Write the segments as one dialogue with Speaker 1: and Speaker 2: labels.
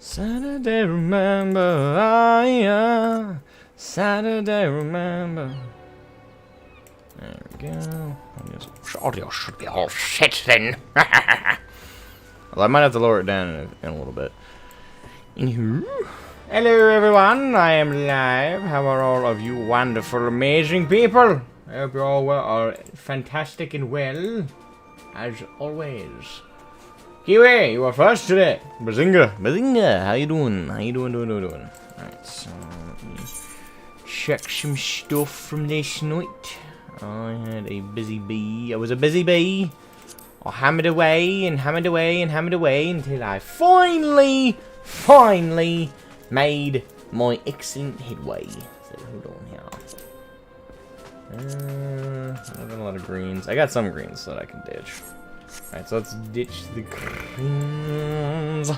Speaker 1: Saturday, remember, Saturday, remember. There we go. Audio should be all set then. Well, I might have to lower it down in a little bit. Anywho. Hello everyone, I am live. How are all of you wonderful, amazing people? I hope you all are fantastic and well, as always. Kiwi, you are first today. Bazinga. Bazinga, how you doing? How you doing? Alright, so let me check some stuff from this night. I had a busy bee. I was a busy bee. I hammered away and hammered away and hammered away until I finally made my excellent headway. So hold on here. I got a lot of greens. I got some greens so that I can ditch. Alright, so let's ditch the greens.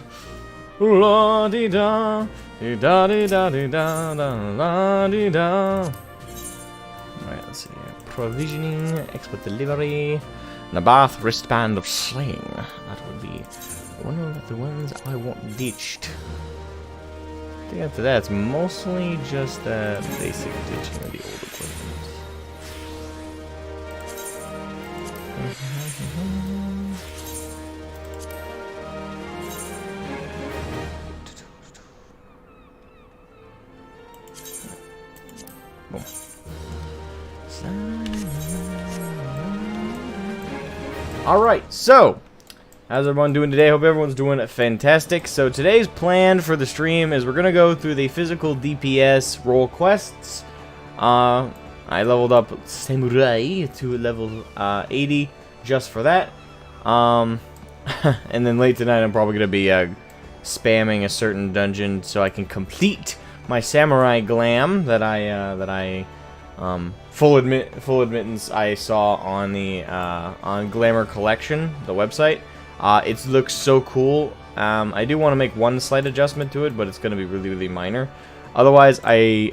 Speaker 1: La di da, di da di da di da da la di da. Alright, let's see. Provisioning, expert delivery, Nabath wristband of slaying. That would be one of the ones I want ditched. I think after that, it's mostly just basic ditching of the old equipment. Boom. Alright, so how's everyone doing today? Hope everyone's doing fantastic. So today's plan for the stream is we're gonna go through the physical DPS role quests. I leveled up Samurai to level 80 just for that. And then late tonight I'm probably gonna be spamming a certain dungeon so I can complete my Samurai glam that I full admittance I saw on the on Glamour Collection, the website. It looks so cool. I do want to make one slight adjustment to it, but it's going to be really minor. Otherwise, I'm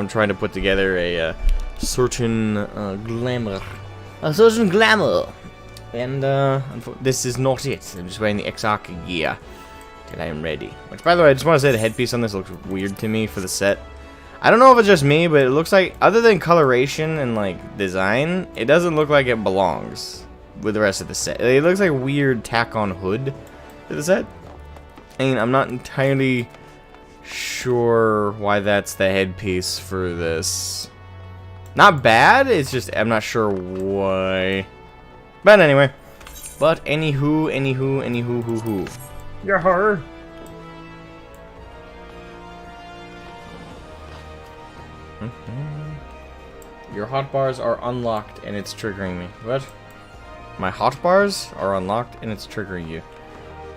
Speaker 1: trying to put together a certain glamour, and this is not it. I'm just wearing the Exarch gear till I am ready. Which, by the way, I just want to say the headpiece on this looks weird to me for the set. I don't know if it's just me, but it looks like, other than coloration and, like, design, it doesn't look like it belongs with the rest of the set. It looks like a weird tack-on hood to the set. I mean, I'm not entirely sure why that's the headpiece for this. Not bad, it's just, I'm not sure why. But anyway. But anywho. You're her. Your hotbars are unlocked and it's triggering me. What? My hotbars are unlocked and it's triggering you.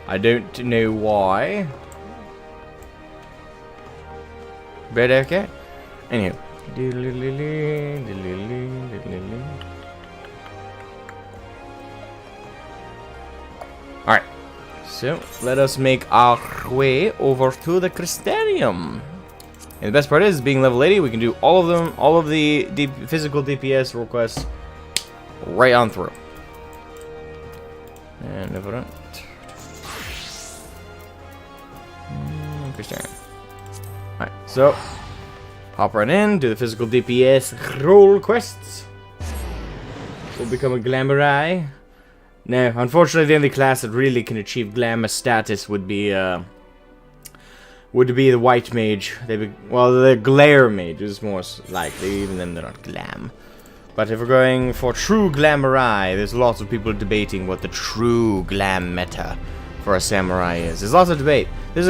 Speaker 1: I don't know why. But okay. Anywho. Alright. So, let us make our way over to the Crystarium. And the best part is, being level 80, we can do all of them, all of the physical DPS requests right on through. And if I don't... Alright, so, hop right in, do the physical DPS role quests. We'll become a Glamorai. Now, unfortunately, the only class that really can achieve Glamour status would be the White Mage. Well, the Glare Mage is more likely, even then they're not Glam. But if we're going for true Glamorai, there's lots of people debating what the true Glam meta for a Samurai is. There's lots of debate. There's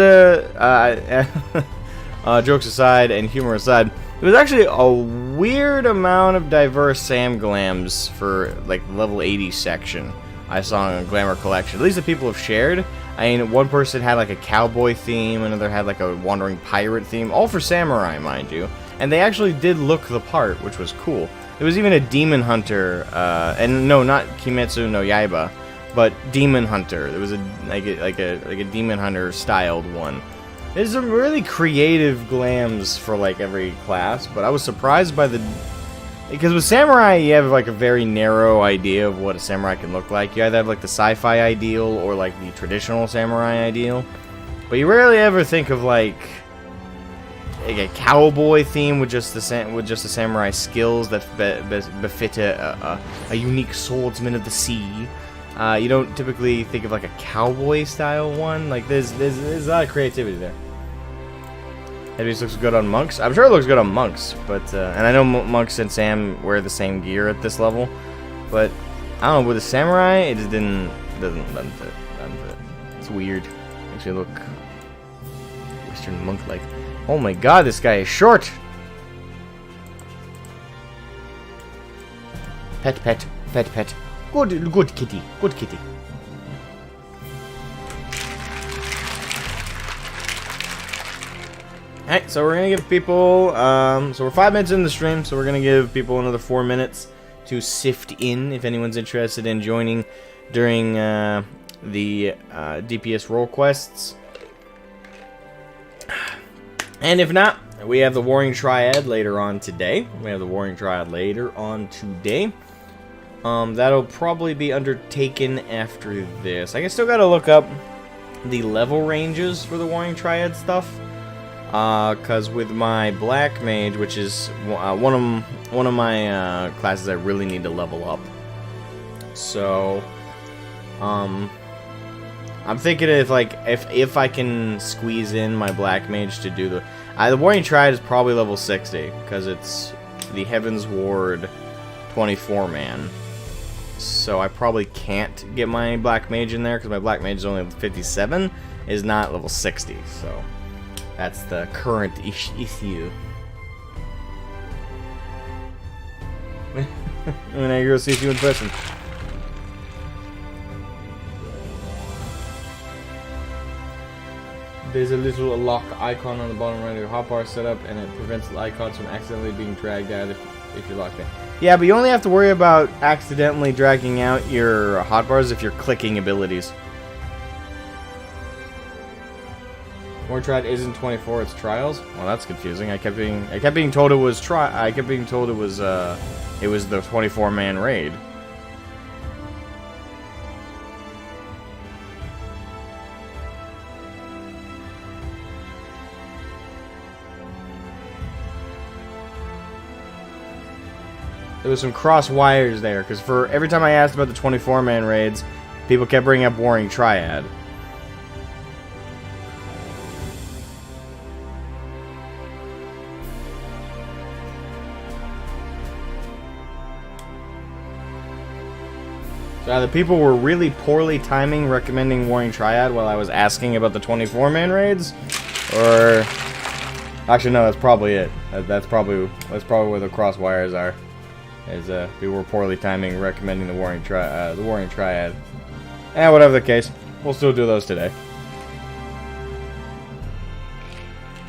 Speaker 1: jokes aside and humor aside, there was actually a weird amount of diverse Sam Glams for, like, level 80 section I saw in Glamour Collection. At least the people have shared. I mean, one person had like a cowboy theme, another had like a wandering pirate theme, all for samurai, mind you. And they actually did look the part, which was cool. There was even a demon hunter, and no, not Kimetsu no Yaiba, but demon hunter. There was a demon hunter styled one. There's some really creative glams for like every class, but I was surprised by the Because with samurai, you have like a very narrow idea of what a samurai can look like. You either have like the sci-fi ideal or like the traditional samurai ideal. But you rarely ever think of like a cowboy theme with just the samurai skills that befit a unique swordsman of the sea. You don't typically think of like a cowboy style one. Like there's a lot of creativity there. Maybe this looks good on monks. I'm sure it looks good on monks, but and I know monks and Sam wear the same gear at this level, but I don't know, with a samurai it just doesn't fit. It's weird. Makes me look Western monk-like. Oh my god, this guy is short! Pet, pet, pet, pet. Good kitty, good kitty. Alright, so we're gonna give people, so we're 5 minutes in the stream, so we're gonna give people another 4 minutes to sift in if anyone's interested in joining during the DPS role quests. And if not, we have the Warring Triad later on today. That'll probably be undertaken after this. I still gotta look up the level ranges for the Warring Triad stuff. Cause with my Black Mage, which is one of my classes I really need to level up. So, I'm thinking if I can squeeze in my Black Mage to do the Warring Triad is probably level 60 because it's the Heaven's Ward 24-man. So I probably can't get my Black Mage in there because my Black Mage is only level 57, is not level 60. So that's the current issue. And now you're gonna see you in person. There's a little lock icon on the bottom right of your hotbar setup, and it prevents the icons from accidentally being dragged out if you're locked in. Yeah, but you only have to worry about accidentally dragging out your hotbars if you're clicking abilities. More Triad isn't 24; it's trials. Well, that's confusing. I kept being told it was it was the 24-man raid. There was some cross wires there, because for every time I asked about the 24-man raids, people kept bringing up Warring Triad. So either people were really poorly timing recommending Warring Triad while I was asking about the 24-man raids, or actually no, that's probably it. That's probably where the cross wires are. Is people were poorly timing recommending the Warring Triad. Eh, whatever the case, we'll still do those today.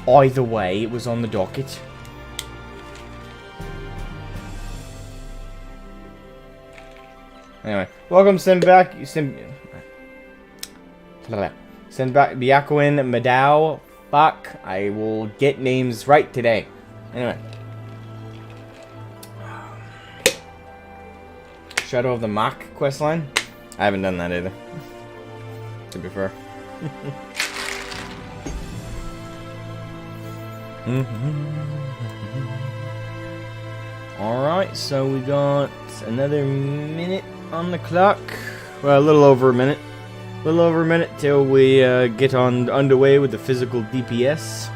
Speaker 1: Either way, it was on the docket. Anyway, welcome, Sendback Biakuin Madao. Fuck, I will get names right today. Anyway. Shadow of the Mock questline. I haven't done that either, to be fair. Alright, so we got another minute on the clock. Well, a little over a minute. Till we get underway with the physical DPS.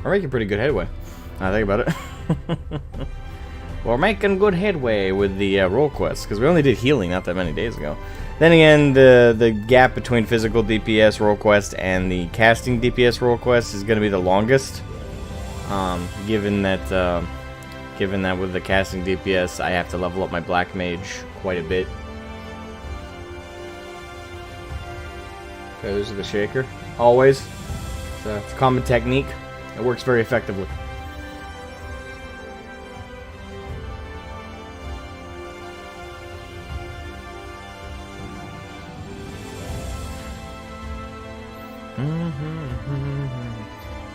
Speaker 1: We're making pretty good headway. I think about it. We're making good headway with the role quests, because we only did healing not that many days ago. Then again, the gap between physical DPS role quest and the casting DPS role quest is going to be the longest. Given that with the casting DPS, I have to level up my Black Mage quite a bit. Okay, this is the shaker. Always. It's a common technique. It works very effectively.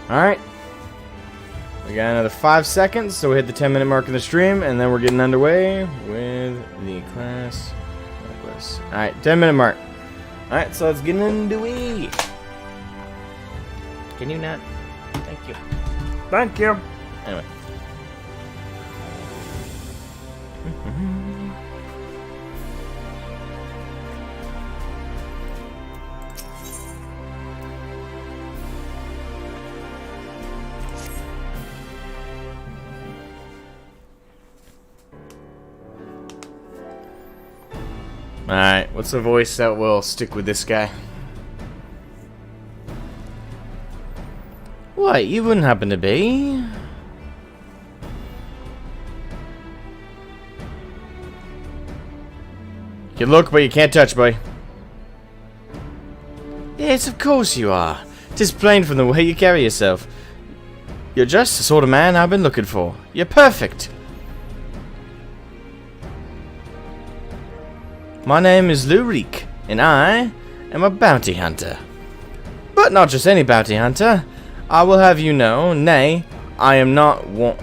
Speaker 1: Alright. We got another 5 seconds, so we hit the 10-minute mark in the stream, and then we're getting underway with the class. Alright, 10-minute mark. Alright, so let's get into it. Can you not? Thank you. Thank you. Anyway. Alright, what's the voice that will stick with this guy? What, you wouldn't happen to be? You can look, but you can't touch, boy. Yes, of course you are. 'Tis plain from the way you carry yourself. You're just the sort of man I've been looking for. You're perfect. My name is Lurik, and I am a bounty hunter. But not just any bounty hunter. I will have you know, nay, I am not want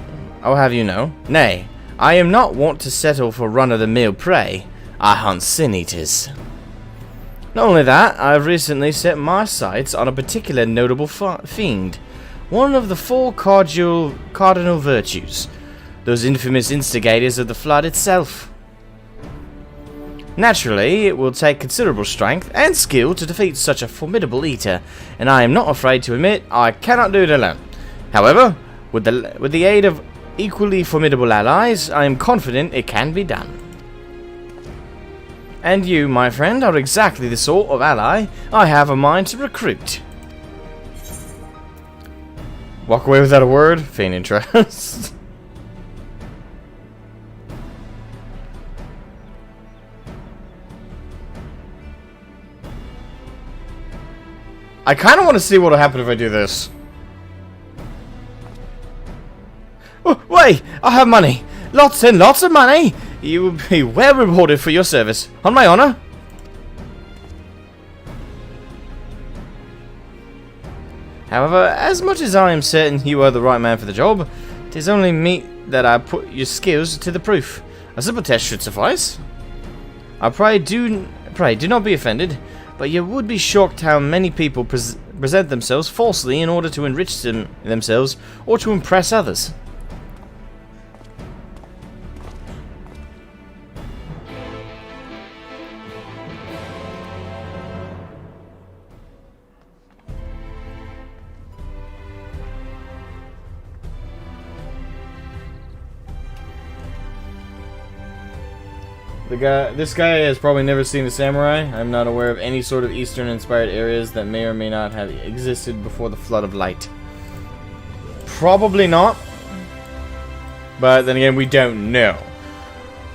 Speaker 1: to settle for run-of-the-mill prey. I hunt sin eaters. Not only that, I have recently set my sights on a particular notable fiend, one of the 4 cardinal virtues, those infamous instigators of the flood itself. Naturally, it will take considerable strength and skill to defeat such a formidable eater, and I am not afraid to admit I cannot do it alone. However, with the aid of equally formidable allies, I am confident it can be done. And you, my friend, are exactly the sort of ally I have a mind to recruit. Walk away without a word? Feign interest. I kind of want to see what will happen if I do this. Oh, wait! I have money! Lots and lots of money! You will be well rewarded for your service. On my honor. However, as much as I am certain you are the right man for the job, it is only meet that I put your skills to the proof. A simple test should suffice. I pray do not be offended, but you would be shocked how many people present themselves falsely in order to enrich themselves or to impress others. This guy has probably never seen a samurai. I'm not aware of any sort of Eastern-inspired areas that may or may not have existed before the Flood of Light. Probably not. But then again, we don't know.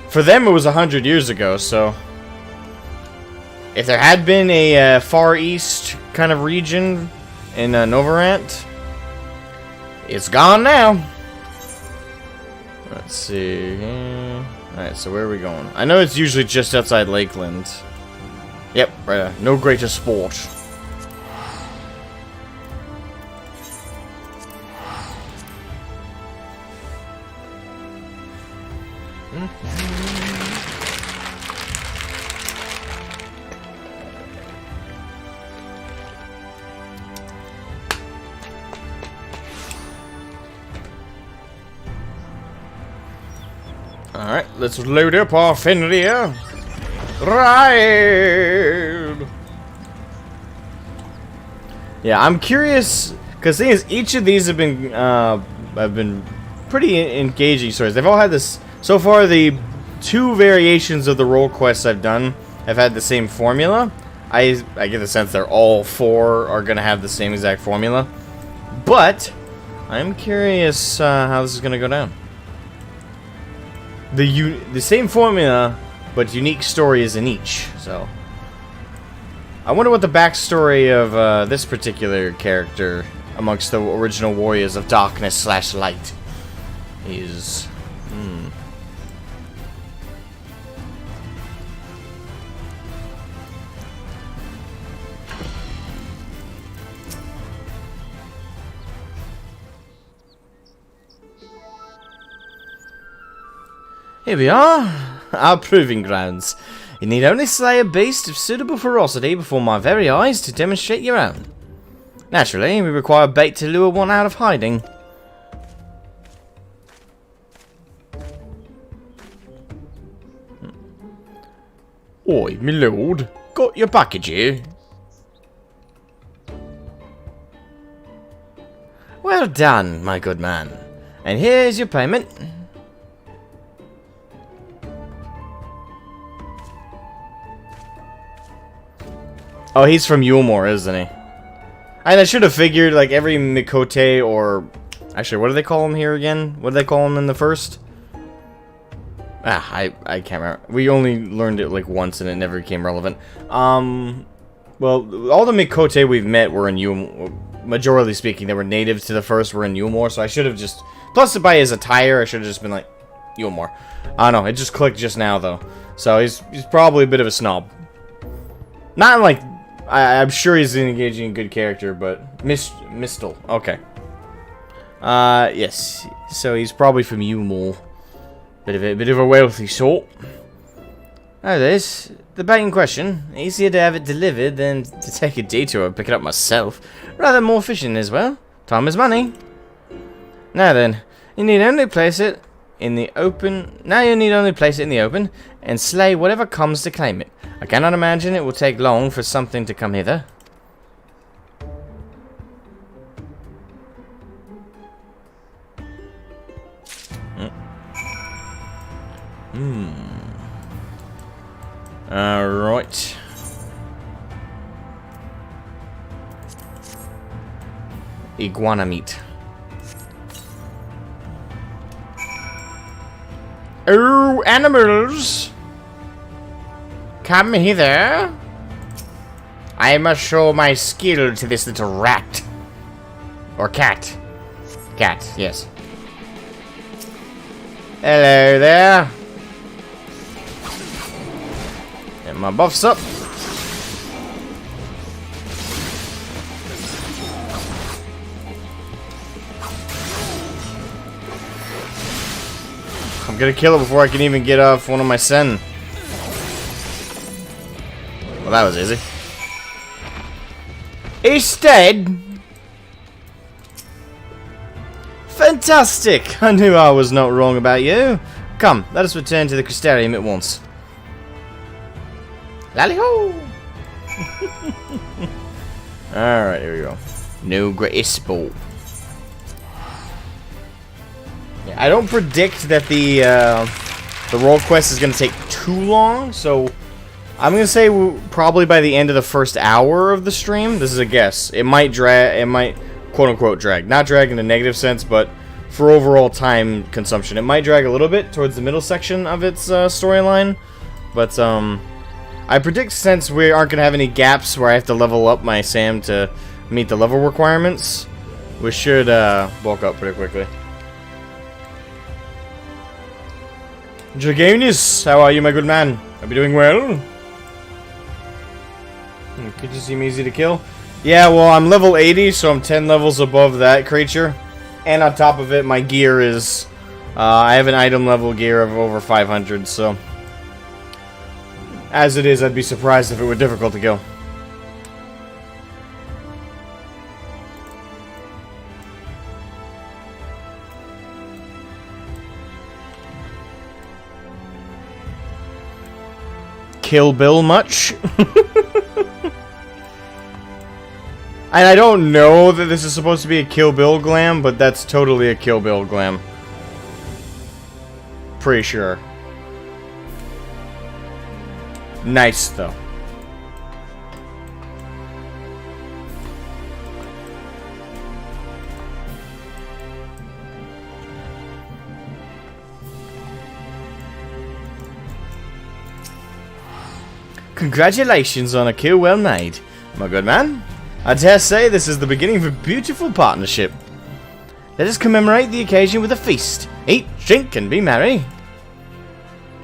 Speaker 1: For them, it was 100 years ago, so... If there had been a Far East kind of region in Novarant, it's gone now. Let's see... Alright, so where are we going? I know it's usually just outside Lakeland. Yep, right. No greater sport. Alright, let's load up our Fenrir. Ride! Yeah, I'm curious, because the thing is, each of these have been pretty engaging stories. They've all had this, so far the 2 variations of the role quests I've done have had the same formula. I get the sense they're all 4 are going to have the same exact formula. But, I'm curious how this is going to go down. The same formula, but unique stories in each. So, I wonder what the backstory of this particular character amongst the original Warriors of Darkness / Light is. Here we are, our proving grounds. You need only slay a beast of suitable ferocity before my very eyes to demonstrate your own. Naturally, we require bait to lure one out of hiding. Oi, my lord, got your package here? Well done, my good man. And here's your payment. Oh, he's from Yulmore, isn't he? I should have figured, like, every Mikote or... Actually, what do they call him here again? What do they call him in the first? I can't remember. We only learned it, like, once and it never became relevant. Well, all the Mikote we've met were in Yulmore. Majority speaking, they were native to the first, were in Yulmore, so I should have just... Plus, by his attire, I should have just been like, Yulmore. I don't know, it just clicked just now, though. So, he's probably a bit of a snob. Not like... I'm sure he's engaging in good character, but... Mistel. Okay. Yes. So he's probably from Yulmore. Bit of a wealthy sort. Oh, this. The bait in question. Easier to have it delivered than to take a detour and pick it up myself. Rather more efficient as well. Time is money. Now then, you need only place it in the open. Now you need only place it in the open and slay whatever comes to claim it. I cannot imagine it will take long for something to come hither. Alright. Iguana meat. Oh, animals! Come hither. I must show my skill to this little rat. Or cat. Cat, yes. Hello there. Get my buffs up. I'm gonna kill it before I can even get off one of my sen. Well, that was easy. He's dead. Fantastic! I knew I was not wrong about you. Come, let us return to the Crystarium at once. Lally-ho! Alright, here we go. No Graispo. Yeah, I don't predict that the role quest is going to take too long, so I'm going to say probably by the end of the first hour of the stream. This is a guess. It might drag, it might quote-unquote drag. Not drag in a negative sense, but for overall time consumption. It might drag a little bit towards the middle section of its storyline, but I predict since we aren't going to have any gaps where I have to level up my Sam to meet the level requirements, we should bulk up pretty quickly. Draganius, how are you, my good man? Are you doing well? Could you seem easy to kill? Yeah, well, I'm level 80, so I'm 10 levels above that creature. And on top of it, my gear is... I have an item level gear of over 500, so... As it is, I'd be surprised if it were difficult to kill. Kill Bill much? And I don't know that this is supposed to be a Kill Bill glam, but that's totally a Kill Bill glam. Pretty sure. Nice, though. Congratulations on a kill well made, my good man. I dare say this is the beginning of a beautiful partnership. Let us commemorate the occasion with a feast. Eat, drink, and be merry.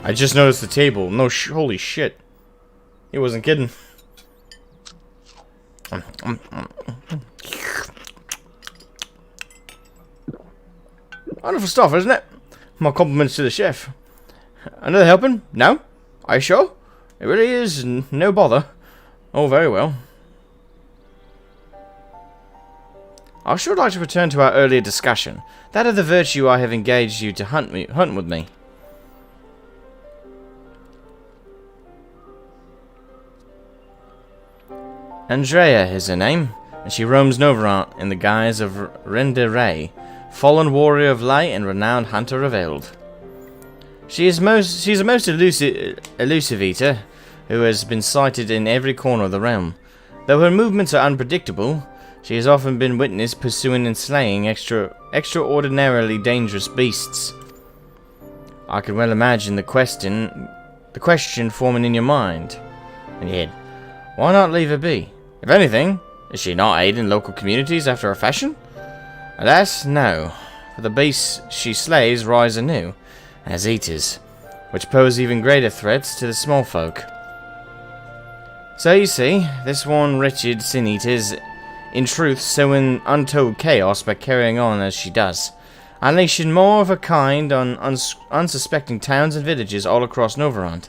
Speaker 1: I just noticed the table. No, holy shit. He wasn't kidding. Wonderful stuff, isn't it? My compliments to the chef. Another helping? No? Are you sure? It really is no bother. Oh, very well. I should like to return to our earlier discussion. That of the virtue I have engaged you to hunt with me. Andrea is her name, and she roams Noverant in the guise of Renderay, fallen warrior of light and renowned hunter of Eld. She's a most elusive eater, who has been sighted in every corner of the realm. Though her movements are unpredictable, she has often been witnessed pursuing and slaying extraordinarily dangerous beasts. I can well imagine the question forming in your mind. And yet, why not leave her be? If anything, is she not aiding local communities after a fashion? Alas, no, for the beasts she slays rise anew, as eaters, which pose even greater threats to the small folk. So you see, this one wretched sin-eater is in truth sowing untold chaos by carrying on as she does, unleashing more of her kind on unsuspecting towns and villages all across Noverant.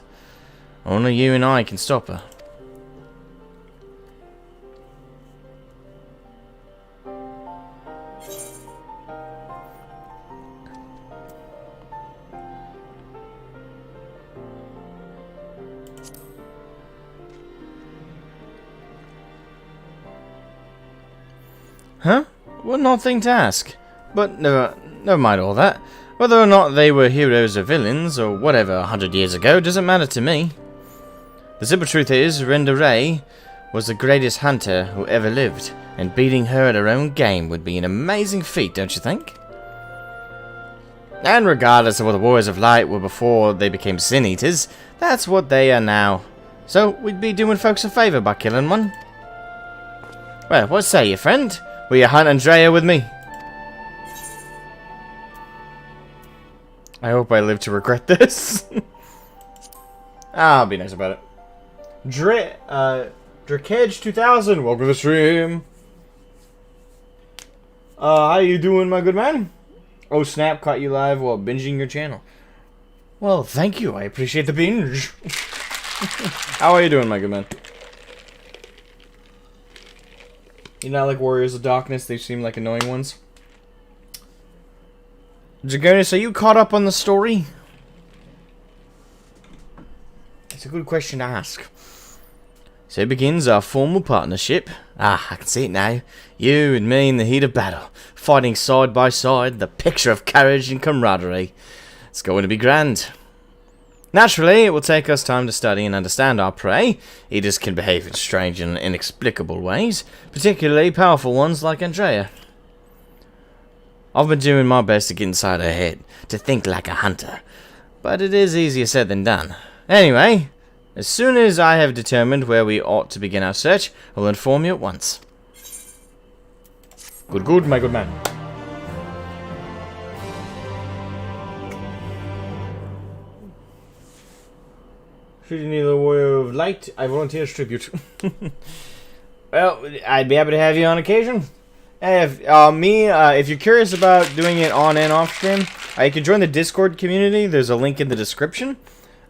Speaker 1: Only you and I can stop her. Huh? Well, nothing to ask. But never mind all that. Whether or not they were heroes or villains, or whatever 100 years ago, doesn't matter to me. The simple truth is, Renderay was the greatest hunter who ever lived, and beating her at her own game would be an amazing feat, don't you think? And regardless of what the Warriors of Light were before they became Sin-Eaters, that's what they are now. So, we'd be doing folks a favour by killing one. Well, what say you, friend? Will you hunt Andrea with me? I hope I live to regret this. I'll be nice about it. Drakej 2000, welcome to the stream. How you doing, my good man? Oh snap, caught you live while binging your channel. Well, thank you, I appreciate the binge. How are you doing, my good man? You know, like Warriors of Darkness, they seem like annoying ones. Dragonis, are you caught up on the story? It's a good question to ask. So begins our formal partnership. Ah, I can see it now. You and me in the heat of battle, fighting side by side, the picture of courage and camaraderie. It's going to be grand. Naturally, it will take us time to study and understand our prey. Eaters can behave in strange and inexplicable ways, particularly powerful ones like Andrea. I've been doing my best to get inside her head, to think like a hunter, but it is easier said than done. Anyway, as soon as I have determined where we ought to begin our search, I will inform you at once. Good, my good man. Should you need a warrior of light, I volunteer as tribute. Well, I'd be happy to have you on occasion. If you're curious about doing it on and off stream, you can join the Discord community. There's a link in the description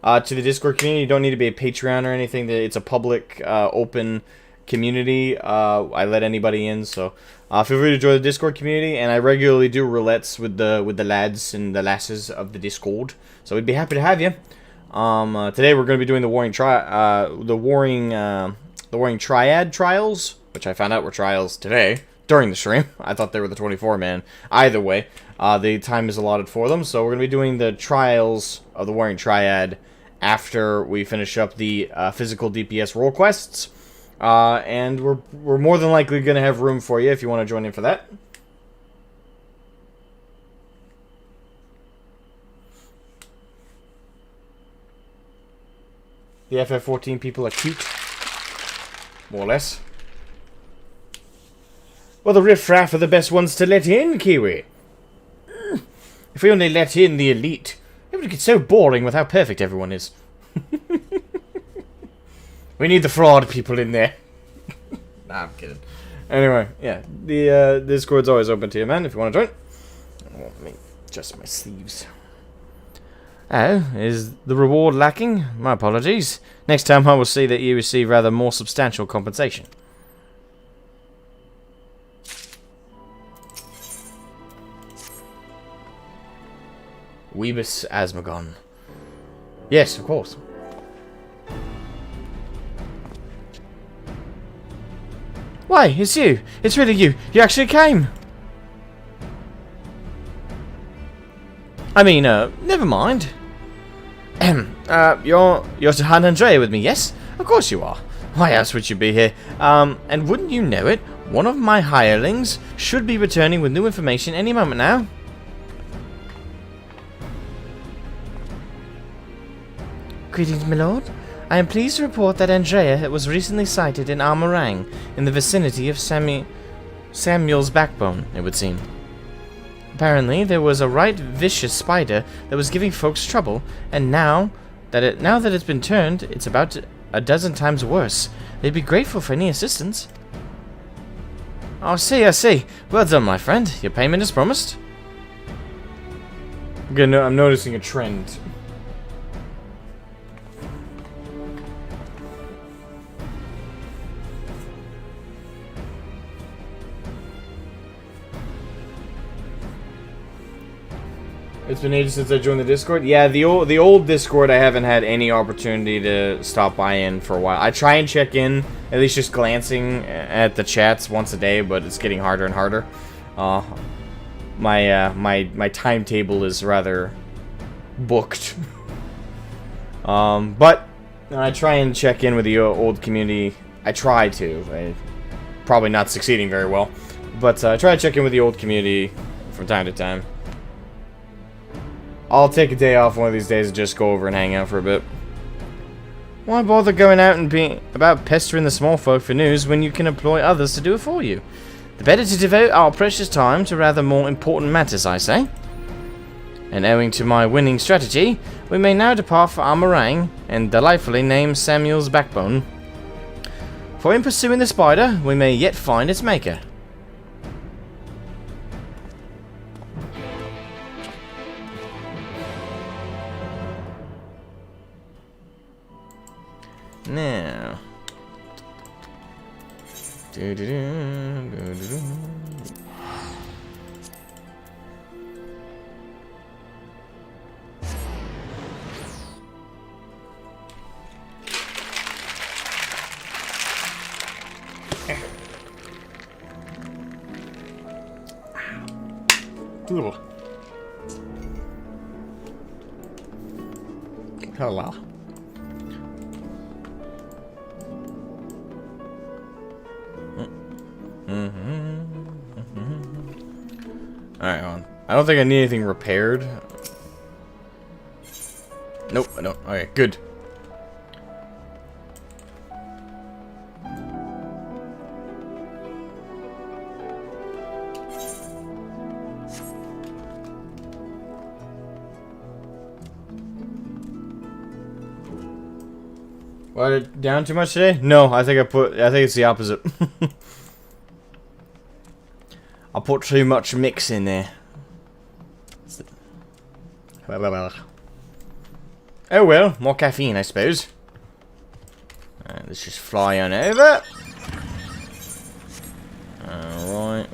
Speaker 1: to the Discord community. You don't need to be a Patreon or anything. It's a public, open community. I let anybody in, so feel free to join the Discord community. And I regularly do roulettes with the lads and the lasses of the Discord. So we'd be happy to have you. Today we're going to be doing the Warring Triad trials, which I found out were trials today during the stream. I thought they were the 24-man. Either way, the time is allotted for them, so we're going to be doing the trials of the Warring Triad after we finish up the physical DPS role quests, and we're more than likely going to have room for you if you want to join in for that. The FF14 people are cute. More or less. Well, the riffraff are the best ones to let in, Kiwi. If we only let in the elite, it would get so boring with how perfect everyone is. We need the fraud people in there. Nah, I'm kidding. Anyway, yeah, the Discord's always open to you, man, if you want to join. Oh, let me adjust my sleeves. Oh, is the reward lacking? My apologies. Next time I will see that you receive rather more substantial compensation. Weebus Asmogan. Yes, of course. Why, it's you. It's really you. You actually came. I mean, never mind. You're to hand Andrea with me, yes? Of course you are. Why else would you be here? And wouldn't you know it, one of my hirelings should be returning with new information any moment now. Greetings, my lord. I am pleased to report that Andrea was recently sighted in Armorang, in the vicinity of Samuel's backbone, it would seem. Apparently, there was a right vicious spider that was giving folks trouble, and now that it's been turned, it's about a dozen times worse. They'd be grateful for any assistance. I see. Well done, my friend. Your payment is promised. I'm noticing a trend. It's been ages since I joined the Discord. Yeah, the old Discord I haven't had any opportunity to stop by in for a while. I try and check in, at least just glancing at the chats once a day, but it's getting harder and harder. My timetable is rather booked. But I try and check in with the old community. I try to. Probably not succeeding very well, but I try to check in with the old community from time to time. I'll take a day off one of these days and just go over and hang out for a bit. Why bother going out and being about pestering the small folk for news when you can employ others to do it for you? The better to devote our precious time to rather more important matters, I say. And owing to my winning strategy, we may now depart for Armorang and delightfully name Samuel's backbone. For in pursuing the spider, we may yet find its maker. Now, hello. Alright, hold on. I don't think I need anything repaired. Nope, I don't. Okay, good. What, down too much today? No, I think it's the opposite. I put too much mix in there. Oh well, more caffeine, I suppose. Alright, let's just fly on over. Alright.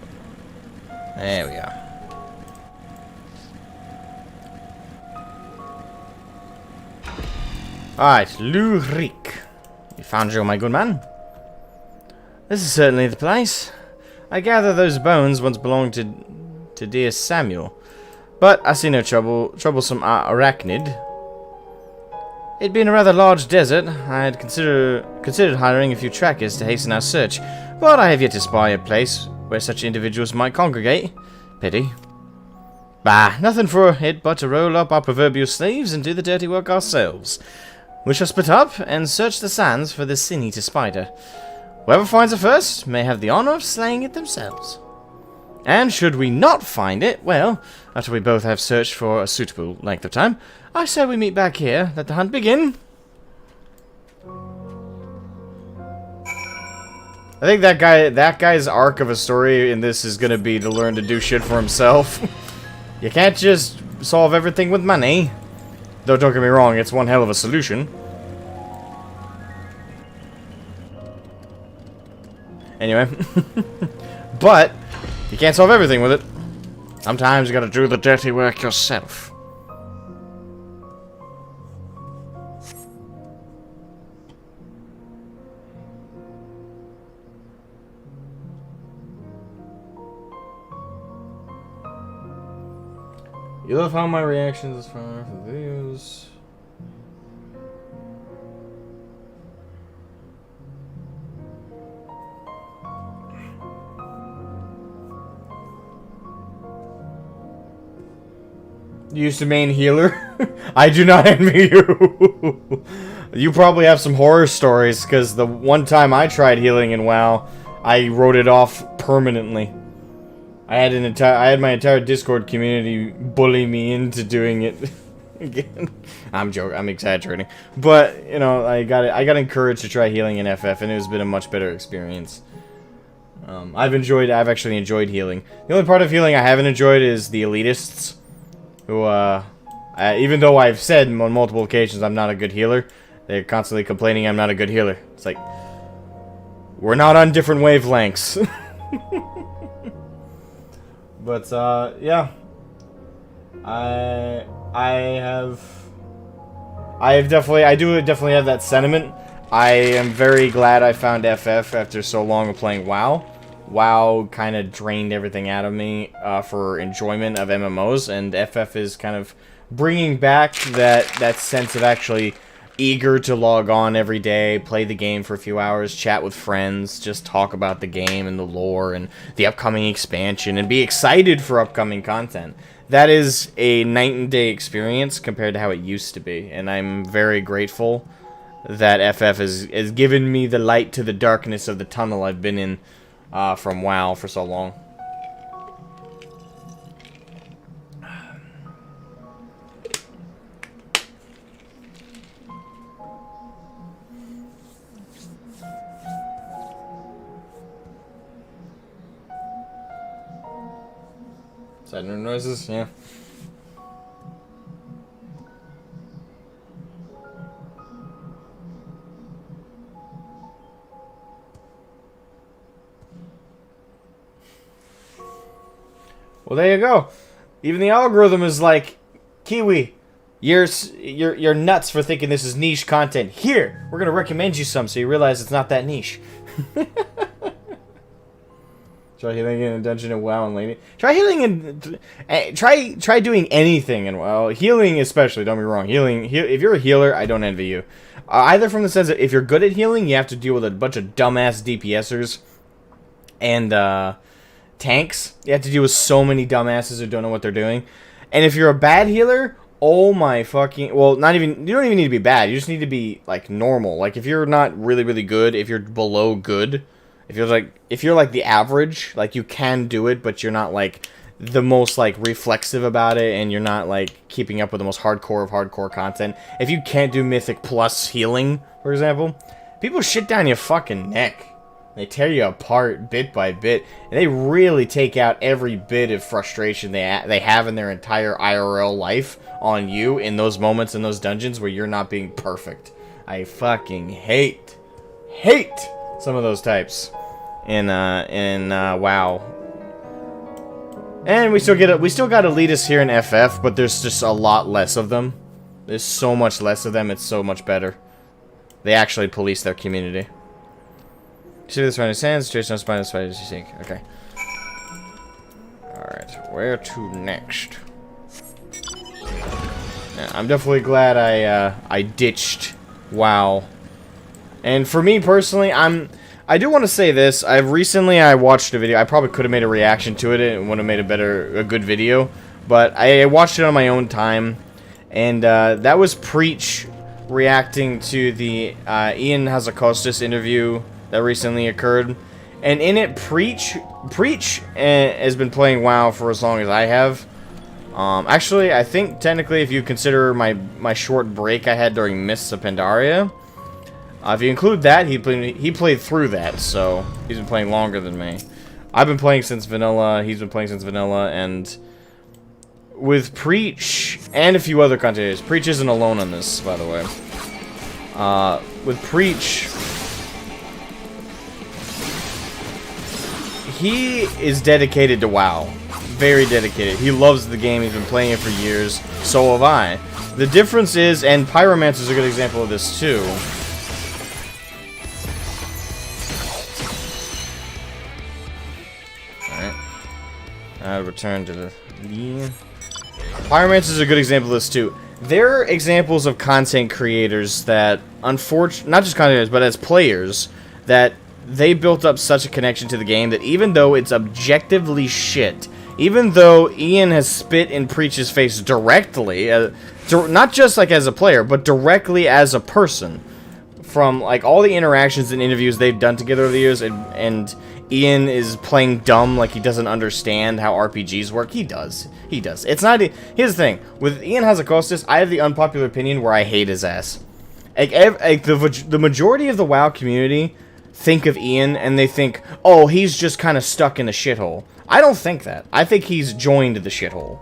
Speaker 1: There we are. Alright, Lurik. You found you, my good man. This is certainly the place. I gather those bones once belonged to dear Samuel, but I see no troublesome arachnid. It being a rather large desert, I had considered hiring a few trackers to hasten our search, but I have yet to spy a place where such individuals might congregate. Pity. Bah, nothing for it but to roll up our proverbial sleeves and do the dirty work ourselves. We shall split up and search the sands for this sin-eater spider. Whoever finds it first may have the honor of slaying it themselves. And should we not find it, well, after we both have searched for a suitable length of time, I say we meet back here, let the hunt begin. I think that guy's arc of a story in this is gonna be to learn to do shit for himself. You can't just solve everything with money. Though, don't get me wrong, it's one hell of a solution. Anyway. But, you can't solve everything with it. Sometimes you gotta do the dirty work yourself. You love how my reactions as far from the videos. You used to main healer? I do not envy you. You probably have some horror stories, because the one time I tried healing in WoW, I wrote it off permanently. I had my entire Discord community bully me into doing it again. I'm joking. I'm exaggerating, but you know, I got encouraged to try healing in FF, and it has been a much better experience. I've actually enjoyed healing. The only part of healing I haven't enjoyed is the elitists, who even though I've said on multiple occasions I'm not a good healer, they're constantly complaining I'm not a good healer. It's like, we're not on different wavelengths. But, yeah. I do definitely have that sentiment. I am very glad I found FF after so long of playing WoW. WoW kind of drained everything out of me, for enjoyment of MMOs, and FF is kind of bringing back that sense of actually eager to log on every day, play the game for a few hours, chat with friends, just talk about the game and the lore and the upcoming expansion, and be excited for upcoming content. That is a night and day experience compared to how it used to be, and I'm very grateful that FF has given me the light to the darkness of the tunnel I've been in from WoW for so long. Side noises, yeah. Well, there you go. Even the algorithm is like, Kiwi, you're nuts for thinking this is niche content. Here, we're gonna recommend you some so you realize it's not that niche. Try healing in a dungeon in WoW and lady. Try healing in... Try doing anything in WoW. Healing especially, don't be wrong. If you're a healer, I don't envy you. Either from the sense that if you're good at healing, you have to deal with a bunch of dumbass DPSers and tanks. You have to deal with so many dumbasses who don't know what they're doing. And if you're a bad healer, oh my fucking... Well, you don't even need to be bad. You just need to be, like, normal. Like, if you're not really, really good, if you're below good... If you're like the average, like you can do it, but you're not like the most like reflexive about it, and you're not like keeping up with the most hardcore of hardcore content. If you can't do Mythic plus healing, for example, people shit down your fucking neck. They tear you apart bit by bit, and they really take out every bit of frustration they have in their entire IRL life on you in those moments in those dungeons where you're not being perfect. I fucking hate some of those types in WoW. And we still got elitists here in FF, but there's just a lot less of them. There's so much less of them, it's so much better. They actually police their community. See this running sands, chase no spiders, spiders you seek. Okay. Alright, where to next? Yeah, I'm definitely glad I ditched WoW. And for me personally, I do want to say this. I watched a video. I probably could have made a reaction to it and would have made a good video. But I watched it on my own time. And that was Preach reacting to the Ian Hazakostas interview that recently occurred. And in it, Preach has been playing WoW for as long as I have. Actually, I think technically if you consider my short break I had during Mists of Pandaria, if you include that, he played through that, so he's been playing longer than me. I've been playing since vanilla, he's been playing since vanilla, and with Preach and a few other content. Preach isn't alone on this, by the way. With Preach, he is dedicated to WoW. Very dedicated. He loves the game. He's been playing it for years. So have I. The difference is, and Pyromancer's a good example of this too. Alright. I'll return to the... Pyromancer's a good example of this too. They're examples of content creators that, unfortunately, not just content creators, but as players, that they built up such a connection to the game that even though it's objectively shit, even though Ian has spit in Preach's face directly, not just like as a player, but directly as a person, from like all the interactions and interviews they've done together over the years, and Ian is playing dumb like he doesn't understand how RPGs work. He does. He does. It's not... Here's the thing. With Ian Hazacostas, I have the unpopular opinion where I hate his ass. Like the majority of the WoW community think of Ian and they think, oh, he's just kind of stuck in a shithole. I don't think that. I think he's joined the shithole.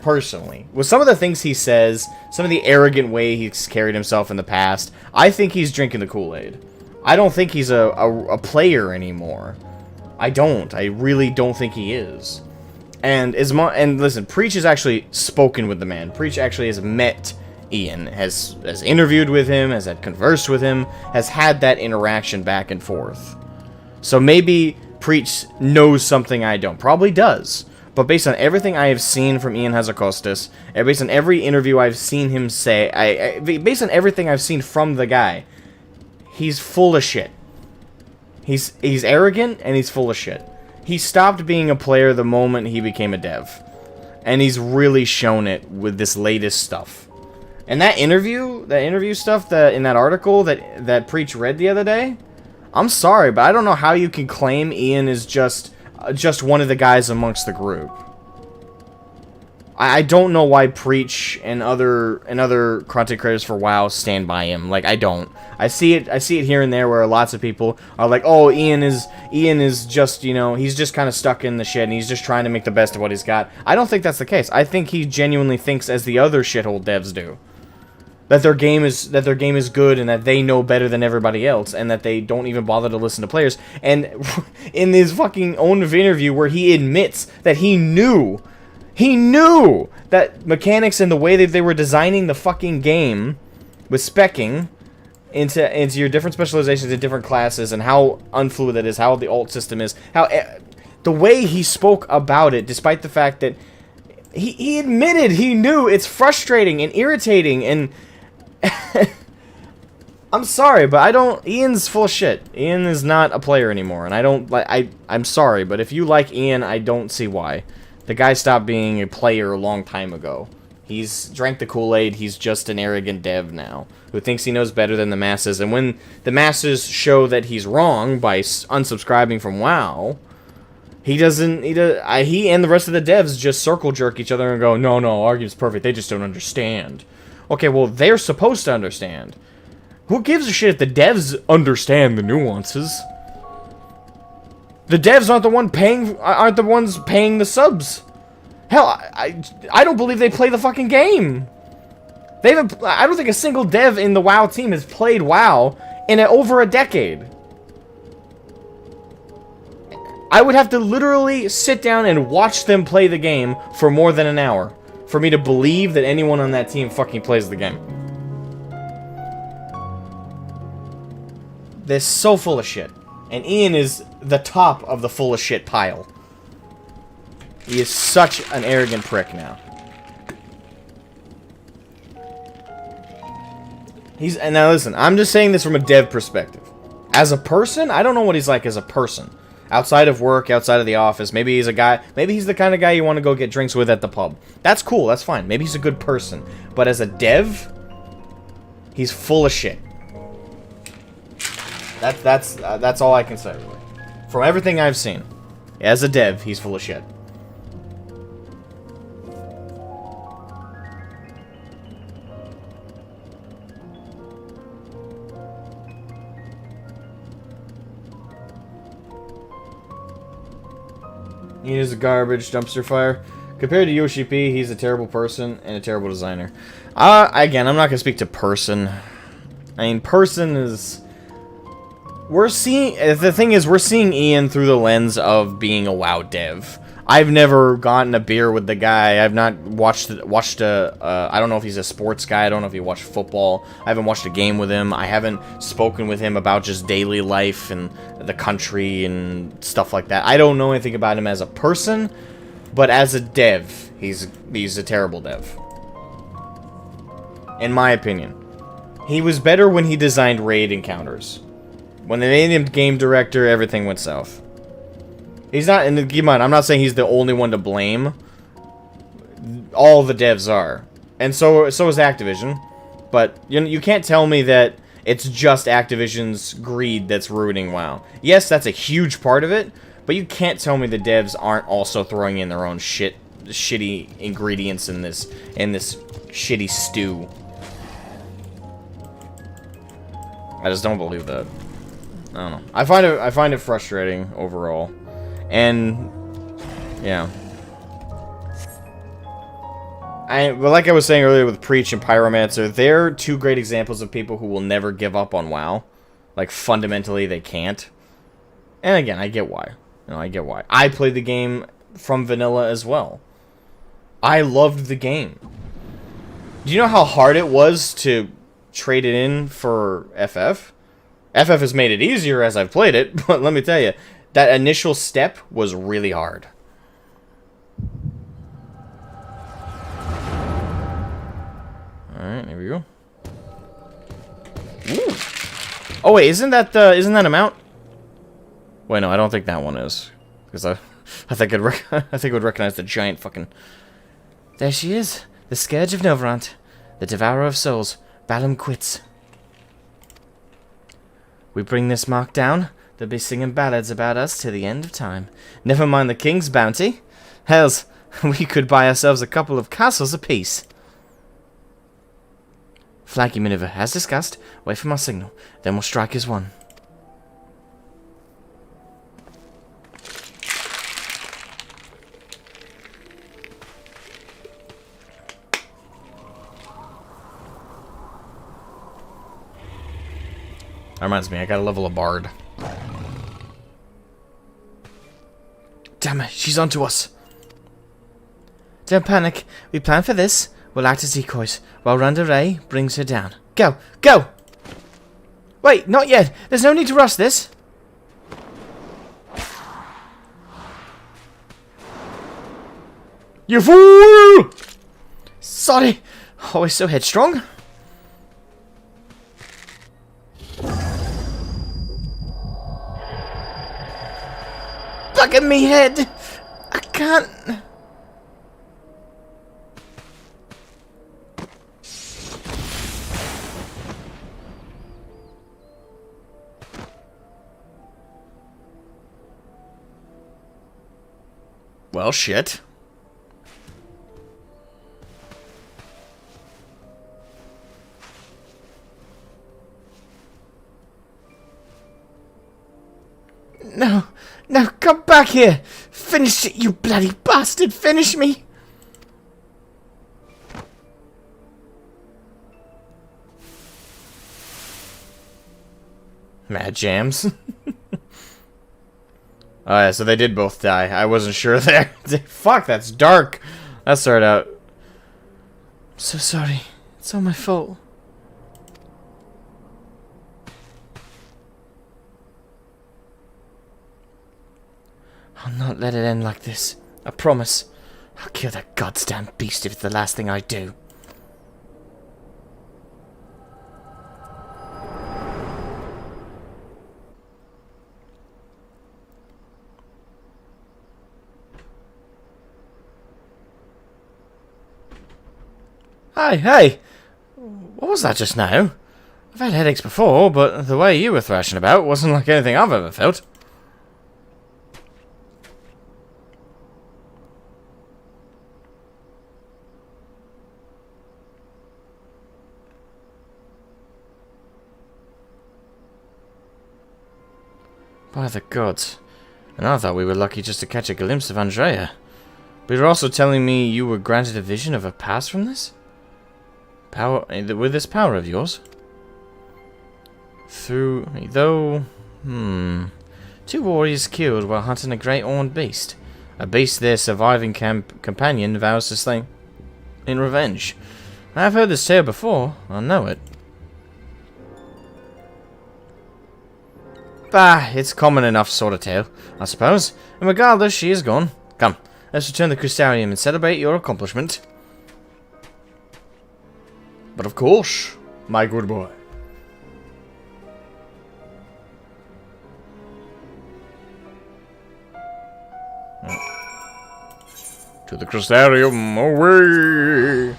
Speaker 1: Personally. With some of the things he says, some of the arrogant way he's carried himself in the past, I think he's drinking the Kool-Aid. I don't think he's a player anymore. I don't. I really don't think he is. And listen, Preach has actually spoken with the man. Preach actually has met Ian, has interviewed with him, has had conversed with him, has had that interaction back and forth. So maybe Preach knows something I don't. Probably does. But based on everything I have seen from Ian Hazacostas, and based on every interview I've seen him say, based on everything I've seen from the guy, he's full of shit. He's arrogant and he's full of shit. He stopped being a player the moment he became a dev. And he's really shown it with this latest stuff. And that interview stuff in that article that Preach read the other day, I'm sorry, but I don't know how you can claim Ian is just one of the guys amongst the group. I don't know why Preach and other content creators for WoW stand by him. Like, I don't. I see it here and there where lots of people are like, oh, Ian is just, you know, he's just kind of stuck in the shit and he's just trying to make the best of what he's got. I don't think that's the case. I think he genuinely thinks as the other shithole devs do. That their game is good and that they know better than everybody else and that they don't even bother to listen to players. And in his fucking own interview where he admits that he knew that mechanics and the way that they were designing the fucking game with speccing into your different specializations in different classes and how unfluid that is, how the alt system is, how the way he spoke about it, despite the fact that he admitted he knew it's frustrating and irritating and I'm sorry, but Ian's full of shit. Ian is not a player anymore, and I'm sorry, but if you like Ian, I don't see why. The guy stopped being a player a long time ago. He's drank the Kool-Aid. He's just an arrogant dev now who thinks he knows better than the masses. And when the masses show that he's wrong by unsubscribing from WoW, he and the rest of the devs just circle jerk each other and go, no, our game's perfect. They just don't understand. Okay, well, they're supposed to understand. Who gives a shit if the devs understand the nuances? The devs aren't the ones paying the subs. Hell, I don't believe they play the fucking game. I don't think a single dev in the WoW team has played WoW in over a decade. I would have to literally sit down and watch them play the game for more than an hour for me to believe that anyone on that team fucking plays the game. They're so full of shit. And Ian is the top of the full of shit pile. He is such an arrogant prick now. And now listen, I'm just saying this from a dev perspective. As a person, I don't know what he's like as a person. Outside of work, outside of the office, maybe he's the kind of guy you want to go get drinks with at the pub. That's cool, that's fine. Maybe he's a good person. But as a dev, he's full of shit. That's all I can say, really. From everything I've seen. As a dev, he's full of shit. Ian is a garbage dumpster fire. Compared to Yoshi P, he's a terrible person and a terrible designer. Again, I'm not gonna speak to person. I mean, person is... We're seeing... The thing is, we're seeing Ian through the lens of being a WoW dev. I've never gotten a beer with the guy. I've not watched I don't know if he's a sports guy. I don't know if he watched football. I haven't watched a game with him. I haven't spoken with him about just daily life and the country and stuff like that. I don't know anything about him as a person, but as a dev, he's a terrible dev. In my opinion. He was better when he designed raid encounters. When they made him game director, everything went south. He's not, and keep in mind, I'm not saying he's the only one to blame. All the devs are. And so is Activision. But you can't tell me that it's just Activision's greed that's ruining WoW. Yes, that's a huge part of it, but you can't tell me the devs aren't also throwing in their own shitty ingredients in this shitty stew. I just don't believe that. I don't know. I find it frustrating overall. And yeah. But like I was saying earlier with Preach and Pyromancer, they're two great examples of people who will never give up on WoW. Like, fundamentally, they can't. And again, I get why. I get why. I played the game from vanilla as well. I loved the game. Do you know how hard it was to trade it in for FF? FF has made it easier as I've played it, but let me tell you, that initial step was really hard. Alright, here we go. Ooh. Oh wait, isn't that a mount? Wait, no, I don't think that one is. Because I think it would recognize the giant fucking... There she is, the Scourge of Novrant, the Devourer of Souls, Balam quits. We bring this mark down, they'll be singing ballads about us to the end of time. Never mind the king's bounty. Hells, we could buy ourselves a couple of castles apiece. Flanking maneuver, as discussed. Wait for my signal, then we'll strike as one. That reminds me, I gotta level a bard. Damn it, she's onto us. Don't panic. We plan for this. We'll act as decoys, while Randa Ray brings her down. Go! Go! Wait, not yet. There's no need to rush this. You fool! Sorry. Always so headstrong. Look at me head! I can't... Well, shit. No, no, come back here! Finish it, you bloody bastard! Finish me! Mad jams. Oh yeah, so they did both die. I wasn't sure there. Fuck, that's dark. That started out. So sorry. It's all my fault. I'll not let it end like this. I promise. I'll kill that goddamn beast if it's the last thing I do. Hey! What was that just now? I've had headaches before, but the way you were thrashing about wasn't like anything I've ever felt. By the gods. And I thought we were lucky just to catch a glimpse of Andrea. But you're also telling me you were granted a vision of a past from this? Power, with this power of yours? Two warriors killed while hunting a great horned beast. A beast their surviving companion vows to slay in revenge. I've heard this tale before. I know it. Bah, it's common enough sort of tale, I suppose. And regardless, she is gone. Come, let's return to the Crystarium and celebrate your accomplishment. But of course, my good boy. To the Crystarium, away!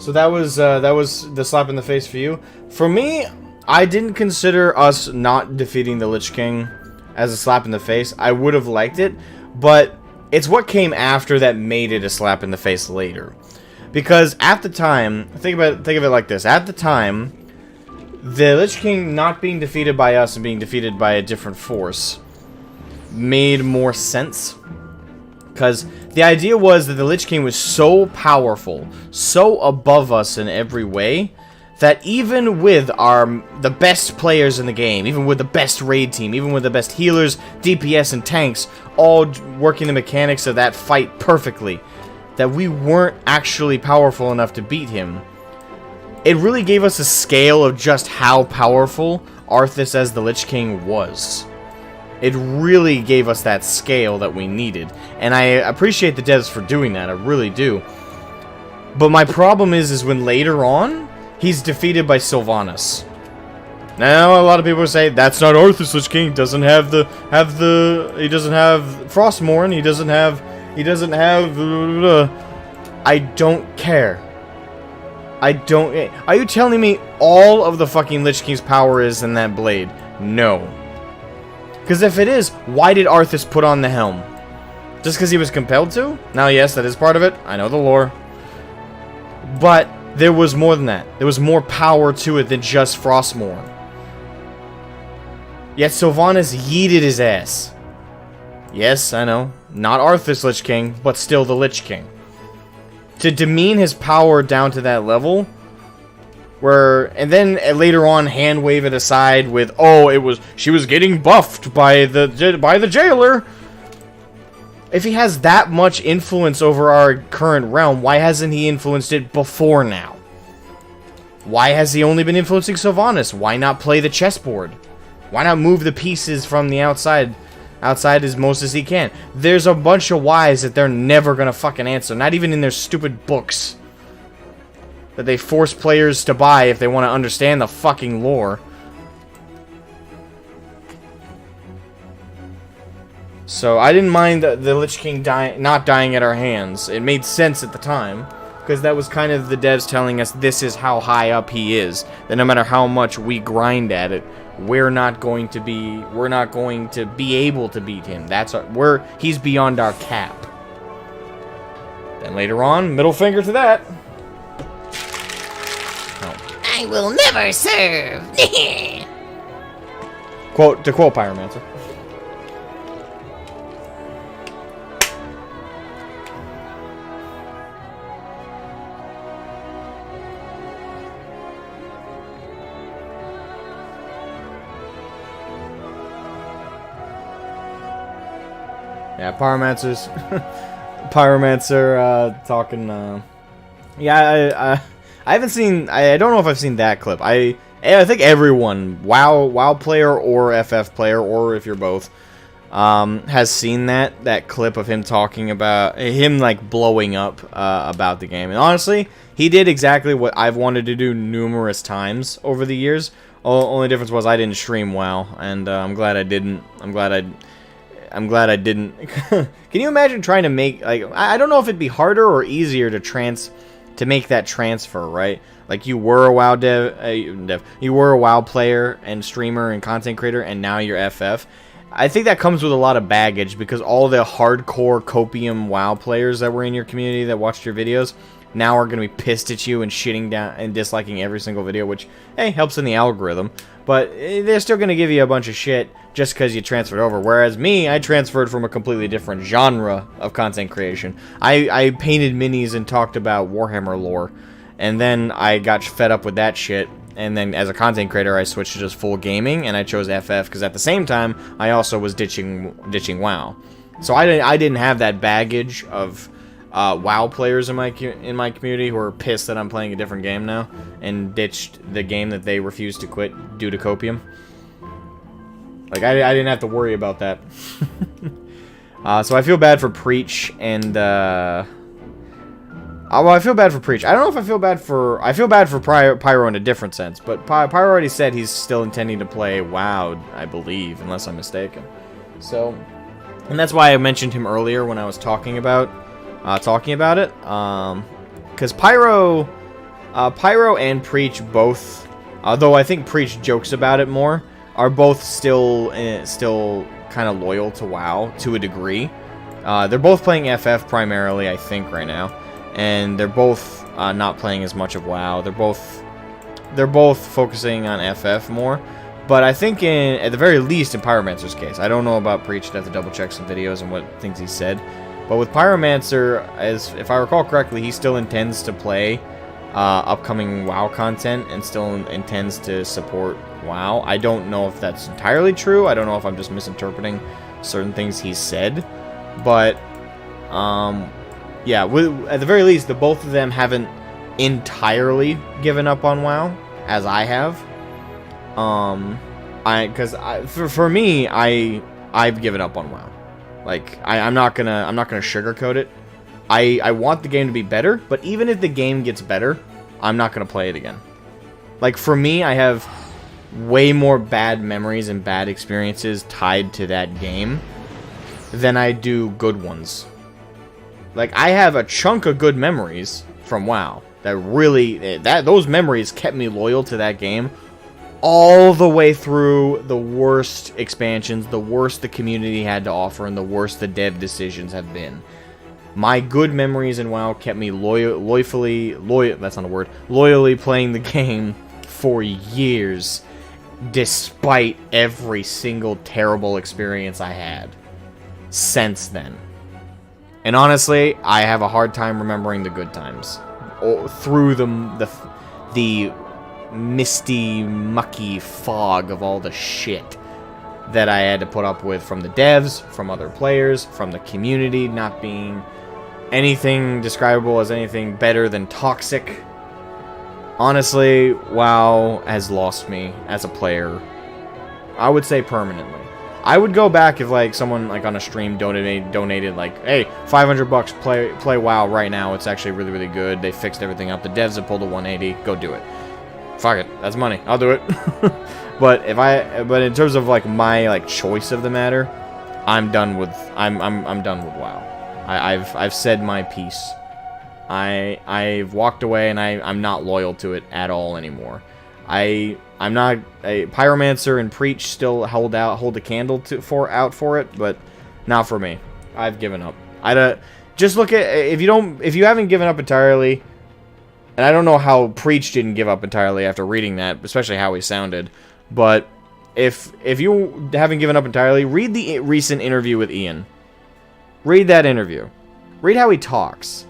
Speaker 1: So that was the slap in the face for you. For me, I didn't consider us not defeating the Lich King as a slap in the face. I would have liked it, but it's what came after that made it a slap in the face later. Because at the time, think of it like this. At the time, the Lich King not being defeated by us and being defeated by a different force made more sense. Because the idea was that the Lich King was so powerful, so above us in every way, that even with the best players in the game, even with the best raid team, even with the best healers, DPS, and tanks, all working the mechanics of that fight perfectly, that we weren't actually powerful enough to beat him. It really gave us a scale of just how powerful Arthas as the Lich King was. It really gave us that scale that we needed. And I appreciate the devs for doing that, I really do. But my problem is when later on, he's defeated by Sylvanas. Now, a lot of people say, that's not Arthas Lich King, he doesn't have Frostmourne, he doesn't have, I don't care. Are you telling me all of the fucking Lich King's power is in that blade? No. Because if it is, why did Arthas put on the helm? Just because he was compelled to? Now, yes, that is part of it. I know the lore. But there was more than that. There was more power to it than just Frostmourne. Yet Sylvanas yeeted his ass. Yes, I know. Not Arthas Lich King, but still the Lich King. To demean his power down to that level... and then later on hand wave it aside with, oh, she was getting buffed by the jailer. If he has that much influence over our current realm, why hasn't he influenced it before now? Why has he only been influencing Sylvanas? Why not play the chessboard? Why not move the pieces from the outside as most as he can? There's a bunch of whys that they're never gonna fucking answer, not even in their stupid books that they force players to buy if they want to understand the fucking lore. So I didn't mind the Lich King not dying at our hands. It made sense at the time, because that was kind of the devs telling us this is how high up he is. That no matter how much we grind at it, we're not going to be able to beat him. He's beyond our cap. Then later on, middle finger to that.
Speaker 2: I will never serve.
Speaker 1: To quote Pyromancer. Yeah, Pyromancer talking. Yeah, I haven't seen. I don't know if I've seen that clip. I I think everyone, WoW player or FF player, or if you're both, has seen that clip of him talking about him like blowing up about the game. And honestly, he did exactly what I've wanted to do numerous times over the years. Only difference was I didn't stream WoW, and I'm glad I didn't. I'm glad I didn't. Can you imagine trying to make, like, I don't know if it'd be harder or easier to make that transfer, right? Like, you were a WoW you were a WoW player and streamer and content creator, and now you're FF. I think that comes with a lot of baggage, because all the hardcore copium WoW players that were in your community that watched your videos now are going to be pissed at you and shitting down and disliking every single video, which, hey, helps in the algorithm. But they're still going to give you a bunch of shit just because you transferred over. Whereas me, I transferred from a completely different genre of content creation. I painted minis and talked about Warhammer lore. And then I got fed up with that shit. And then as a content creator, I switched to just full gaming, and I chose FF because at the same time, I also was ditching WoW. So I didn't have that baggage of WoW players in my community who are pissed that I'm playing a different game now and ditched the game that they refused to quit due to copium. Like, I didn't have to worry about that. So I feel bad for Preach and well, I feel bad for Preach. I don't know if I feel bad for... I feel bad for Pyro in a different sense. But Pyro already said he's still intending to play WoW, I believe, unless I'm mistaken. So... And that's why I mentioned him earlier when I was talking about it. Because Pyro and Preach both... Although I think Preach jokes about it more, are both still kind of loyal to WoW to a degree. They're both playing FF primarily, I think, right now. And they're both not playing as much of WoW. They're both focusing on FF more. But I think at the very least in Pyromancer's case, I don't know about Preach. I'd have to double check some videos and what things he said. But with Pyromancer, as if I recall correctly, he still intends to play upcoming WoW content and still intends to support WoW. I don't know if that's entirely true. I don't know if I'm just misinterpreting certain things he said. But yeah, at the very least, the both of them haven't entirely given up on WoW, as I have. For me, I've given up on WoW. Like, I'm not gonna sugarcoat it. I want the game to be better, but even if the game gets better, I'm not gonna play it again. Like, for me, I have way more bad memories and bad experiences tied to that game than I do good ones. Like, I have a chunk of good memories from WoW that really, those memories kept me loyal to that game all the way through the worst expansions, the worst the community had to offer, and the worst the dev decisions have been. My good memories in WoW kept me loyally playing the game for years, despite every single terrible experience I had since then. And honestly, I have a hard time remembering the good times through the misty, mucky fog of all the shit that I had to put up with from the devs, from other players, from the community not being anything describable as anything better than toxic. Honestly, WoW has lost me as a player, I would say permanently. I would go back if, like, someone, like, on a stream donated like, hey, $500, play WoW right now. It's actually really, really good. They fixed everything up. The devs have pulled a 180. Go do it. Fuck it. That's money. I'll do it. But in terms of, like, my, like, choice of the matter, I'm done with WoW. I've said my piece. I've walked away, and I'm not loyal to it at all anymore. I'm not a Pyromancer and Preach still hold a candle out for it, but not for me. I've given up. Just look at if you haven't given up entirely, and I don't know how Preach didn't give up entirely after reading that, especially how he sounded. But if you haven't given up entirely, read the recent interview with Ian. Read that interview. Read how he talks.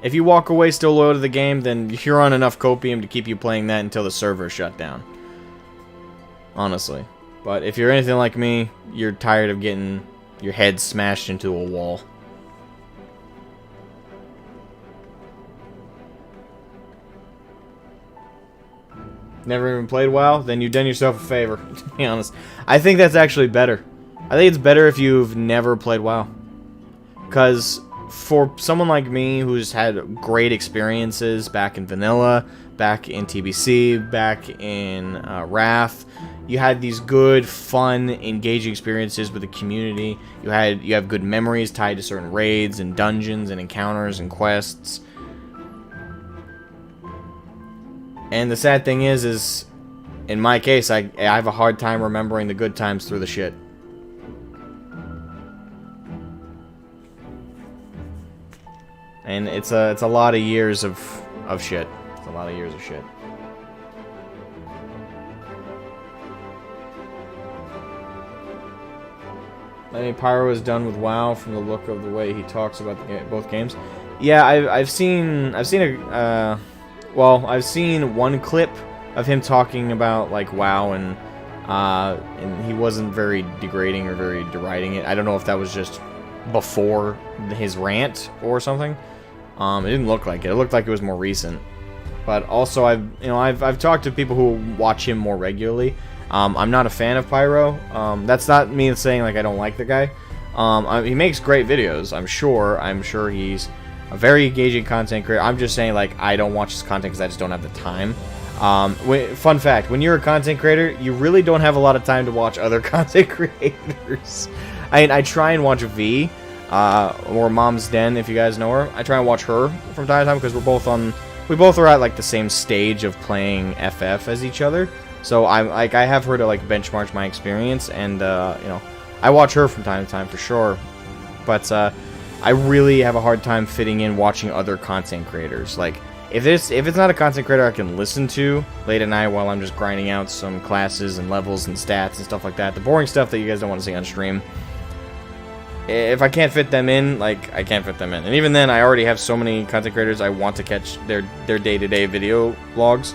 Speaker 1: If you walk away still loyal to the game, then you're on enough copium to keep you playing that until the server shut down. Honestly. But if you're anything like me, you're tired of getting your head smashed into a wall. Never even played WoW? Then you've done yourself a favor, to be honest. I think that's actually better. I think it's better if you've never played WoW. Because for someone like me who's had great experiences back in Vanilla, back in TBC, back in Wrath, you had these good, fun, engaging experiences with the community. You have good memories tied to certain raids and dungeons and encounters and quests. And the sad thing is in my case, I have a hard time remembering the good times through the shit. And it's a lot of years of shit. It's a lot of years of shit. I think Pyro is done with WoW from the look of the way he talks about both games. Yeah, I've seen one clip of him talking about like WoW, and he wasn't very degrading or very deriding it. I don't know if that was just before his rant or something. It didn't look like it. It looked like it was more recent. But also, I've talked to people who watch him more regularly. I'm not a fan of Pyro. That's not me saying like I don't like the guy. He makes great videos. I'm sure he's a very engaging content creator. I'm just saying like I don't watch his content because I just don't have the time. Fun fact: when you're a content creator, you really don't have a lot of time to watch other content creators. I try and watch V, or Mom's Den, if you guys know her. I try and watch her from time to time because we both are at like the same stage of playing FF as each other. So I have her to like benchmark my experience, and I watch her from time to time for sure. But I really have a hard time fitting in watching other content creators. Like if it's not a content creator I can listen to late at night while I'm just grinding out some classes and levels and stats and stuff like that, the boring stuff that you guys don't want to see on stream. If I can't fit them in, like, I can't fit them in. And even then, I already have so many content creators I want to catch their day-to-day video logs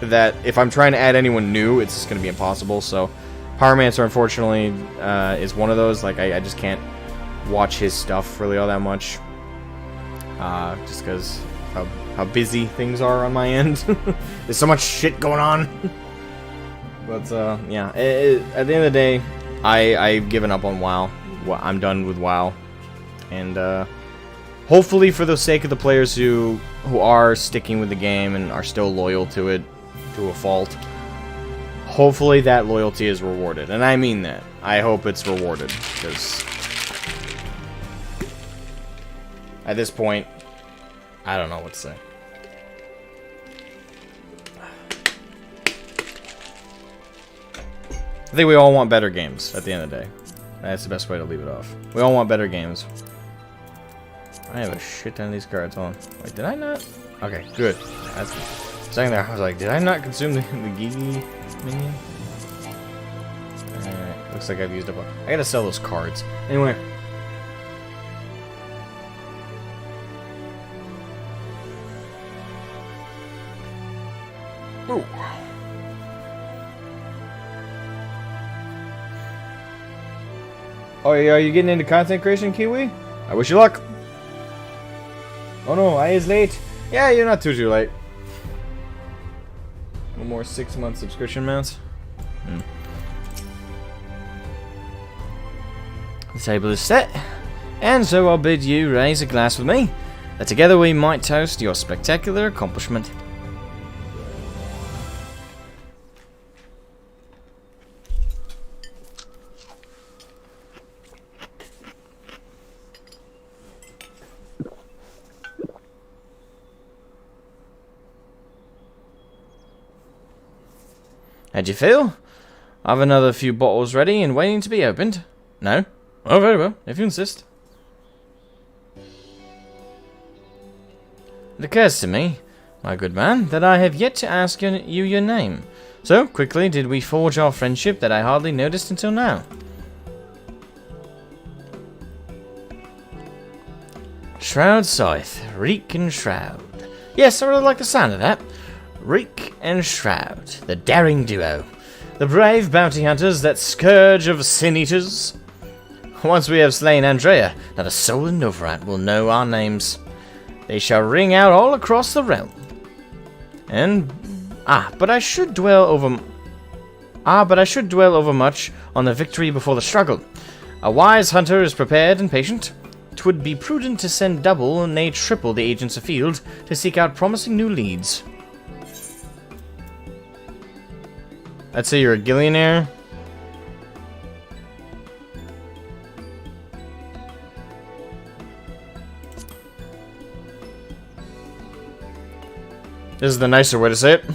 Speaker 1: that if I'm trying to add anyone new, it's just going to be impossible. So, Pyromancer, unfortunately, is one of those. Like, I just can't watch his stuff really all that much. Just because how busy things are on my end. There's so much shit going on. But, yeah. At the end of the day, I've given up on WoW. I'm done with WoW. And, hopefully for the sake of the players who are sticking with the game and are still loyal to it to a fault, hopefully that loyalty is rewarded. And I mean that. I hope it's rewarded, because at this point, I don't know what to say. I think we all want better games at the end of the day. That's the best way to leave it off. We all want better games. I have a shit ton of these cards. Hold on. Wait, did I not? Okay, good. That's saying there. I was like, did I not consume the Gigi minion? Alright, looks like I've used up. I gotta sell those cards. Anyway. Ooh. Oh, are you getting into content creation, Kiwi? I wish you luck. Oh no, I is late. Yeah, you're not too late. One more 6-month subscription mounts. The table is set, and so I'll bid you raise a glass with me, that together we might toast your spectacular accomplishment. How'd you feel? I've another few bottles ready and waiting to be opened. No? Oh, very well, if you insist. It occurs to me, my good man, that I have yet to ask you your name. So quickly did we forge our friendship that I hardly noticed until now. Shroud Scythe, Reek and Shroud. Yes, I really like the sound of that. Reek and Shroud, the daring duo. The brave bounty hunters, that scourge of sin-eaters. Once we have slain Andrea, not a soul in Novarat will know our names. They shall ring out all across the realm. And But I should dwell over much on the victory before the struggle. A wise hunter is prepared and patient. 'Twould be prudent to send double, nay triple, the agents afield to seek out promising new leads. I'd say you're a gillionaire. This is the nicer way to say it.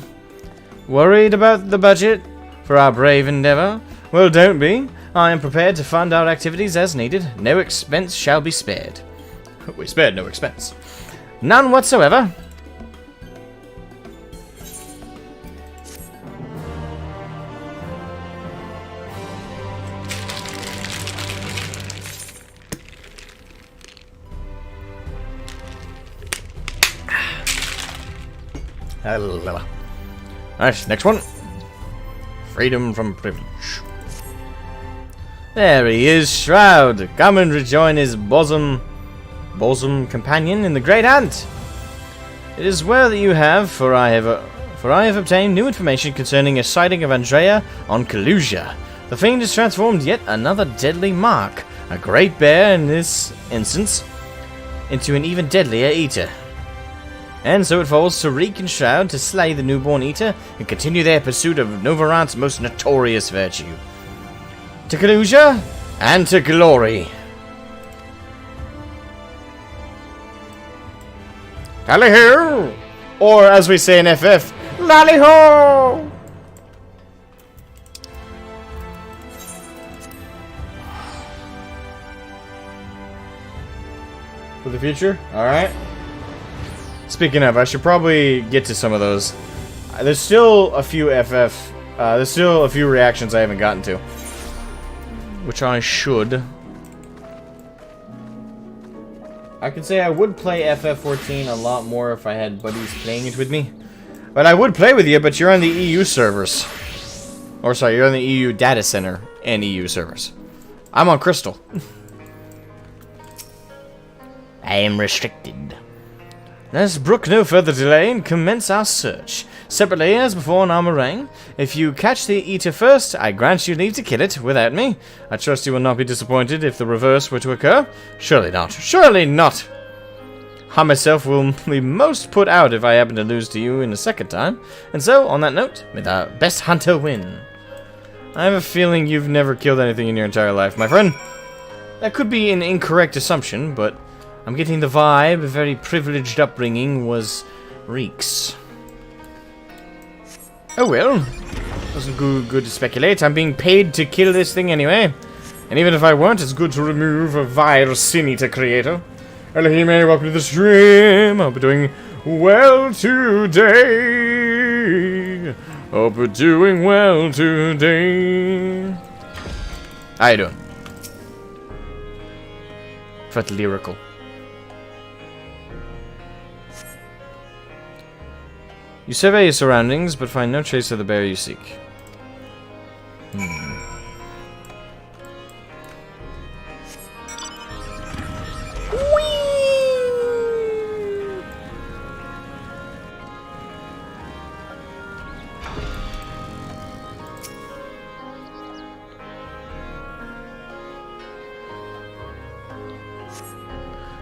Speaker 1: Worried about the budget for our brave endeavor? Well, don't be. I am prepared to fund our activities as needed. No expense shall be spared. We spared no expense. None whatsoever. Alright, next one. Freedom from privilege. There he is, Shroud. Come and rejoin his bosom companion in the Great Hunt. It is well that you have, for I have obtained new information concerning a sighting of Andrea on Kalusia. The Fiend has transformed yet another deadly mark, a great bear in this instance, into an even deadlier eater. And so it falls to Reek and Shroud to slay the newborn eater and continue their pursuit of Novarant's most notorious virtue. To Kalusia and to glory. Tally-ho! Or as we say in FF, Lally-ho! For the future? Alright. Speaking of, I should probably get to some of those. There's still a few there's still a few reactions I haven't gotten to. Which I should. I could say I would play FF14 a lot more if I had buddies playing it with me. But I would play with you, but you're on the EU servers. Or sorry, you're on the EU data center and EU servers. I'm on Crystal.
Speaker 2: I am restricted.
Speaker 1: Let's brook no further delay and commence our search. Separately, as before in Armorang, if you catch the eater first, I grant you leave to kill it without me. I trust you will not be disappointed if the reverse were to occur. Surely not. Surely not! I myself will be most put out if I happen to lose to you in a second time. And so, on that note, may the best hunter win. I have a feeling you've never killed anything in your entire life, my friend. That could be an incorrect assumption, but I'm getting the vibe a very privileged upbringing was Reek's. Oh well. Wasn't good to speculate. I'm being paid to kill this thing anyway. And even if I weren't, it's good to remove a vile sin-eater creator. Elohim, welcome to the stream. Hope you're doing well today. Hope you're doing well today. How you doing? Felt lyrical. You survey your surroundings, but find no trace of the bear you seek.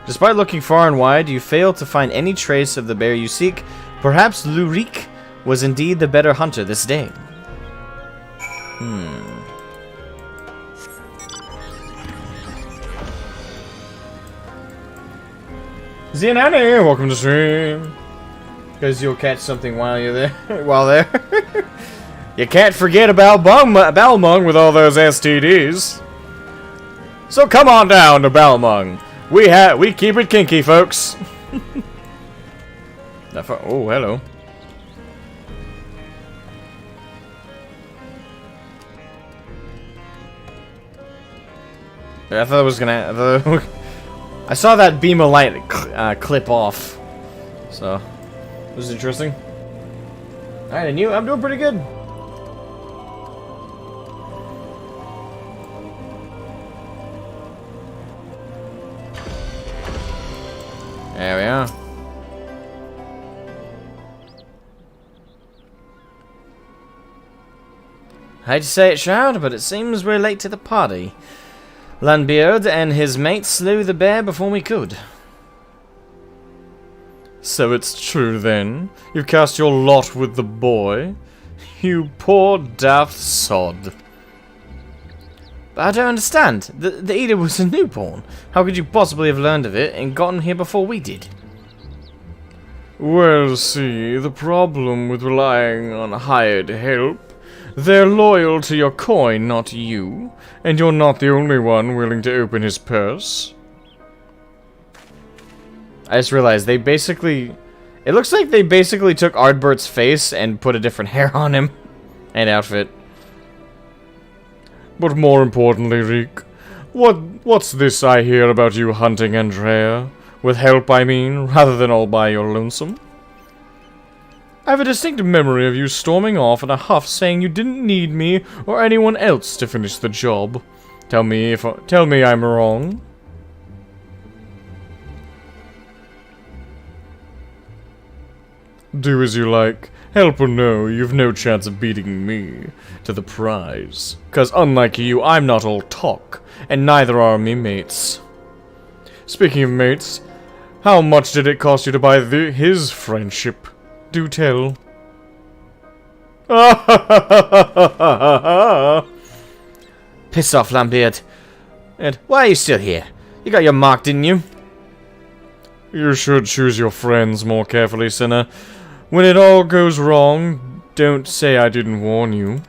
Speaker 1: Despite looking far and wide, you fail to find any trace of the bear you seek. Perhaps Lurik was indeed the better hunter this day. Zenani, welcome to stream. Because you'll catch something while you're there. While there. You can't forget about Balmung with all those STDs. So come on down to Balmung. We keep it kinky, folks. Oh, hello. I thought it was gonna. I saw that beam of light clip off, so it was interesting. All right, and you? I'm doing pretty good. There we are. Hate to say it, Shroud, but it seems we're late to the party. Landbeard and his mates slew the bear before we could. So it's true then? You've cast your lot with the boy? You poor daft sod. But I don't understand. The Eater was a newborn. How could you possibly have learned of it and gotten here before we did? Well, see, the problem with relying on hired help, they're loyal to your coin, not you, and you're not the only one willing to open his purse. I just realized they basically... It looks like they basically took Ardbert's face and put a different hair on him and outfit. But more importantly, Reek, what's this I hear about you hunting Andrea? With help, I mean, rather than all by your lonesome. I have a distinct memory of you storming off in a huff saying you didn't need me or anyone else to finish the job. Tell me I'm wrong. Do as you like. Help or no, you've no chance of beating me to the prize. 'Cause unlike you, I'm not all talk, and neither are me mates. Speaking of mates, how much did it cost you to buy his friendship? Do tell. Piss off, Lambeard. Ed, why are you still here? You got your mark, didn't you? You should choose your friends more carefully, sinner. When it all goes wrong, don't say I didn't warn you.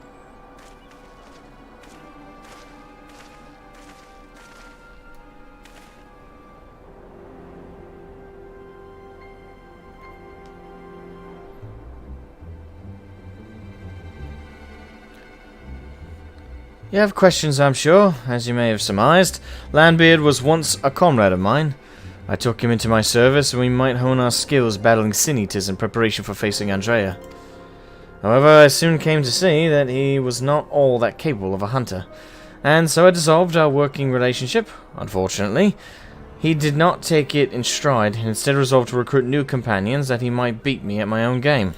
Speaker 1: You have questions, I'm sure, as you may have surmised. Landbeard was once a comrade of mine. I took him into my service, and we might hone our skills battling sin-eaters in preparation for facing Andrea. However, I soon came to see that he was not all that capable of a hunter, and so I dissolved our working relationship. Unfortunately, he did not take it in stride, and instead resolved to recruit new companions that he might beat me at my own game.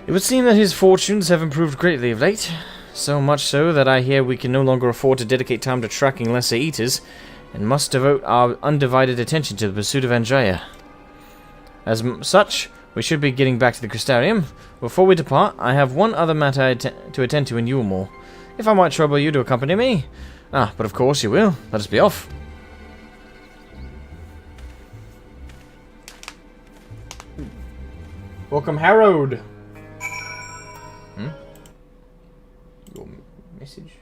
Speaker 1: It would seem that his fortunes have improved greatly of late. So much so that I hear we can no longer afford to dedicate time to tracking lesser eaters, and must devote our undivided attention to the pursuit of Andrea. As such, we should be getting back to the Crystarium. Before we depart, I have one other matter to attend to in Yulmore. If I might trouble you to accompany me? Ah, but of course you will. Let us be off. Welcome, Harrowed. Your message?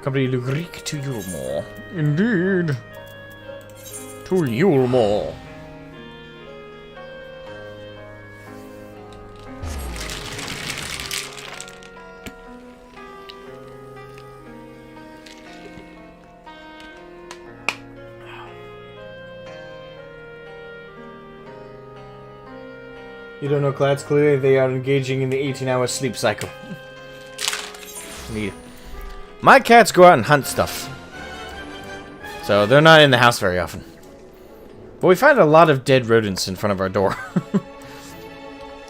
Speaker 1: Company Lugrik to Yulmore. Indeed. To Yulmore. You don't know, Clads. Clearly they are engaging in the 18-hour sleep cycle. Indeed. My cats go out and hunt stuff. So they're not in the house very often. But we find a lot of dead rodents in front of our door.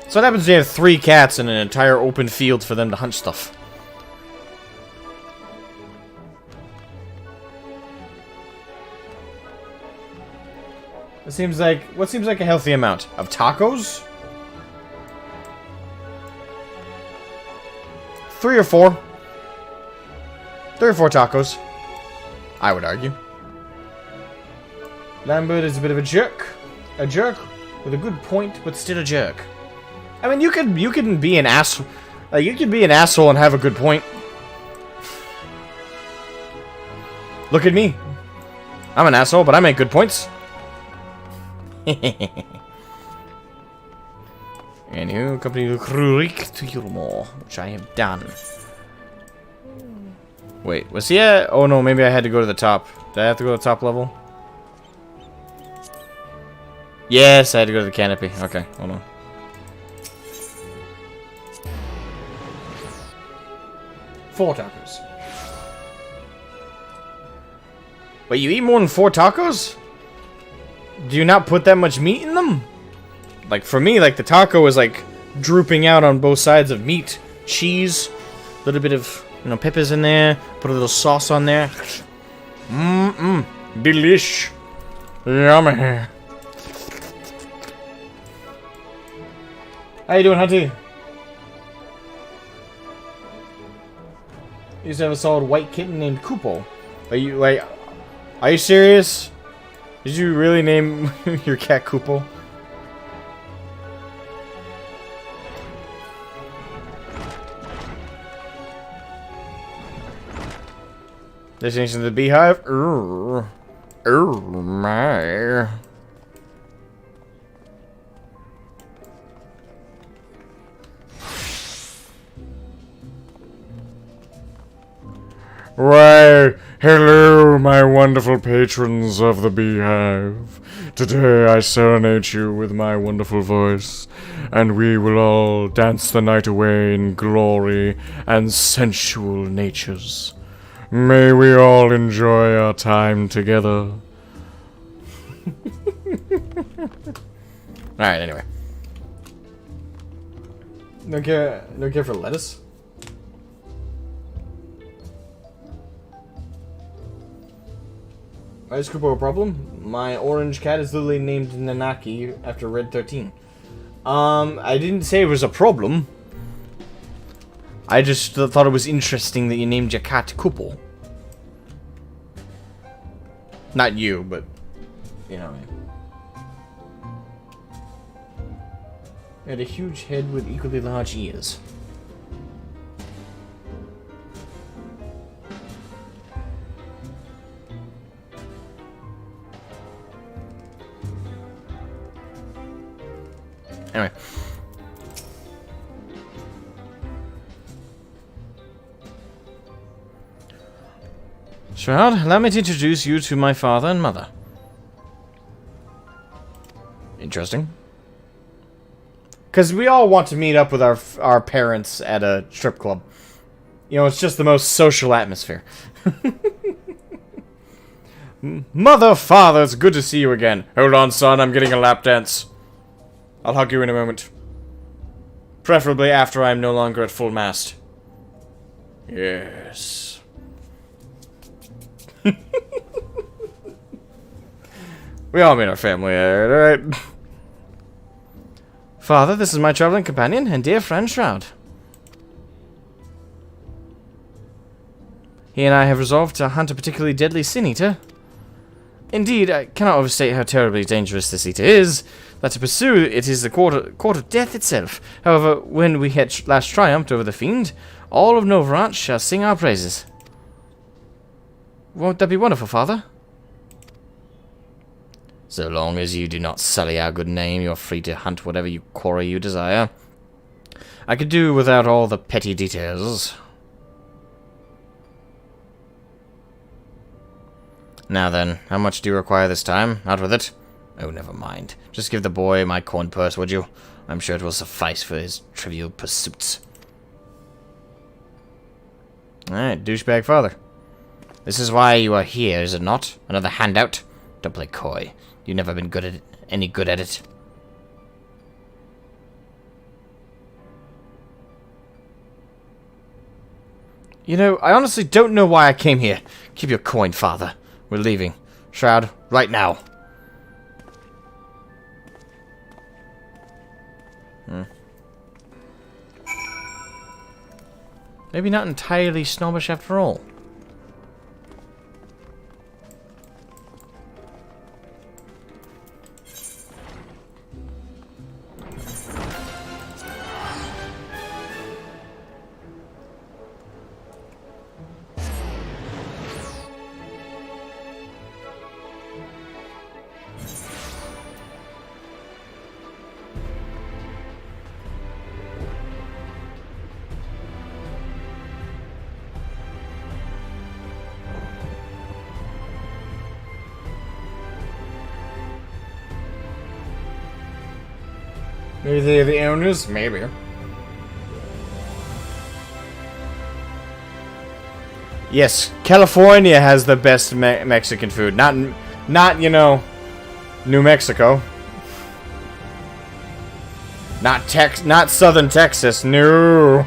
Speaker 1: So what happens when you have 3 cats in an entire open field for them to hunt stuff? What seems like a healthy amount of tacos? 3 or 4. 3 or 4 tacos, I would argue. Lambert is a bit of a jerk. A jerk with a good point, but still a jerk. I mean, you can be an ass. You can be an asshole and have a good point. Look at me. I'm an asshole, but I make good points. Anywho, company Lugrik to Yulmore, which I have done. Wait, was he at... Oh no, maybe I had to go to the top. Did I have to go to the top level? Yes, I had to go to the canopy. Okay, hold on.
Speaker 3: 4 tacos.
Speaker 1: Wait, you eat more than 4 tacos? Do you not put that much meat in them? Like, for me, like, the taco is, like, drooping out on both sides of meat. Cheese. A little bit of, you know, peppers in there. Put a little sauce on there. Mmm. Delish. Yummy. How you doing, Hunty? You used to have a solid white kitten named Kupo. Are you, like... Are you serious? Did you really name your cat Kupo? Destination to the beehive? My. Why, hello, my wonderful patrons of the beehive. Today I serenade you with my wonderful voice, and we will all dance the night away in glory and sensual natures. May we all enjoy our time together. Alright, anyway.
Speaker 3: No care for lettuce? Why is Kupo a problem? My orange cat is literally named Nanaki after Red 13. I didn't say it was a problem. I just thought it was interesting that you named your cat Kupo. Not you, but... You know what I mean. It had a huge head with equally large ears. Anyway. Shroud, allow me to introduce you to my father and mother. Interesting. Because we all want to meet up with our parents at a strip club. You know, it's just the most social atmosphere. Mother, father, it's good to see you again. Hold on, son, I'm getting a lap dance. I'll hug you in a moment. Preferably after I'm no longer at full mast. Yes. We all meet our family, alright? Father, this is my traveling companion and dear friend Shroud. He and I have resolved to hunt a particularly deadly sin eater. Indeed, I cannot overstate how terribly dangerous this eater is, that to pursue it is the court of death itself. However, when we had last triumphed over the fiend, all of Novarant shall sing our praises. Won't that be wonderful, Father? So long as you do not sully our good name, you're free to hunt whatever quarry you desire. I could do without all the petty details. Now then, how much do you require this time? Out with it? Oh, never mind. Just give the boy my coin purse, would you? I'm sure it will suffice for his trivial pursuits. Alright, douchebag father. This is why you are here, is it not? Another handout? Don't play coy. You've never been good at it, any good at it. You know, I honestly don't know why I came here. Keep your coin, father. We're leaving. Shroud, right now. Maybe not entirely snobbish after all. Maybe they're the owners? Maybe.
Speaker 1: Yes, California has the best Mexican food. Not, you know, New Mexico. Not Southern Texas. No.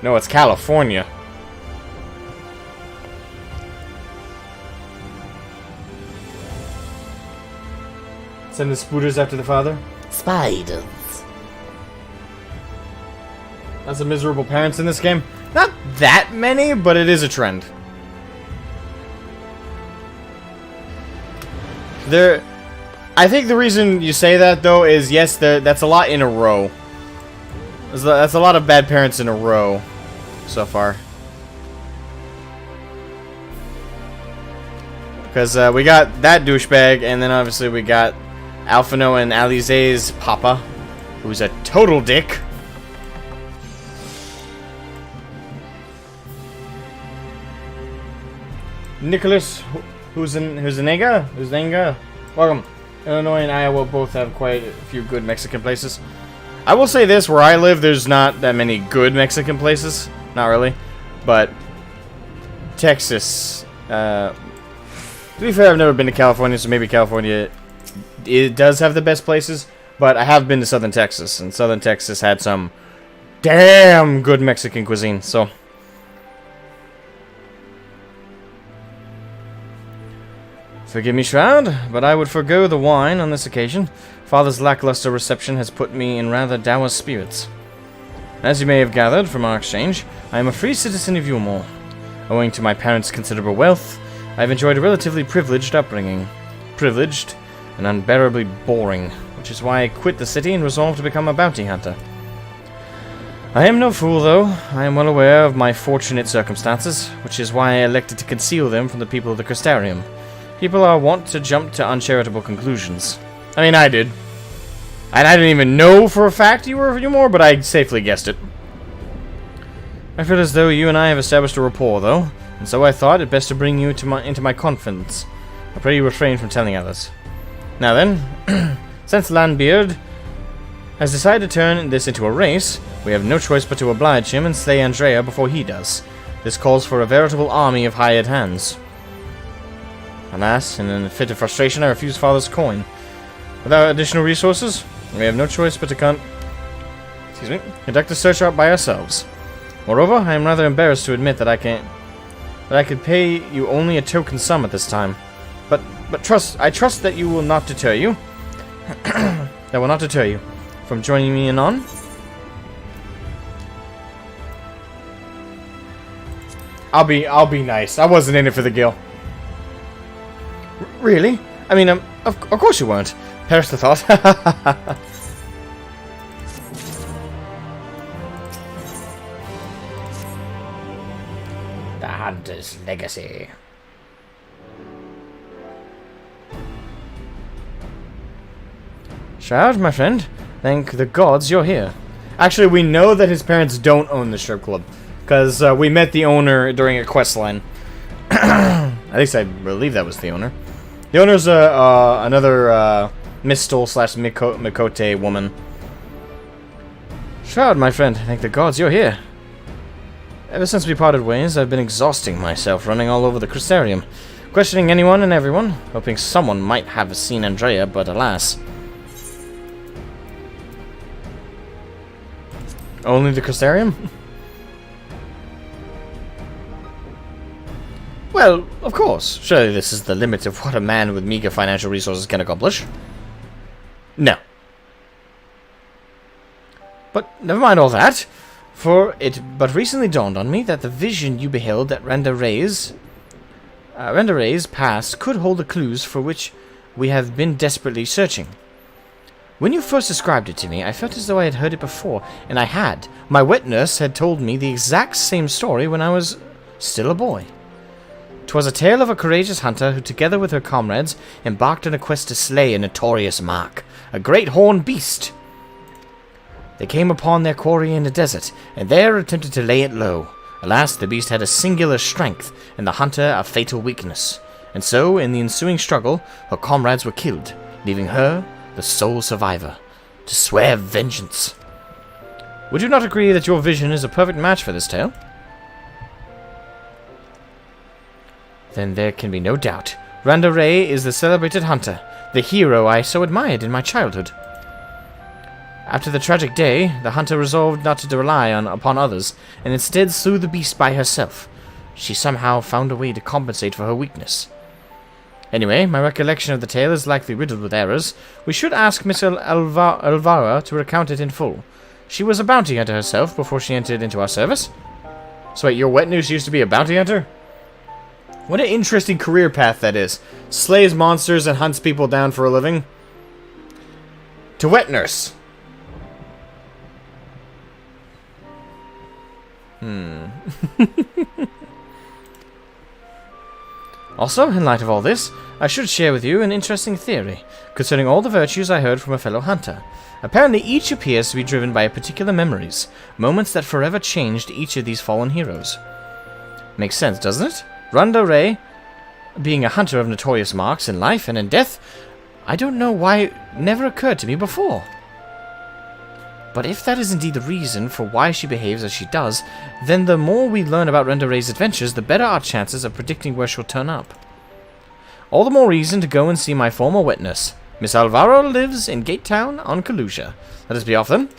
Speaker 1: No, it's California. Send the spooters after the father.
Speaker 2: Spiders.
Speaker 1: Lots of miserable parents in this game. Not that many, but it is a trend. I think the reason you say that, though, is yes, that's a lot in a row. That's a lot of bad parents in a row so far. Because we got that douchebag, and then obviously we got Alphino and Alize's papa, who's a total dick. Nicholas Huizenga. Welcome. Illinois and Iowa both have quite a few good Mexican places. I will say this, where I live, there's not that many good Mexican places. Not really. But Texas, to be fair, I've never been to California, so maybe California it does have the best places. But I have been to Southern Texas, and Southern Texas had some damn good Mexican cuisine, so... Forgive me, Shroud, but I would forgo the wine on this occasion. Father's lackluster reception has put me in rather dour spirits. As you may have gathered from our exchange, I am a free citizen of Yulmore. Owing to my parents' considerable wealth, I have enjoyed a relatively privileged upbringing. Privileged and unbearably boring, which is why I quit the city and resolved to become a bounty hunter. I am no fool, though. I am well aware of my fortunate circumstances, which is why I elected to conceal them from the people of the Crystarium. People are wont to jump to uncharitable conclusions. I mean, I did. And I didn't even know for a fact you were Yulmore, but I safely guessed it. I feel as though you and I have established a rapport, though, and so I thought it best to bring you into my confidence. I pray you refrain from telling others. Now then, since Landbeard has decided to turn this into a race, we have no choice but to oblige him and slay Andrea before he does. This calls for a veritable army of hired hands. Alas, in a fit of frustration, I refuse Father's coin. Without additional resources, we have no choice but to conduct a search out by ourselves. Moreover, I am rather embarrassed to admit that I could pay you only a token sum at this time. But I trust that you will not deter you. That will not deter you from joining me in on. I'll be nice. I wasn't in it for the gil. Really? I mean, of course you weren't. Perish the thought.
Speaker 2: The Hunter's Legacy.
Speaker 1: Shroud, my friend, thank the gods you're here. Actually, we know that his parents don't own the strip club, because we met the owner during a quest line. At least I believe that was the owner. The owner's another Mistle/Mikote woman. Shroud, my friend, thank the gods you're here. Ever since we parted ways, I've been exhausting myself running all over the Crystarium, questioning anyone and everyone, hoping someone might have seen Andrea, but alas. Only the Crystarium? Well, of course. Surely this is the limit of what a man with meager financial resources can accomplish. No. But never mind all that, for it but recently dawned on me that the vision you beheld at Rendaray's past could hold the clues for which we have been desperately searching. When you first described it to me, I felt as though I had heard it before, and I had. My wet nurse had told me the exact same story when I was still a boy. 'Twas a tale of a courageous hunter who, together with her comrades, embarked on a quest to slay a notorious mark, a great horned beast. They came upon their quarry in the desert, and there attempted to lay it low. Alas, the beast had a singular strength, and the hunter a fatal weakness. And so, in the ensuing struggle, her comrades were killed, leaving her, the sole survivor, to swear vengeance. Would you not agree that your vision is a perfect match for this tale?
Speaker 3: then there can be no doubt. Randa Ray is the celebrated hunter, the hero I so admired in my childhood. After the tragic day, the hunter resolved not to rely upon others, and instead slew the beast by herself. She somehow found a way to compensate for her weakness. Anyway, my recollection of the tale is likely riddled with errors. We should ask Miss Elvara to recount it in full. She was a bounty hunter herself before she entered into our service. So wait, your wet nurse used to be a bounty hunter? What an interesting career path that is. Slays monsters and hunts people down for a living. To wet nurse. Also, in light of all this, I should share with you an interesting theory concerning all the virtues I heard from a fellow hunter. Apparently each appears to be driven by particular memories, moments that forever changed each of these fallen heroes. Makes sense, doesn't it? Randa Ray, being a hunter of notorious marks in life and in death, I don't know why it never occurred to me before. But if that is indeed the reason for why she behaves as she does, then the more we learn about Randa Ray's adventures, the better our chances of predicting where she'll turn up. All the more reason to go and see my former witness. Miss Alvaro lives in Gate Town on Kalusia. Let us be off then.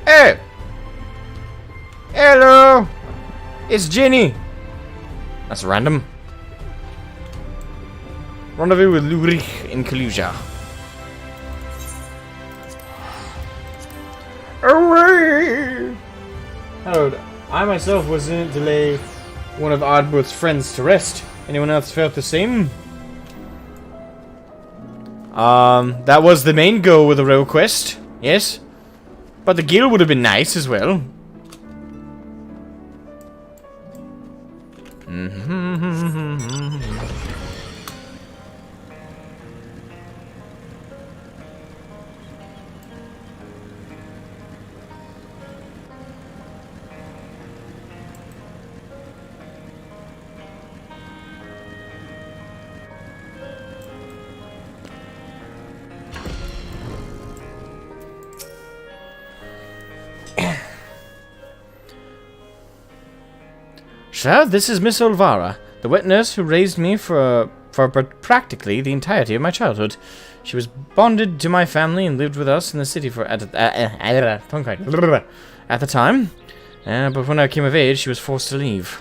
Speaker 3: Hey! Hello! It's Jenny! That's random. Rendezvous with Lurich in Kalusia. Away! Hello, I myself was in it to lay one of Ardbot's friends to rest. Anyone else felt the same? That was the main goal with the row quest, yes? But the guild would have been nice as well. Sir, this is Miss Olvara, the wet nurse who raised me for practically the entirety of my childhood. She was bonded to my family and lived with us in the city for at the time. But when I came of age, she was forced to leave.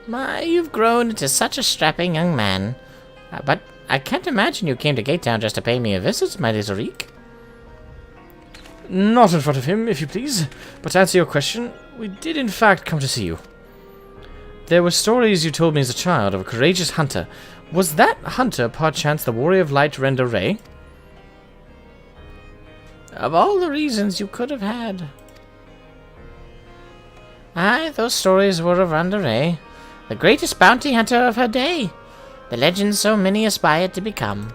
Speaker 2: My, you've grown into such a strapping young man. But I can't imagine you came to Gate Town just to pay me a visit, my little Reek.
Speaker 3: Not in front of him, if you please. But to answer your question, we did in fact come to see you. There were stories you told me as a child of a courageous hunter. Was that hunter, perchance, the warrior of light, Randa Ray?
Speaker 2: Of all the reasons you could have had. Aye, those stories were of Randa Ray, the greatest bounty hunter of her day, the legend so many aspired to become.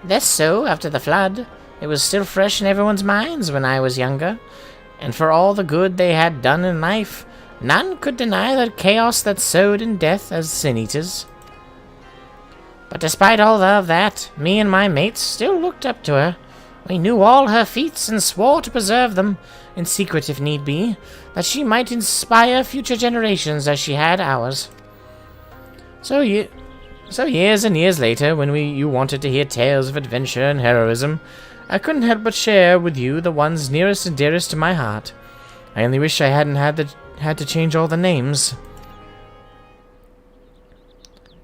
Speaker 2: Less so after the flood. It was still fresh in everyone's minds when I was younger, and for all the good they had done in life, none could deny the chaos that sowed in death as sin eaters. But despite all of that, me and my mates still looked up to her. We knew all her feats and swore to preserve them, in secret if need be, that she might inspire future generations as she had ours. So years and years later, when you wanted to hear tales of adventure and heroism, I couldn't help but share with you the ones nearest and dearest to my heart. I only wish I hadn't had to change all the names.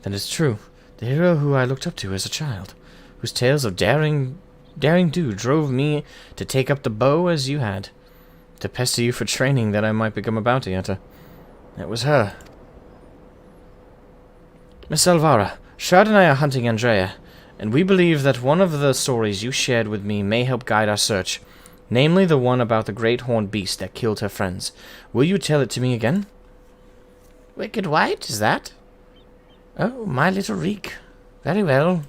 Speaker 2: That is true. The hero who I looked up to as a child, whose tales of daring do drove me to take up the bow as you had, to pester you for training that I might become a bounty hunter. It was her. Miss Alvara, Shard and I are hunting Andrea, and we believe that one of the stories you shared with me may help guide our search, namely the one about the great horned beast that killed her friends. Will you tell it to me again? Wicked White, is that? Oh, my little Reek. Very well.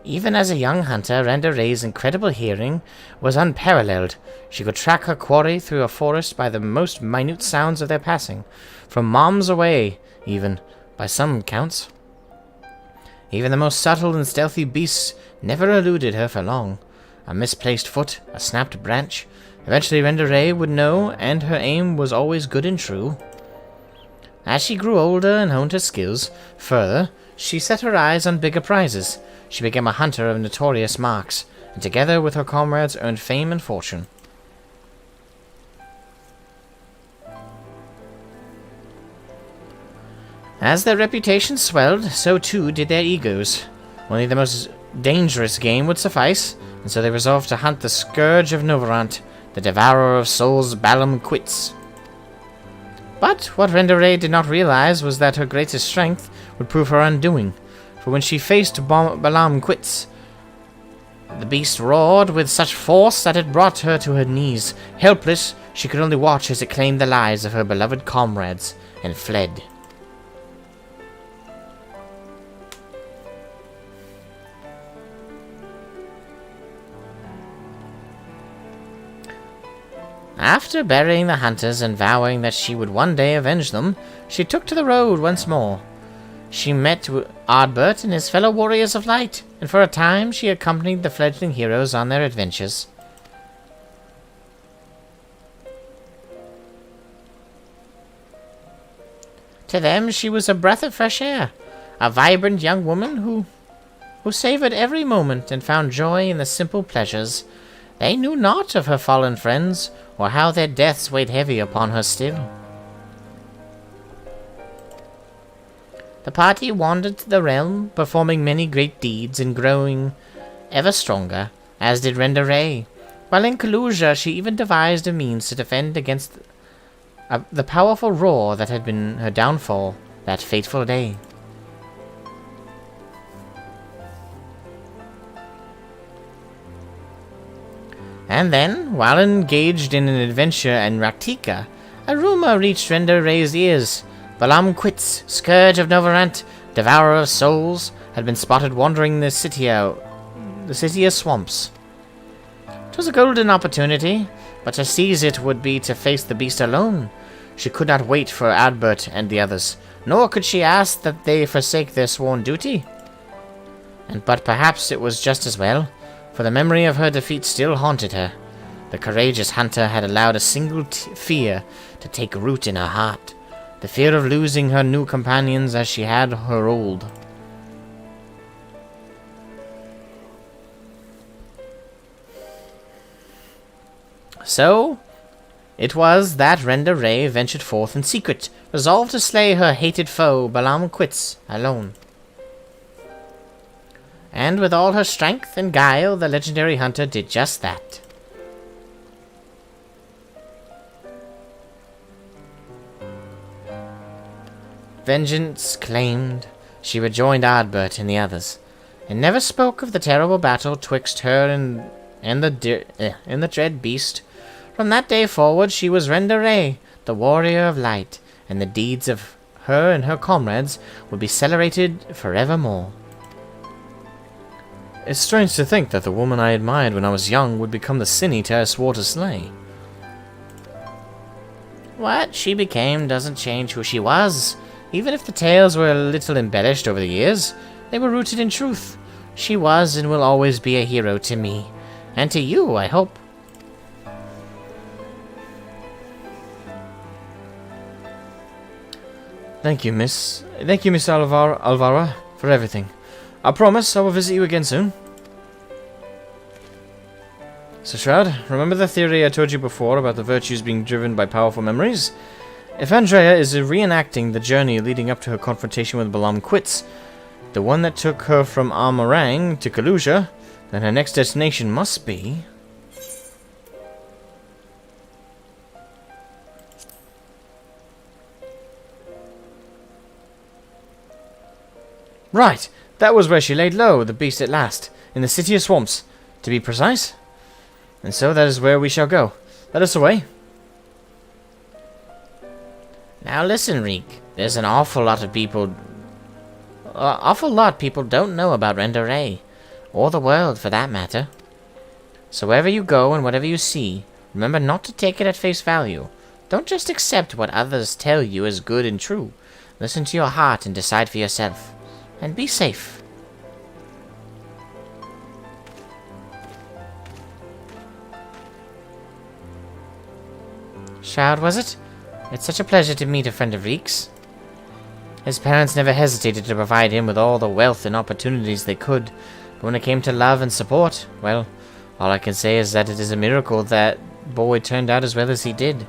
Speaker 2: Even as a young hunter, Renderay's incredible hearing was unparalleled. She could track her quarry through a forest by the most minute sounds of their passing, from moms away, even, by some counts. Even the most subtle and stealthy beasts never eluded her for long. A misplaced foot, a snapped branch. Eventually Renderay would know, and her aim was always good and true. As she grew older and honed her skills further, she set her eyes on bigger prizes. She became a hunter of notorious marks, and together with her comrades earned fame and fortune. As their reputation swelled, so too did their egos. Only the most dangerous game would suffice, and so they resolved to hunt the Scourge of Novarant, the Devourer of Souls Balam Quits. But what Renderay did not realize was that her greatest strength would prove her undoing, for when she faced Balam Quits, the beast roared with such force that it brought her to her knees. Helpless, she could only watch as it claimed the lives of her beloved comrades and fled. After burying the hunters and vowing that she would one day avenge them, she took to the road once more. She met Ardbert and his fellow warriors of light, and for a time she accompanied the fledgling heroes on their adventures. To them she was a breath of fresh air, a vibrant young woman who savored every moment and found joy in the simple pleasures. They knew not of her fallen friends, or how their deaths weighed heavy upon her still. The party wandered to the realm, performing many great deeds and growing ever stronger, as did Renderay. While in Kalusia, she even devised a means to defend against the powerful roar that had been her downfall that fateful day. And then, while engaged in an adventure in Raktika, a rumor reached Renderay's ears. Balam Quits, Scourge of Novarant, Devourer of Souls, had been spotted wandering the Citia swamps. 'Twas a golden opportunity, but to seize it would be to face the beast alone. She could not wait for Ardbert and the others, nor could she ask that they forsake their sworn duty. But perhaps it was just as well, for the memory of her defeat still haunted her. The courageous hunter had allowed a single fear to take root in her heart, the fear of losing her new companions as she had her old. So, it was that Renderay ventured forth in secret, resolved to slay her hated foe, Balam Quits, alone. And with all her strength and guile, the legendary hunter did just that. Vengeance claimed, she rejoined Ardbert and the others, and never spoke of the terrible battle twixt her and the dread beast. From that day forward, she was Renderay, the warrior of light, and the deeds of her and her comrades would be celebrated forevermore.
Speaker 3: It's strange to think that the woman I admired when I was young would become the sin-eater I swore to slay.
Speaker 2: What she became doesn't change who she was. Even if the tales were a little embellished over the years, they were rooted in truth. She was and will always be a hero to me. And to you, I hope.
Speaker 3: Thank you, Miss Alvara, for everything. I promise I will visit you again soon. So Shroud, remember the theory I told you before about the virtues being driven by powerful memories? If Andrea is reenacting the journey leading up to her confrontation with Balam Quits, the one that took her from Amarang to Kalusia, then her next destination must be... Right! That was where she laid low, the beast at last, in the City of Swamps, to be precise. And so that is where we shall go. Let us away.
Speaker 2: Now listen, Reek. There's an awful lot people don't know about Renderay. or the world for that matter. So wherever you go and whatever you see, remember not to take it at face value. Don't just accept what others tell you is good and true. Listen to your heart and decide for yourself. And be safe. Shroud, was it? It's such a pleasure to meet a friend of Reek's. His parents never hesitated to provide him with all the wealth and opportunities they could, but when it came to love and support, well, all I can say is that it is a miracle that boy turned out as well as he did.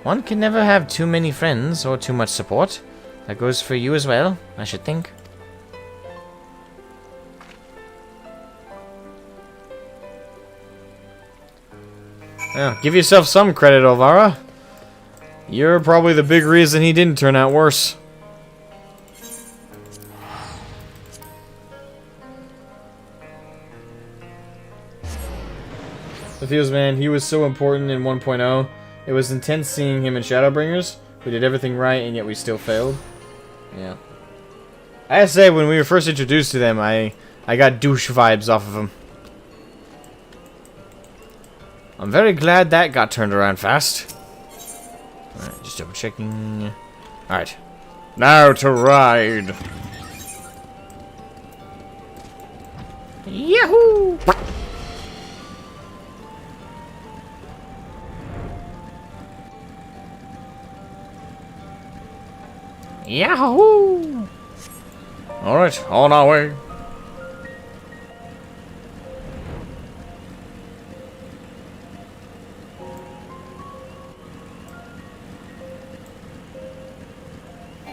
Speaker 2: One can never have too many friends or too much support. That goes for you as well, I should think.
Speaker 1: Yeah, give yourself some credit, Elvira. You're probably the big reason he didn't turn out worse. The Feels, man, he was so important in 1.0. It was intense seeing him in Shadowbringers. We did everything right, and yet we still failed. Yeah. I have to say, when we were first introduced to them, I got douche vibes off of him. I'm very glad that got turned around fast. Alright, just double checking. Alright. Now to ride.
Speaker 2: Yahoo! Yahoo!
Speaker 1: Alright, on our way.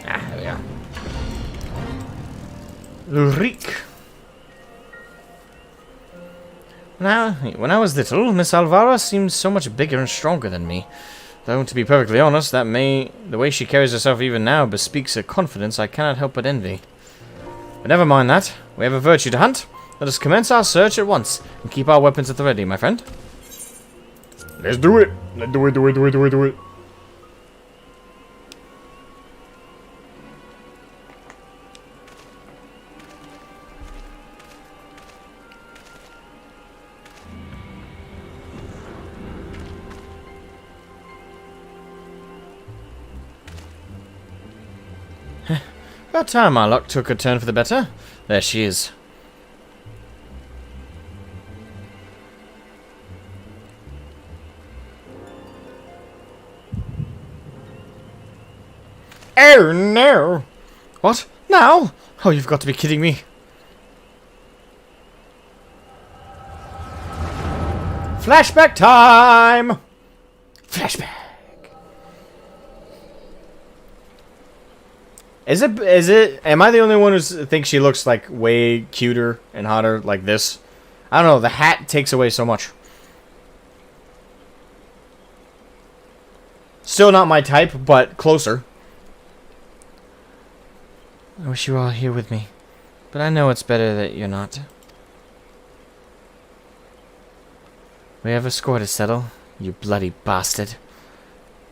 Speaker 2: Ah, there we are.
Speaker 1: Ulrich.
Speaker 3: When I was little, Miss Alvara seemed so much bigger and stronger than me. Though, to be perfectly honest, the way she carries herself even now bespeaks a confidence I cannot help but envy. But never mind that. We have a virtue to hunt. Let us commence our search at once, and keep our weapons at the ready, my friend.
Speaker 1: Let's do it. Let's do it.
Speaker 3: About time my luck took a turn for the better. There she is.
Speaker 1: Oh no!
Speaker 3: What? Now? Oh, you've got to be kidding me.
Speaker 1: Flashback time!
Speaker 3: Flashback.
Speaker 1: Is it, am I the only one who thinks she looks like way cuter and hotter like this? I don't know, the hat takes away so much. Still not my type, but closer.
Speaker 3: I wish you were all here with me, but I know it's better that you're not. We have a score to settle, you bloody bastard.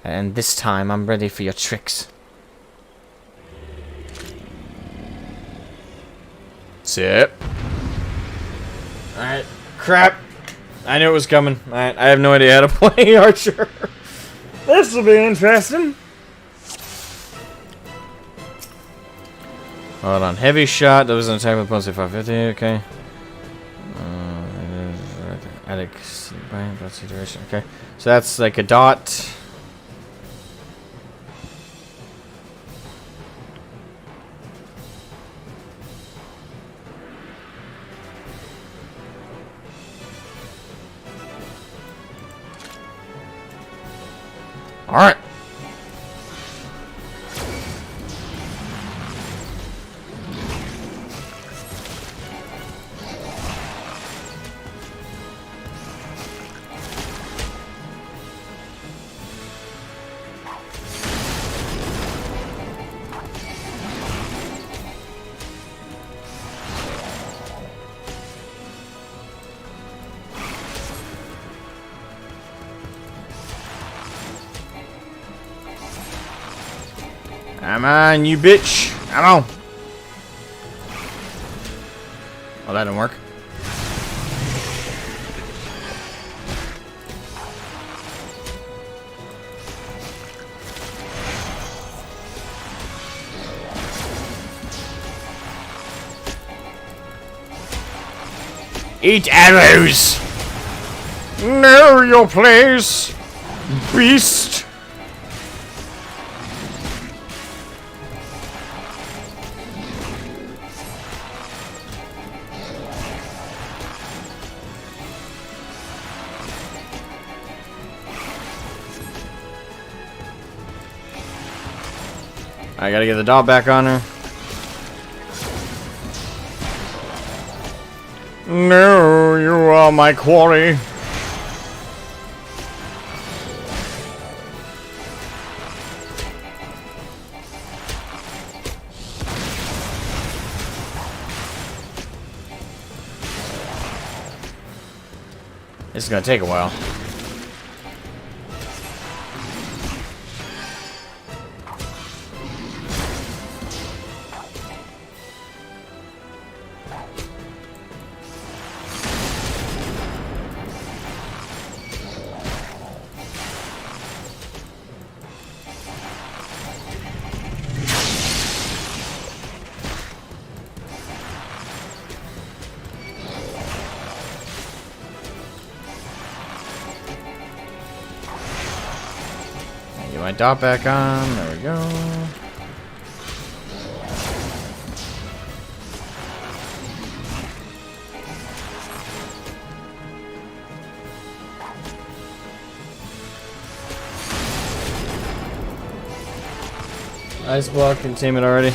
Speaker 3: And this time I'm ready for your tricks.
Speaker 1: Sip. Alright. Crap. I knew it was coming. Alright, I have no idea how to play Archer. This will be interesting.
Speaker 3: Hold on. Heavy shot. That was an attack with plus 550. Okay.
Speaker 1: Okay. So that's like a dot.
Speaker 3: Alright.
Speaker 1: Come on, you bitch. Come on.
Speaker 3: Well, that didn't work. Eat arrows! Know your place, beast! I gotta get the dot back on her. No, you are my quarry. This is gonna take a while. Get my dot back on. There we go. Ice block containment already.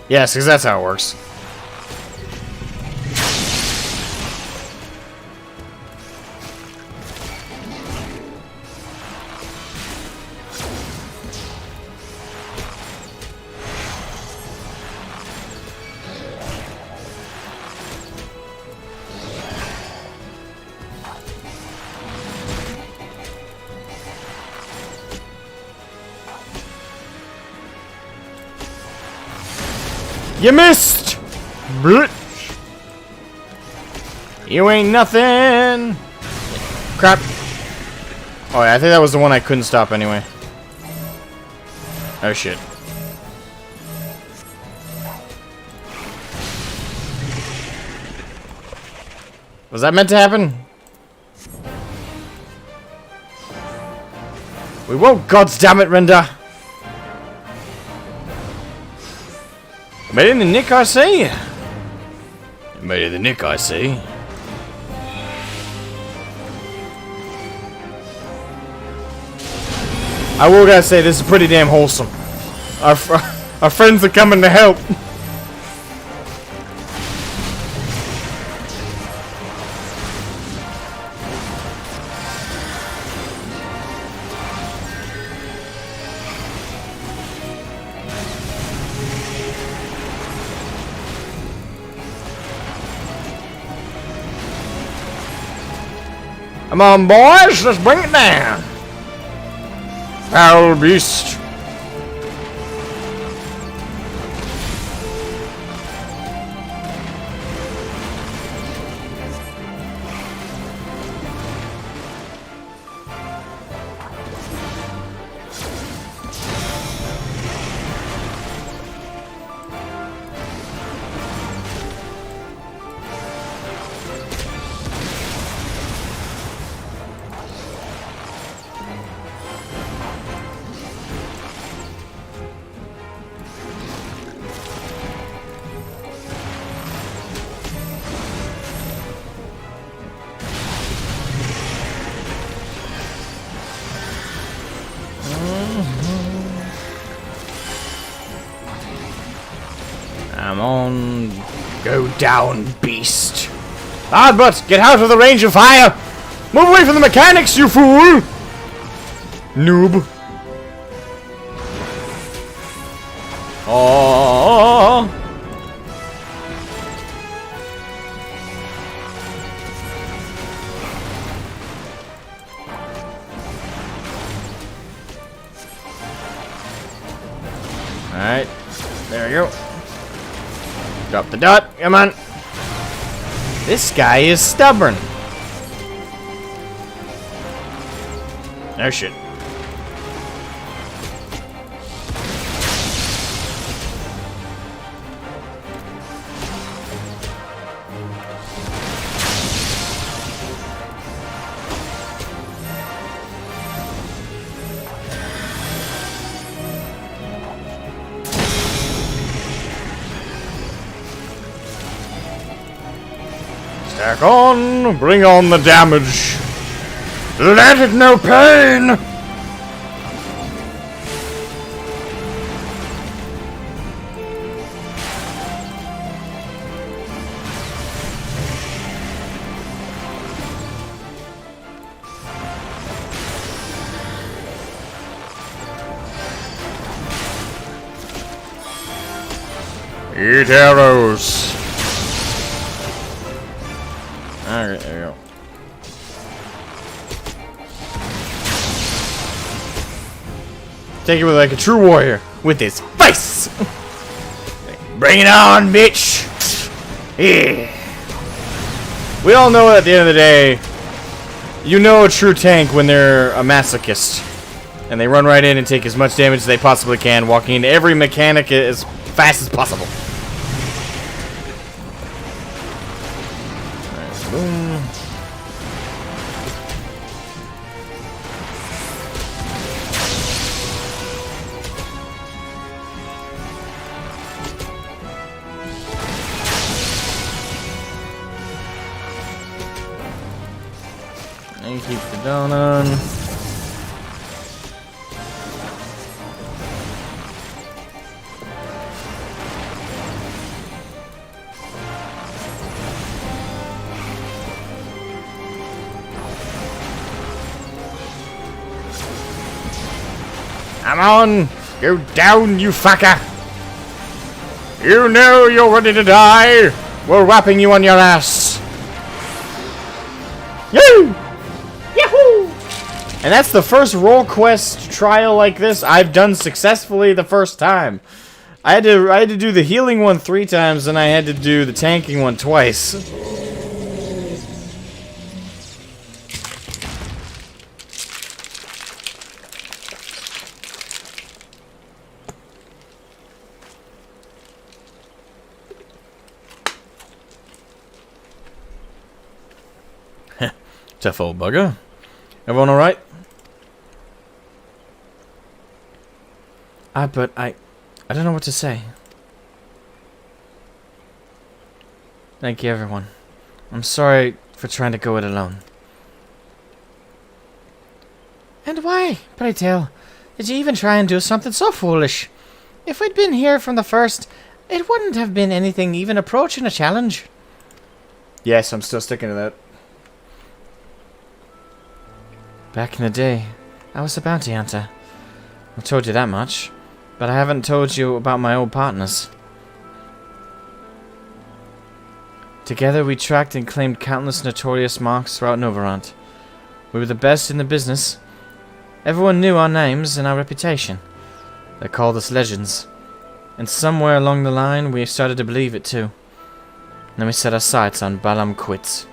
Speaker 3: Yes, because that's how it works. You missed! Bitch! You ain't nothing! Crap. Oh yeah, I think that was the one I couldn't stop anyway. Oh shit. Was that meant to happen? We won't, goddamn it, Render! Made in the nick, I see. Made in the nick, I see. I will gotta say, this is pretty damn wholesome. Our friends are coming to help. Come on, boys, let's bring it down. Foul beast. Come on, go down, beast. Hardbutt, get out of the range of fire! Move away from the mechanics, you fool! Noob. Oh. Alright, there we go. Drop the dot, come on.
Speaker 1: This guy is stubborn. Oh shit. Stack on, bring on the damage. Let it know pain! Eat arrows. Alright, there you go. Take it with like a true warrior. With his face! Bring it on, bitch! Yeah. We all know at the end of the day, you know a true tank when they're a masochist. And they run right in and take as much damage as they possibly can, walking into every mechanic as fast as possible. Alright, boom. And keep the down on. Come on! Go down, you fucker! You know you're ready to die! We're wrapping you on your ass! Yahoo! Yahoo! And that's the first role quest trial like this I've done successfully the first time. I had to do the healing one 3 times, and I had to do the tanking one twice. Tough old bugger. Everyone alright? But I don't know what to say. Thank you, everyone. I'm sorry for trying to go it alone.
Speaker 2: And why, pray tell, did you even try and do something so foolish? If we'd been here from the first, it wouldn't have been anything even approaching a challenge.
Speaker 1: Yes, I'm still sticking to that.
Speaker 3: Back in the day, I was a bounty hunter. I've told you that much, but I haven't told you about my old partners. Together we tracked and claimed countless notorious marks throughout Novarant. We were the best in the business. Everyone knew our names and our reputation. They called us legends. And somewhere along the line we started to believe it too. Then we set our sights on Balam Quits.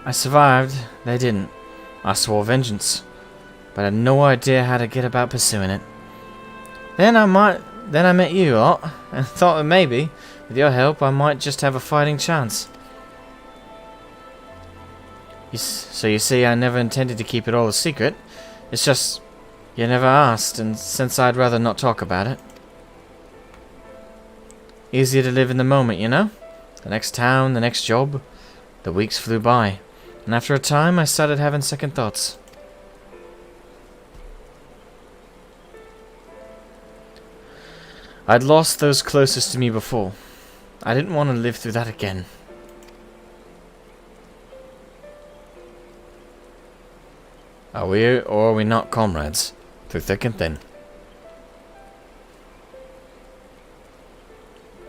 Speaker 3: I survived, they didn't. I swore vengeance, but I had no idea how to get about pursuing it. Then I met you lot, and thought that maybe, with your help, I might just have a fighting chance. So you see, I never intended to keep it all a secret. It's just, you never asked, and since I'd rather not talk about it. Easier to live in the moment, you know? The next town, the next job. The weeks flew by. And after a time, I started having second thoughts. I'd lost those closest to me before. I didn't want to live through that again. Are we or are we not comrades? Through thick and thin.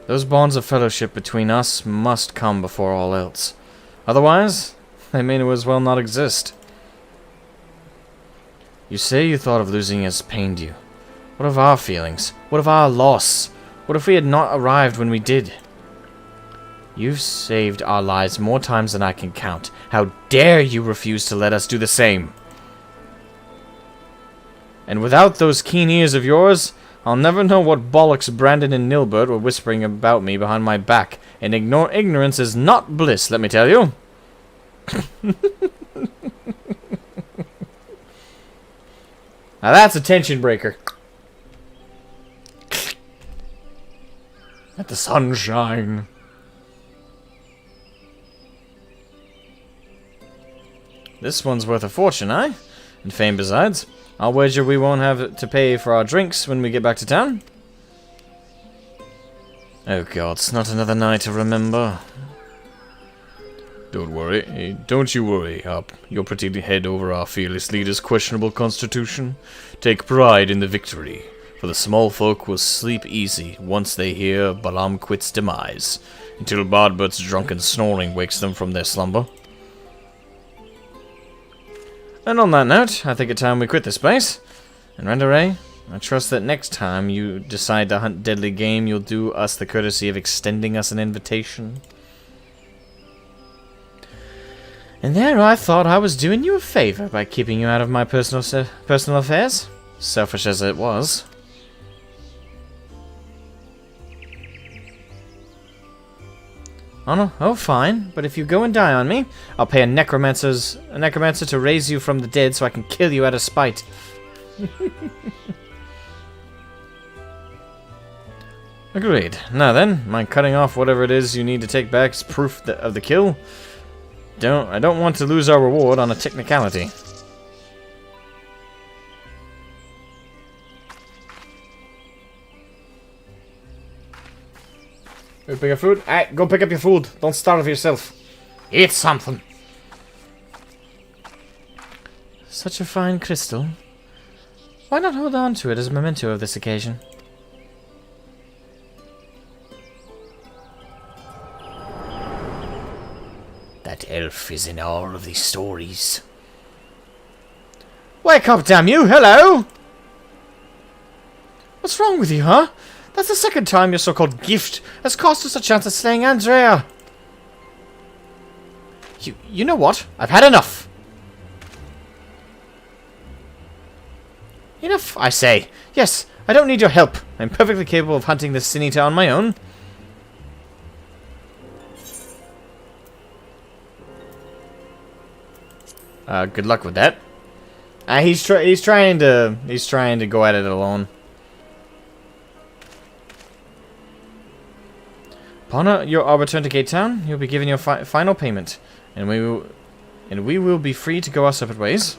Speaker 3: Those bonds of fellowship between us must come before all else. Otherwise, they may as well not exist. You say you thought of losing us pained you. What of our feelings? What of our loss? What if we had not arrived when we did? You've saved our lives more times than I can count. How dare you refuse to let us do the same? And without those keen ears of yours, I'll never know what bollocks Brandon and Nilbert were whispering about me behind my back. And ignorance is not bliss, let me tell you. Now that's a tension breaker. Let the sun shine. This one's worth a fortune, eh? And fame besides. I'll wager we won't have to pay for our drinks when we get back to town. Oh god, it's not another night to remember. Don't worry. Don't you worry, Up. Your pretty head over our fearless leader's questionable constitution. Take pride in the victory, for the small folk will sleep easy once they hear Balamquit's demise, until Bardbert's drunken snoring wakes them from their slumber. And on that note, I think it's time we quit this place. And Randaray, I trust that next time you decide to hunt deadly game, you'll do us the courtesy of extending us an invitation. And there I thought I was doing you a favor by keeping you out of my personal affairs, selfish as it was. Oh no, oh fine, but if you go and die on me, I'll pay a necromancer to raise you from the dead so I can kill you out of spite. Agreed. Now then, my cutting off whatever it is you need to take back is proof of the kill. I don't want to lose our reward on a technicality. Go pick up food? Alright, go pick up your food. Don't starve yourself. Eat something. Such a fine crystal. Why not hold on to it as a memento of this occasion? That elf is in all of these stories. Wake up, damn you! Hello! What's wrong with you, huh? That's the second time your so-called gift has cost us a chance at slaying Andrea. You know what? I've had enough. Enough, I say. Yes, I don't need your help. I'm perfectly capable of hunting this Sinita on my own. Good luck with that. He's trying to go at it alone. Upon your return to Gate Town, you'll be given your final payment, and we will be free to go our separate ways.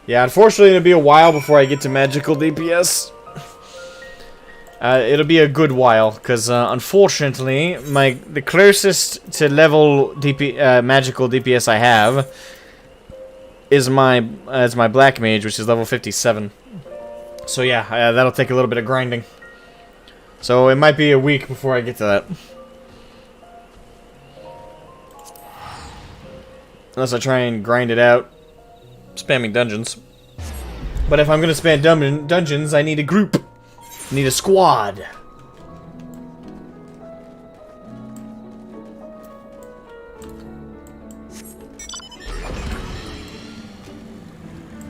Speaker 3: Yeah, unfortunately, it'll be a while before I get to magical DPS. It'll be a good while, because unfortunately, the closest to level magical DPS I have is my black mage, which is level 57. So yeah, that'll take a little bit of grinding. So it might be a week before I get to that. Unless I try and grind it out, spamming dungeons. But if I'm gonna spam dungeons, I need a group. I need a squad.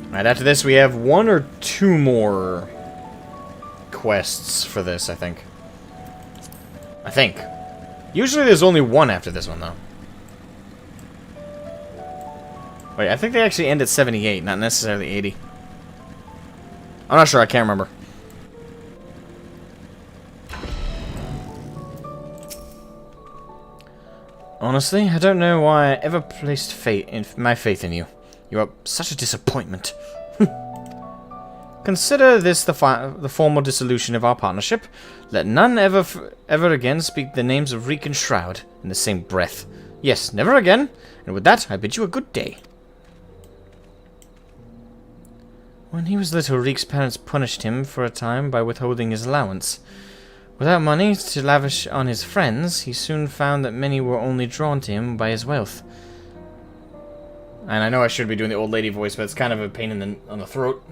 Speaker 3: Right, after this we have 1 or 2 more quests for this, I think. Usually there's only 1 after this one, though. Wait, I think they actually end at 78, not necessarily 80. I'm not sure, I can't remember. Honestly, I don't know why I ever placed my faith in you. You are such a disappointment. Consider this the formal dissolution of our partnership. Let none ever again speak the names of Reek and Shroud in the same breath. Yes, never again. And with that, I bid you a good day. When he was little, Reek's parents punished him for a time by withholding his allowance. Without money to lavish on his friends, he soon found that many were only drawn to him by his wealth.
Speaker 1: And I know I should be doing the old lady voice, but it's kind of a pain on the throat.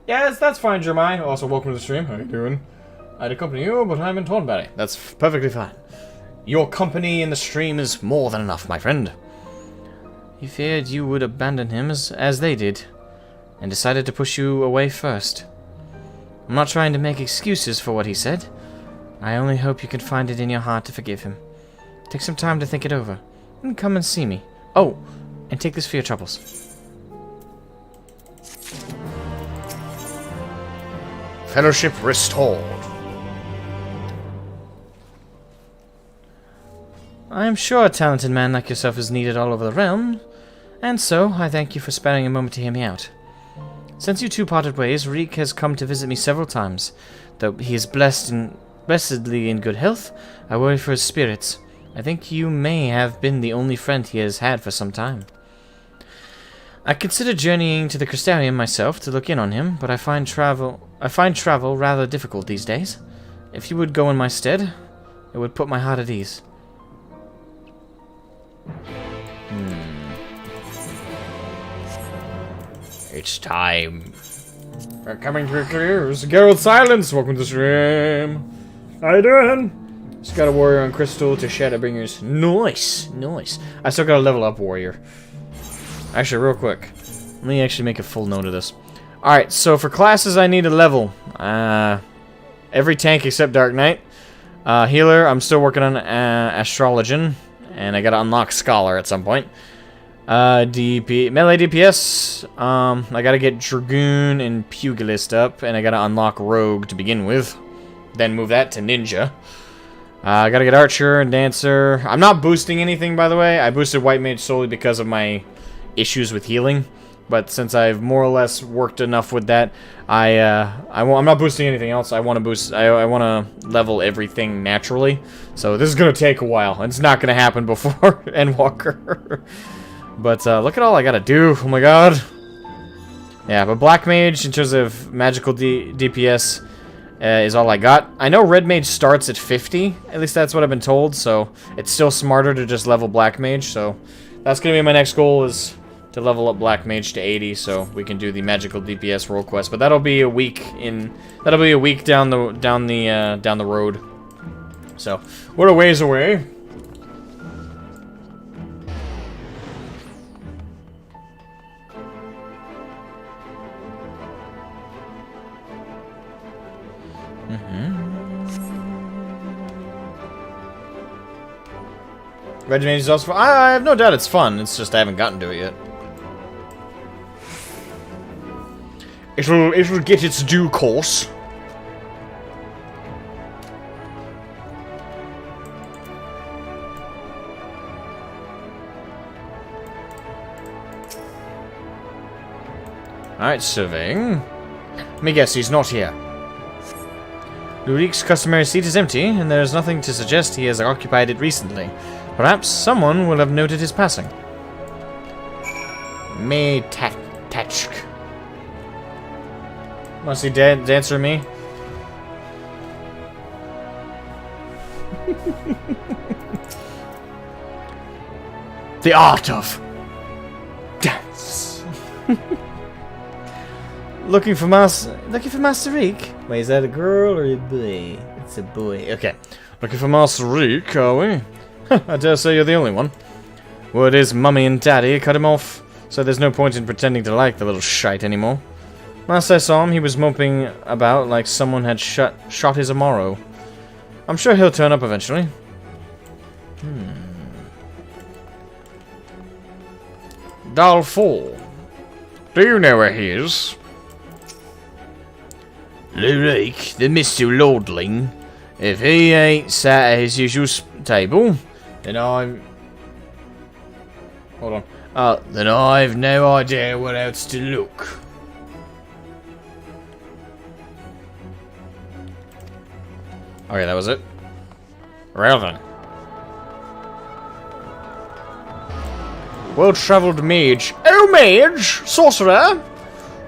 Speaker 1: Yes, that's fine, Jeremiah. Also, welcome to the stream. How you doing? I'd accompany you, but I'm in Thornberry. That's perfectly fine. Your company in the stream is more than enough, my friend. He feared you would abandon him as they did, and decided to push you away first. I'm not trying to make excuses for what he said. I only hope you can find it in your heart to forgive him. Take some time to think it over, and come and see me. Oh, and take this for your troubles. Fellowship restored. I am sure a talented man like yourself is needed all over the realm, and so I thank you for sparing a moment to hear me out. Since you two parted ways, Reek has come to visit me several times. Though he is blessedly in good health, I worry for his spirits. I think you may have been the only friend he has had for some time. I consider journeying to the Crystarium myself to look in on him, but I find travel rather difficult these days. If you would go in my stead, it would put my heart at ease. It's time. We're coming to a clear. Geralt Silence, welcome to the stream. How you doing? Just got a warrior on Crystal to Shadowbringers. Nice, nice. I still got a level up warrior. Actually, real quick. Let me actually make a full note of this. Alright, so for classes I need a level. Every tank except Dark Knight. Healer, I'm still working on Astrologian. And I gotta unlock Scholar at some point. Melee DPS, I gotta get Dragoon and Pugilist up, and I gotta unlock Rogue to begin with. Then move that to Ninja. I gotta get Archer and Dancer. I'm not boosting anything, by the way. I boosted White Mage solely because of my issues with healing. But since I've more or less worked enough with that, I'm not boosting anything else. I want to boost. I want to level everything naturally. So this is gonna take a while. It's not gonna happen before Endwalker. But look at all I gotta do. Oh my god. Yeah, but Black Mage in terms of magical DPS is all I got. I know Red Mage starts at 50. At least that's what I've been told. So it's still smarter to just level Black Mage. So that's gonna be my next goal, is to level up Black Mage to 80, so we can do the magical DPS role quest. But that'll be a week in. That'll be a week down the road. So we're a ways away. Red Mage is also fun. I have no doubt it's fun. It's just I haven't gotten to it yet. It'll get its due course. Alright, surveying. Let me guess, he's not here. Lurik's customary seat is empty, and there is nothing to suggest he has occupied it recently. Perhaps someone will have noted his passing. Me Tatchk. Want to see Dancer me? The art of dance. Looking for Master Reek? Wait, is that a girl or a boy? It's a boy. Okay. Looking for Master Reek, are we? I dare say you're the only one. Word is Mummy and Daddy cut him off, so there's no point in pretending to like the little shite anymore. Last I saw him, he was moping about like someone had shot his Amaro. I'm sure he'll turn up eventually. Dalfor. Do you know where he is? Lurik, the Mr. Lordling. If he ain't sat at his usual table, then I'm... Hold on. Then I've no idea where else to look. Okay, that was it. Well then. Well-travelled mage. Oh, mage! Sorcerer!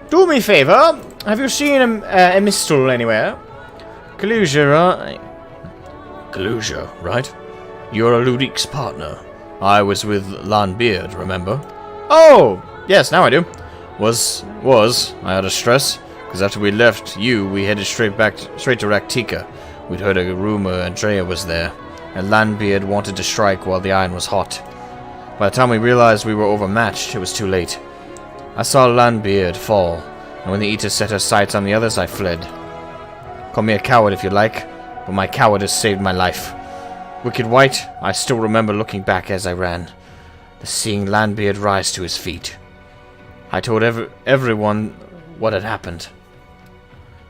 Speaker 1: Do me a favour. Have you seen a Mistle anywhere? Kalusia, right? You're a Ludic's partner. I was with Lanbeard, remember? Oh! Yes, now I do. I had a stress? Because after we left you, we headed straight to Raktika. We'd heard a rumor Andrea was there, and Landbeard wanted to strike while the iron was hot. By the time we realized we were overmatched, it was too late. I saw Landbeard fall, and when the Eater set her sights on the others, I fled. Call me a coward if you like, but my cowardice saved my life. Wicked White, I still remember looking back as I ran, seeing Landbeard rise to his feet. I told everyone what had happened,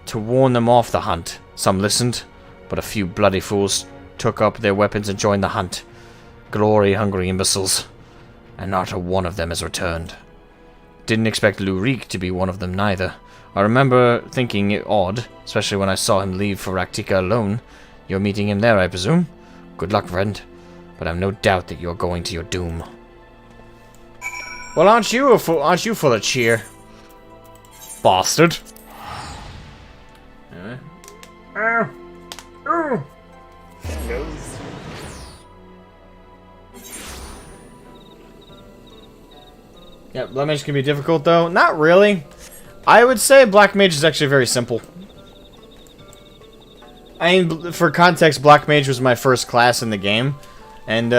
Speaker 1: to warn them off the hunt. Some listened, but a few bloody fools took up their weapons and joined the hunt. Glory-hungry imbeciles, and not a one of them has returned. Didn't expect Lurik to be one of them neither. I remember thinking it odd, especially when I saw him leave for Raktika alone. You're meeting him there, I presume? Good luck, friend, but I've no doubt that you're going to your doom. Well, aren't you full of cheer? Bastard. Anyway. Yeah, Black Mage can be difficult, though. Not really. I would say Black Mage is actually very simple. I mean, for context, Black Mage was my first class in the game. And,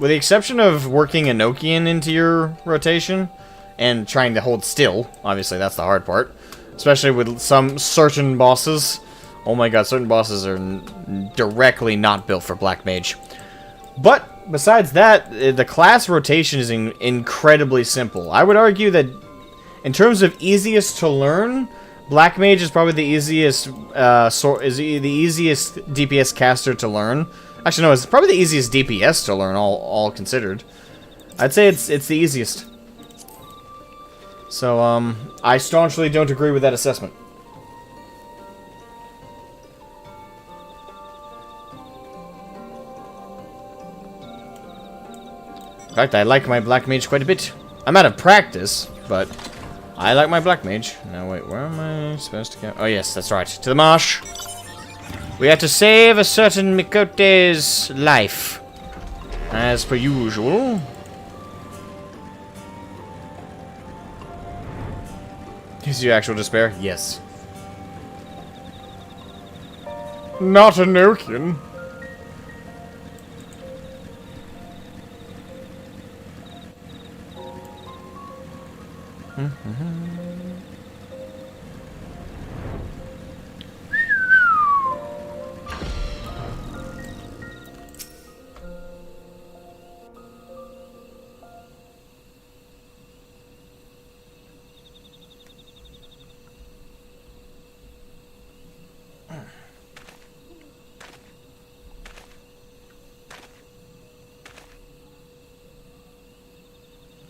Speaker 1: with the exception of working Enochian into your rotation, and trying to hold still, obviously that's the hard part, especially with some certain bosses. Oh my god, certain bosses are directly not built for Black Mage. But, besides that, the class rotation is incredibly simple. I would argue that, in terms of easiest to learn, Black Mage is probably the easiest, the easiest DPS caster to learn. Actually, no, it's probably the easiest DPS to learn, all considered. I'd say it's the easiest. So, I staunchly don't agree with that assessment. In fact, I like my Black Mage quite a bit. I'm out of practice, but I like my Black Mage. Now, wait, where am I supposed to go? Oh, yes, that's right. To the marsh. We have to save a certain Mikote's life. As per usual. Is your actual despair? Yes. Not Enochian.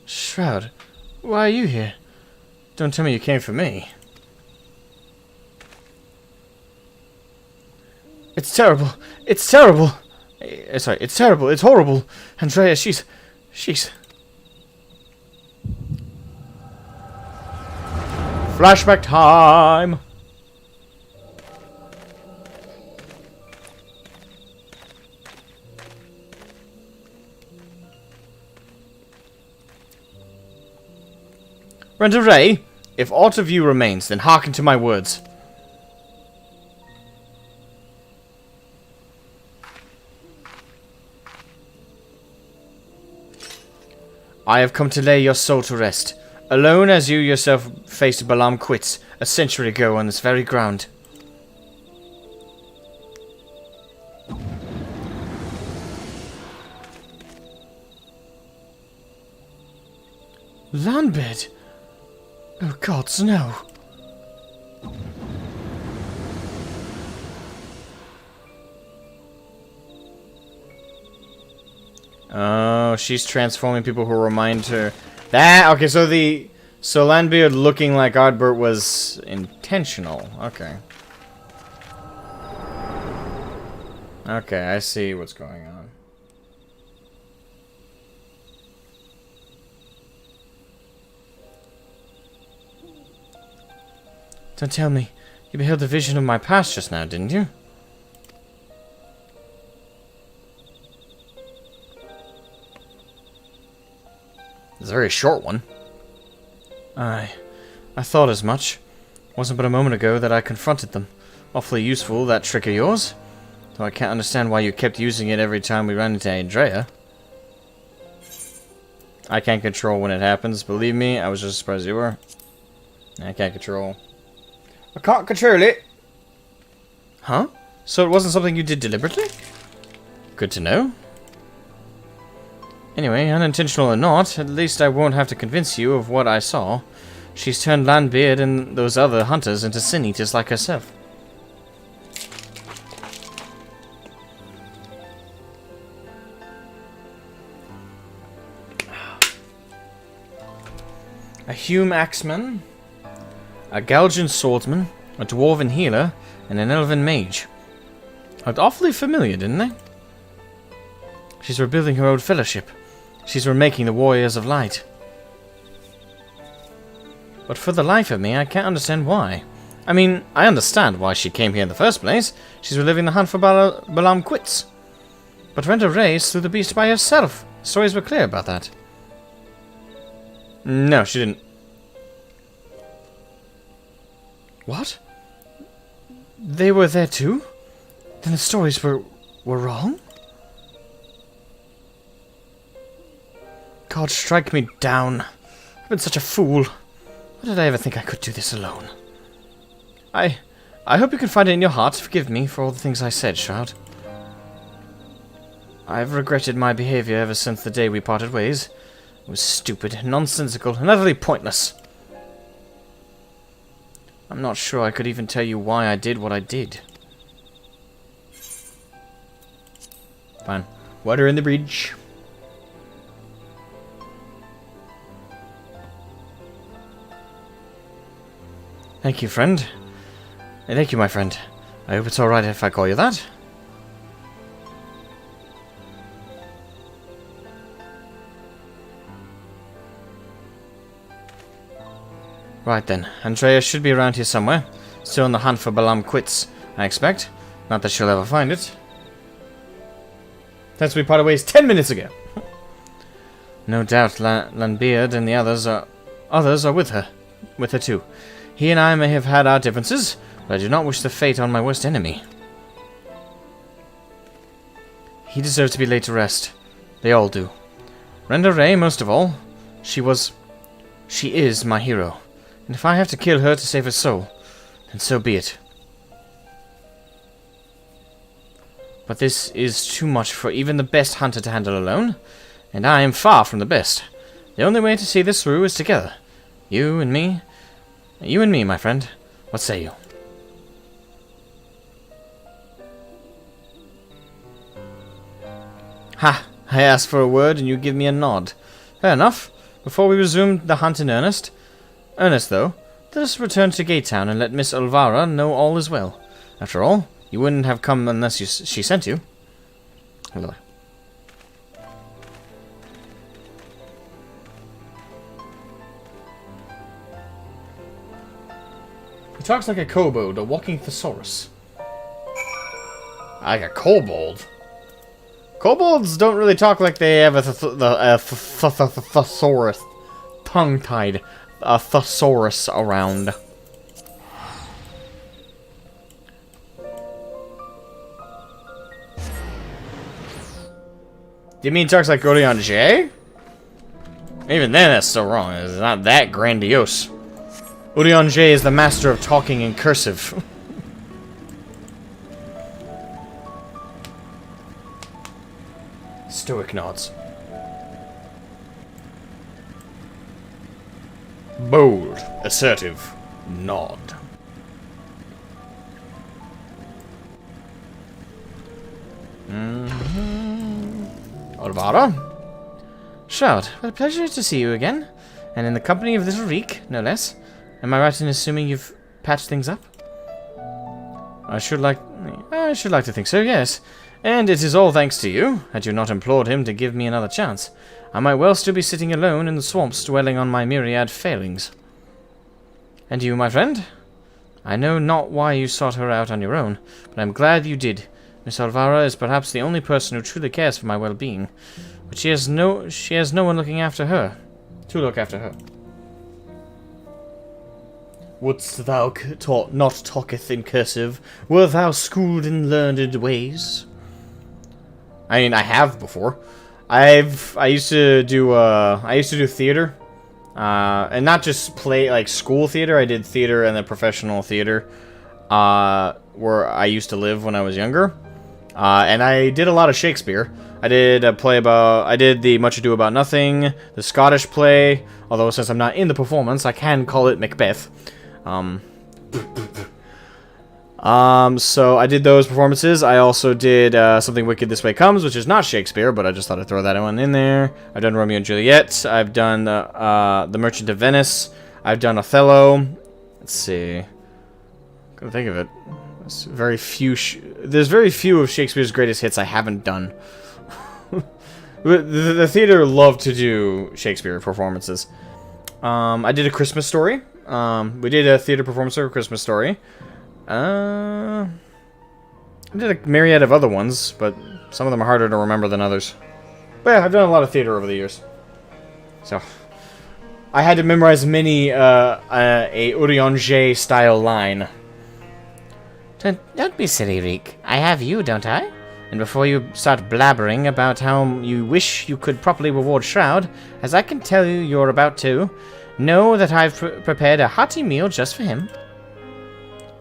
Speaker 1: Shroud, why are you here? Don't tell me you came for me. It's terrible. It's terrible. Sorry, it's terrible. It's horrible. Andrea, she's... Flashback time! Renderay, if aught of you remains, then hearken to my words. I have come to lay your soul to rest, alone as you yourself faced Balam quits a century ago on this very ground. Landbed? Oh gods, no. Oh, she's transforming people who remind her. That okay, so Landbeard looking like Oddbert was intentional. Okay. Okay, I see what's going on. Don't tell me. You beheld a vision of my past just now, didn't you? Is a very short one.
Speaker 3: I thought as much. Wasn't but a moment ago that I confronted them. Awfully useful, that trick of yours. Though I can't understand why you kept using it every time we ran into Andrea.
Speaker 1: I can't control when it happens. Believe me, I was just surprised you were. I can't control. I can't control it.
Speaker 3: Huh? So it wasn't something you did deliberately? Good to know. Anyway, unintentional or not, at least I won't have to convince you of what I saw. She's turned Landbeard and those other hunters into sin eaters like herself. A Hume Axeman, a Galgian swordsman, a dwarven healer, and an elven mage. Looked awfully familiar, didn't they? She's rebuilding her old fellowship. She's remaking the Warriors of Light. But for the life of me, I can't understand why. I mean, I understand why she came here in the first place. She's reliving the hunt for Balam Quits. But Renda Ray slew the beast by herself. The stories were clear about that.
Speaker 1: No, she didn't.
Speaker 3: What? They were there too? Then the stories were wrong? God, strike me down. I've been such a fool. Why did I ever think I could do this alone? I hope you can find it in your heart to forgive me for all the things I said, Shroud. I've regretted my behavior ever since the day we parted ways. It was stupid, nonsensical, and utterly pointless. I'm not sure I could even tell you why I did what I did.
Speaker 1: Fine. Water in the bridge.
Speaker 3: Thank you, friend. Thank you, my friend. I hope it's alright if I call you that. Right then, Andrea should be around here somewhere. Still on the hunt for Balam Quits, I expect. Not that she'll ever find it.
Speaker 1: Since we parted ways 10 minutes ago.
Speaker 3: No doubt Landbeard and the others are with her. With her too. He and I may have had our differences, but I do not wish the fate on my worst enemy. He deserves to be laid to rest. They all do. Renda Ray, most of all. She is my hero. And if I have to kill her to save her soul, then so be it. But this is too much for even the best hunter to handle alone, and I am far from the best. The only way to see this through is together. You and me. You and me, my friend. What say you? Ha! I asked for a word and you give me a nod. Fair enough. Before we resume the hunt in earnest, though, let us return to Gate Town and let Miss Olvara know all is well. After all, you wouldn't have come unless she sent you. Hello.
Speaker 1: He talks like a kobold, a walking thesaurus. Like a kobold? Kobolds don't really talk like they have a thesaurus. Tongue-tied. A thesaurus around. Do you mean he talks like Odeon J? Even then, that's still wrong. It's not that grandiose. Odeon J is the master of talking in cursive. Stoic nods. Bold, assertive, nod. Olvara?
Speaker 3: Shroud, what a pleasure to see you again. And in the company of little Reek, no less. Am I right in assuming you've patched things up? I should like to think so, yes. And it is all thanks to you. Had you not implored him to give me another chance, I might well still be sitting alone in the swamps dwelling on my myriad failings. And you, my friend? I know not why you sought her out on your own, but I'm glad you did. Miss Olvara is perhaps the only person who truly cares for my well-being, but she has no one looking after her.
Speaker 1: to look after her. Wouldst thou not talketh in cursive? Wert thou schooled in learned ways? I mean, I have before. I used to do theater, and not just play like school theater. I did theater and then professional theater, where I used to live when I was younger, and I did a lot of Shakespeare. I did the Much Ado About Nothing, the Scottish play. Although since I'm not in the performance, I can call it Macbeth. So I did those performances. I also did Something Wicked This Way Comes, which is not Shakespeare, but I just thought I'd throw that one in there. I've done Romeo and Juliet. I've done The Merchant of Venice. I've done Othello. Let's see. Couldn't think of it. There's very few of Shakespeare's greatest hits I haven't done. The theater loved to do Shakespeare performances. I did A Christmas Story. We did a theater performance of A Christmas Story. I did a myriad of other ones, but some of them are harder to remember than others. But yeah, I've done a lot of theater over the years. So, I had to memorize many, a Urianger style line.
Speaker 2: Don't be silly, Reek. I have you, don't I? And before you start blabbering about how you wish you could properly reward Shroud, as I can tell you you're about to, know that I've prepared a hearty meal just for him.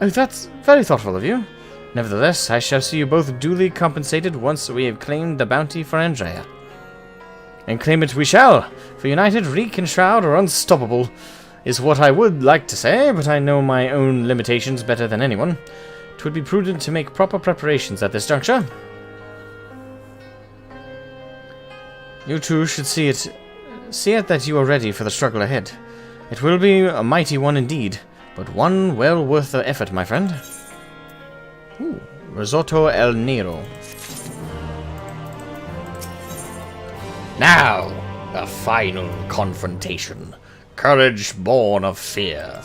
Speaker 2: Oh, that's very thoughtful of you. Nevertheless, I shall see you both duly compensated once we have claimed the bounty for Andrea. And claim it we shall, for united Reek and Shroud are unstoppable, is what I would like to say, but I know my own limitations better than anyone. It would be prudent to make proper preparations at this juncture. You two should see it that you are ready for the struggle ahead. It will be a mighty one indeed, but one well worth the effort, my friend. Ooh, Risotto El Nero. Now, the final confrontation. Courage born of fear.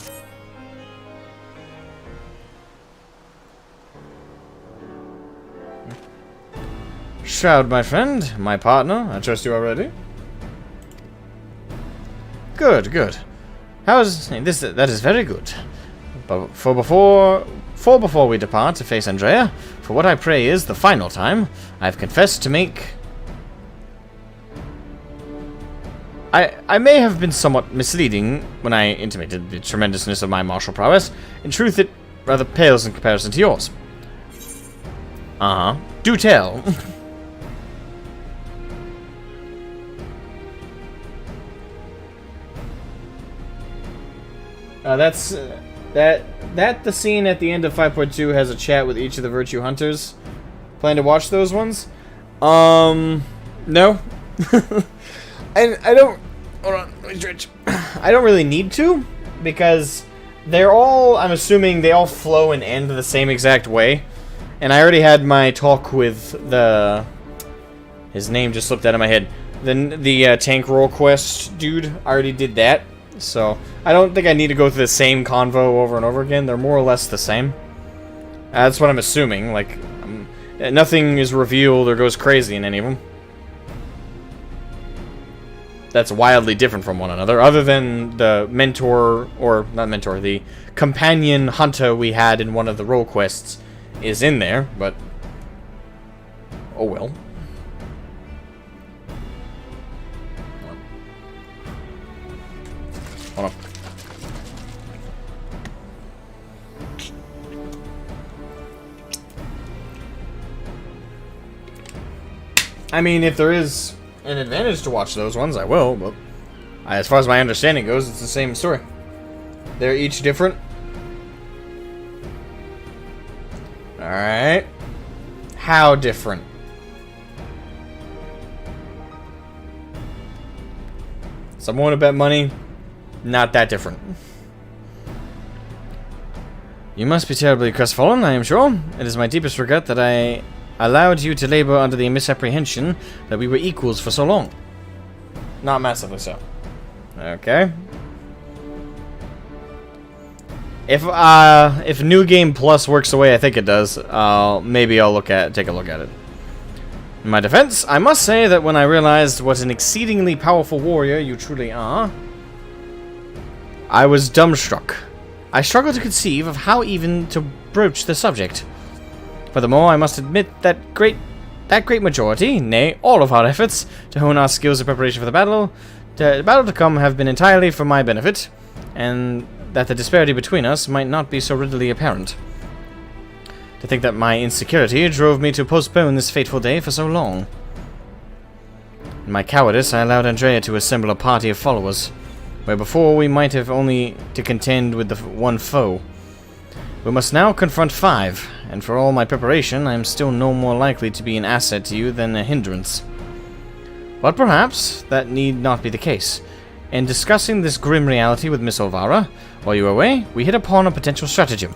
Speaker 2: Shroud, my friend, my partner, I trust you are ready. Good, good. That is very good. But before we depart to face Andrea, for what I pray is the final time, I have confessed to make. I may have been somewhat misleading when I intimated the tremendousness of my martial prowess. In truth, it rather pales in comparison to yours. Do tell. That's the scene at the end of 5.2 has a chat with each of the Virtue Hunters. Plan to watch those ones? No. And I don't. Hold on, let me stretch. I don't really need to, because they're all. I'm assuming they all flow and end the same exact way. And I already had my talk with the. His name just slipped out of my head. The tank roll quest dude. I already did that. So, I don't think I need to go through the same convo over and over again. They're more or less the same. That's what I'm assuming. Like, nothing is revealed or goes crazy in any of them. That's wildly different from one another, other than the mentor, or not mentor, the companion hunter we had in one of the role quests is in there, but oh well. Hold on. I mean, if there is an advantage to watch those ones, I will, but as far as my understanding goes, it's the same story. They're each different. Alright. How different? Someone want to bet money? Not that different. You must be terribly crestfallen, I am sure. It is my deepest regret that I allowed you to labor under the misapprehension that we were equals for so long. Not massively so. Okay. If New Game Plus works the way I think it does, maybe I'll take a look at it.
Speaker 3: In my defense, I must say that when I realized what an exceedingly powerful warrior you truly are, I was dumbstruck. I struggle to conceive of how even to broach the subject. Furthermore, I must admit that great majority, nay, all of our efforts to hone our skills in preparation for the battle to come have been entirely for my benefit, and that the disparity between us might not be so readily apparent. To think that my insecurity drove me to postpone this fateful day for so long. In my cowardice, I allowed Andrea to assemble a party of followers, where before we might have only to contend with the one foe. We must now confront 5, and for all my preparation, I am still no more likely to be an asset to you than a hindrance. But perhaps that need not be the case. In discussing this grim reality with Miss Olvara, while you were away, we hit upon a potential stratagem.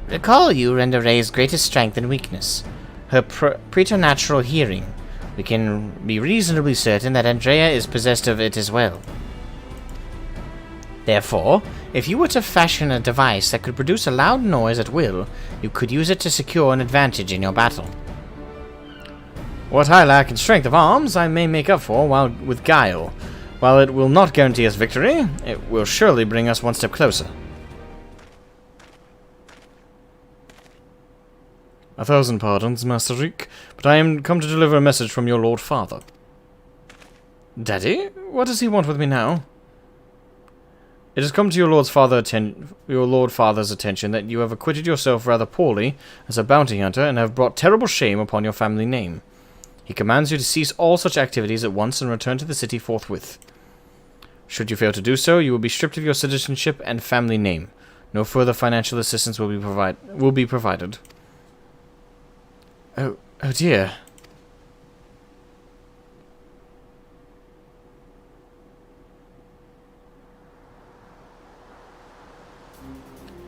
Speaker 2: Recall you Rendere's greatest strength and weakness, her preternatural hearing. We can be reasonably certain that Andrea is possessed of it as well. Therefore, if you were to fashion a device that could produce a loud noise at will, you could use it to secure an advantage in your battle.
Speaker 3: What I lack in strength of arms, I may make up for with guile. While it will not guarantee us victory, it will surely bring us one step closer. 1,000 pardons, Master Reek, but I am come to deliver a message from your Lord Father. Daddy? What does he want with me now? It has come to your Lord Father's attention that you have acquitted yourself rather poorly as a bounty hunter and have brought terrible shame upon your family name. He commands you to cease all such activities at once and return to the city forthwith. Should you fail to do so, you will be stripped of your citizenship and family name. No further financial assistance will be provided. Oh dear.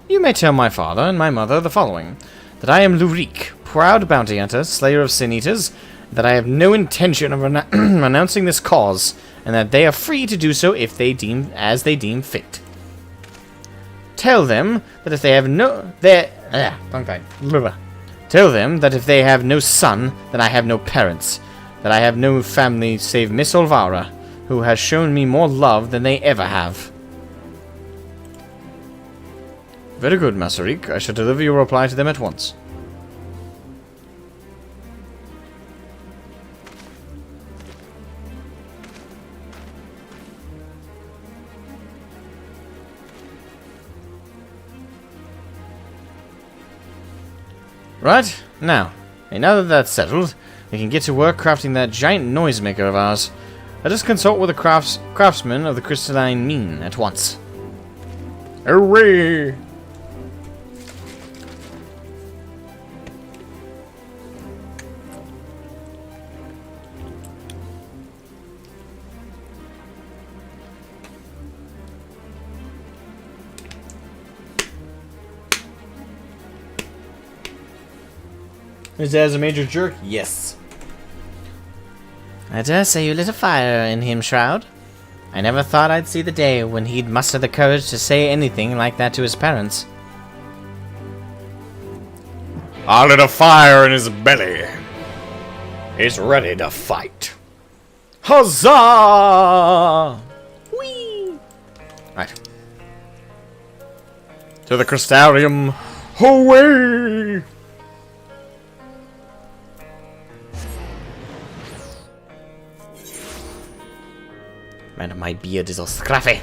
Speaker 3: You may tell my father and my mother the following. That I am Lurik, proud bounty hunter, slayer of sin eaters, that I have no intention of renouncing this cause, and that they are free to do so if they deem fit. Tell them that if they have Tell them that if they have no son, then I have no parents, that I have no family save Miss Olvara, who has shown me more love than they ever have. Very good, Master Reek. I shall deliver your reply to them at once. Right, now that that's settled, we can get to work crafting that giant noisemaker of ours. Let us consult with the craftsman of the crystalline mean at once. Hooray! His dad's a major jerk? Yes.
Speaker 2: I dare say you lit a fire in him, Shroud. I never thought I'd see the day when he'd muster the courage to say anything like that to his parents.
Speaker 3: I lit a fire in his belly. He's ready to fight. Huzzah! Whee! Right. To the crystarium. Away! Man, my beard is all scruffy.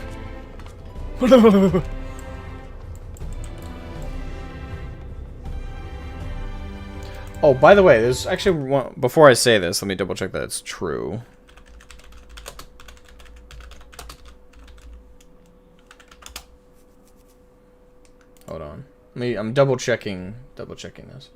Speaker 3: Oh, by the way, there's actually one... Before I say this, let me double check that it's true. Hold on. I'm double checking this.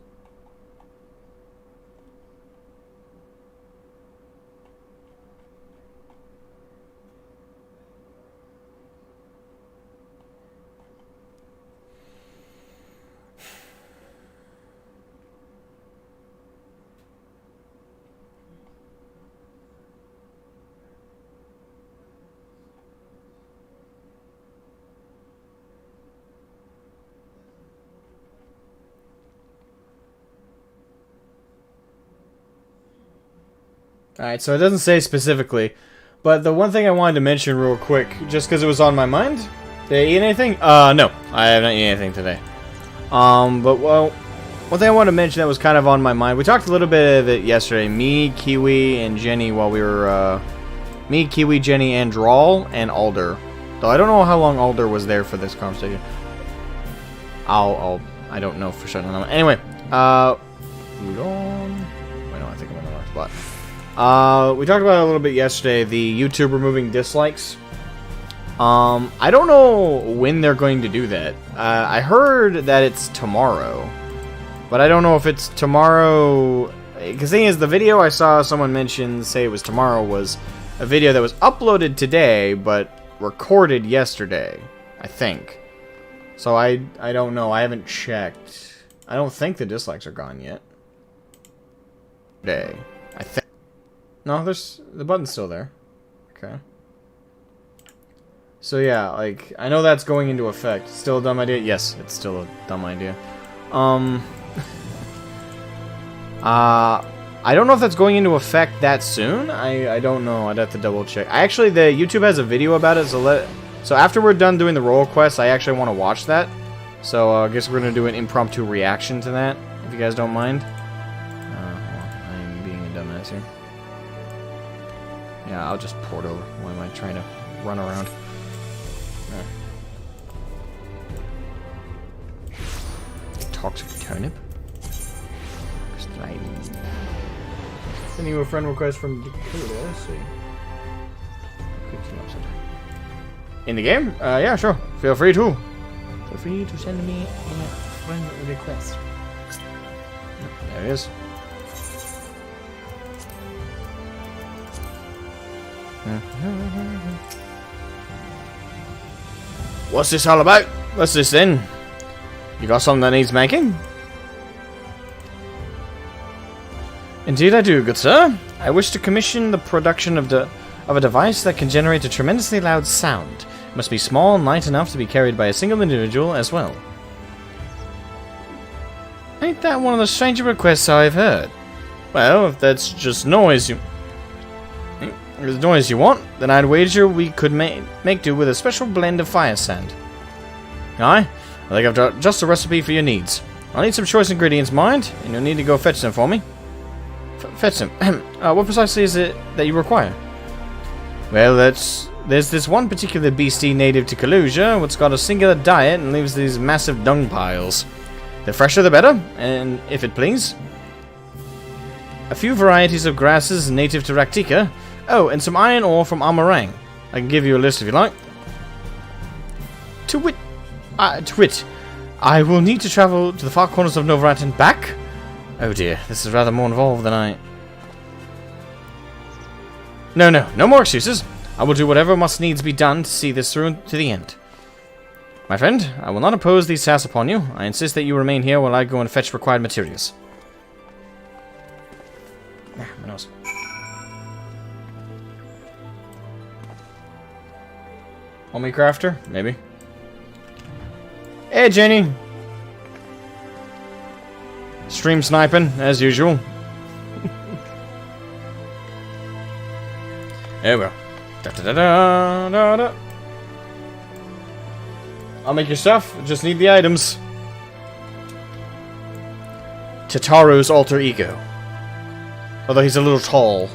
Speaker 1: Alright, so it doesn't say specifically, but the one thing I wanted to mention real quick, just because it was on my mind. Did I eat anything? No, I have not eaten anything today. But, well, one thing I wanted to mention that was kind of on my mind, we talked a little bit of it yesterday, me, Kiwi, and Jenny while we were, me, Kiwi, Jenny, and Drawl, and Alder. Though I don't know how long Alder was there for this conversation. I don't know for certain. Anyway, Udon. Wait, no, I think I'm in the wrong spot. We talked about it a little bit yesterday, the YouTube removing dislikes. I don't know when they're going to do that. I heard that it's tomorrow. But I don't know if it's tomorrow. Because the thing is, the video I saw someone mention, say it was tomorrow, was a video that was uploaded today, but recorded yesterday, I think. So I don't know. I haven't checked. I don't think the dislikes are gone yet. Day. I think. No, the button's still there. Okay. So yeah, like, I know that's going into effect. Still a dumb idea? Yes, it's still a dumb idea. I don't know if that's going into effect that soon. I don't know. I'd have to double check. Actually, the YouTube has a video about it, so after we're done doing the role quest, I actually want to watch that. So I guess we're gonna do an impromptu reaction to that, if you guys don't mind. Well, I'm being a dumbass here. Yeah, I'll just port over. Why am I trying to run around? Toxic turnip. Sending you a friend request from Dakota. Let's see. In the game? Yeah, sure. Feel free to. Feel free to send me a friend request. There it is. What's this all about? What's this then? You got something that needs making? Indeed I do, good sir. I wish to commission the production of a device that can generate a tremendously loud sound. It must be small and light enough to be carried by a single individual as well. Ain't that one of the stranger requests I've heard? Well, if that's just noise you want, then I'd wager we could make do with a special blend of fire sand. Aye, I think I've got just the recipe for your needs. I'll need some choice ingredients, mind, and you'll need to go fetch them for me. Fetch them. What precisely is it that you require? Well, there's this one particular beastie native to Kalusia, what's got a singular diet and leaves these massive dung piles. The fresher the better, and if it please. A few varieties of grasses native to Raktika. Oh, and some iron ore from Amarang. I can give you a list if you like. To wit, I will need to travel to the far corners of Novarat and back. Oh dear, this is rather more involved than I... No more excuses. I will do whatever must needs be done to see this through to the end. My friend, I will not impose these tasks upon you. I insist that you remain here while I go and fetch required materials. Ah, my nose. Homie crafter? Maybe. Hey, Jenny! Stream sniping, as usual. There we go. Da-da-da-da-da-da. I'll make your stuff. Just need the items. Tataru's alter ego. Although he's a little tall.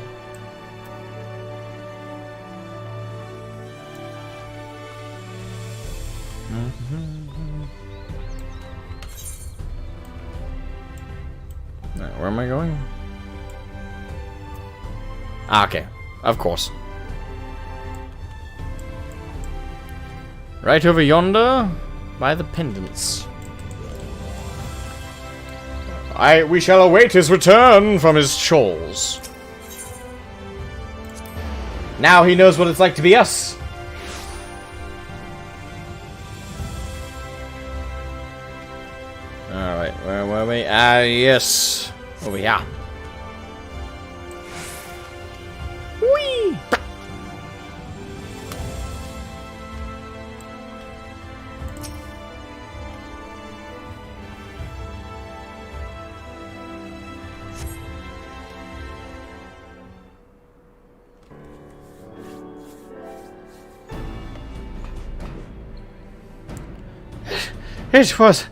Speaker 1: Where am I going? Ah, okay. Of course. Right over yonder, by the pendants. We shall await his return from his chores. Now he knows what it's like to be us. Alright, where were we? Ah, yes. Over here. Whee!
Speaker 3: It was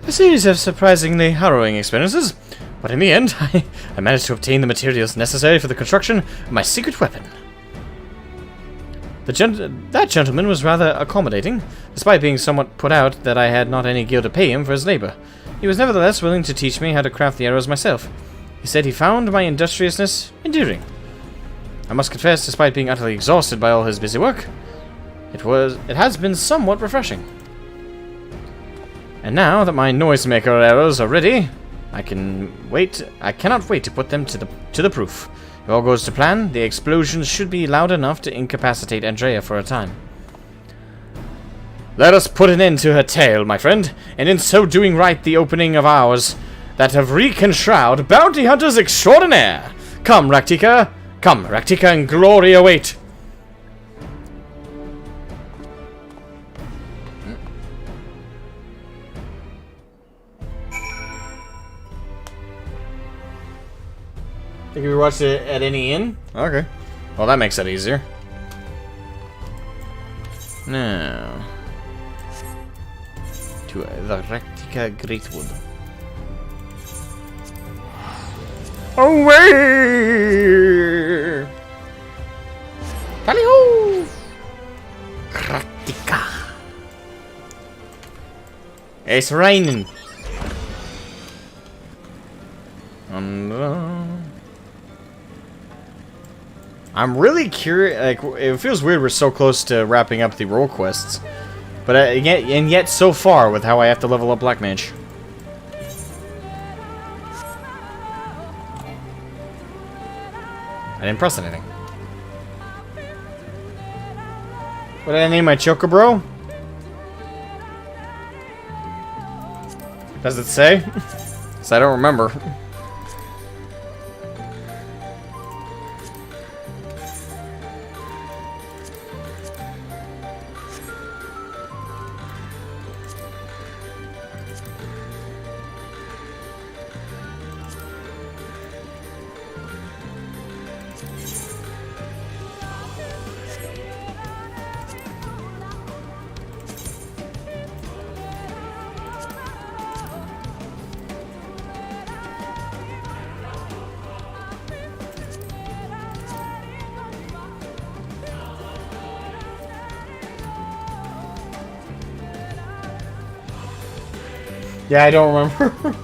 Speaker 3: a series of surprisingly harrowing experiences, but in the end, I managed to obtain the materials necessary for the construction of my secret weapon. That gentleman was rather accommodating, despite being somewhat put out that I had not any gil to pay him for his labor. He was nevertheless willing to teach me how to craft the arrows myself. He said he found my industriousness endearing. I must confess, despite being utterly exhausted by all his busy work, it has been somewhat refreshing. And now that my noisemaker arrows are ready, I cannot wait to put them to the proof. If all goes to plan, the explosions should be loud enough to incapacitate Andrea for a time. Let us put an end to her tale, my friend, and in so doing right the opening of ours, that of Reek and Shroud, bounty hunters extraordinaire. Come, Raktika, and glory await.
Speaker 1: Think we watched it at any inn?
Speaker 3: Okay. Well, that makes it easier. Now, to the Raktika Greatwood. Away!
Speaker 2: Tally-ho! Raktika.
Speaker 3: It's raining. I'm really curious. Like, it feels weird we're so close to wrapping up the role quests, but yet so far with how I have to level up Black Mage. I didn't press anything. What did I name my Chocobro? Does it say? Because I don't remember.
Speaker 1: Yeah, I don't remember.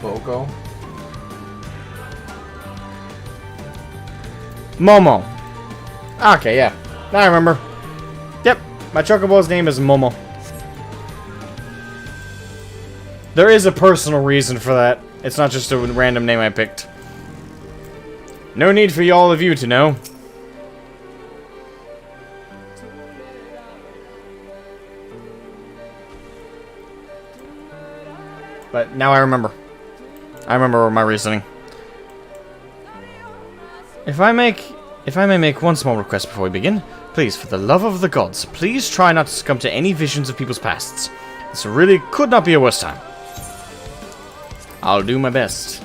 Speaker 1: Boko. Momo. Okay, yeah. Now I remember. Yep, my Chocobo's name is Momo. There is a personal reason for that. It's not just a random name I picked. No need for all of you to know. But now I remember. I remember my reasoning. If I may make one small request before we begin, please, for the love of the gods, please try not to succumb to any visions of people's pasts. This really could not be a worse time. I'll do my best.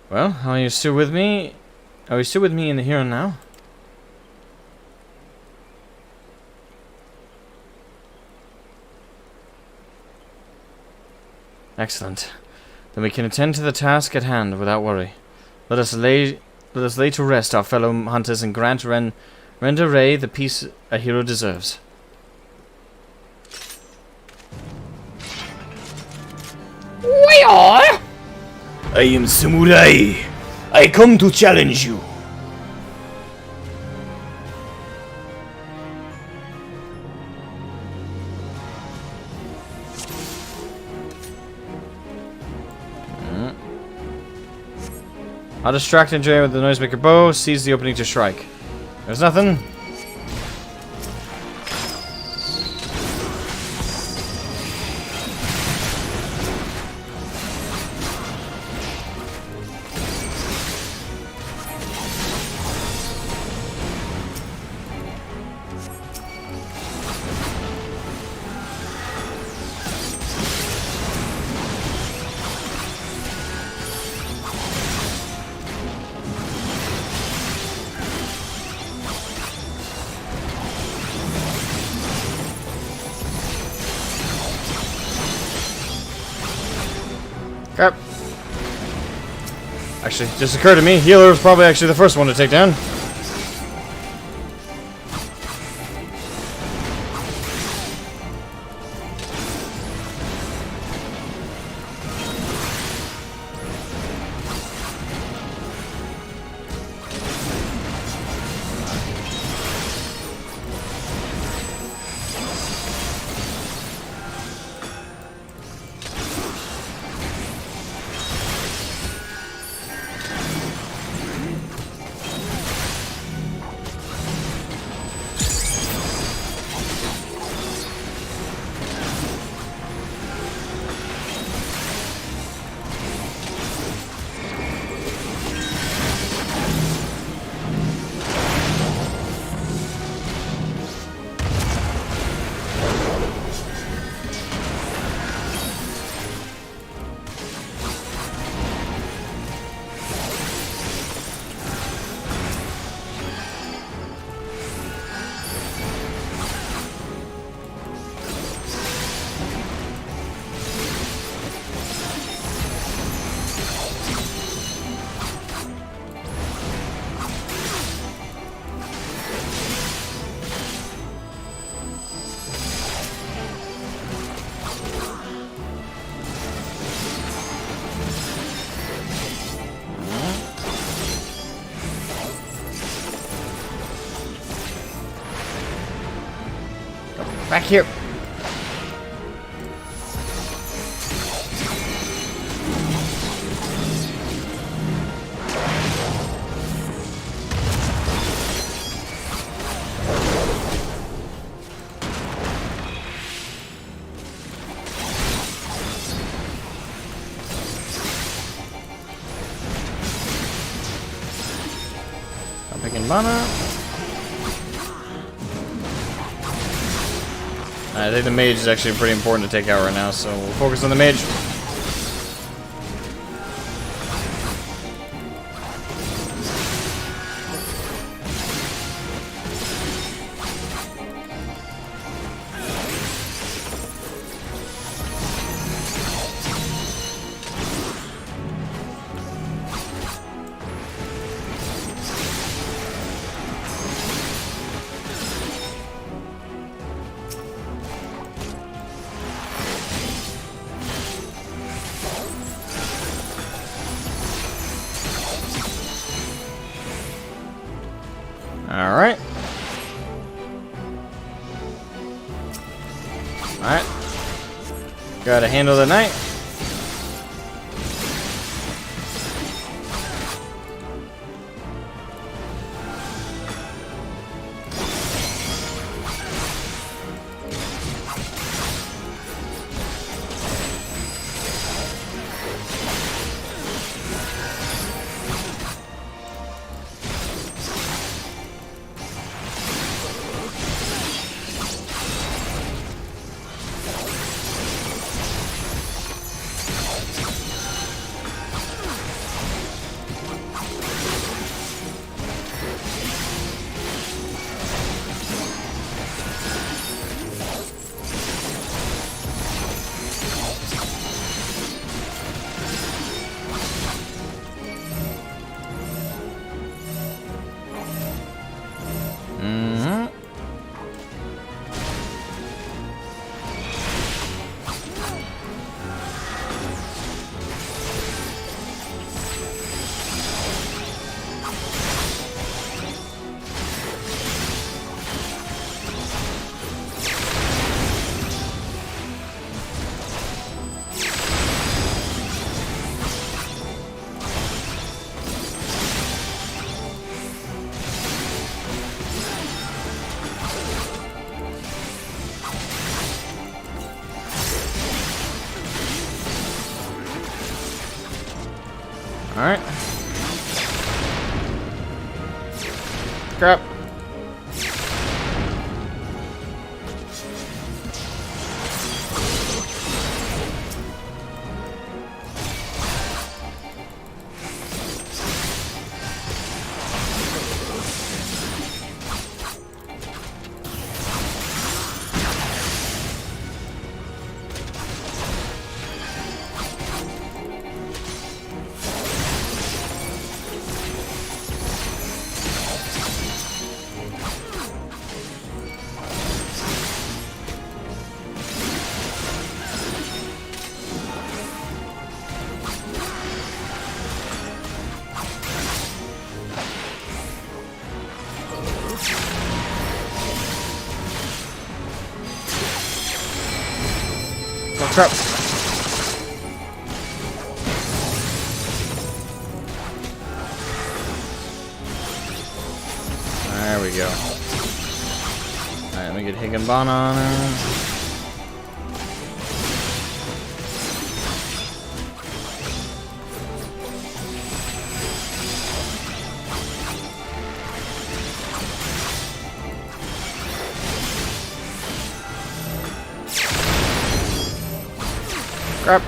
Speaker 1: Well, are you still with me? Are you still with me in the here and now? Excellent. Then we can attend to the task at hand without worry. Let us lay to rest our fellow hunters and render Ray the peace a hero deserves.
Speaker 2: We are.
Speaker 4: I am Samurai. I come to challenge you.
Speaker 3: I'll distract Andrea with the noisemaker bow, seize the opening to strike. There's nothing. Actually, just occurred to me, healer was probably actually the first one to take down.
Speaker 1: Back here. I'm picking mana. I think the mage is actually pretty important to take out right now, so we'll focus on the mage. Alright. Alright. Gotta handle the knight. Alright. Crap.
Speaker 3: Crap. There we go. Alright, let me get Higginbon on her. Crap.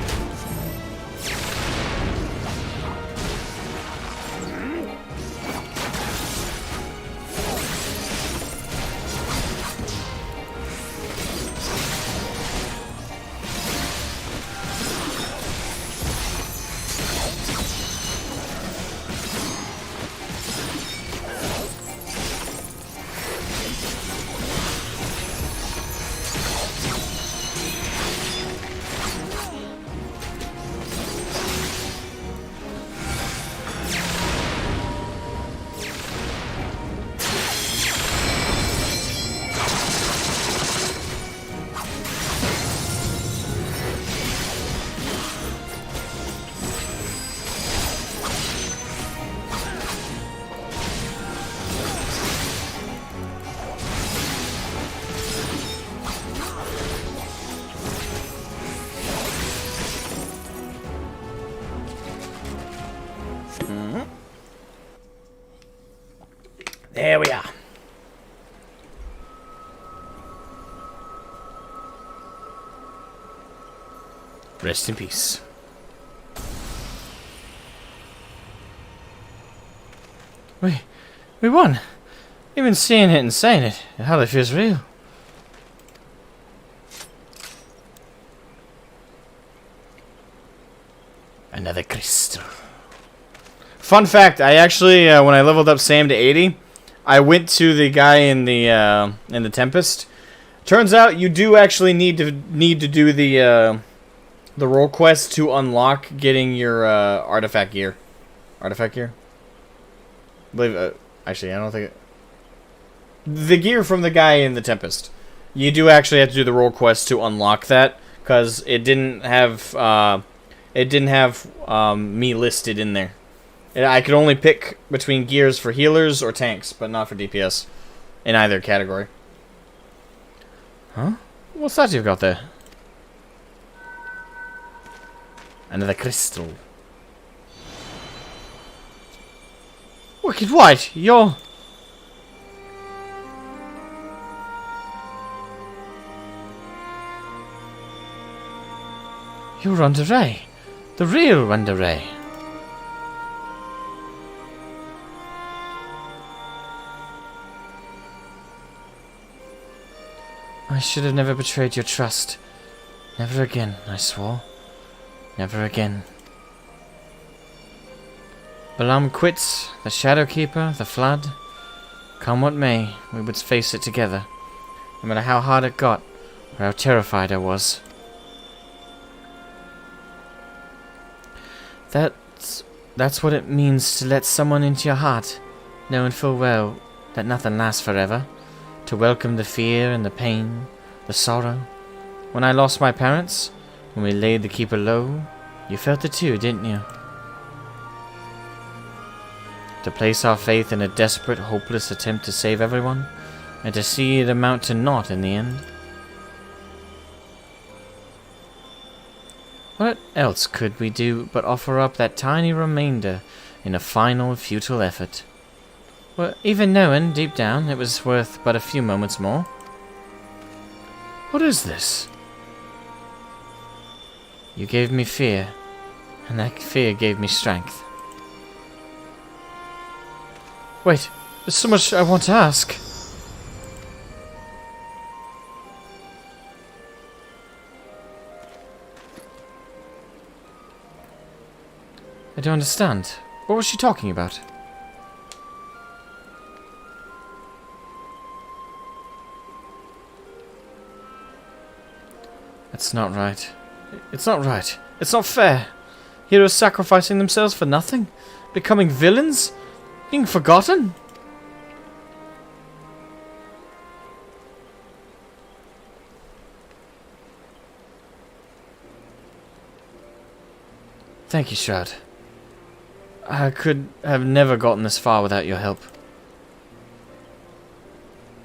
Speaker 3: There we are. Rest in peace. We won. Even seeing it and saying it, it hardly feels real. Another crystal. Fun fact, I actually, when I leveled up Sam to 80, I went to the guy in the Tempest. Turns out you do actually need to do the role quest to unlock getting your artifact gear. Artifact gear? I believe. Actually, I don't think the gear from the guy in the Tempest. You do actually have to do the role quest to unlock that because it didn't have me listed in there. I could only pick between gears for healers or tanks, but not for DPS in either category. Huh? What's that you've got there? Another crystal. Wicked White, you're... You're Underray. The real Underray. I should have never betrayed your trust. Never again, I swore. Never again. Balam quits, the Shadowkeeper, the Flood. Come what may, we would face it together. No matter how hard it got, or how terrified I was. That's what it means to let someone into your heart, knowing full well that nothing lasts forever. To welcome the fear and the pain, the sorrow. When I lost my parents, when we laid the Keeper low, you felt it too, didn't you? To place our faith in a desperate, hopeless attempt to save everyone, and to see it amount to naught in the end. What else could we do but offer up that tiny remainder in a final, futile effort? Well, even knowing, deep down, it was worth but a few moments more. What is this? You gave me fear, and that fear gave me strength. Wait, there's so much I want to ask. I don't understand. What was she talking about? That's not right. It's not right. It's not fair. Heroes sacrificing themselves for nothing? Becoming villains? Being forgotten? Thank you, Shroud. I could have never gotten this far without your help.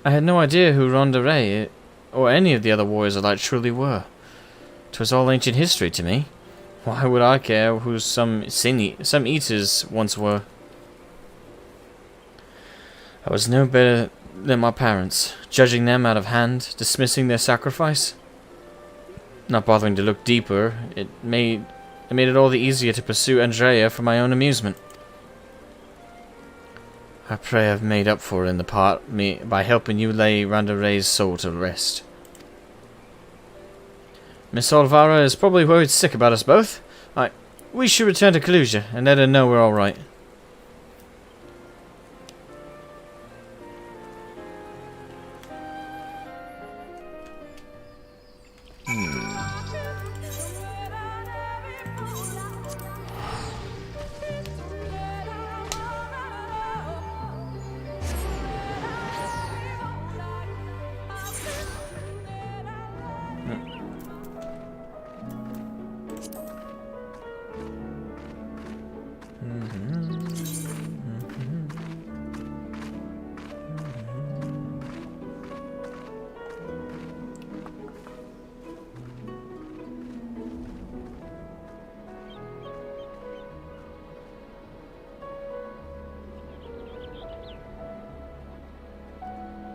Speaker 3: I had no idea who Ronda Ray or any of the other Warriors of Light truly were. 'Twas all ancient history to me. Why would I care who some eaters once were? I was no better than my parents, judging them out of hand, dismissing their sacrifice. Not bothering to look deeper, it made it all the easier to pursue Andrea for my own amusement. I pray I've made up for it in the part by helping you lay Ronda Ray's soul to rest. Miss Olvara is probably worried sick about us both. We should return to Kalusia and let her know we're alright.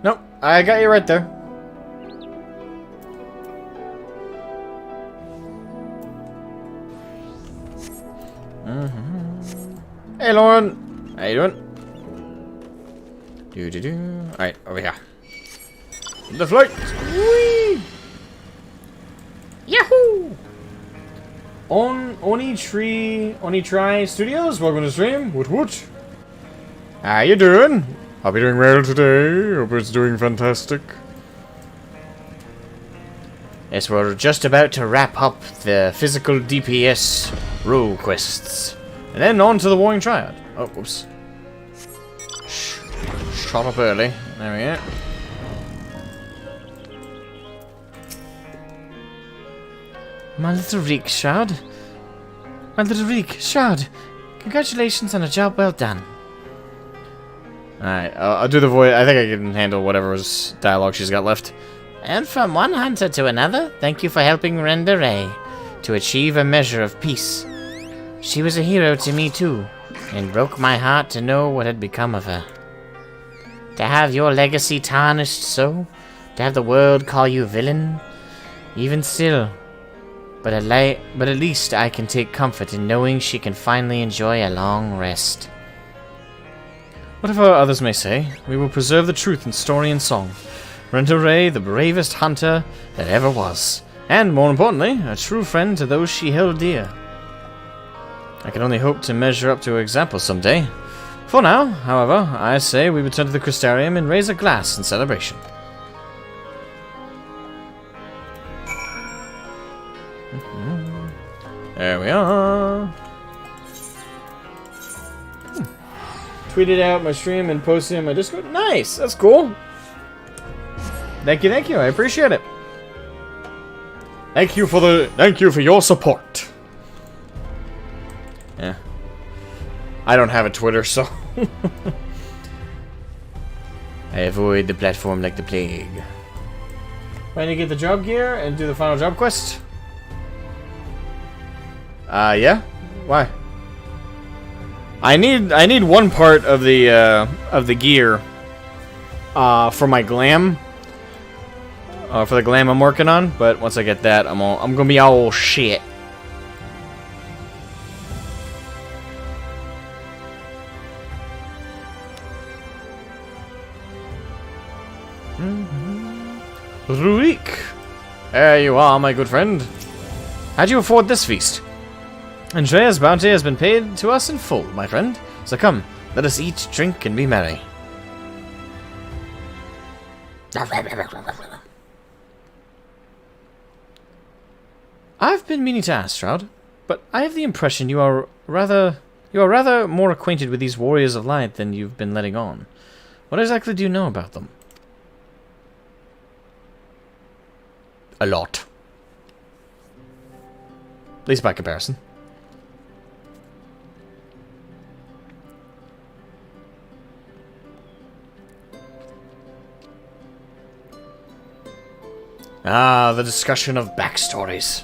Speaker 1: Nope, I got you right there. Hey, Lauren. How you doing? Alright, over here. The flight. Whee! Yahoo! Oni-Try Studios, welcome to the stream. Woot woot. How you doing? I'll be doing well today. Hope it's doing fantastic. Yes, we're just about to wrap up the physical DPS role quests. And then on to the Warring Triad. Oh, whoops. Shot up early. There we go.
Speaker 3: My little Reek, Shroud. My little Reek, Shroud. Congratulations on a job well done.
Speaker 1: Alright, I'll do the voice. I think I can handle whatever dialogue she's got left.
Speaker 2: And from one hunter to another, thank you for helping Ronda Ray to achieve a measure of peace. She was a hero to me too, and broke my heart to know what had become of her. To have your legacy tarnished so, to have the world call you villain, even still. But at least I can take comfort in knowing she can finally enjoy a long rest.
Speaker 3: Whatever others may say, we will preserve the truth in story and song. Ronda Ray, the bravest hunter that ever was. And, more importantly, a true friend to those she held dear. I can only hope to measure up to her example someday. For now, however, I say we return to the Crystarium and raise a glass in celebration.
Speaker 1: There we are. Tweeted out my stream and posted it in my Discord. Nice, that's cool. Thank you, I appreciate it. Thank you for your support. Yeah. I don't have a Twitter, so I avoid the platform like the plague. Trying to get the job gear and do the final job quest? Yeah? Why? I need one part of the gear for my glam. For the glam I'm working on, but once I get that, I'm gonna be all shit. Rurik! There you are, my good friend. How'd you afford this feast? Andrea's bounty has been paid to us in full, my friend. So come, let us eat, drink, and be merry. I've been meaning to ask, Shroud, but I have the impression you are rather more acquainted with these warriors of light than you've been letting on. What exactly do you know about them? A lot. At least by comparison.
Speaker 3: Ah, the discussion of backstories.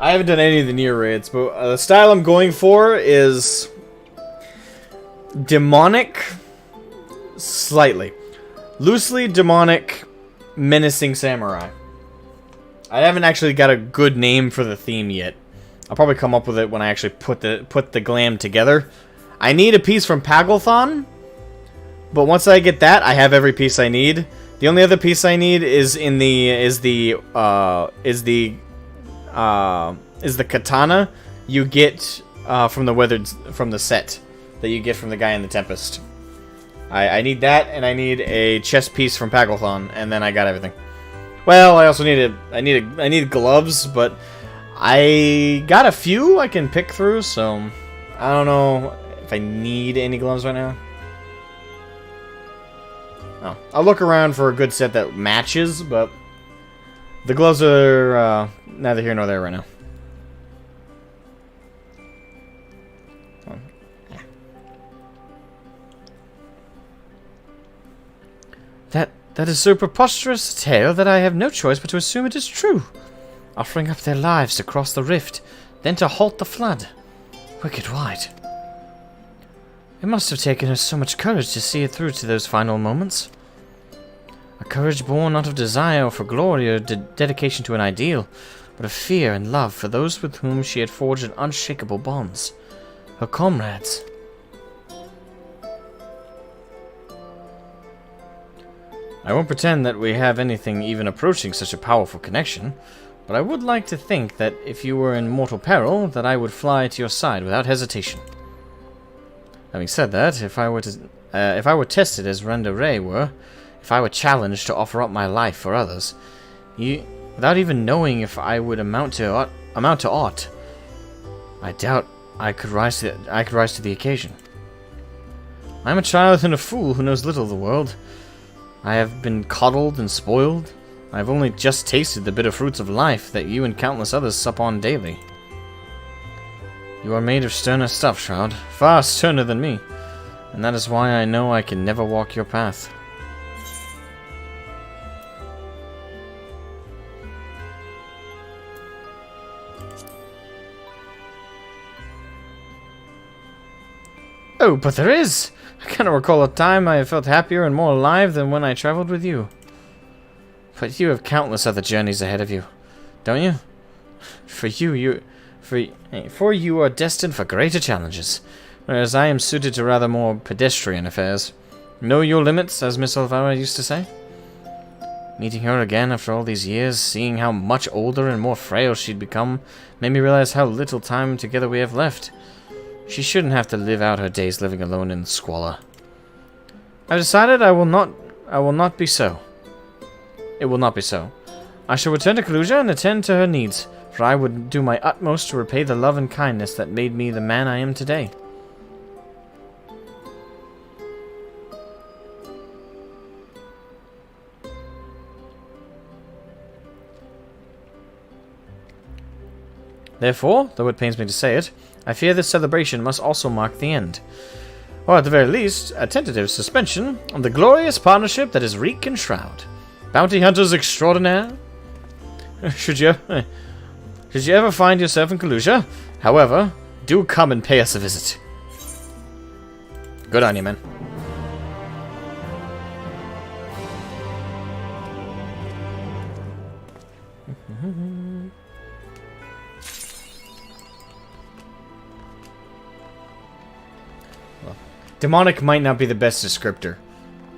Speaker 1: I haven't done any of the near raids, but the style I'm going for is demonic, slightly. Loosely demonic, menacing samurai. I haven't actually got a good name for the theme yet. I'll probably come up with it when I actually put the glam together. I need a piece from Paglethon, but once I get that, I have every piece I need. The only other piece I need is the katana you get from the set that you get from the guy in the Tempest. I need that, and I need a chest piece from Paglethon, and then I got everything. Well, I also need gloves, but I got a few I can pick through, so I don't know if I need any gloves right now. Oh, I'll look around for a good set that matches, but the gloves are neither here nor there right now.
Speaker 3: That is so preposterous a tale that I have no choice but to assume it is true. Offering up their lives to cross the rift, then to halt the flood. Wicked White. It must have taken her so much courage to see it through to those final moments. A courage born not of desire for glory or dedication to an ideal, but of fear and love for those with whom she had forged an unshakable bonds. Her comrades. I won't pretend that we have anything even approaching such a powerful connection, but I would like to think that if you were in mortal peril, that I would fly to your side without hesitation. Having said that, if I were tested as Randare were, if I were challenged to offer up my life for others, without even knowing if I would amount to aught, I doubt I could rise to the occasion. I am a child and a fool who knows little of the world. I have been coddled and spoiled. I have only just tasted the bitter fruits of life that you and countless others sup on daily. You are made of sterner stuff, Shroud, far sterner than me, and that is why I know I can never walk your path. Oh, but there is! I cannot recall a time I have felt happier and more alive than when I traveled with you. But you have countless other journeys ahead of you, don't you? For you are destined for greater challenges, whereas I am suited to rather more pedestrian affairs. Know your limits, as Miss Elvira used to say. Meeting her again after all these years, seeing how much older and more frail she'd become, made me realize how little time together we have left. She shouldn't have to live out her days living alone in squalor. I've decided I will not be so. It will not be so. I shall return to Kaluja and attend to her needs, for I would do my utmost to repay the love and kindness that made me the man I am today. Therefore, though it pains me to say it, I fear this celebration must also mark the end. Or at the very least, a tentative suspension of the glorious partnership that is Reek and Shroud. Bounty hunters extraordinaire? Should you ever find yourself in Kaluja, however, do come and pay us a visit. Good on you, man.
Speaker 1: Demonic might not be the best descriptor.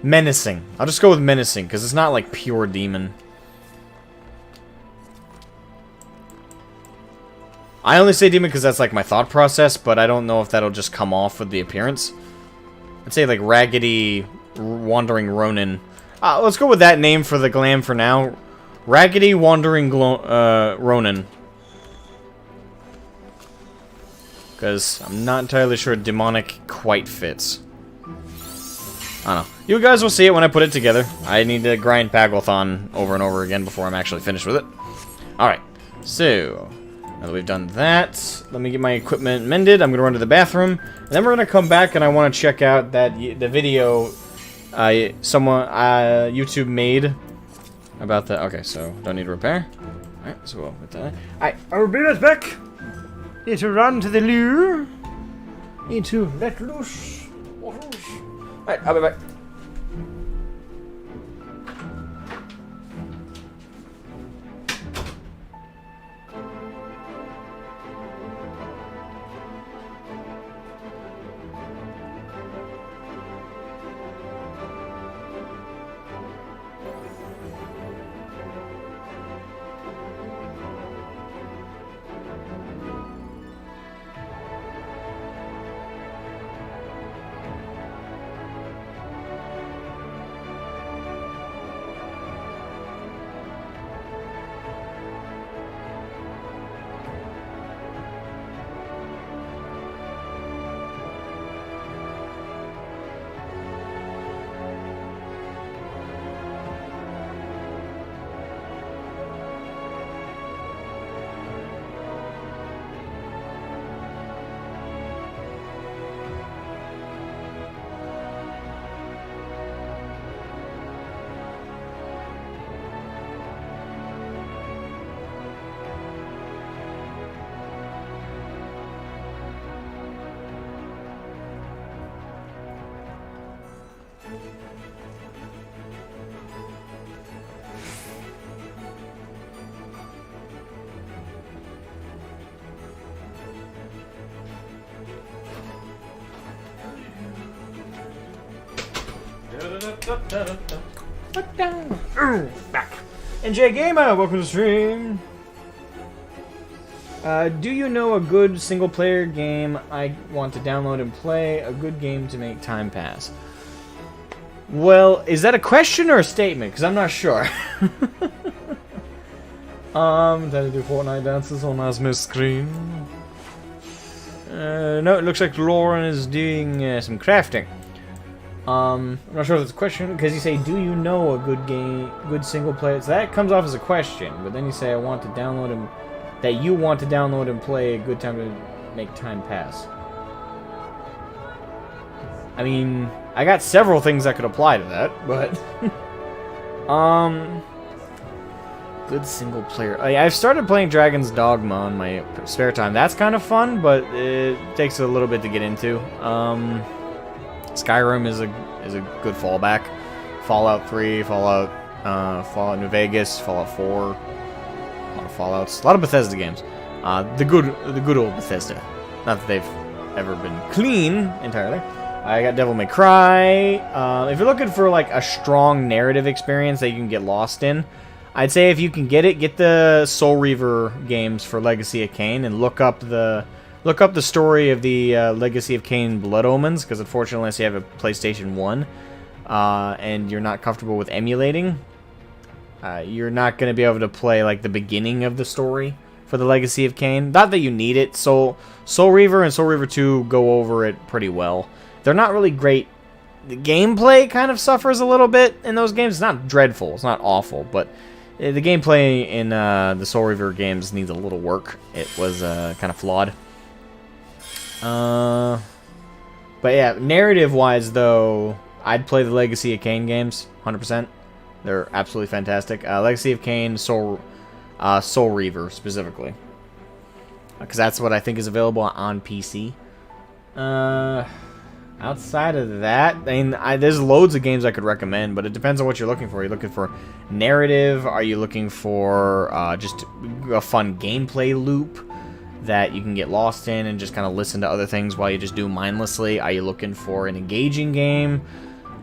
Speaker 1: Menacing. I'll just go with menacing, because it's not like pure demon. I only say demon because that's like my thought process, but I don't know if that'll just come off with the appearance. I'd say like Raggedy Wandering Ronin. Let's go with that name for the glam for now. Raggedy Wandering Ronin. Because I'm not entirely sure demonic quite fits. I don't know. You guys will see it when I put it together. I need to grind Paglothon over and over again before I'm actually finished with it. Alright, so now that we've done that, let me get my equipment mended. I'm going to run to the bathroom, and then we're going to come back and I want to check out that the video someone YouTube made about the... Okay, so don't need to repair. Alright, so we'll put that. Alright, I'll be right back. Need to run to the loo. Need to let loose waters. Alright, I'll be back. Back. NJ Gamer, welcome to the stream. Do you know a good single-player game I want to download and play? A good game to make time pass. Well, is that a question or a statement? Because I'm not sure. Time to do Fortnite dances on Asmo's screen. No, it looks like Lauren is doing some crafting. I'm not sure if that's a question, because you say, do you know a good game, good single player? So that comes off as a question, but then you say, I want to download and, that you want to download and play a good time to make time pass. I mean, I got several things that could apply to that, but, good single player. I've started playing Dragon's Dogma on my spare time. That's kind of fun, but it takes a little bit to get into. Skyrim is a good fallback. Fallout 3, Fallout New Vegas, Fallout 4, a lot of Fallouts, a lot of Bethesda games. The good old Bethesda. Not that they've ever been clean entirely. I got Devil May Cry. If you're looking for like a strong narrative experience that you can get lost in, I'd say if you can get it, get the Soul Reaver games for Legacy of Kain and look up the story of the Legacy of Kain Blood Omens, because unfortunately, unless you have a PlayStation 1 and you're not comfortable with emulating, you're not going to be able to play like the beginning of the story for the Legacy of Kain. Not that you need it. Soul Reaver and Soul Reaver 2 go over it pretty well. They're not really great. The gameplay kind of suffers a little bit in those games. It's not dreadful. It's not awful, but the gameplay in the Soul Reaver games needs a little work. It was kind of flawed. But yeah, narrative-wise, though, I'd play the Legacy of Kain games, 100%. They're absolutely fantastic. Legacy of Kain, Soul Reaver, specifically. Because that's what I think is available on PC. Outside of that, I mean, there's loads of games I could recommend, but it depends on what you're looking for. Are you looking for narrative? Are you looking for just a fun gameplay loop that you can get lost in and just kind of listen to other things while you just do mindlessly? Are you looking for an engaging game?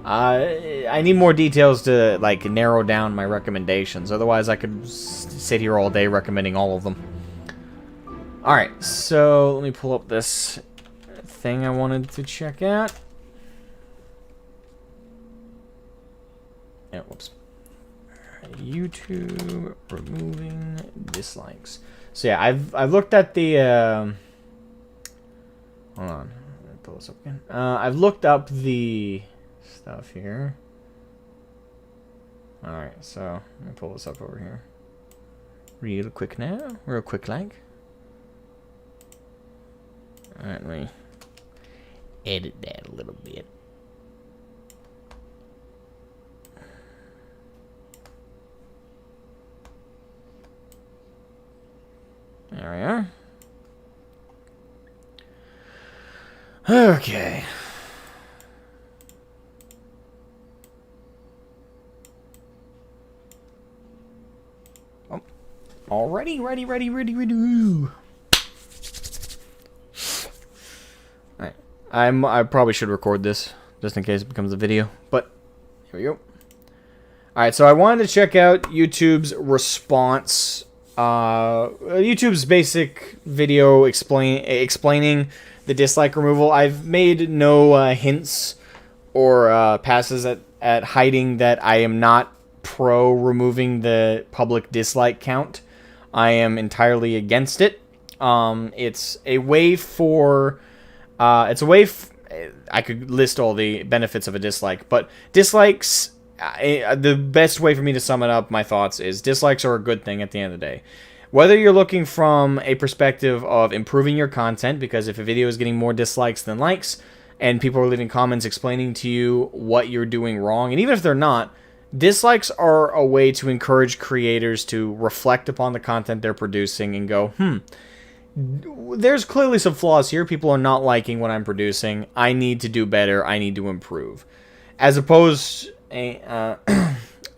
Speaker 1: I need more details to like narrow down my recommendations. Otherwise, I could sit here all day recommending all of them. Alright, so let me pull up this thing I wanted to check out. Yeah, whoops. YouTube removing dislikes. So yeah, I've looked at the hold on, let me pull this up again. I've looked up the stuff here. Alright, so let me pull this up over here. Real quick now. Real quick like. Alright, let me edit that a little bit. There we are. Okay. Oh. Already ready. Ooh. Alright. I probably should record this just in case it becomes a video, but here we go. Alright, so I wanted to check out YouTube's response. YouTube's basic video explaining the dislike removal. I've made no hints or passes at hiding that I am not pro removing the public dislike count. I am entirely against it. It's a way for I could list all the benefits of a dislike, but dislikes, the best way for me to sum it up, my thoughts, is dislikes are a good thing at the end of the day. Whether you're looking from a perspective of improving your content, because if a video is getting more dislikes than likes, and people are leaving comments explaining to you what you're doing wrong, and even if they're not, dislikes are a way to encourage creators to reflect upon the content they're producing and go, there's clearly some flaws here. People are not liking what I'm producing. I need to do better. I need to improve. As opposed...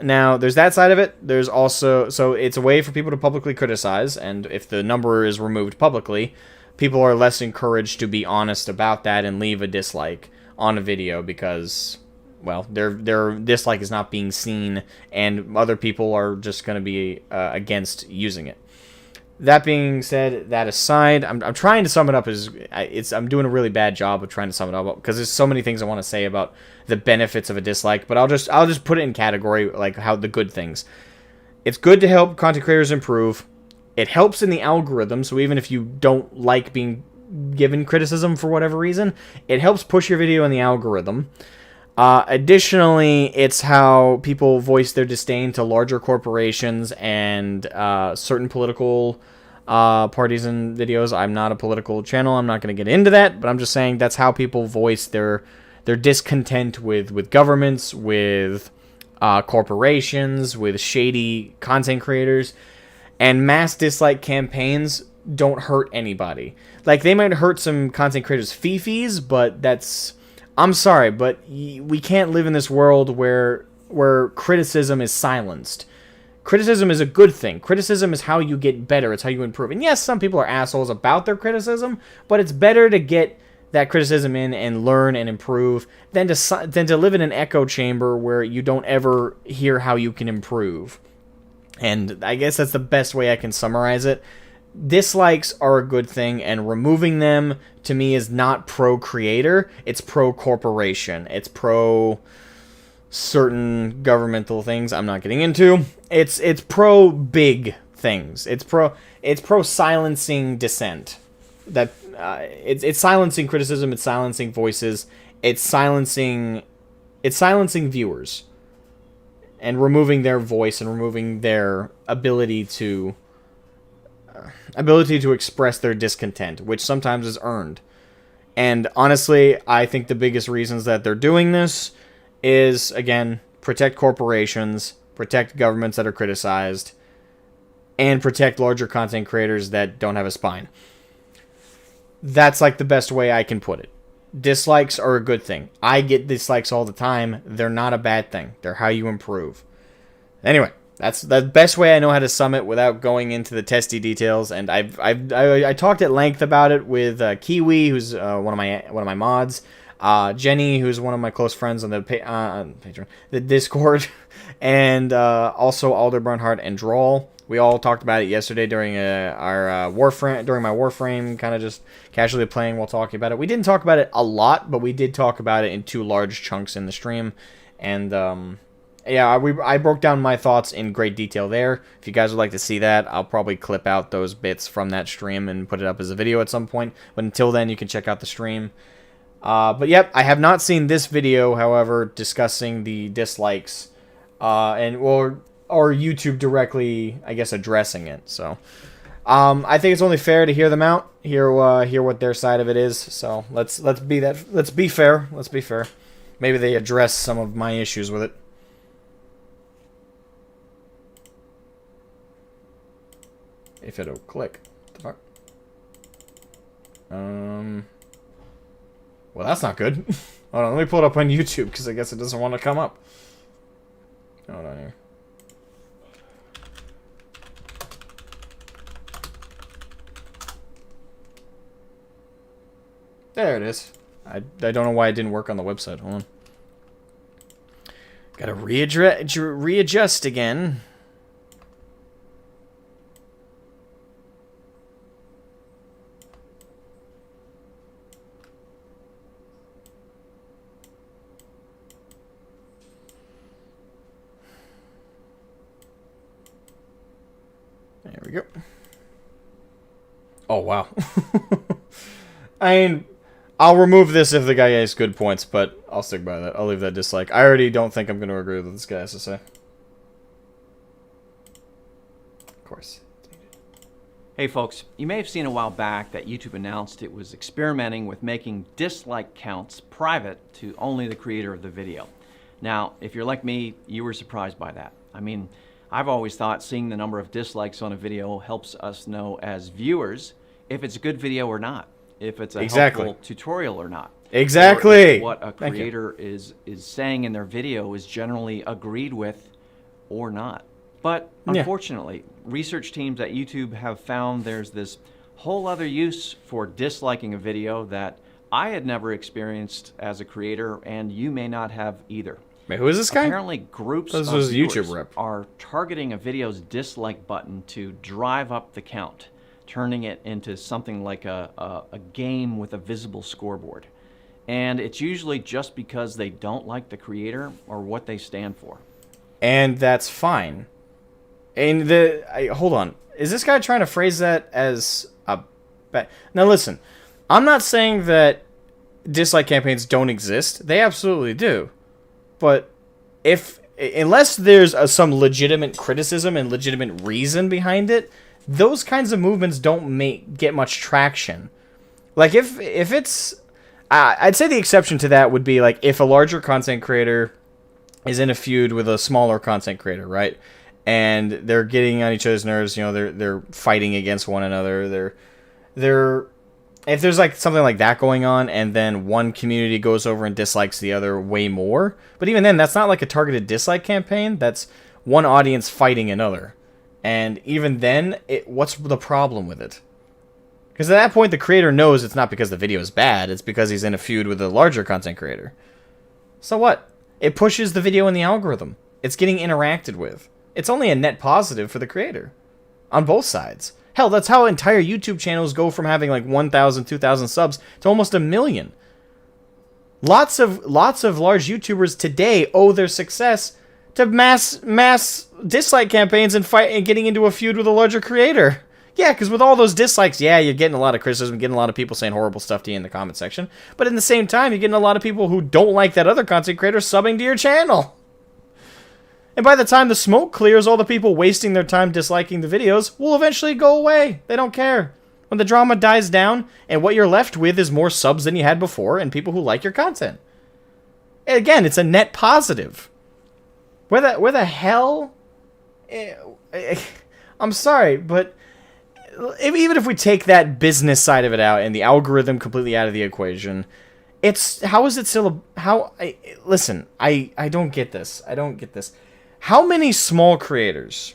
Speaker 1: Now, there's that side of it. There's also... So, it's a way for people to publicly criticize, and if the number is removed publicly, people are less encouraged to be honest about that and leave a dislike on a video because, well, their dislike is not being seen, and other people are just going to be against using it. That being said, that aside, I'm trying to sum it up as I'm doing a really bad job of trying to sum it up because there's so many things I want to say about the benefits of a dislike, but I'll just put it in category like how the good things. It's good to help content creators improve. It helps in the algorithm, so even if you don't like being given criticism for whatever reason, it helps push your video in the algorithm. Additionally, it's how people voice their disdain to larger corporations and certain political parties and videos. I'm not a political channel. I'm not going to get into that, but I'm just saying that's how people voice their discontent with governments, with corporations, with shady content creators. And mass dislike campaigns don't hurt anybody. Like, they might hurt some content creators' fifis, but that's... I'm sorry, but we can't live in this world where criticism is silenced. Criticism is a good thing. Criticism is how you get better. It's how you improve. And yes, some people are assholes about their criticism, but it's better to get that criticism in and learn and improve than to live in an echo chamber where you don't ever hear how you can improve. And I guess that's the best way I can summarize it. Dislikes are a good thing, and removing them, to me, is not pro-creator. It's pro-corporation. It's pro-certain governmental things I'm not getting into. It's pro-big things. It's pro-silencing dissent. That it's silencing criticism. It's silencing voices. It's silencing viewers, and removing their voice and removing their ability to express their discontent, which sometimes is earned. And honestly, I think the biggest reasons that they're doing this is, again, protect corporations, protect governments that are criticized, and protect larger content creators that don't have a spine. That's like the best way I can put it. Dislikes are a good thing. I get dislikes all the time. They're not a bad thing. They're how you improve. Anyway, that's the best way I know how to sum it without going into the testy details. And I talked at length about it with Kiwi, who's one of my mods, Jenny, who's one of my close friends on the Patreon, the Discord, and also Alder Bernhardt and Drawl. We all talked about it yesterday during my Warframe, kind of just casually playing while talking about it. We didn't talk about it a lot, but we did talk about it in 2 large chunks in the stream, and yeah, I broke down my thoughts in great detail there. If you guys would like to see that, I'll probably clip out those bits from that stream and put it up as a video at some point. But until then, you can check out the stream. But yep, I have not seen this video, however, discussing the dislikes, or YouTube directly, I guess, addressing it. So, I think it's only fair to hear them out, hear what their side of it is. So let's be fair. Let's be fair. Maybe they address some of my issues with it. If it'll click. What the fuck? Well, that's not good. Hold on, let me pull it up on YouTube, because I guess it doesn't want to come up. Hold on here. There it is. I don't know why it didn't work on the website. Hold on. Gotta readjust again. There we go. Oh, wow. I mean, I'll remove this if the guy has good points, but I'll stick by that. I'll leave that dislike. I already don't think I'm going to agree with what this guy has to say. Of course.
Speaker 5: Hey folks, you may have seen a while back that YouTube announced it was experimenting with making dislike counts private to only the creator of the video. Now, if you're like me, you were surprised by that. I mean, I've always thought seeing the number of dislikes on a video helps us know as viewers if it's a good video or not, if it's a helpful tutorial or not.
Speaker 1: Exactly.
Speaker 5: Or if what a creator is saying in their video is generally agreed with or not. But unfortunately, research teams at YouTube have found there's this whole other use for disliking a video that I had never experienced as a creator, and you may not have either.
Speaker 1: Wait, who is this guy?
Speaker 5: Apparently, groups of viewers are targeting a video's dislike button to drive up the count, turning it into something like a game with a visible scoreboard. And it's usually just because they don't like the creator or what they stand for.
Speaker 1: And that's fine. And hold on. Is this guy trying to phrase that as a bad... Now listen, I'm not saying that dislike campaigns don't exist. They absolutely do. But unless there's some legitimate criticism and legitimate reason behind it, those kinds of movements don't get much traction. Like if it's, I'd say the exception to that would be like if a larger content creator is in a feud with a smaller content creator, right? And they're getting on each other's nerves. You know, they're fighting against one another. If there's like something like that going on, and then one community goes over and dislikes the other way more, but even then, that's not like a targeted dislike campaign. That's one audience fighting another, and even then, what's the problem with it? Because at that point, the creator knows it's not because the video is bad; it's because he's in a feud with a larger content creator. So what? It pushes the video in the algorithm. It's getting interacted with. It's only a net positive for the creator, on both sides. Hell, that's how entire YouTube channels go from having like 1,000, 2,000 subs to almost 1 million. Lots of large YouTubers today owe their success to mass dislike campaigns and getting into a feud with a larger creator. Yeah, because with all those dislikes, yeah, you're getting a lot of criticism, getting a lot of people saying horrible stuff to you in the comment section. But in the same time, you're getting a lot of people who don't like that other content creator subbing to your channel. And by the time the smoke clears, all the people wasting their time disliking the videos will eventually go away. They don't care. When the drama dies down, and what you're left with is more subs than you had before, and people who like your content. And again, it's a net positive. Where the hell... I'm sorry, but... Even if we take that business side of it out, and the algorithm completely out of the equation... How is it still... Listen, I don't get this. I don't get this. How many small creators?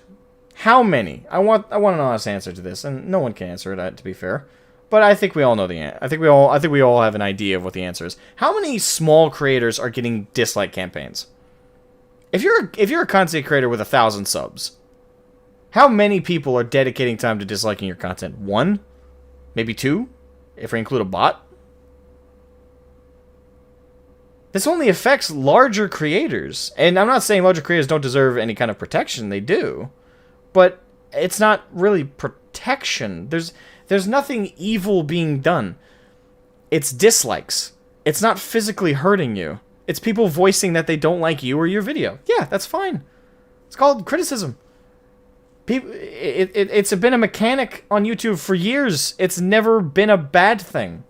Speaker 1: How many? I want an honest answer to this, and no one can answer it, to be fair. But I think we all know the answer. I think we all have an idea of what the answer is. How many small creators are getting dislike campaigns? If you're a content creator with 1,000 subs, how many people are dedicating time to disliking your content? 1? Maybe 2? If we include a bot? This only affects larger creators. And I'm not saying larger creators don't deserve any kind of protection. They do. But it's not really protection. There's nothing evil being done. It's dislikes. It's not physically hurting you. It's people voicing that they don't like you or your video. Yeah, that's fine. It's called criticism. It's been a mechanic on YouTube for years. It's never been a bad thing.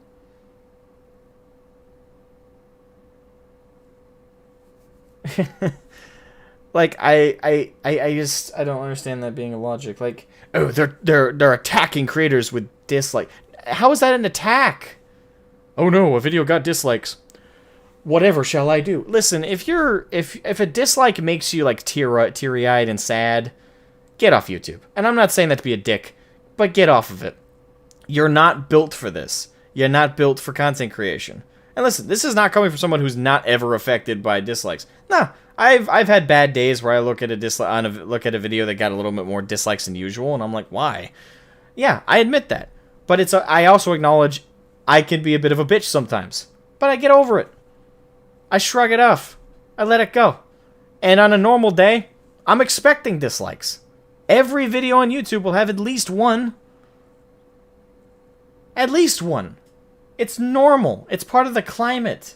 Speaker 1: Like I don't understand that being a logic. Like, oh, they're attacking creators with dislike. How is that an attack? Oh no, a video got dislikes. Whatever shall I do? Listen, if a dislike makes you like teary-eyed and sad, get off YouTube. And I'm not saying that to be a dick, but get off of it. You're not built for this. You're not built for content creation. And listen, this is not coming from someone who's not ever affected by dislikes. Nah, I've had bad days where I look at a video that got a little bit more dislikes than usual, and I'm like, why? Yeah, I admit that. But I also acknowledge I can be a bit of a bitch sometimes. But I get over it. I shrug it off. I let it go. And on a normal day, I'm expecting dislikes. Every video on YouTube will have at least one. At least one. It's normal. It's part of the climate.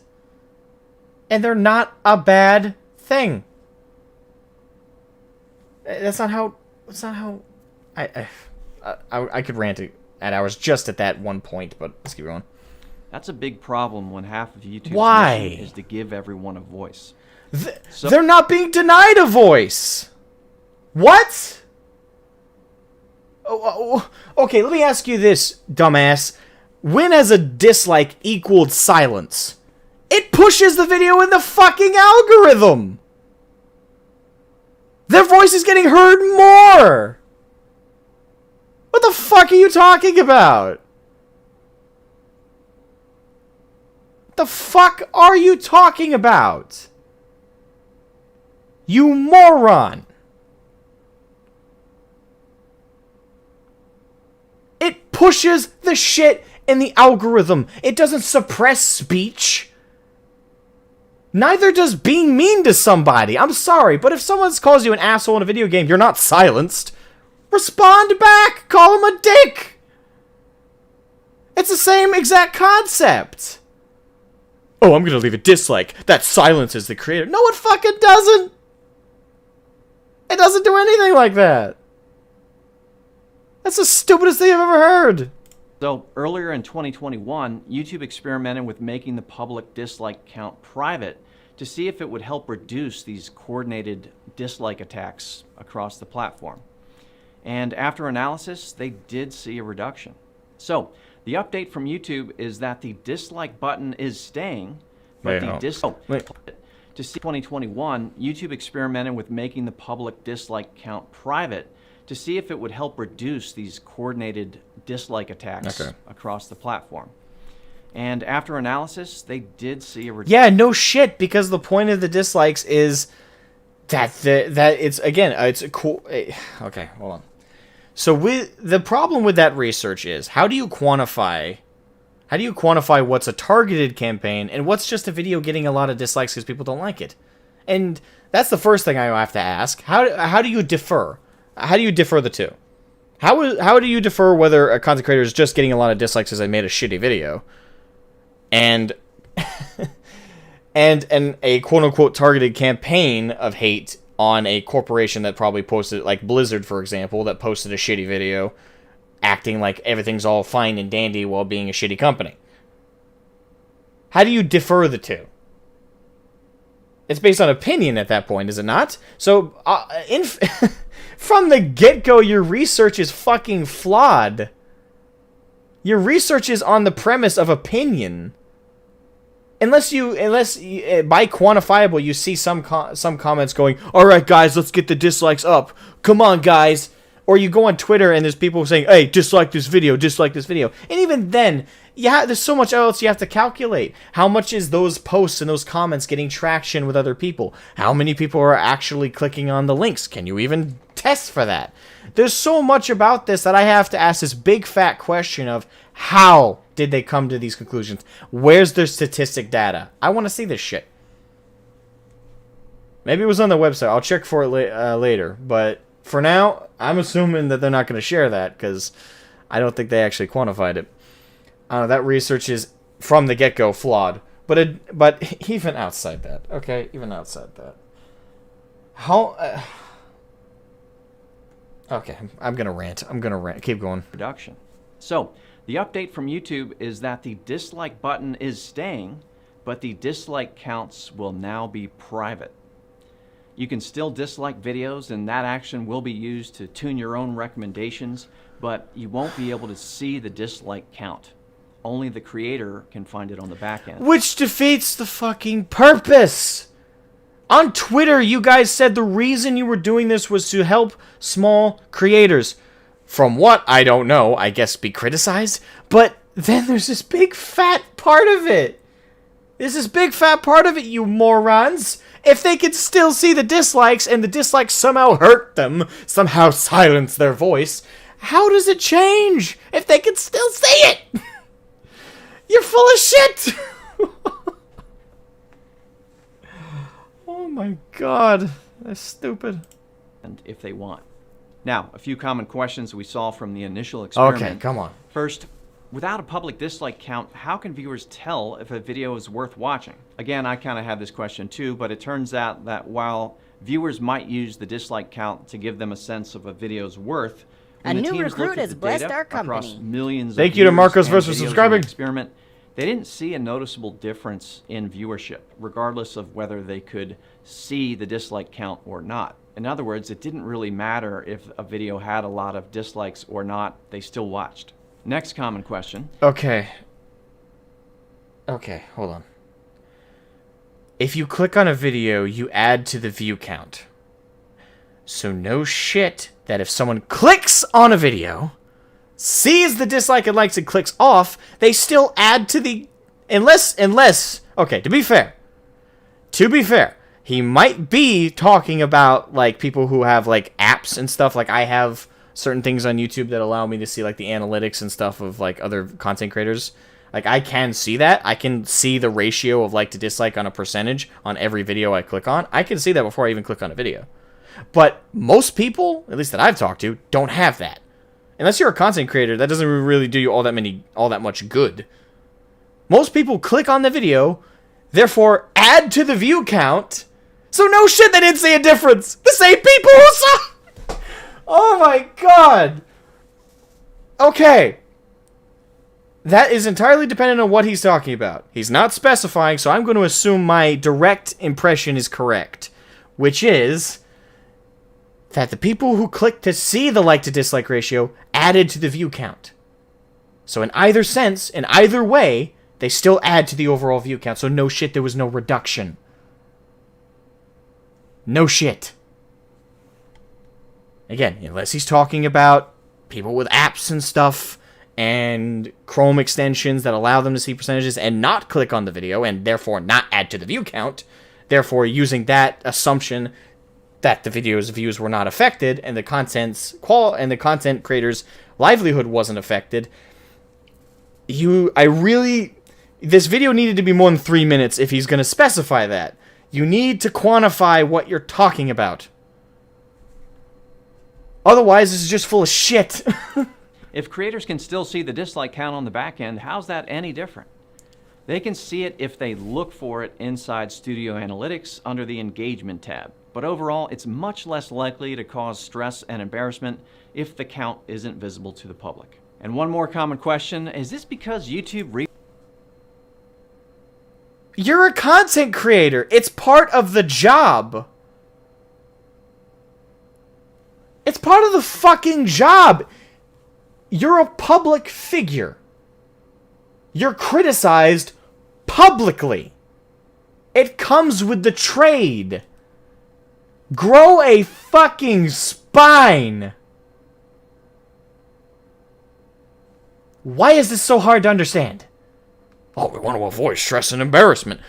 Speaker 1: And they're not a bad thing. That's not how I could rant at hours just at that one point, but let's keep going.
Speaker 5: That's a big problem when half of YouTube's
Speaker 1: Why?
Speaker 5: mission is to give everyone a voice.
Speaker 1: They're not being denied a voice. What? Okay, let me ask you this, dumbass. When has a dislike equaled silence? It pushes the video in the fucking algorithm. Their voice is getting heard more. What the fuck are you talking about? The fuck are you talking about? You moron. It pushes the shit in the algorithm. It doesn't suppress speech. Neither does being mean to somebody. I'm sorry, but if someone calls you an asshole in a video game, you're not silenced. Respond back. Call him a dick. It's the same exact concept. Oh, I'm gonna leave a dislike. That silences the creator. No, it fucking doesn't. It doesn't do anything like that. That's the stupidest thing I've ever heard.
Speaker 5: So, earlier in 2021, YouTube experimented with making the public dislike count private to see if it would help reduce these coordinated dislike attacks across the platform. And after analysis, they did see a reduction. So, the update from YouTube is that the dislike button is staying, but to see 2021, YouTube experimented with making the public dislike count private to see if it would help reduce these coordinated dislike attacks across the platform. And after analysis, they did see a reduction.
Speaker 1: Yeah, no shit, because the point of the dislikes is that it's, again, it's cool. Okay, hold on. So the problem with that research is, how do you quantify what's a targeted campaign and what's just a video getting a lot of dislikes because people don't like it? And that's the first thing I have to ask. How do you differ? How do you differ the two? How do you differ whether a content creator is just getting a lot of dislikes because they made a shitty video, and and a quote-unquote targeted campaign of hate on a corporation that probably posted, like Blizzard, for example, that posted a shitty video acting like everything's all fine and dandy while being a shitty company? How do you differ the two? It's based on opinion at that point, is it not? So, from the get-go, your research is fucking flawed. Your research is on the premise of opinion. Unless by quantifiable you see some comments going, all right guys, let's get the dislikes up. Come on guys. Or you go on Twitter and there's people saying, hey, dislike this video, dislike this video. And even then, yeah, there's so much else you have to calculate. How much is those posts and those comments getting traction with other people? How many people are actually clicking on the links? Can you even test for that? There's so much about this that I have to ask this big fat question of, how did they come to these conclusions? Where's their statistic data? I want to see this shit. Maybe it was on the website. I'll check for it later. But for now, I'm assuming that they're not going to share that because I don't think they actually quantified it. That research is, from the get-go, flawed.
Speaker 3: But even outside that, okay, even outside that, how? Okay, I'm gonna rant. Keep going.
Speaker 5: Production. So, the update from YouTube is that the dislike button is staying, but the dislike counts will now be private. You can still dislike videos, and that action will be used to tune your own recommendations, but you won't be able to see the dislike count. Only the creator can find it on the back end.
Speaker 3: Which defeats the fucking purpose! On Twitter, you guys said the reason you were doing this was to help small creators. From what, I don't know, I guess be criticized, but then there's this big fat part of it. There's this big fat part of it, you morons. If they could still see the dislikes, and the dislikes somehow hurt them, somehow silence their voice, how does it change if they can still see it? You're full of shit! Oh my god, that's stupid.
Speaker 5: And if they want. Now, a few common questions we saw from the initial experiment.
Speaker 3: Okay, come on.
Speaker 5: First, without a public dislike count, how can viewers tell if a video is worth watching? Again, I kind of had this question too, but it turns out that while viewers might use the dislike count to give them a sense of a video's worth,
Speaker 6: A new recruit has blessed our company.
Speaker 5: Millions
Speaker 3: Thank
Speaker 5: of
Speaker 3: you to
Speaker 5: views
Speaker 3: Marcos
Speaker 5: and
Speaker 3: versus
Speaker 5: videos in the
Speaker 3: subscribing.
Speaker 5: Experiment, they didn't see a noticeable difference in viewership, regardless of whether they could see the dislike count or not. In other words, it didn't really matter if a video had a lot of dislikes or not, they still watched. Next common question.
Speaker 3: Okay, hold on. If you click on a video, you add to the view count. So no shit that if someone clicks on a video, sees the dislike and likes and clicks off, they still add to the... Unless... Okay, to be fair, he might be talking about, like, people who have, like, apps and stuff. Like, I have certain things on YouTube that allow me to see, like, the analytics and stuff of, like, other content creators. Like, I can see that. I can see the ratio of like to dislike on a percentage on every video I click on. I can see that before I even click on a video. But most people, at least that I've talked to, don't have that. Unless you're a content creator, that doesn't really do you all that much good. Most people click on the video, therefore add to the view count. So no shit, they didn't see a difference. The same people who saw... Oh my god. Okay. That is entirely dependent on what he's talking about. He's not specifying, so I'm going to assume my direct impression is correct. Which is that the people who clicked to see the like to dislike ratio added to the view count. So in either sense, in either way, they still add to the overall view count. So no shit, there was no reduction. No shit. Again, unless he's talking about people with apps and stuff and Chrome extensions that allow them to see percentages and not click on the video and therefore not add to the view count, therefore using that assumption that the video's views were not affected and the content creator's livelihood wasn't affected, this video needed to be more than 3 minutes if he's going to specify that. You need to quantify what you're talking about. Otherwise, this is just full of shit.
Speaker 5: If creators can still see the dislike count on the back end, how's that any different? They can see it if they look for it inside Studio Analytics under the Engagement tab. But overall, it's much less likely to cause stress and embarrassment if the count isn't visible to the public. And one more common question, is this because YouTube
Speaker 3: You're a content creator. It's part of the job. It's part of the fucking job. You're a public figure. You're criticized publicly. It comes with the trade. Grow a fucking spine. Why is this so hard to understand? Oh, we want to avoid stress and embarrassment.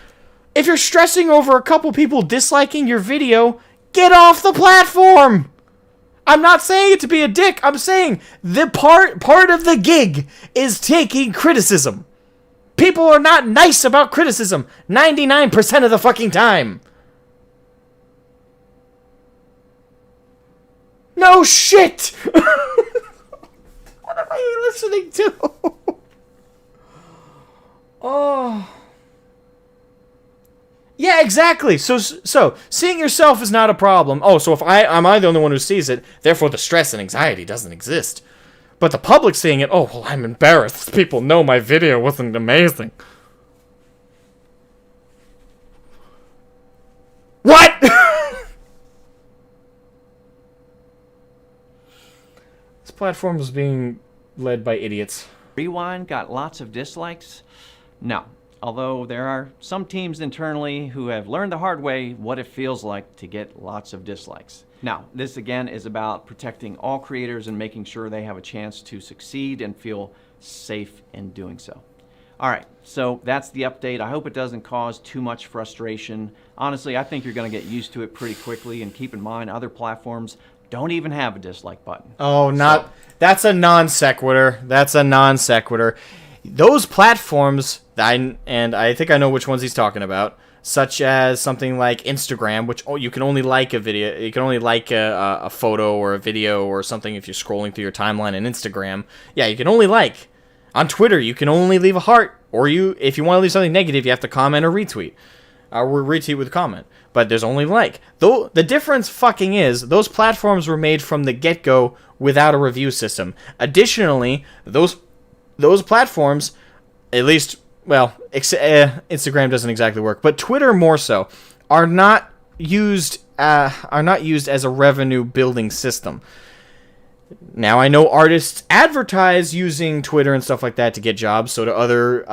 Speaker 3: If you're stressing over a couple people disliking your video, get off the platform. I'm not saying it to be a dick. I'm saying the part of the gig is taking criticism. People are not nice about criticism 99% of the fucking time. No shit! What am I listening to? Oh.
Speaker 1: Yeah, exactly. So seeing yourself is not a problem. Oh, so if am I the only one who sees it, therefore the stress and anxiety doesn't exist. But the public seeing it, oh, well, I'm embarrassed. People know my video wasn't amazing. What? This platform is being led by idiots.
Speaker 5: Rewind got lots of dislikes? No. Although there are some teams internally who have learned the hard way what it feels like to get lots of dislikes. Now, this again is about protecting all creators and making sure they have a chance to succeed and feel safe in doing so. All right, so that's the update. I hope it doesn't cause too much frustration. Honestly, I think you're going to get used to it pretty quickly, and keep in mind other platforms don't even have a dislike button.
Speaker 1: Oh, that's a non sequitur. That's a non sequitur. Those platforms, and I think I know which ones he's talking about, such as something like Instagram, which you can only like a video, you can only like a photo or a video or something if you're scrolling through your timeline on Instagram. Yeah, you can only like. On Twitter, you can only leave a heart, or if you want to leave something negative, you have to comment or retweet. Or retweet with a comment. But there's only like. Though the difference fucking is, those platforms were made from the get-go without a review system. Additionally, those platforms, at least, well, Instagram doesn't exactly work, but Twitter more so, are not used as a revenue building system. Now, I know artists advertise using Twitter and stuff like that to get jobs. So do other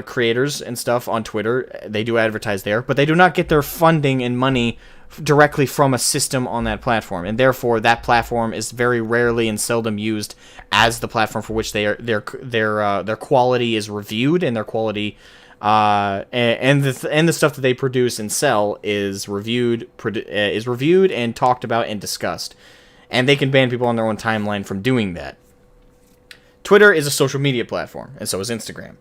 Speaker 1: creators and stuff on Twitter. They do advertise there, but they do not get their funding and money directly from a system on that platform, and therefore that platform is very rarely and seldom used as the platform for which their quality is reviewed, and their quality and the stuff that they produce and sell is reviewed and talked about and discussed. And they can ban people on their own timeline from doing that. Twitter is a social media platform, and so is Instagram.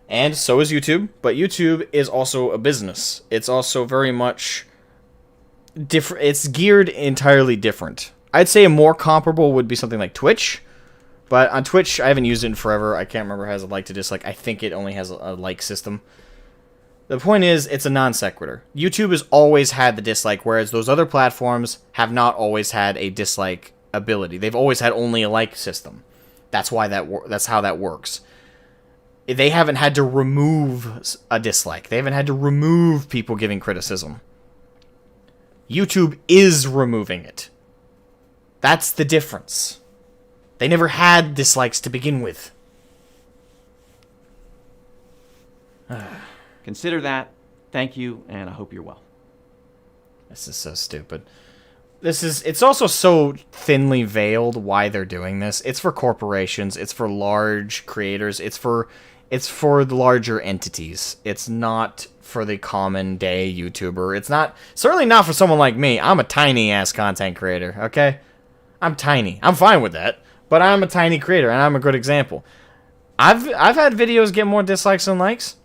Speaker 1: And so is YouTube, but YouTube is also a business. It's also very much different. It's geared entirely different. I'd say a more comparable would be something like Twitch, but on Twitch, I haven't used it in forever. I can't remember if it has a like to dislike. I think it only has a like system. The point is, it's a non sequitur. YouTube has always had the dislike, whereas those other platforms have not always had a dislike ability. They've always had only a like system. That's why that's how that works. They haven't had to remove a dislike. They haven't had to remove people giving criticism. YouTube is removing it. That's the difference. They never had dislikes to begin with.
Speaker 5: Consider that. Thank you, and I hope you're well.
Speaker 1: This is so stupid. It's also so thinly veiled why they're doing this. It's for corporations, it's for large creators, it's for the larger entities. It's not for the common day YouTuber. It's certainly not for someone like me. I'm a tiny ass content creator, okay? I'm tiny. I'm fine with that, but I'm a tiny creator, and I'm a good example. I've had videos get more dislikes than likes.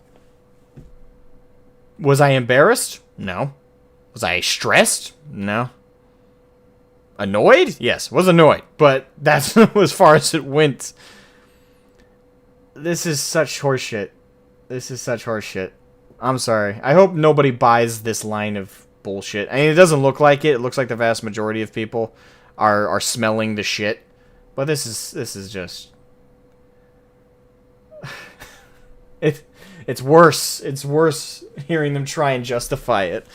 Speaker 1: Was I embarrassed? No. Was I stressed? No. Annoyed? Yes, was annoyed, but that's as far as it went. This is such horseshit. This is such horseshit. I'm sorry. I hope nobody buys this line of bullshit. I mean, it doesn't look like it. It looks like the vast majority of people are smelling the shit. But this is just... It's worse. It's worse hearing them try and justify it.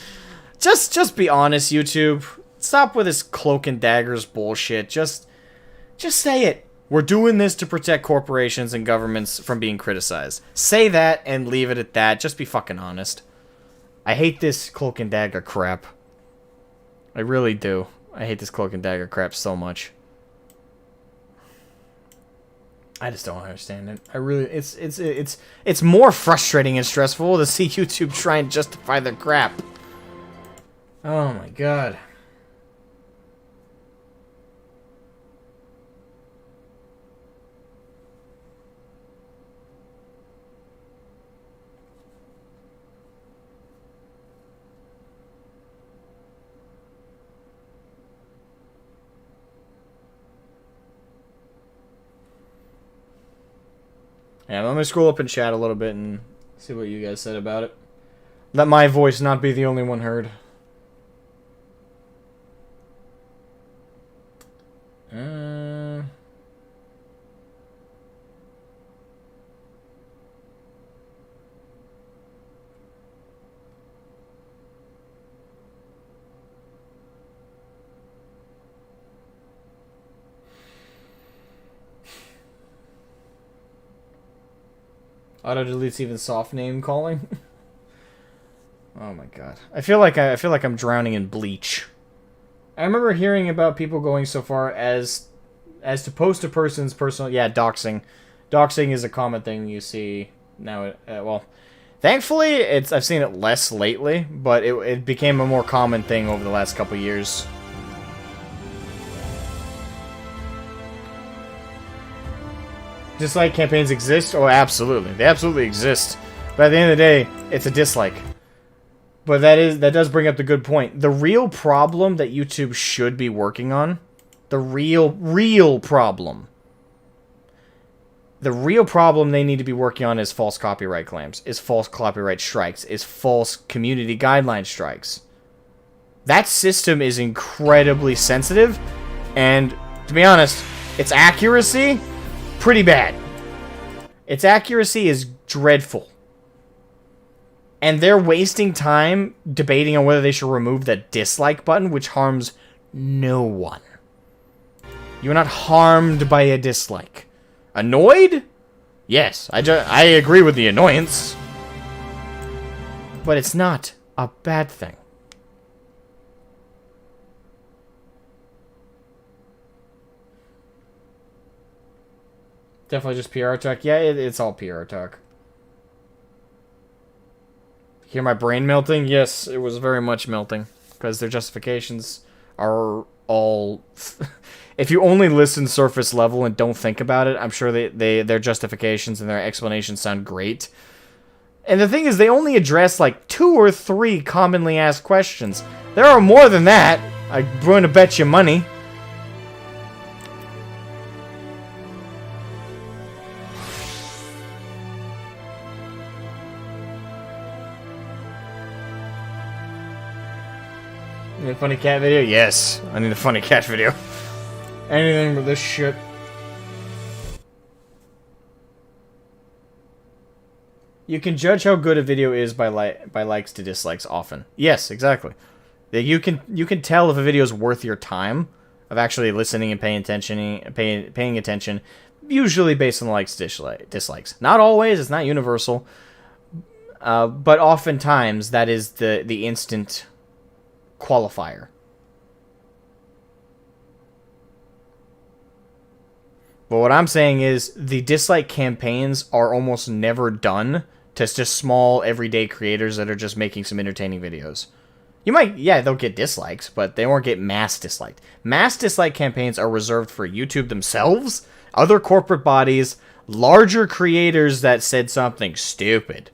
Speaker 1: Just be honest, YouTube. Stop with this cloak and daggers bullshit. Just say it. We're doing this to protect corporations and governments from being criticized. Say that and leave it at that. Just be fucking honest. I hate this cloak and dagger crap. I really do. I hate this cloak and dagger crap so much. I just don't understand it. I really, it's more frustrating and stressful to see YouTube try and justify their crap. Oh my god. Yeah, let me scroll up in chat a little bit and see what you guys said about it. Let my voice not be the only one heard. Auto deletes even soft name calling. Oh my god. I feel like I'm drowning in bleach. I remember hearing about people going so far as to post a person's personal doxing. Doxing is a common thing you see now. Well, thankfully I've seen it less lately, but it became a more common thing over the last couple years. Dislike campaigns exist? Oh, absolutely. They absolutely exist. But at the end of the day, it's a dislike. But that does bring up the good point. The real problem that YouTube should be working on, the real problem. The real problem they need to be working on is false copyright claims, is false copyright strikes, is false community guideline strikes. That system is incredibly sensitive, and to be honest, its accuracy, pretty bad. Its accuracy is dreadful. And they're wasting time debating on whether they should remove the dislike button, which harms no one. You're not harmed by a dislike. Annoyed? Yes, I agree with the annoyance. But it's not a bad thing. Definitely just PR talk. Yeah, it's all PR talk. Hear my brain melting? Yes, it was very much melting. Because their justifications are all... If you only listen surface level and don't think about it, I'm sure their justifications and their explanations sound great. And the thing is, they only address like 2 or 3 commonly asked questions. There are more than that. I'm going to bet you money. Need a funny cat video? Yes, I need a funny cat video. Anything but this shit. You can judge how good a video is by likes to dislikes often. Yes, exactly. You can tell if a video is worth your time of actually listening and paying attention, usually based on likes dislikes. Not always, it's not universal. But oftentimes that is the instant qualifier. But what I'm saying is the dislike campaigns are almost never done to just small everyday creators that are just making some entertaining videos. You might, yeah, they'll get dislikes, but they won't get mass disliked. Mass dislike campaigns are reserved for YouTube themselves, other corporate bodies, larger creators that said something stupid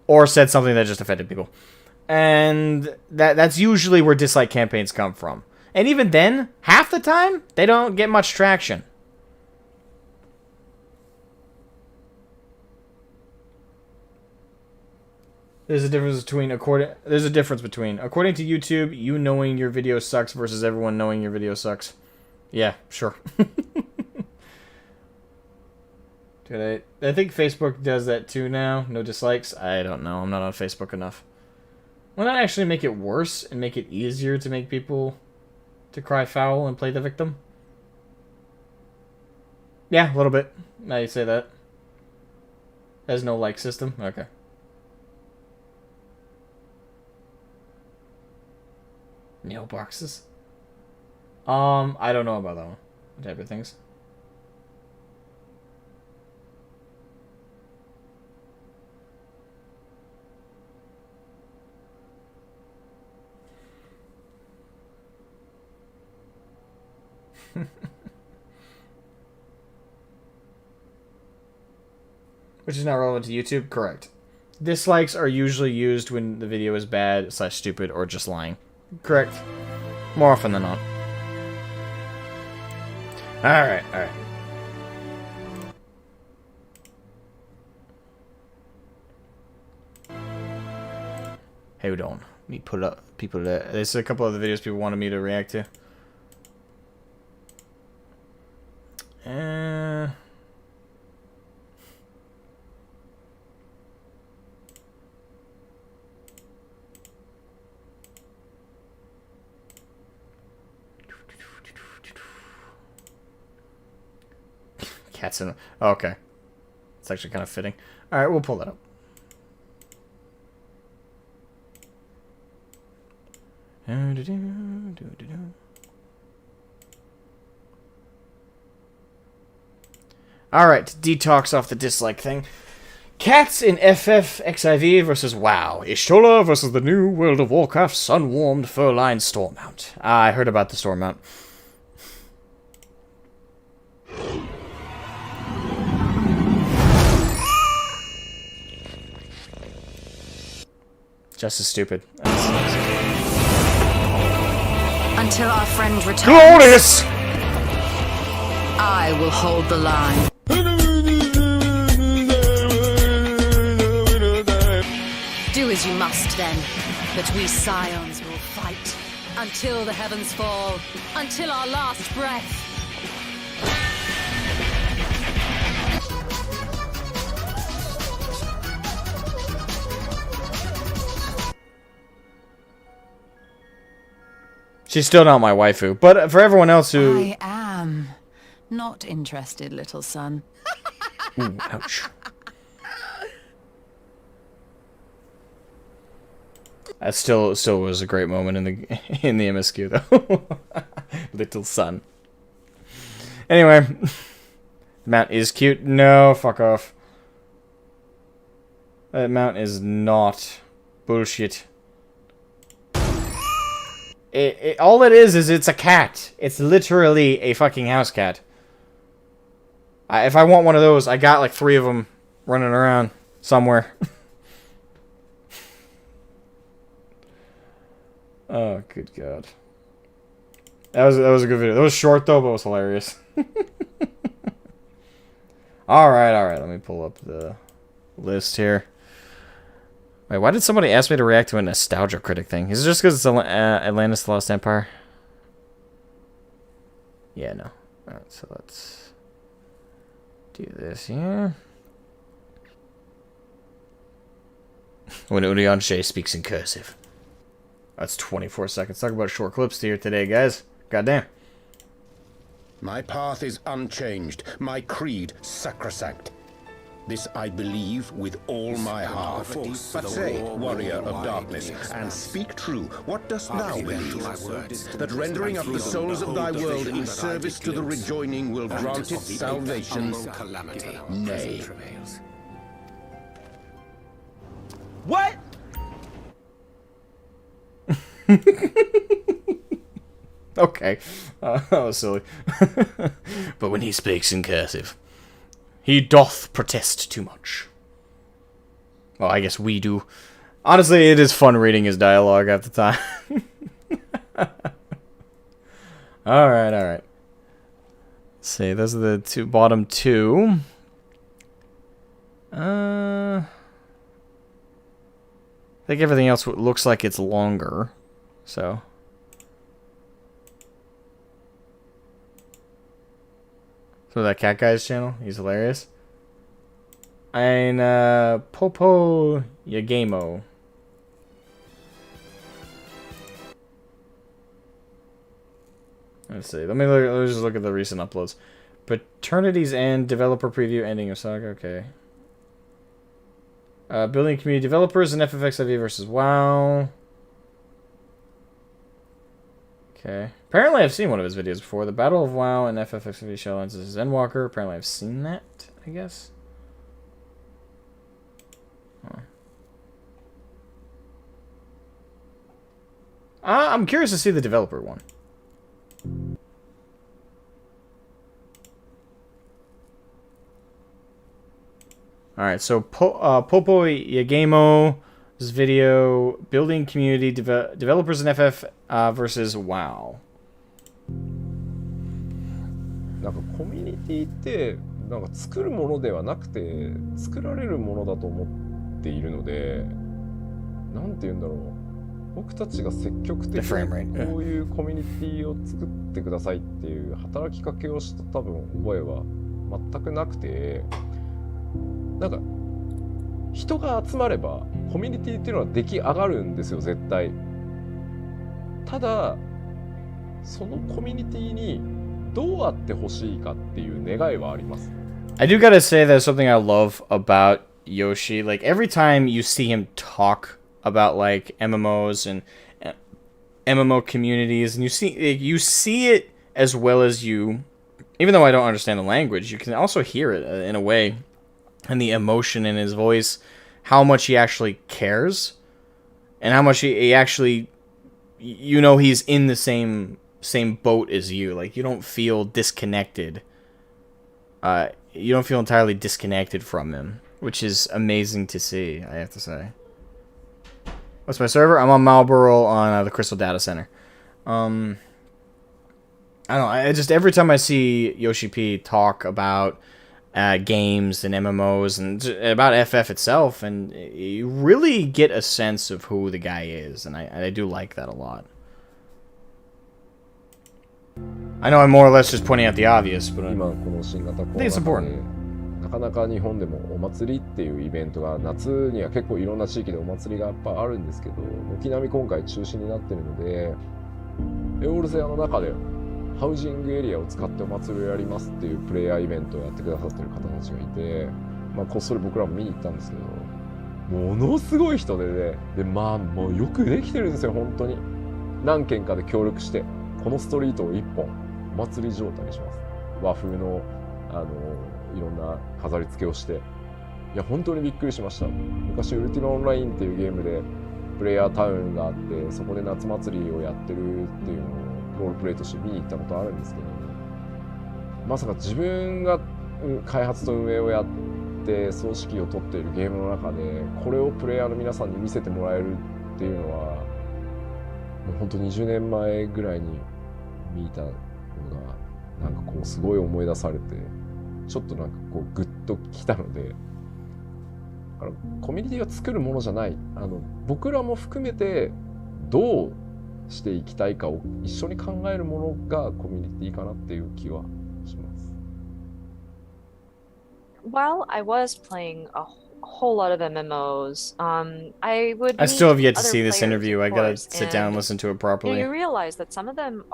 Speaker 1: or said something that just offended people. And that's usually where dislike campaigns come from. And even then, half the time, they don't get much traction. There's a difference between according to YouTube, you knowing your video sucks versus everyone knowing your video sucks. Yeah, sure. Dude, I think Facebook does that too now. No dislikes. I don't know. I'm not on Facebook enough. Why not actually make it worse and make it easier to make people to cry foul and play the victim? Yeah, a little bit. Now you say that. There's no like system? Okay. Mailboxes? I don't know about that one. What type of things? Which is not relevant to YouTube? Correct. Dislikes are usually used when the video is bad, / stupid, or just lying. Correct. More often than not. Alright, alright. Hold on. Let me pull up people that... There's a couple of the videos people wanted me to react to. Cats in... Oh, okay. It's actually kind of fitting. Alright, we'll pull that up. Alright, detox off the dislike thing. Cats in FFXIV versus WoW. Ishtola versus the new World of Warcraft Sun-Warmed Fur-Lined Stormount. I heard about the Stormount. Just as stupid.
Speaker 7: Until our friend returns,
Speaker 1: Glorious!
Speaker 7: I will hold the line. Do as you must then, but we scions will fight until the heavens fall, until our last breath.
Speaker 1: She's still not my waifu, but for everyone else who...
Speaker 7: I am not interested, little son.
Speaker 1: Ooh, ouch. That still was a great moment in the MSQ though. Little son. Anyway, the mount is cute. No, fuck off. That mount is not bullshit. All it is it's a cat. It's literally a fucking house cat. If I want one of those, I got like 3 of them running around somewhere. Oh, good God. That was a good video. That was short though, but it was hilarious. Alright, let me pull up the list here. Wait, why did somebody ask me to react to a nostalgia critic thing? Is it just because it's Atlantis the Lost Empire? Yeah, no. Alright, so let's do this here. When Union Shay speaks in cursive. That's 24 seconds. Talk about short clips here today, guys. Goddamn.
Speaker 8: My path is unchanged, my creed sacrosanct. This I believe with all my heart. But say, warrior of darkness, and speak true, what dost thou believe? That rendering up the souls of thy world in service to the rejoining will grant it salvation? Nay.
Speaker 5: What?
Speaker 1: Okay. That was silly. But when he speaks in cursive, he doth protest too much. Well, I guess we do. Honestly, it is fun reading his dialogue at the time. Alright. Let's see, those are the bottom two. I think everything else looks like it's longer. So... So that cat guy's channel, he's hilarious. And Popo Yagamo. Let's see. Let's just look at the recent uploads. Paternity's End, developer preview, ending of saga. Okay. Building community developers and FFXIV versus WoW. Okay. Apparently I've seen one of his videos before. The Battle of WoW and FFXIV Shadowlands is Zenwalker. Apparently I've seen that, I guess. Huh. I'm curious to see the developer one. Alright, so Popo Yagamo's video, building community developers in FF versus WoW.
Speaker 9: なんかコミュニティってなんか作るものではなくて作られるものだと思っているので、なんて言うんだろう、僕たちが積極的
Speaker 1: The frame rate.
Speaker 9: にこういうコミュニティを作ってくださいっていう働きかけをした多分覚えは全くなくて、なんか人が集まればコミュニティっていうのは出来上がるんですよ、絶対。ただそのコミュニティにどうあってほしいかっていう願いはあります。
Speaker 1: I do gotta say there's something I love about Yoshi. Like, every time you see him talk about, like, MMOs and MMO communities, and you see it as well as you, even though I don't understand the language, you can also hear it in a way, and the emotion in his voice, how much he actually cares, and how much he actually, you know, he's in the same boat as you. Like, you don't feel disconnected. You don't feel entirely disconnected from him, which is amazing to see, I have to say. What's my server? I'm on Marlboro on the Crystal Data Center. I don't know. I just, every time I see Yoshi P talk about games and MMOs and about FF itself, and you really get a sense of who the guy is, and I do like that a lot. I know I'm more or less just pointing out the obvious, but I
Speaker 9: 今この新型コロ
Speaker 1: think it's
Speaker 9: ナ禍で
Speaker 1: important.
Speaker 9: なかなか日本でもお祭りっていうイベントが夏には結構いろんな地域でお祭りがやっぱあるんですけど、軒並み今回中止になってるので、エオールゼアの中でハウジングエリアを使ってお祭りをやりますっていうプレイヤーイベントをやってくださってる方たちがいて、まあ、こっそり僕らも見に行ったんですけど、ものすごい人でね、でまあもうよくできてるんですよ、本当に。何軒かで協力してこのストリートを一本お祭り状態にします。和風のいろんな飾り付けをして、いや本当にびっくりしました。昔ウルティマオンラインっていうゲームでプレイヤータウンがあって、そこで夏祭りをやってるっていうのをロールプレイとして見に行ったことあるんですけど、まさか自分が開発と運営をやって総指揮を取っているゲームの中でこれをプレイヤーの皆さんに見せてもらえるっていうのは、もう本当20年前ぐらいに見たのがなんかこうすごい思い出されて、ちょっとなんかこうグッときたので、コミュニティが作るものじゃない、僕らも含めてどうしていきたいかを一緒に考えるものがコミュニティかなっていう気はします。
Speaker 10: While I was playing a whole lot of MMOs, I
Speaker 1: I still have yet to see this interview. I gotta sit down and listen to it properly.
Speaker 10: You realize that some of them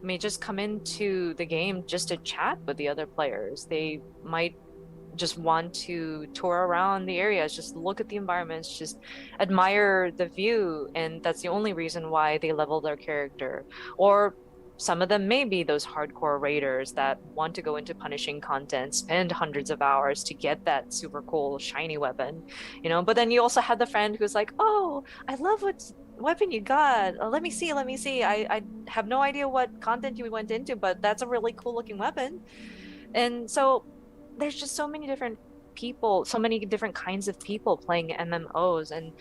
Speaker 10: may just come into the game just to chat with the other players. They might just want to tour around the areas, just look at the environments, just admire the view, and that's the only reason why they level their character. Or some of them may be those hardcore raiders that want to go into punishing content, spend hundreds of hours to get that super cool shiny weapon, you know. But then you also have the friend who's like, oh, I love what weapon you got, let me see, I have no idea what content you went into, but that's a really cool looking weapon. And so there's just so many different people, so many different kinds of people playing MMOs. And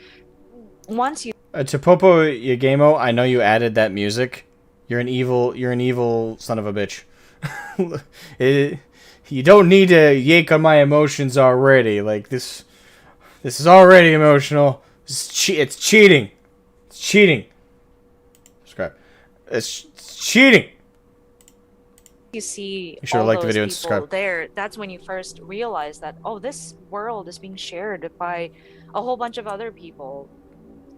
Speaker 10: once you
Speaker 1: to Popo Yagamo, I know you added that music. You're an evil son of a bitch. You don't need to yank on my emotions already. Like, this is already emotional. It's cheating. It's cheating. Subscribe. It's cheating.
Speaker 10: You see
Speaker 1: you
Speaker 10: all
Speaker 1: like the
Speaker 10: those
Speaker 1: video and
Speaker 10: people
Speaker 1: subscribe.
Speaker 10: there, that's when you first realize that, oh, this world is being shared by a whole bunch of other people.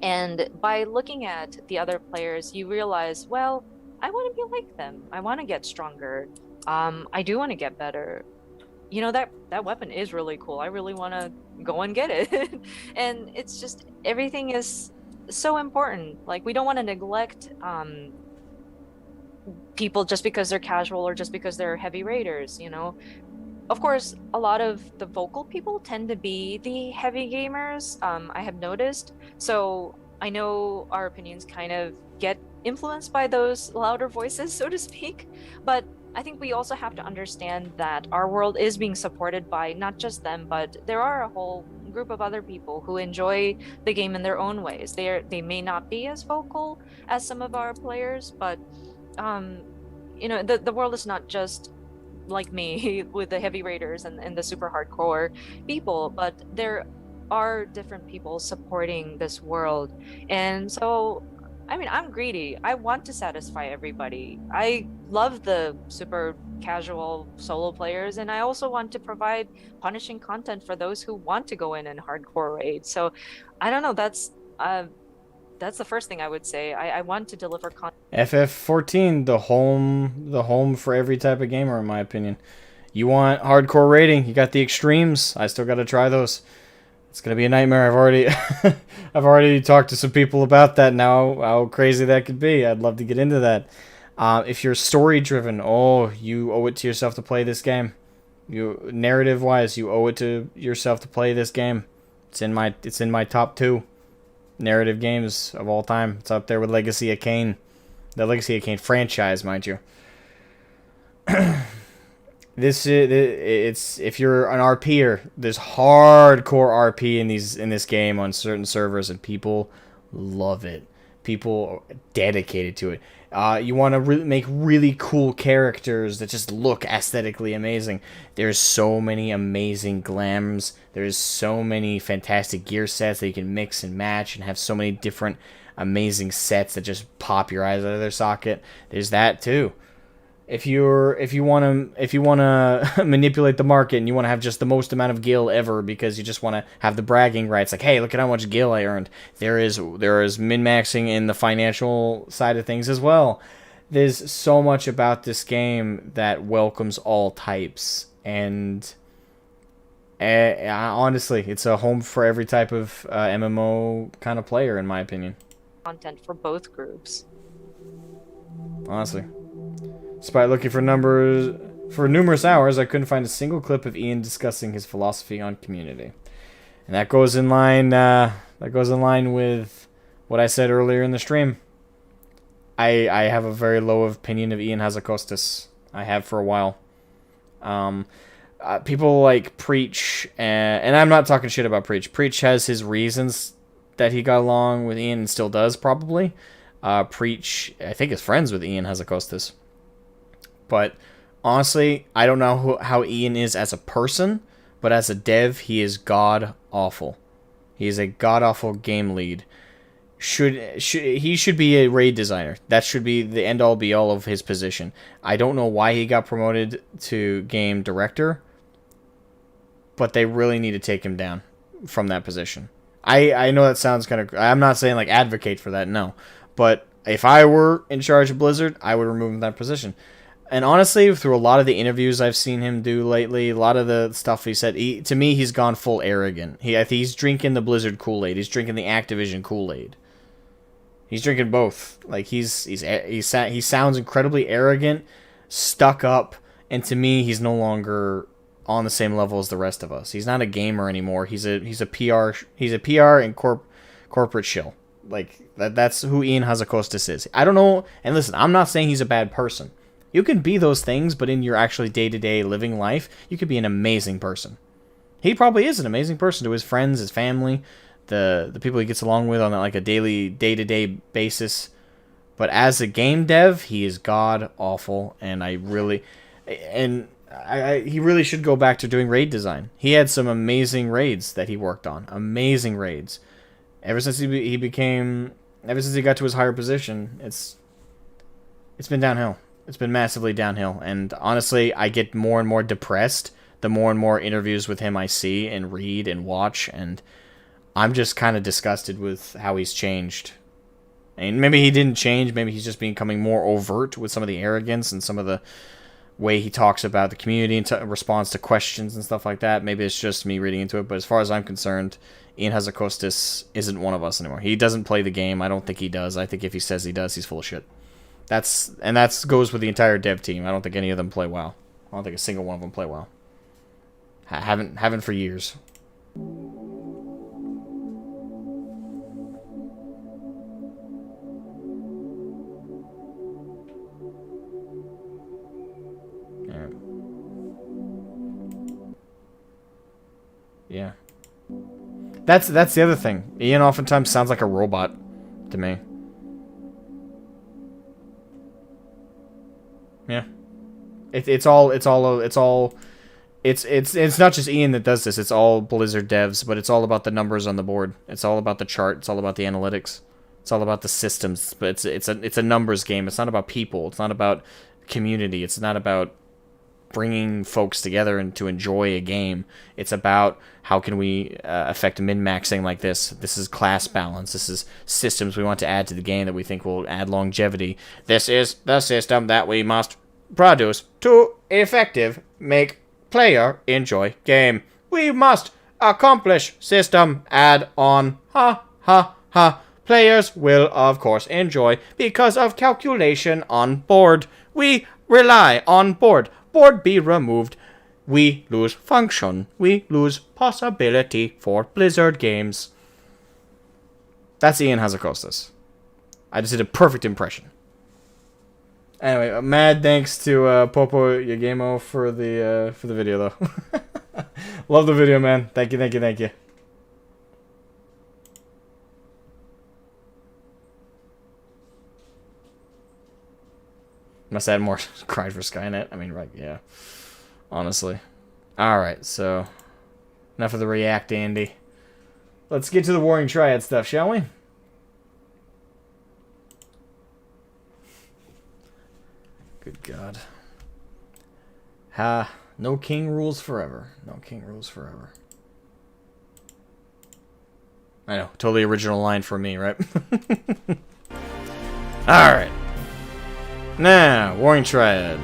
Speaker 10: And by looking at the other players, you realize, well, I want to be like them. I want to get stronger. I do want to get better. You know, that weapon is really cool. I really want to go and get it. And it's just, everything is so important. Like, we don't want to neglect people just because they're casual or just because they're heavy raiders, you know. Of course, a lot of the vocal people tend to be the heavy gamers, I have noticed. So I know our opinions kind of get influenced by those louder voices, so to speak. But I think we also have to understand that our world is being supported by not just them, but there are a whole group of other people who enjoy the game in their own ways. They may not be as vocal as some of our players, but you know, the world is not just like me with the heavy raiders and the super hardcore people, but there are different people supporting this world. And so, I mean, I'm greedy. I want to satisfy everybody. I love the super casual solo players, and I also want to provide punishing content for those who want to go in and hardcore raid. So, I don't know. That's the first thing I would say. I want to deliver content.
Speaker 1: FF14, the home for every type of gamer, in my opinion. You want hardcore raiding? You got the extremes. I still got to try those. It's gonna be a nightmare. I've already talked to some people about that now. How crazy that could be. I'd love to get into that. If you're story driven, oh, you owe it to yourself to play this game. You narrative wise, you owe it to yourself to play this game. It's in my top 2 narrative games of all time. It's up there with Legacy of Kain, the Legacy of Kain franchise, mind you. It's if you're an RPer, there's hardcore RP in this game on certain servers, and people love it. People are dedicated to it. You want to make really cool characters that just look aesthetically amazing. There's so many amazing glams. There's so many fantastic gear sets that you can mix and match, and have so many different amazing sets that just pop your eyes out of their socket. There's that too. If you want to manipulate the market and you want to have just the most amount of gil ever because you just want to have the bragging rights, like, hey, look at how much gil I earned. There is min-maxing in the financial side of things as well. There's so much about this game that welcomes all types, and honestly, it's a home for every type of MMO kind of player, in my opinion.
Speaker 10: Content for both groups.
Speaker 1: Honestly. Despite looking for numerous hours, I couldn't find a single clip of Ian discussing his philosophy on community. And that goes in line with what I said earlier in the stream. I have a very low opinion of Ian Hazakostas. I have for a while. People like Preach, and I'm not talking shit about Preach. Preach has his reasons that he got along with Ian and still does, probably. Preach, I think, is friends with Ian Hazakostas. But honestly, I don't know how Ian is as a person, but as a dev, he is god-awful. He is a god-awful game lead. He should be a raid designer. That should be the end-all be-all of his position. I don't know why he got promoted to game director, but they really need to take him down from that position. I know that sounds kind of... I'm not saying, like, advocate for that, no. But if I were in charge of Blizzard, I would remove him from that position. And honestly, through a lot of the interviews I've seen him do lately, a lot of the stuff he said, to me, he's gone full arrogant. He's drinking the Blizzard Kool-Aid. He's drinking the Activision Kool-Aid. He's drinking both. Like, he sounds incredibly arrogant, stuck up, and to me, he's no longer on the same level as the rest of us. He's not a gamer anymore. He's a PR and corporate shill. Like, that's who Ian Hazakostas is. I don't know, and listen, I'm not saying he's a bad person. You can be those things, but in your actually day-to-day living life, you could be an amazing person. He probably is an amazing person to his friends, his family, the people he gets along with on like a daily, day-to-day basis. But as a game dev, he is god-awful, and he really should go back to doing raid design. He had some amazing raids that he worked on. Amazing raids. Ever since he got to his higher position, it's been downhill. It's been massively downhill, and honestly, I get more and more depressed the more and more interviews with him I see and read and watch, and I'm just kind of disgusted with how he's changed. And maybe he didn't change, maybe he's just becoming more overt with some of the arrogance and some of the way he talks about the community and responds to questions and stuff like that. Maybe it's just me reading into it, but as far as I'm concerned, Ian Hazakostas isn't one of us anymore. He doesn't play the game. I don't think he does. I think if he says he does, he's full of shit. That goes with the entire dev team. I don't think any of them play WoW. I don't think a single one of them play WoW. Haven't for years. Yeah. That's the other thing. Ian oftentimes sounds like a robot to me. It's it's not just Ian that does this. It's all Blizzard devs, but it's all about the numbers on the board. It's all about the chart. It's all about the analytics. It's all about the systems. But it's a numbers game. It's not about people. It's not about community. It's not about bringing folks together and to enjoy a game. It's about how can we affect min-maxing like this. This is class balance. This is systems we want to add to the game that we think will add longevity. This is the system that we must produce to effective make player enjoy game. We must accomplish system add on. Ha ha ha. Players will of course enjoy because of calculation on board. We rely on board. Board be removed. We lose function. We lose possibility for Blizzard games. That's Ian Hazakostas. I just did a perfect impression. Anyway, mad thanks to Popo Yagemo for the video though. Love the video, man. Thank you, thank you, thank you. Must add more cried for Skynet. I mean, right, yeah. Honestly. Alright, so enough of the React, Andy. Let's get to the Warring Triad stuff, shall we? Good God. No king rules forever. No king rules forever. I know, totally original line for me, right? Alright. Now, Warring Triad.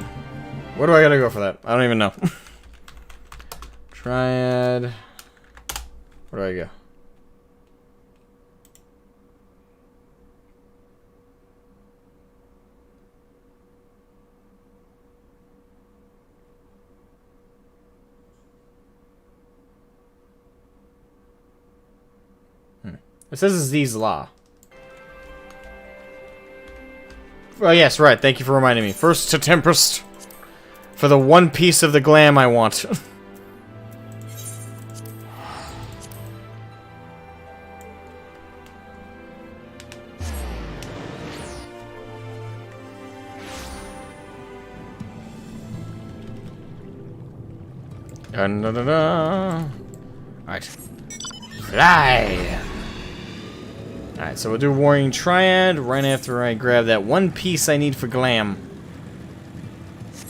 Speaker 1: Where do I gotta go for that? I don't even know. Triad. Where do I go? It says Aziz Law. Oh, yes, right. Thank you for reminding me. First to Tempest. For the one piece of the glam I want. Alright. Fly! Alright, so we'll do Warring Triad right after I grab that one piece I need for glam.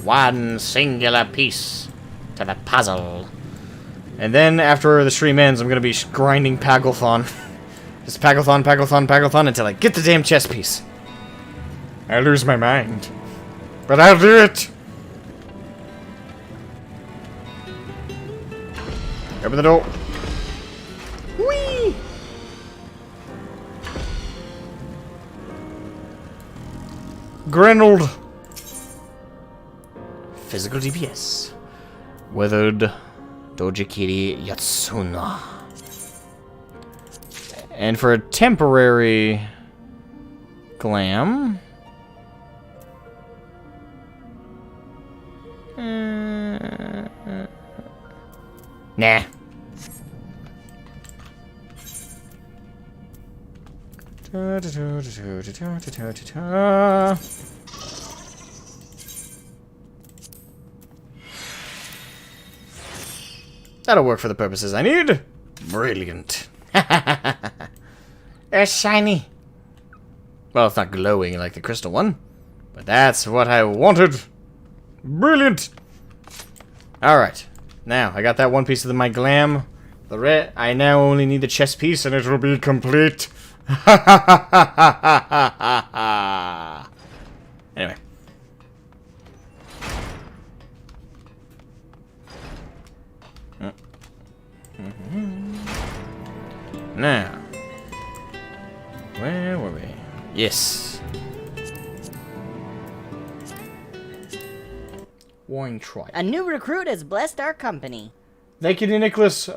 Speaker 1: One singular piece to the puzzle. And then after the stream ends, I'm going to be grinding Pagglethon. Just Pagglethon, Pagglethon, Pagglethon until I get the damn chess piece. I lose my mind. But I'll do it! Open the door. Whee! Grenold. Physical DPS. Weathered Dojikiri Yatsuna. And for a temporary glam. Nah. That'll work for the purposes I need. Brilliant. It's shiny. Well, it's not glowing like the crystal one, but that's what I wanted. Brilliant. Alright. Now, I got that one piece of my glam. The red. I now only need the chest piece and it will be complete. Anyway. Now. Where were we? Yes. Warring Triad.
Speaker 6: A new recruit has blessed our company.
Speaker 1: Thank you to Nicholas.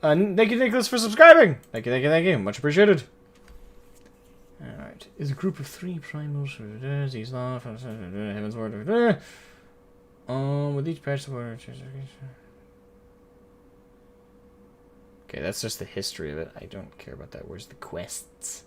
Speaker 1: Thank you, Nicholas, for subscribing. Thank you, thank you, thank you. Much appreciated. Alright. Is a group of 3 primals. These law. Heaven's Word. With each patch support. Okay, that's just the history of it. I don't care about that. Where's the quests?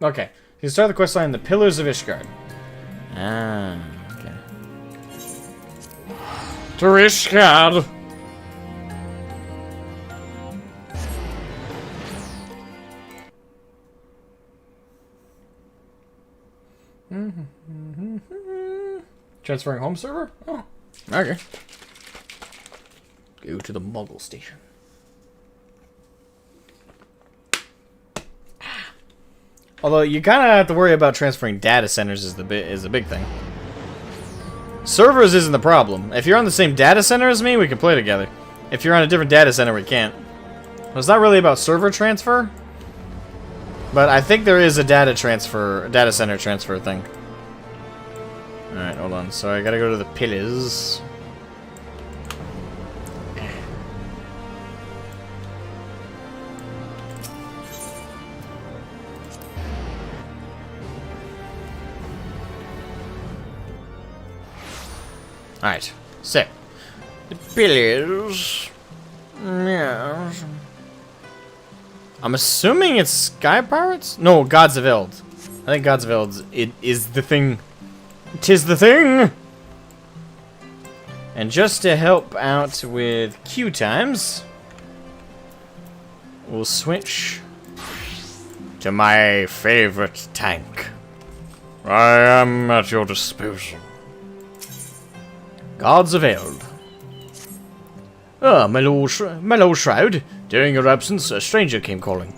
Speaker 1: Okay. You start the quest line, The Pillars of Ishgard. Ah, okay.
Speaker 3: To Ishgard!
Speaker 1: Transferring home server? Oh, okay. Go to the Muggle station. Although you kind of have to worry about transferring data centers is a big thing. Servers isn't the problem. If you're on the same data center as me, we can play together. If you're on a different data center, we can't. It's not really about server transfer, but I think there is a data center transfer thing. All right, hold on. So I gotta go to the pillars. Alright, so the pillars. Yeah. I'm assuming it's Sky Pirates? No, Gods of Eld. I think Gods of Eld is the thing. 'Tis the thing! And just to help out with queue times, we'll switch to my favorite tank. I am at your disposal. Gods of Eld. Ah, my Lord Shroud. During your absence, a stranger came calling.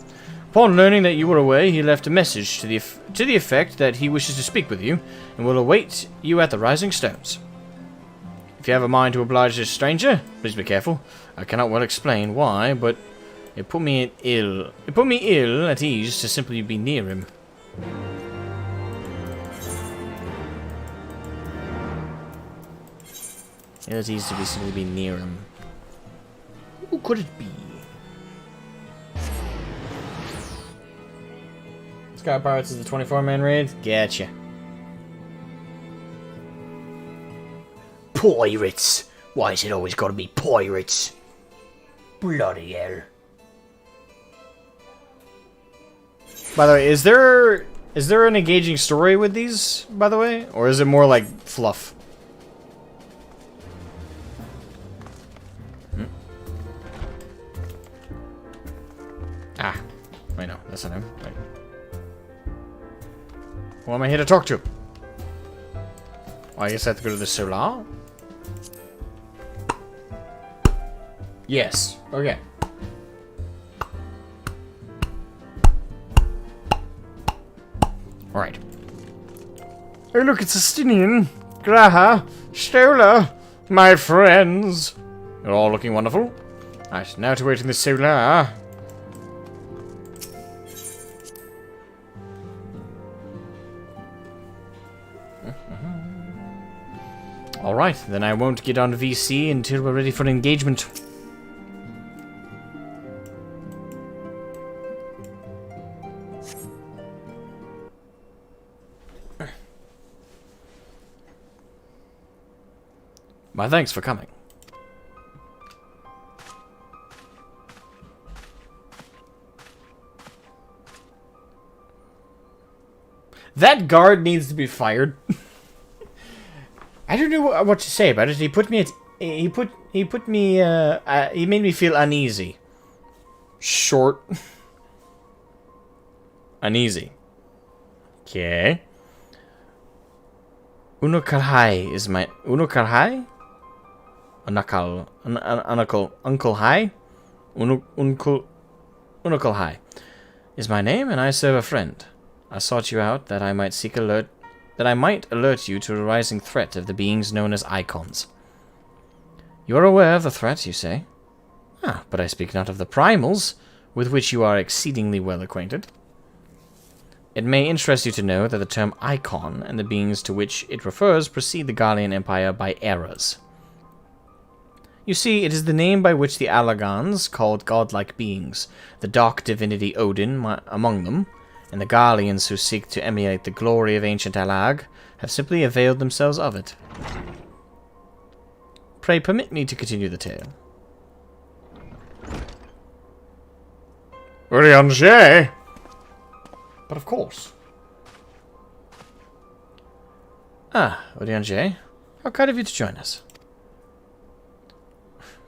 Speaker 1: Upon learning that you were away, he left a message to the effect that he wishes to speak with you, and will await you at the Rising Stones. If you have a mind to oblige this stranger, please be careful. I cannot well explain why, but it put me ill at ease to simply be near him. Ill at ease to simply be near him. Who could it be? Sky Pirates is the 24-man raid? Gotcha.
Speaker 4: Pirates! Why is it always gotta be pirates? Bloody hell.
Speaker 1: By the way, is there an engaging story with these, by the way? Or is it more like fluff? Ah. Wait, no. That's not him. Wait. Who am I here to talk to? Oh, I guess I have to go to the Solar? Yes. Okay. Alright. Hey, look, it's Astinian, Graha, Stola, my friends. You're all looking wonderful. Alright, now to wait in the Solar. Alright, then I won't get on VC until we're ready for engagement. My thanks for coming. That guard needs to be fired. I don't know what to say about it. He put me at... He made me feel uneasy. Short. Uneasy. Okay. Unokalhai is my... Unokalhai? Uncle High? Unokalhai is my name, and I serve a friend. I sought you out that I might alert you to a rising threat of the beings known as Icons. You are aware of the threat, you say? Ah, but I speak not of the primals, with which you are exceedingly well acquainted. It may interest you to know that the term Icon and the beings to which it refers precede the Gallian Empire by eras. You see, it is the name by which the Allagans called godlike beings, the dark divinity Odin among them, and the Gallians who seek to emulate the glory of ancient Allag have simply availed themselves of it. Pray permit me to continue the tale. But of course.
Speaker 3: Ah, Odianje, how kind of you to join us.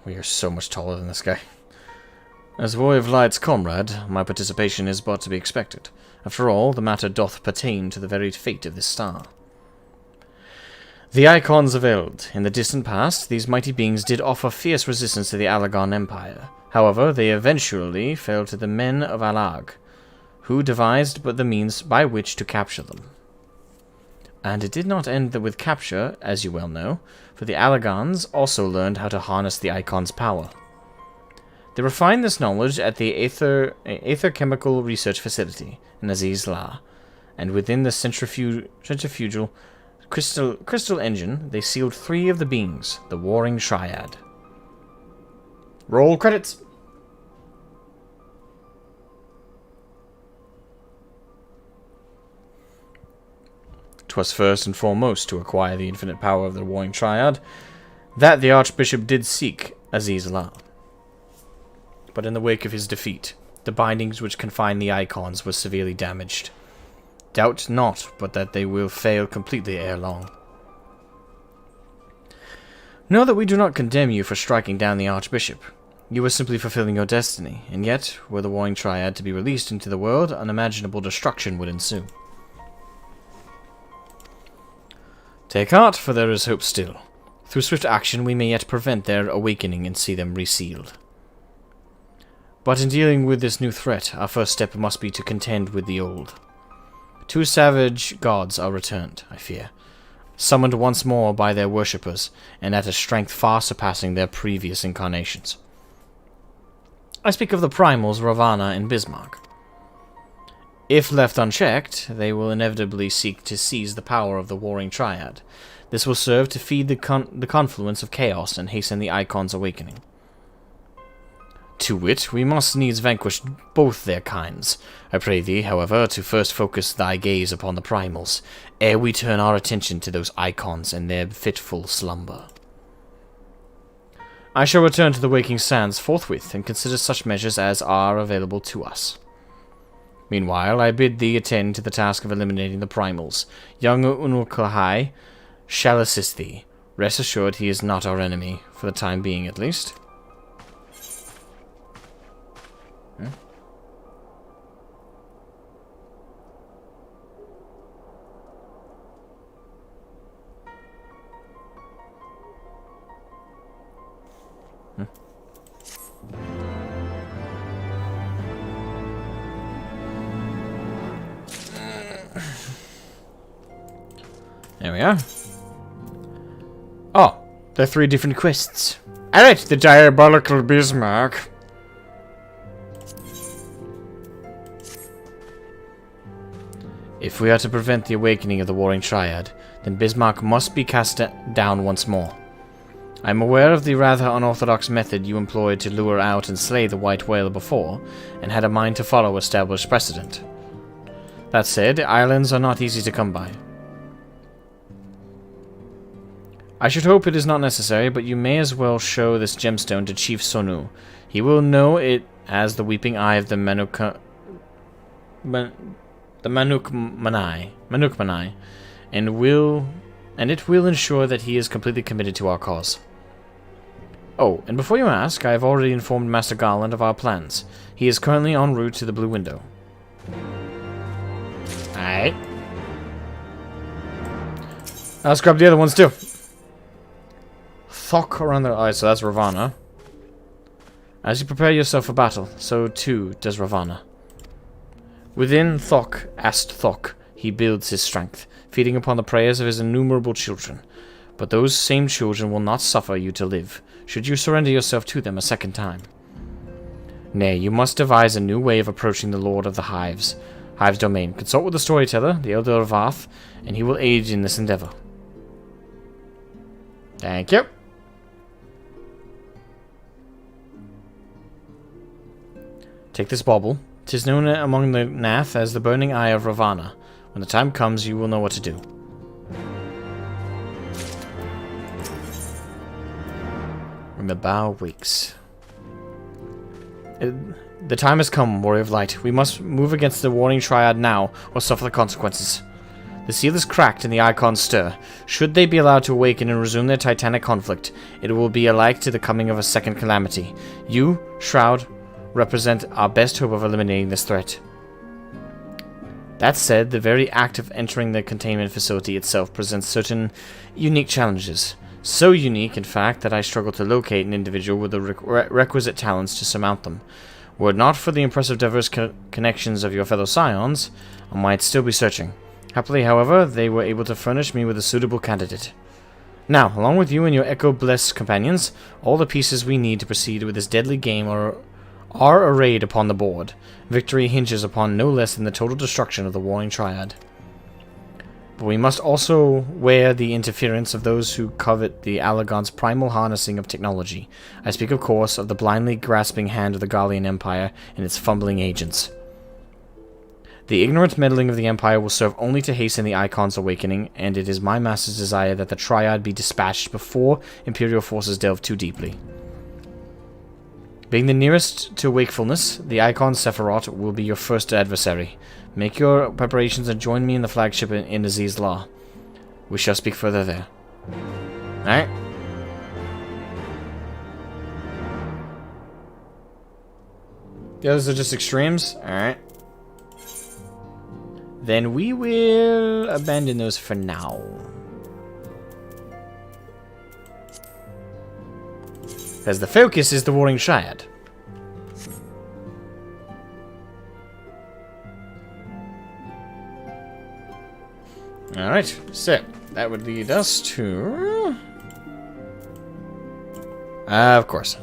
Speaker 3: We are so much taller than this guy. As Void of Light's comrade, my participation is but to be expected. After all, the matter doth pertain to the very fate of this star. The Icons of Eld. In the distant past, these mighty beings did offer fierce resistance to the Allagan Empire. However, they eventually fell to the men of Alag, who devised but the means by which to capture them. And it did not end with capture, as you well know, for the Allagans also learned how to harness the Icon's power. They refined this knowledge at the Aether Chemical Research Facility in Aziz La, and within the centrifugal crystal engine, they sealed 3 of the beings, the Warring Triad.
Speaker 1: Roll credits.
Speaker 3: "'Twas first and foremost to acquire the infinite power of the Warring Triad, that the Archbishop did seek Aziz La. But in the wake of his defeat, the bindings which confine the Icons were severely damaged. Doubt not but that they will fail completely ere long. Know that we do not condemn you for striking down the Archbishop. You were simply fulfilling your destiny, and yet, were the Warring Triad to be released into the world, unimaginable destruction would ensue. Take heart, for there is hope still. Through swift action we may yet prevent their awakening and see them resealed. But in dealing with this new threat, our first step must be to contend with the old. 2 savage gods are returned, I fear, summoned once more by their worshippers, and at a strength far surpassing their previous incarnations. I speak of the primals Ravana and Bismarck. If left unchecked, they will inevitably seek to seize the power of the Warring Triad. This will serve to feed the confluence of chaos and hasten the Icon's awakening. To wit, we must needs vanquish both their kinds. I pray thee, however, to first focus thy gaze upon the primals, ere we turn our attention to those Icons and their fitful slumber. I shall return to the Waking Sands forthwith, and consider such measures as are available to us. Meanwhile, I bid thee attend to the task of eliminating the primals. Young Unuklahai shall assist thee. Rest assured he is not our enemy, for the time being at least. There we are. Oh, they're 3 different quests. Alright, the diabolical Bismarck. If we are to prevent the awakening of the Warring Triad, then Bismarck must be cast down once more. I am aware of the rather unorthodox method you employed to lure out and slay the White Whale before, and had a mind to follow established precedent. That said, islands are not easy to come by. I should hope it is not necessary, but you may as well show this gemstone to Chief Sonu. He will know it as the weeping eye of the Manuk Manai, and it will ensure that he is completely committed to our cause. Oh, and before you ask, I have already informed Master Garland of our plans. He is currently en route to the Blue Window. Alright. Let's grab the other ones too. Thok around their eyes, so that's Ravana. As you prepare yourself for battle, so too does Ravana. Within Thok, he builds his strength, feeding upon the prayers of his innumerable children. But those same children will not suffer you to live, should you surrender yourself to them a second time. Nay, you must devise a new way of approaching the Lord of the Hive's domain. Consult with the storyteller, the Elder of Vath, and he will aid in this endeavor. Thank you. Take this bauble. 'Tis known among the Nath as the Burning Eye of Ravana. When the time comes, you will know what to do. When the bow wakes. The time has come, Warrior of Light. We must move against the warring Triad now, or suffer the consequences. The seal is cracked and the icons stir. Should they be allowed to awaken and resume their titanic conflict, it will be alike to the coming of a second calamity. You, Shroud, represent our best hope of eliminating this threat. That said, the very act of entering the containment facility itself presents certain unique challenges. So unique, in fact, that I struggle to locate an individual with the requisite talents to surmount them. Were it not for the impressive diverse connections of your fellow Scions, I might still be searching. Happily, however, they were able to furnish me with a suitable candidate. Now, along with you and your Echo-blessed companions, all the pieces we need to proceed with this deadly game are arrayed upon the board. Victory hinges upon no less than the total destruction of the warring Triad. But we must also wear the interference of those who covet the Allagon's primal harnessing of technology. I speak, of course, of the blindly grasping hand of the Gallian Empire and its fumbling agents. The ignorant meddling of the Empire will serve only to hasten the Icon's awakening, and it is my master's desire that the Triad be dispatched before Imperial forces delve too deeply. Being the nearest to wakefulness, the Icon Sephiroth will be your first adversary. Make your preparations and join me in the flagship in Aziz Law. We shall speak further there. Alright? Those are just extremes? Alright. Then we will abandon those for now. As the focus is the warring Triad. Alright, so that would lead us to... of course.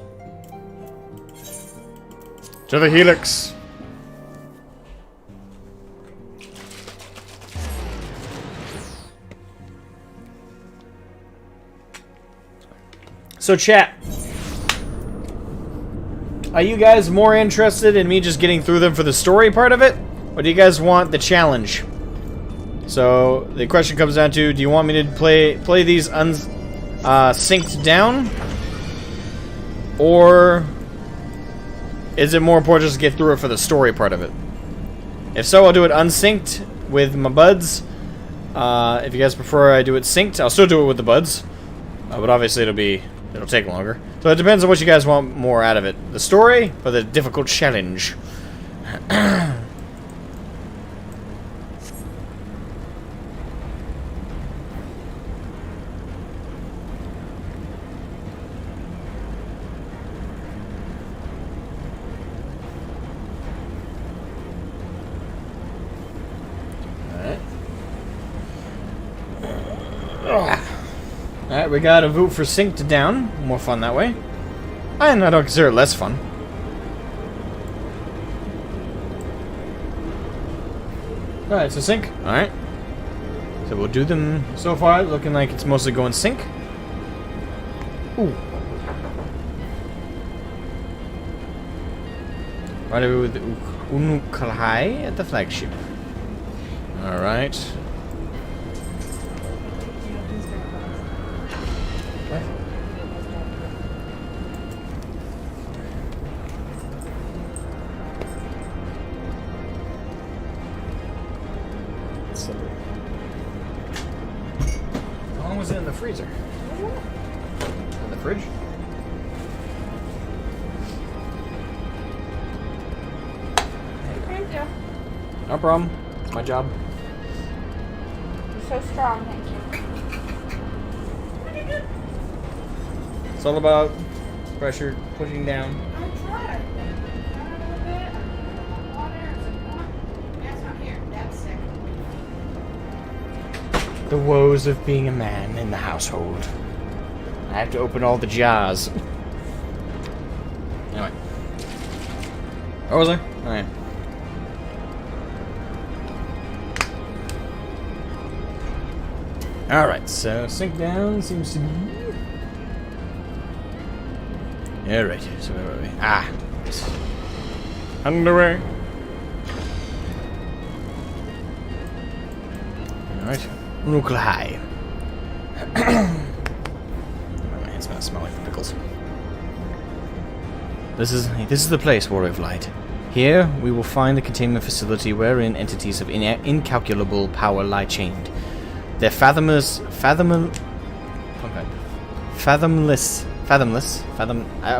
Speaker 3: To the Helix. So chat, are you guys more interested in me just getting through them for the story part of it? Or do you guys want the challenge? So the question comes down to, do you want me to play these synced down? Or is it more important just to get through it for the story part of it? If so, I'll do it unsynced with my buds. If you guys prefer I do it synced, I'll still do it with the buds. But obviously it'll take longer. So it depends on what you guys want more out of it. The story or the difficult challenge? Alright, we got a vote for synced down. More fun that way. And I don't consider it less fun. Alright, so sync. Alright. So we'll do them so far, looking like it's mostly going sync. Ooh. Right over with Unukalhai at the flagship. Alright. How long was it in the freezer? In the fridge?
Speaker 11: Thank you.
Speaker 3: No problem. It's my job.
Speaker 11: You're so strong, thank you.
Speaker 3: It's all about pressure pushing down.
Speaker 11: I tried. A little bit. Water. That's not here. That's sick.
Speaker 3: The woes of being a man in the household. I have to open all the jars. Anyway. Where was I? Alright. Alright, so sync down seems to be... Alright, so where were we? Ah! Underwear! Alright. Unukalhai. My hands smell like pickles. This is the place, Warrior of Light.
Speaker 1: Here, we will find the containment facility wherein entities of incalculable power lie chained. Their fathomless, for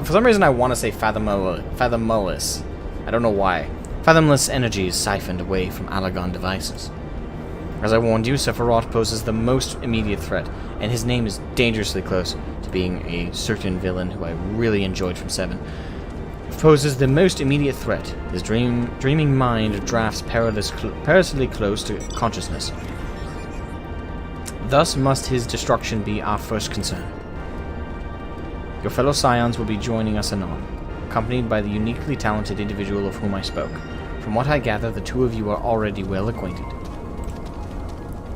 Speaker 1: some reason I want to say fathomless. I don't know why. Fathomless energies siphoned away from Alagon devices. As I warned you, Sephiroth poses the most immediate threat, and his name is dangerously close to being a certain villain who I really enjoyed from 7. Poses the most immediate threat. His dreaming mind drafts perilously close to consciousness. Thus must his destruction be our first concern. Your fellow Scions will be joining us anon, accompanied by the uniquely talented individual of whom I spoke. From what I gather, the two of you are already well acquainted.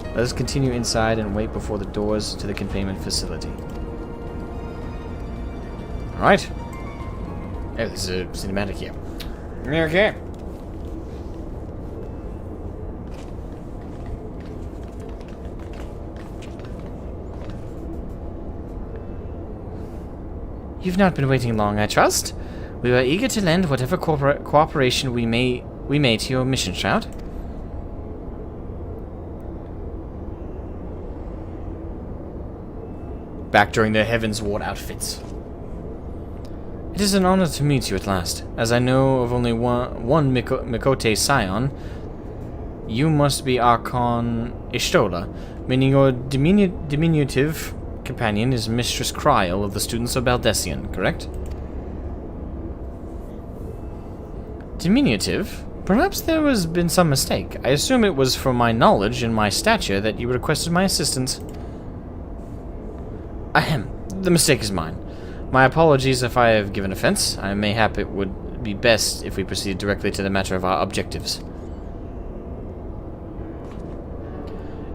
Speaker 1: Let us continue inside and wait before the doors to the containment facility. Alright. Oh, this is a cinematic here. Okay.
Speaker 2: You've not been waiting long, I trust. We were eager to lend whatever cooperation we may to your mission, Shroud.
Speaker 1: Back during their Heaven's Ward outfits.
Speaker 2: It is an honor to meet you at last. As I know of only one Mikote Scion, you must be Archon Ishtola, meaning your diminutive companion is Mistress Kryl of the students of Baldessian, correct? Diminutive? Perhaps there has been some mistake. I assume it was from my knowledge and my stature that you requested my assistance. Ahem. The mistake is mine. My apologies if I have given offense. Mayhap it would be best if we proceed directly to the matter of our objectives.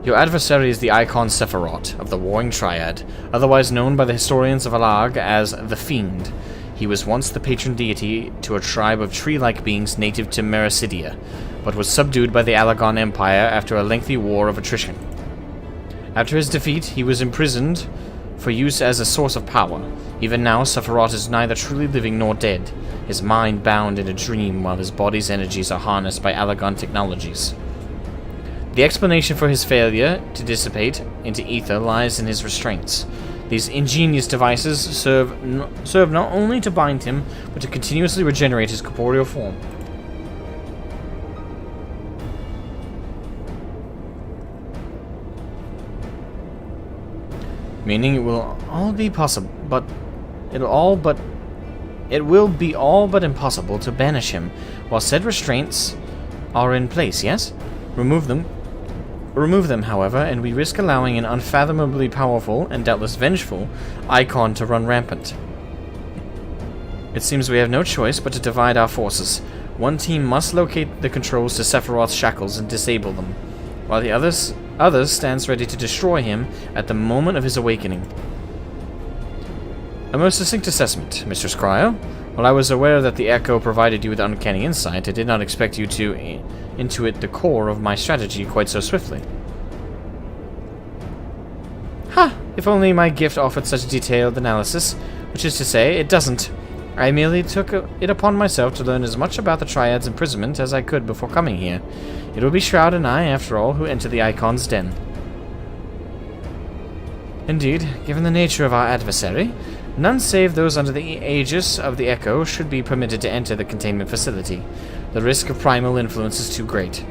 Speaker 2: Your adversary is the Icon Sephiroth of the Warring Triad, otherwise known by the historians of Alag as the Fiend. He was once the patron deity to a tribe of tree-like beings native to Mericidia, but was subdued by the Alagon Empire after a lengthy war of attrition. After his defeat, he was imprisoned for use as a source of power. Even now, Sephiroth is neither truly living nor dead, his mind bound in a dream while his body's energies are harnessed by Alagon technologies. The explanation for his failure to dissipate into ether lies in his restraints. These ingenious devices serve not only to bind him, but to continuously regenerate his corporeal form. Meaning it will all be possible, but it will be all but impossible to banish him while said restraints are in place, yes? Remove them, however, and we risk allowing an unfathomably powerful and doubtless vengeful Icon to run rampant. It seems we have no choice but to divide our forces. One team must locate the controls to Sephiroth's shackles and disable them, while the others stands ready to destroy him at the moment of his awakening. A most succinct assessment, Mistress Kryl. While I was aware that the Echo provided you with uncanny insight, I did not expect you to intuit the core of my strategy quite so swiftly. Ha! If only my gift offered such detailed analysis, which is to say, it doesn't. I merely took it upon myself to learn as much about the Triad's imprisonment as I could before coming here. It will be Shroud and I, after all, who enter the Icon's den. Indeed, given the nature of our adversary, none save those under the aegis of the Echo should be permitted to enter the containment facility. The risk of primal influence is too great.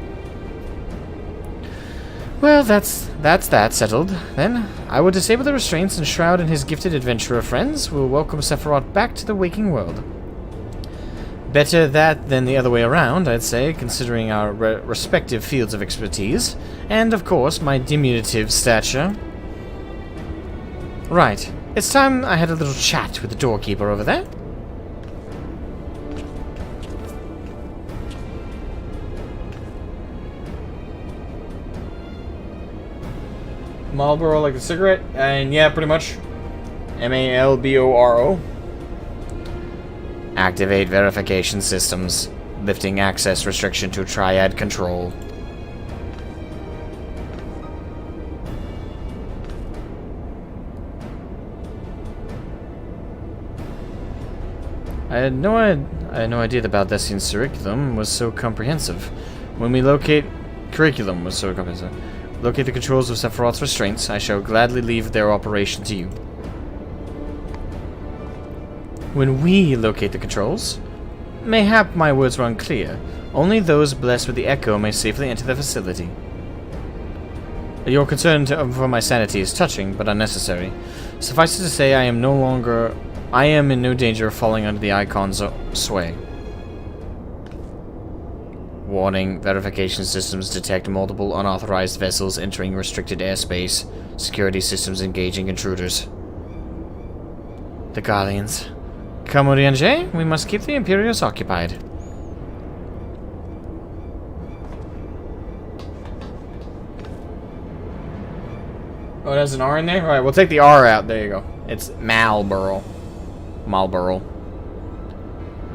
Speaker 2: Well, that's that settled, then. I will disable the restraints, and Shroud and his gifted adventurer friends will welcome Sephiroth back to the waking world. Better that than the other way around, I'd say, considering our respective fields of expertise, and, of course, my diminutive stature. Right. It's time I had a little chat with the doorkeeper over there.
Speaker 1: Marlboro like a cigarette, and yeah, pretty much. Malboro.
Speaker 2: Activate verification systems. Lifting access restriction to Triad control.
Speaker 1: I had no
Speaker 3: I had no idea the Baldessian curriculum was so comprehensive. When we locate... Curriculum was so comprehensive. Locate the controls of Sephiroth's restraints. I shall gladly leave their operation to you. When we locate the controls? Mayhap my words were unclear. Only those blessed with the echo may safely enter the facility. Your concern for my sanity is touching, but unnecessary. Suffice it to say, I am in no danger of falling under the Icon's sway. Warning, verification systems detect multiple unauthorized vessels entering restricted airspace. Security systems engaging intruders. The Guardians. Come, Oriange, we must keep the Imperials occupied.
Speaker 1: Oh, there's an R in there? Alright, we'll take the R out. There you go. It's Marlborough. Marlborough.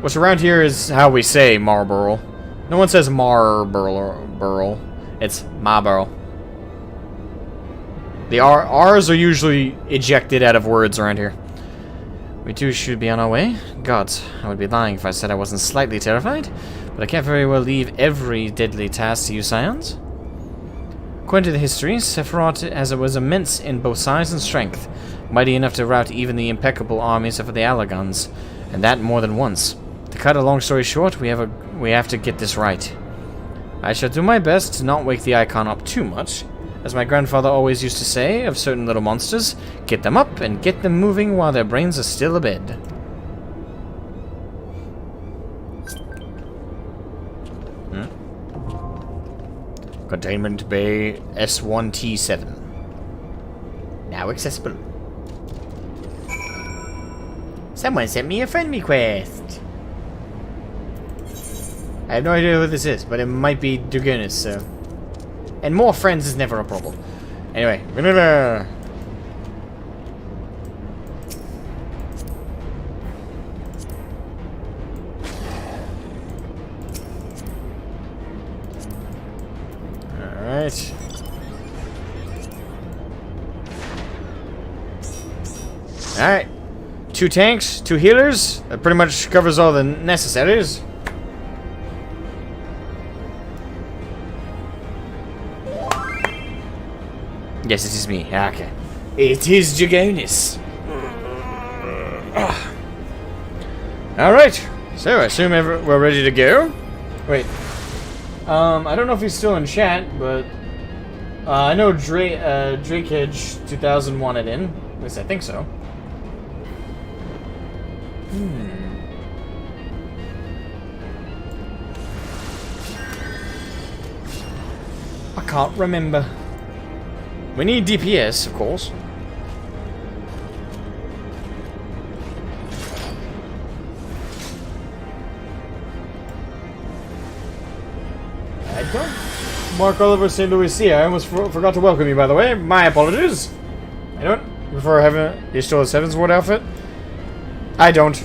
Speaker 1: Which around here is how we say Marlborough. No one says Marlborough. It's Marlborough. The R's are usually ejected out of words around here. We too should be on our way. Gods, I would be lying if I said I wasn't slightly terrified, but I can't very well leave every deadly task to you scions. According to the history, Sephiroth was immense in both size and strength, mighty enough to rout even the impeccable armies of the Allagons, and that more than once. To cut a long story short, we have to get this right. I shall do my best to not wake the Icon up too much. As my grandfather always used to say of certain little monsters, get them up and get them moving while their brains are still abed. Containment Bay S1T7. Now accessible. Someone sent me a friend request. I have no idea who this is, but it might be Dugunis, so... And more friends is never a problem. Anyway, Alright. Alright. 2 tanks, 2 healers. That pretty much covers all the necessaries. Yes, it is me. Okay. It is Jagonis. Alright. So, I assume we're ready to go. Wait. I don't know if he's still in chat, but... I know Drakehedge 2000 wanted in. At least I think so. I can't remember. We need DPS, of course. I don't. Mark Oliver, St. Louis. I almost forgot to welcome you, by the way. My apologies. I don't. You prefer having you still a Seven Sword outfit? I don't.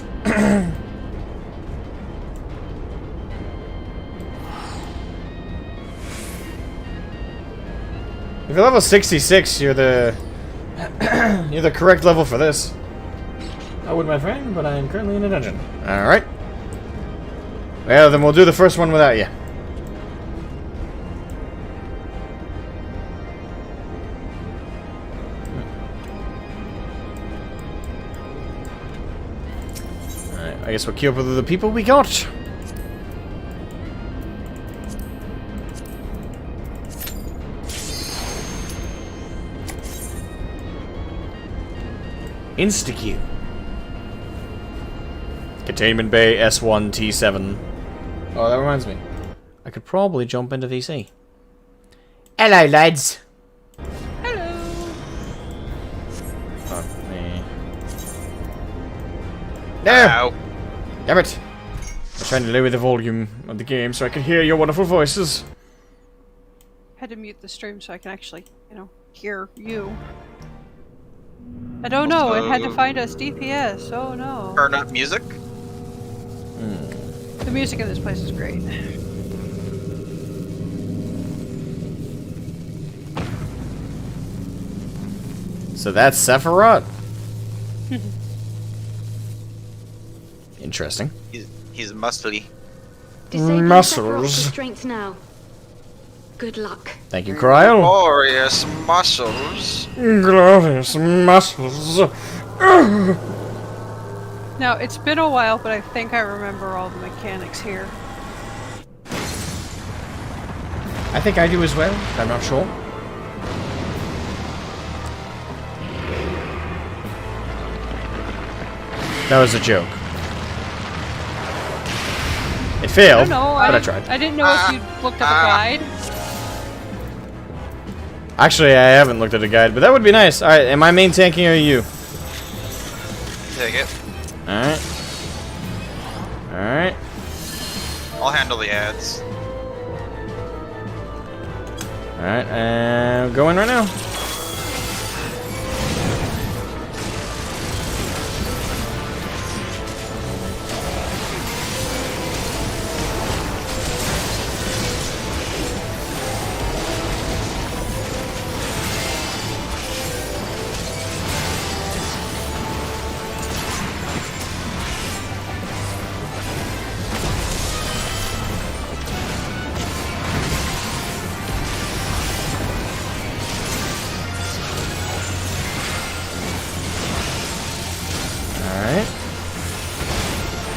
Speaker 1: If you're level 66, you're the you're the correct level for this. I would, my friend, but I am currently in a dungeon. All right. Well, then we'll do the first one without you. All right. I guess we'll queue up with the people we got. Insta-queue. Containment Bay S1T7. Oh, that reminds me. I could probably jump into VC. Hello, lads.
Speaker 10: Hello.
Speaker 1: Fuck me. No! Damn it. I'm trying to lower the volume of the game so I can hear your wonderful voices.
Speaker 11: Had to mute the stream so I can actually, hear you. I don't know, it had to find us DPS, oh no.
Speaker 12: Turn up music?
Speaker 11: The music in this place is great.
Speaker 1: So that's Sephiroth. Interesting.
Speaker 12: He's He's muscly.
Speaker 1: Muscles.
Speaker 13: Strength now. Good luck.
Speaker 1: Thank you, Cryo.
Speaker 12: Glorious muscles.
Speaker 1: Glorious muscles.
Speaker 11: Now, it's been a while, but I think I remember all the mechanics here.
Speaker 1: I think I do as well. I'm not sure. That was a joke. It failed, but I tried.
Speaker 11: I didn't know if you looked at the guide.
Speaker 1: Actually, I haven't looked at a guide, but that would be nice. Alright, am I main tanking or you?
Speaker 12: Take it.
Speaker 1: Alright. Alright.
Speaker 12: I'll handle the ads.
Speaker 1: Alright, I'm going right now.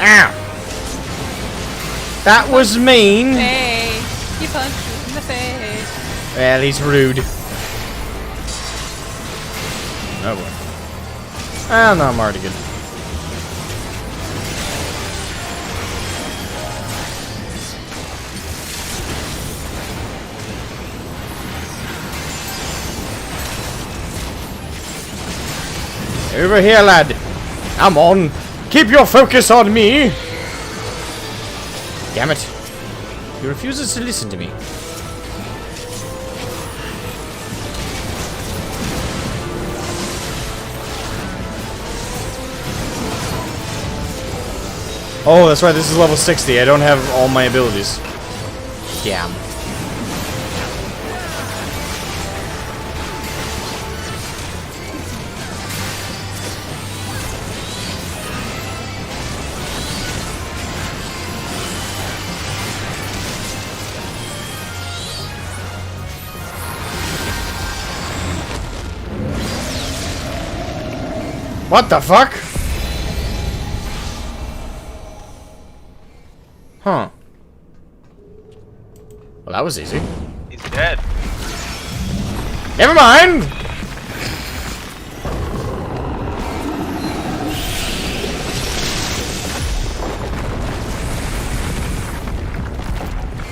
Speaker 1: Ow! That was mean!
Speaker 11: Hey! You punched me in the face!
Speaker 1: Well, he's rude. Oh boy. Ah, no, I'm already good. Over here, lad. I'm on. Keep your focus on me. Damn it. He refuses to listen to me. Oh, that's right. This is level 60. I don't have all my abilities. Damn. What the fuck? Huh. Well, that was easy.
Speaker 12: He's dead.
Speaker 1: Never mind!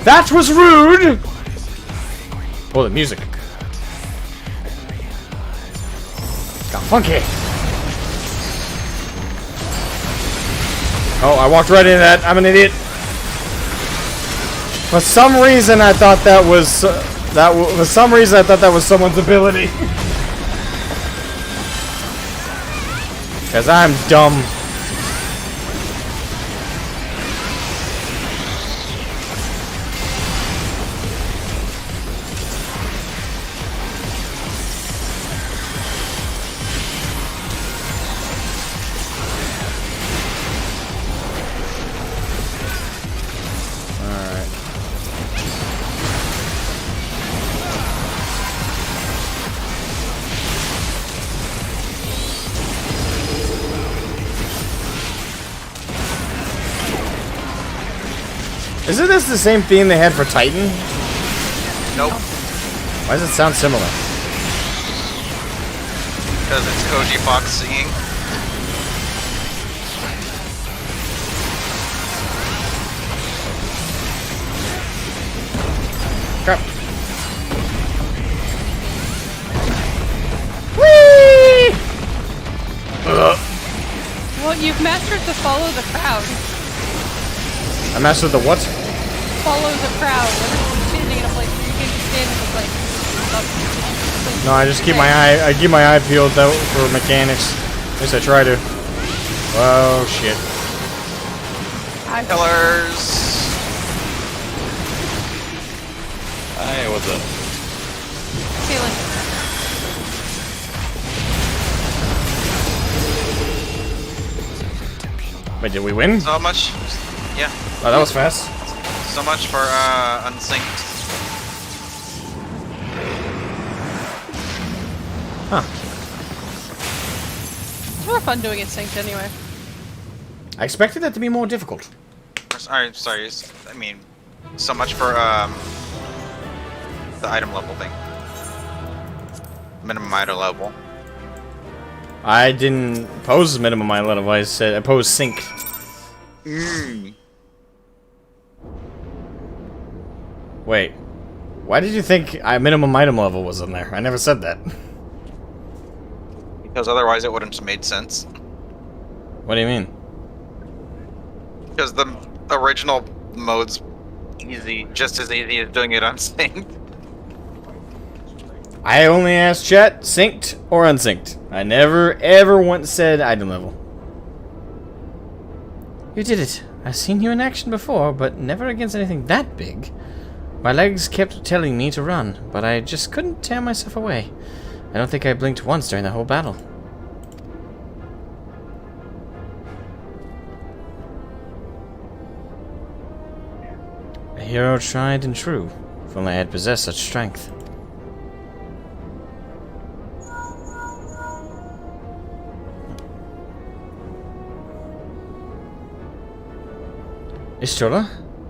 Speaker 1: That was rude! Oh, the music. Got funky. Oh, I walked right into that. I'm an idiot. For some reason, I thought that was for some reason I thought that was someone's ability. Cause I'm dumb. Isn't this the same theme they had for Titan?
Speaker 12: Nope.
Speaker 1: Why does it sound similar?
Speaker 12: Because it's Koji Fox singing.
Speaker 1: Crap. Whee!
Speaker 11: Well, you've mastered the follow the crowd.
Speaker 1: I mastered the what?
Speaker 11: Follow the crowd. Standing in a place where you can stand in a place.
Speaker 1: No, I just keep my eye. I keep my eye peeled out for mechanics. At least I try to. Oh shit!
Speaker 12: Killers.
Speaker 14: Hey, what's up?
Speaker 1: Wait, did we win?
Speaker 12: So much. Yeah.
Speaker 1: Oh, that was fast.
Speaker 12: So much for unsynced.
Speaker 1: Huh.
Speaker 11: It's more fun doing it synced anyway.
Speaker 1: I expected that to be more difficult.
Speaker 12: Sorry. I mean, so much for the item level thing. Minimum item level.
Speaker 1: I didn't pose minimum item level. I said I posed sync. Wait. Why did you think minimum item level was in there? I never said that.
Speaker 12: Because otherwise it wouldn't have made sense.
Speaker 1: What do you mean?
Speaker 12: Because the original mode's easy, just as easy as doing it unsynced.
Speaker 1: I only asked chat, synced or unsynced. I never, ever once said item level. You did it. I've seen you in action before, but never against anything that big. My legs kept telling me to run, but I just couldn't tear myself away. I don't think I blinked once during the whole battle. A hero tried and true, if only I had possessed such strength. Istrola?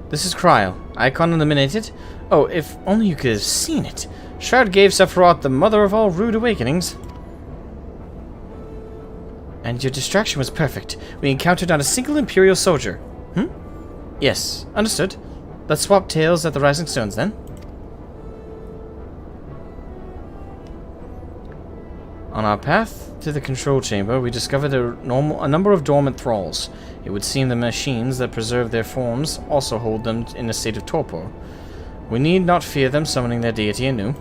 Speaker 1: This is Kryl. Icon eliminated? Oh, if only you could have seen it. Shroud gave Sephiroth the mother of all rude awakenings. And your distraction was perfect. We encountered not a single Imperial soldier. Yes, understood. Let's swap tails at the Rising Stones, then. On our path to the control chamber, we discovered a number of dormant thralls. It would seem the machines that preserve their forms also hold them in a state of torpor. We need not fear them summoning their deity anew.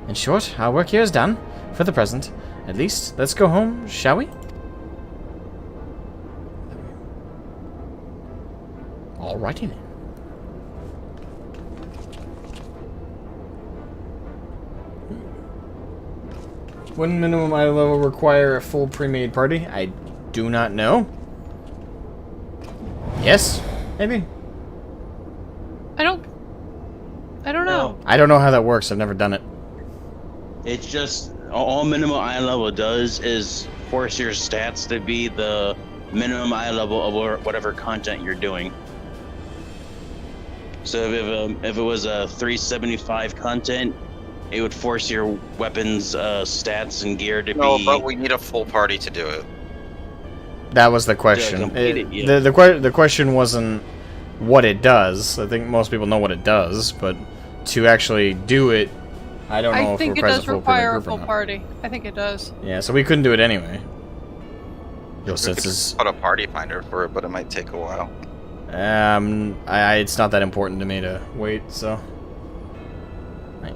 Speaker 1: In short, our work here is done, for the present. At least, let's go home, shall we? Alrighty then. Wouldn't minimum item level require a full pre-made party? I do not know. Yes? Maybe?
Speaker 11: I don't know.
Speaker 1: I don't know how that works. I've never done it.
Speaker 15: It's just, all minimum eye level does is force your stats to be the minimum eye level of whatever content you're doing. So if it was a 375 content, it would force your weapons stats and gear to be...
Speaker 12: No, but we need a full party to do it.
Speaker 1: That was the question. The question wasn't what it does. I think most people know what it does, but to actually do it, I don't know if
Speaker 11: it does require a full party. I think it does.
Speaker 1: Yeah, so we couldn't do it anyway. Your sense is...
Speaker 12: Put a party finder for it, but it might take a while.
Speaker 1: It's not that important to me to wait, so...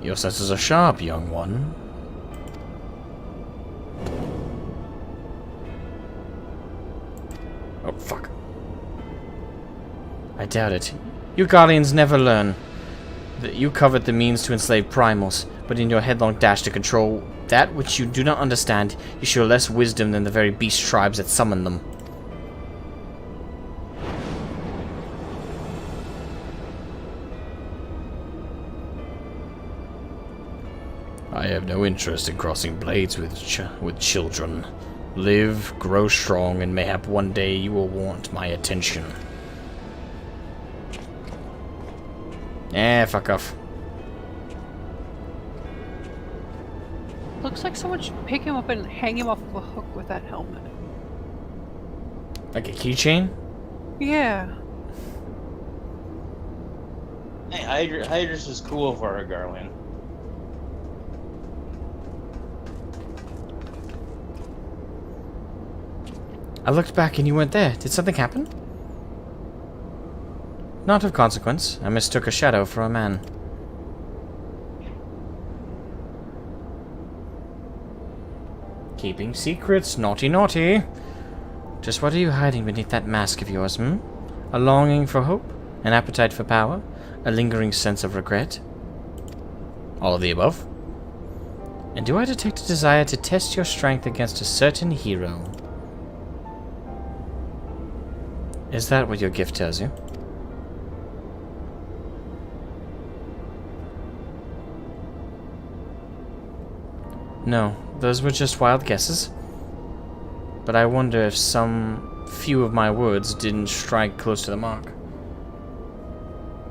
Speaker 1: Your senses are sharp, young one. Oh, fuck. I doubt it. You Guardians never learn. You covet the means to enslave primals, but in your headlong dash to control that which you do not understand, you show less wisdom than the very beast tribes that summon them. I have no interest in crossing blades with children. Live, grow strong, and mayhap one day you will want my attention. Fuck off.
Speaker 11: Looks like someone should pick him up and hang him off of a hook with that helmet.
Speaker 1: Like a keychain?
Speaker 11: Yeah.
Speaker 15: Hey, Hydrus is cool for a Garland.
Speaker 1: I looked back and you weren't there. Did something happen? Not of consequence. I mistook a shadow for a man. Keeping secrets. Naughty, naughty. Just what are you hiding beneath that mask of yours, A longing for hope? An appetite for power? A lingering sense of regret? All of the above? And do I detect a desire to test your strength against a certain hero?
Speaker 3: Is that what your gift tells you? No, those were just wild guesses. But I wonder if some few of my words didn't strike close to the mark.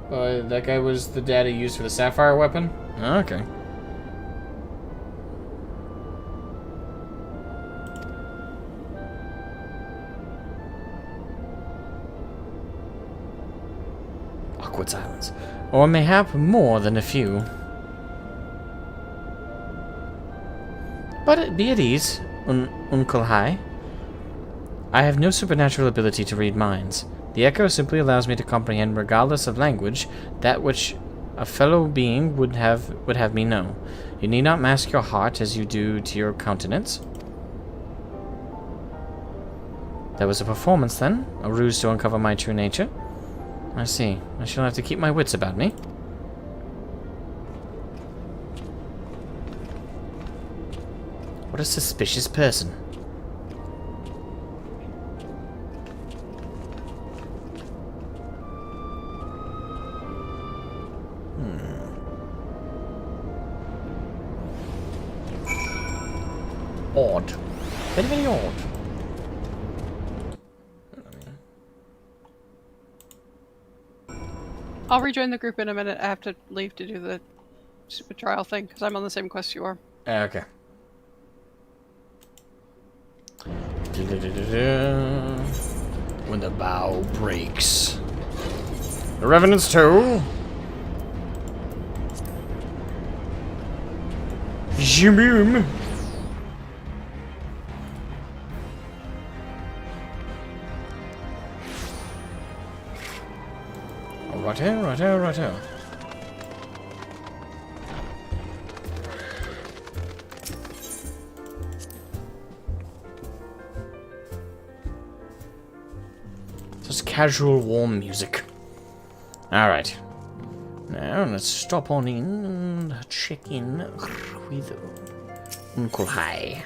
Speaker 3: That guy was the dad he used for the sapphire weapon? Okay. Awkward silence. Or mayhap more than a few. But be at ease, Uncle Hai. I have no supernatural ability to read minds. The echo simply allows me to comprehend, regardless of language, that which a fellow being would have me know. You need not mask your heart as you do to your countenance. That was a performance, then? A ruse to uncover my true nature? I see. I shall have to keep my wits about me. What a suspicious person. Odd. Very, very odd.
Speaker 11: I'll rejoin the group in a minute. I have to leave to do the stupid trial thing, because I'm on the same quest you are.
Speaker 3: Okay. When the bow breaks. The Revenant's toe. Jimboom. Righto. Just casual, warm music. Alright. Now, let's stop on in and check in with Uncle Hai.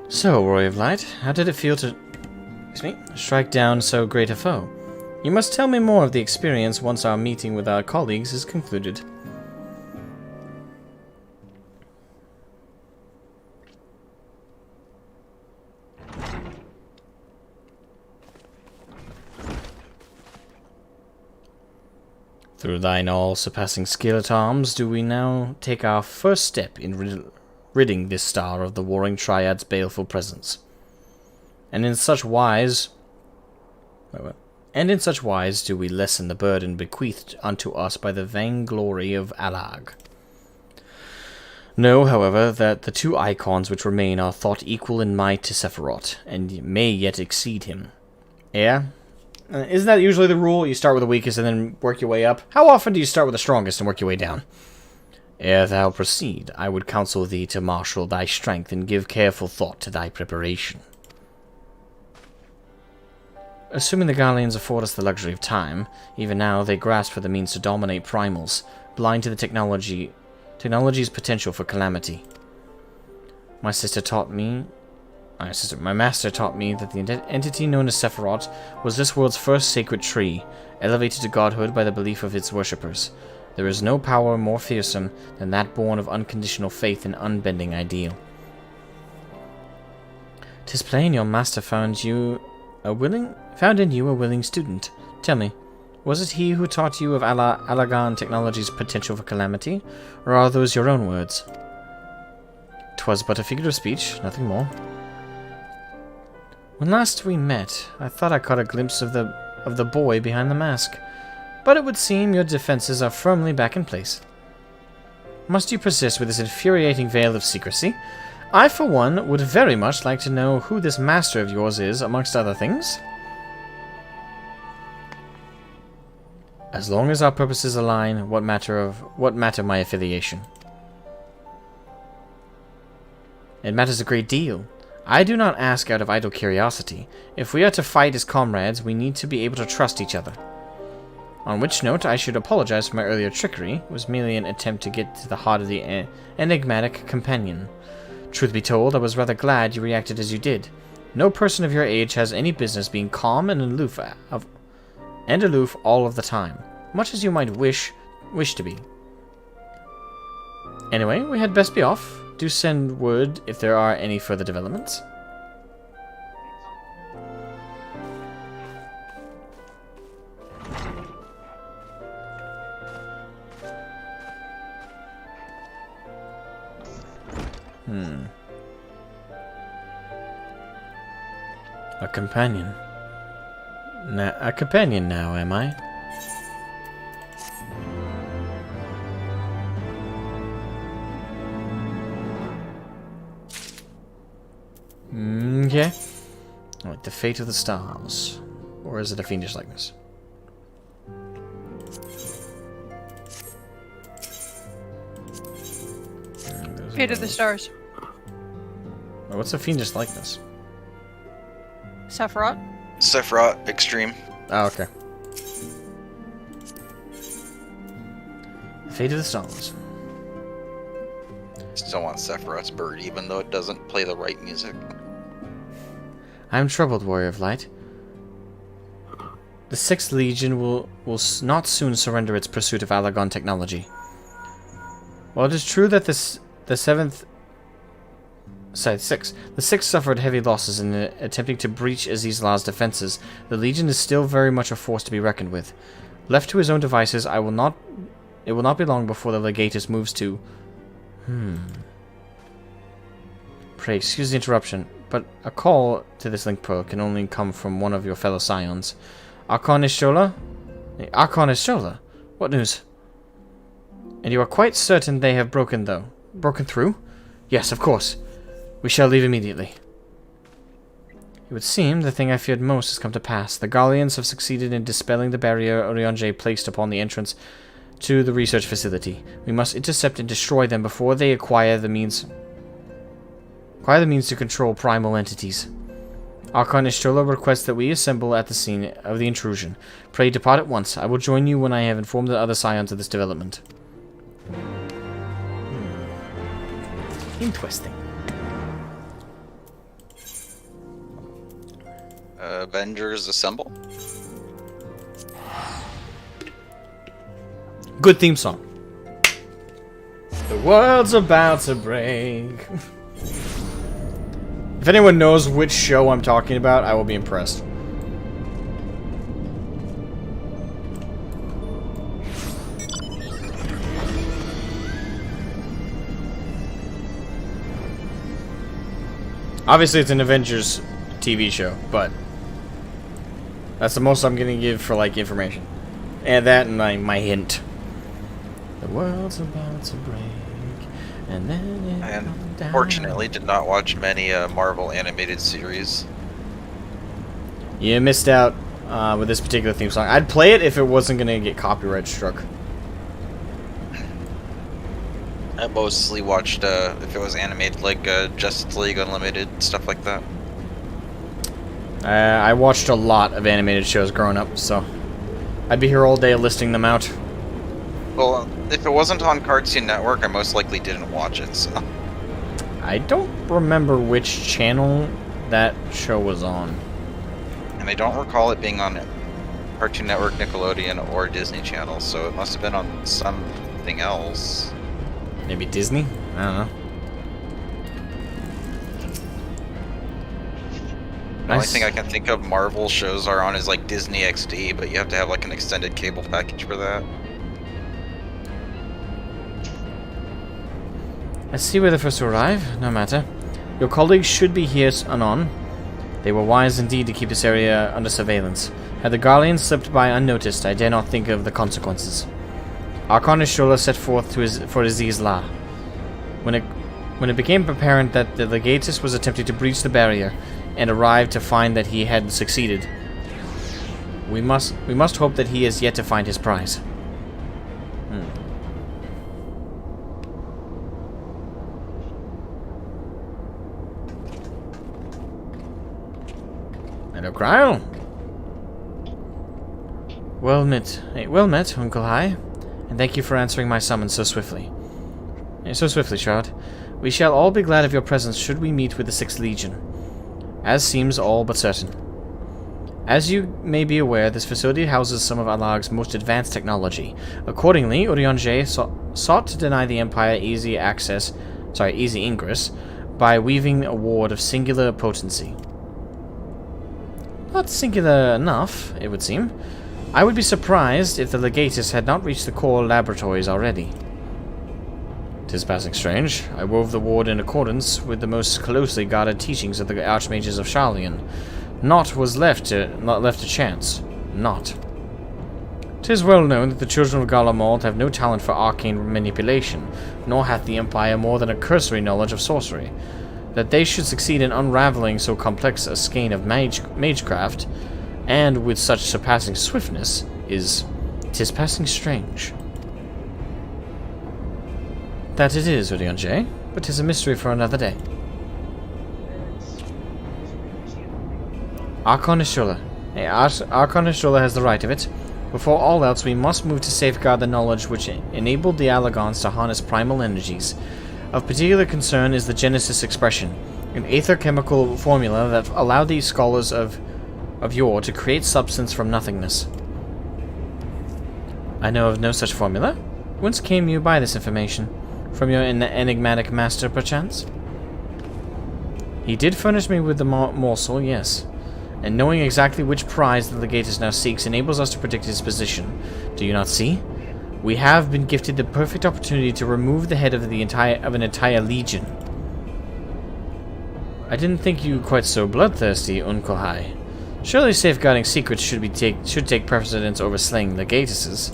Speaker 3: So, Roy of Light, how did it feel to strike down so great a foe? You must tell me more of the experience once our meeting with our colleagues is concluded. Through thine all-surpassing skill at arms, do we now take our first step in ridding this star of the warring Triad's baleful presence. And in such wise do we lessen the burden bequeathed unto us by the vainglory of Alag. Know, however, that the two icons which remain are thought equal in might to Sephiroth, and may yet exceed him. Yeah? Isn't that usually the rule? You start with the weakest and then work your way up? How often do you start with the strongest and work your way down? Ere thou proceed, I would counsel thee to marshal thy strength and give careful thought to thy preparation. Assuming the Garleans afford us the luxury of time, even now they grasp for the means to dominate primals, blind to the technology's potential for calamity. My master taught me that the entity known as Sephiroth was this world's first sacred tree, elevated to godhood by the belief of its worshippers. There is no power more fearsome than that born of unconditional faith and unbending ideal. 'Tis plain your master found in you a willing student. Tell me, was it he who taught you of Alagan technology's potential for calamity, or are those your own words? 'Twas but a figure of speech, nothing more. When last we met, I thought I caught a glimpse of the boy behind the mask. But it would seem your defenses are firmly back in place. Must you persist with this infuriating veil of secrecy? I, for one, would very much like to know who this master of yours is, amongst other things. As long as our purposes align, what matter my affiliation? It matters a great deal. I do not ask out of idle curiosity. If we are to fight as comrades, we need to be able to trust each other. On which note, I should apologize for my earlier trickery. It was merely an attempt to get to the heart of the enigmatic companion. Truth be told, I was rather glad you reacted as you did. No person of your age has any business being calm and aloof all of the time, much as you might wish to be. Anyway, we had best be off. Do send word if there are any further developments. A companion. A companion now, am I? Okay. Like the fate of the stars. Or is it a fiendish likeness?
Speaker 11: Fate of the stars.
Speaker 3: Oh, what's a fiendish likeness?
Speaker 11: Sephiroth?
Speaker 12: Sephiroth Extreme.
Speaker 3: Oh, okay. Fate of the stars.
Speaker 12: Still want Sephiroth's bird, even though it doesn't play the right music.
Speaker 3: I am troubled, Warrior of Light. The 6th Legion will not soon surrender its pursuit of Alagon technology. While it is true that the 6th suffered heavy losses in attempting to breach Aziz La's defenses, the Legion is still very much a force to be reckoned with. Left to his own devices, it will not be long before the Legatus moves to... Pray, excuse the interruption, but a call to this link pearl can only come from one of your fellow scions. Archon Ishola? Archon Ishola? What news? And you are quite certain they have broken through? Yes, of course. We shall leave immediately. It would seem the thing I feared most has come to pass. The Gallians have succeeded in dispelling the barrier Orionje placed upon the entrance to the research facility. We must intercept and destroy them before they acquire the means to control primal entities. Archon Ishtola requests that we assemble at the scene of the intrusion. Pray depart at once. I will join you when I have informed the other scions of this development.
Speaker 1: Interesting.
Speaker 12: Avengers Assemble.
Speaker 1: Good theme song. The world's about to break. If anyone knows which show I'm talking about, I will be impressed. Obviously, it's an Avengers TV show, but that's the most I'm gonna give for, like, information. And that and my hint. The world's about to break, and then
Speaker 12: I unfortunately did not watch many Marvel animated series.
Speaker 1: You missed out with this particular theme song. I'd play it if it wasn't gonna get copyright struck.
Speaker 12: I mostly watched if it was animated, like Justice League Unlimited, stuff like that.
Speaker 1: I watched a lot of animated shows growing up, so I'd be here all day listing them out.
Speaker 12: Well, if it wasn't on Cartoon Network, I most likely didn't watch it, so...
Speaker 1: I don't remember which channel that show was on.
Speaker 12: And I don't recall it being on Cartoon Network, Nickelodeon, or Disney Channel, so it must have been on something else.
Speaker 1: Maybe Disney? I don't know.
Speaker 12: The only thing I can think of Marvel shows are on is like Disney XD, but you have to have like an extended cable package for that.
Speaker 3: I see we're the first to arrive. No matter. Your colleagues should be here anon. They were wise indeed to keep this area under surveillance. Had the Guardians slipped by unnoticed, I dare not think of the consequences. Archon Ishola set forth for Aziz La. When it became apparent that the Legatus was attempting to breach the barrier, and arrived to find that he had succeeded, we must hope that he has yet to find his prize. Hello, Cryle. Well met, Uncle High, and thank you for answering my summons so swiftly. Shroud. We shall all be glad of your presence should we meet with the 6th Legion, as seems all but certain. As you may be aware, this facility houses some of Alag's most advanced technology. Accordingly, Urianger sought to deny the Empire easy ingress by weaving a ward of singular potency. Not singular enough, it would seem. I would be surprised if the Legatus had not reached the core laboratories already. 'Tis passing strange. I wove the ward in accordance with the most closely guarded teachings of the Archmages of Sharlayan. Not left to chance. Not. 'Tis well known that the children of Garlemald have no talent for arcane manipulation, nor hath the Empire more than a cursory knowledge of sorcery. That they should succeed in unraveling so complex a skein of magecraft, and with such surpassing swiftness, 'tis passing strange. That it is, Urianger, but 'tis a mystery for another day. Archon Ishula. Archon Ishula has the right of it. Before all else, we must move to safeguard the knowledge which enabled the Allagons to harness primal energies. Of particular concern is the Genesis expression, an aether chemical formula that allowed these scholars of yore to create substance from nothingness. I know of no such formula. Whence came you by this information? From your enigmatic master, perchance? He did furnish me with the morsel, yes. And knowing exactly which prize the Legatus now seeks enables us to predict his position. Do you not see? We have been gifted the perfect opportunity to remove the head of an entire legion. I didn't think you quite so bloodthirsty, Uncle High. Surely safeguarding secrets should take precedence over slaying Legatuses.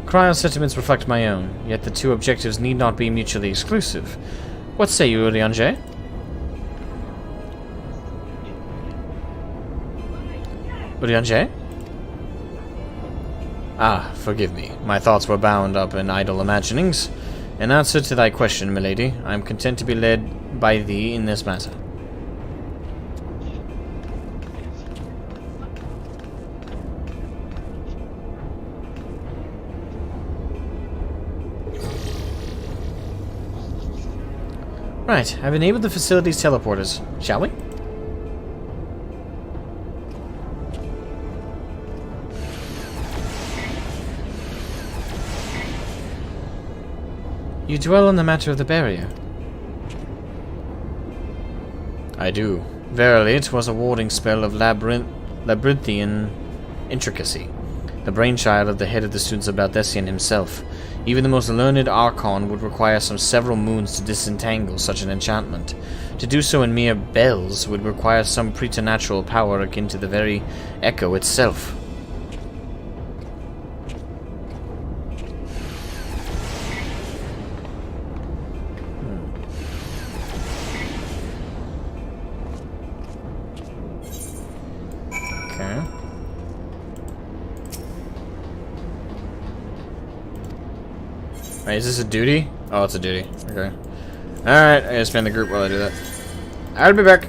Speaker 3: Cryo's sentiments reflect my own, yet the two objectives need not be mutually exclusive. What say you, Urianger? Urianger? Ah, forgive me. My thoughts were bound up in idle imaginings. In answer to thy question, milady, I am content to be led by thee in this matter. Right, I've enabled the facility's teleporters. Shall we? You dwell on the matter of the barrier. I do. Verily, it was a warding spell of labyrinthian intricacy, the brainchild of the head of the students of Baldessian himself. Even the most learned Archon would require some several moons to disentangle such an enchantment. To do so in mere bells would require some preternatural power akin to the very echo itself. Okay. Wait, is this a duty? Oh, it's a duty. Okay. Alright, I gotta spam the group while I do that. I'll be back.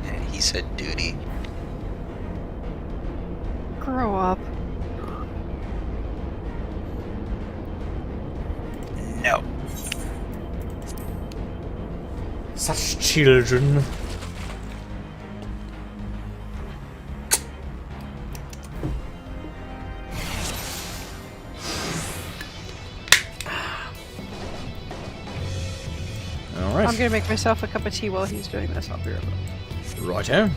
Speaker 12: Yeah, he said duty.
Speaker 11: Grow up.
Speaker 12: No.
Speaker 3: Such children.
Speaker 11: I'm gonna make myself a cup of tea while he's doing this. I'll be right back.
Speaker 3: Righto.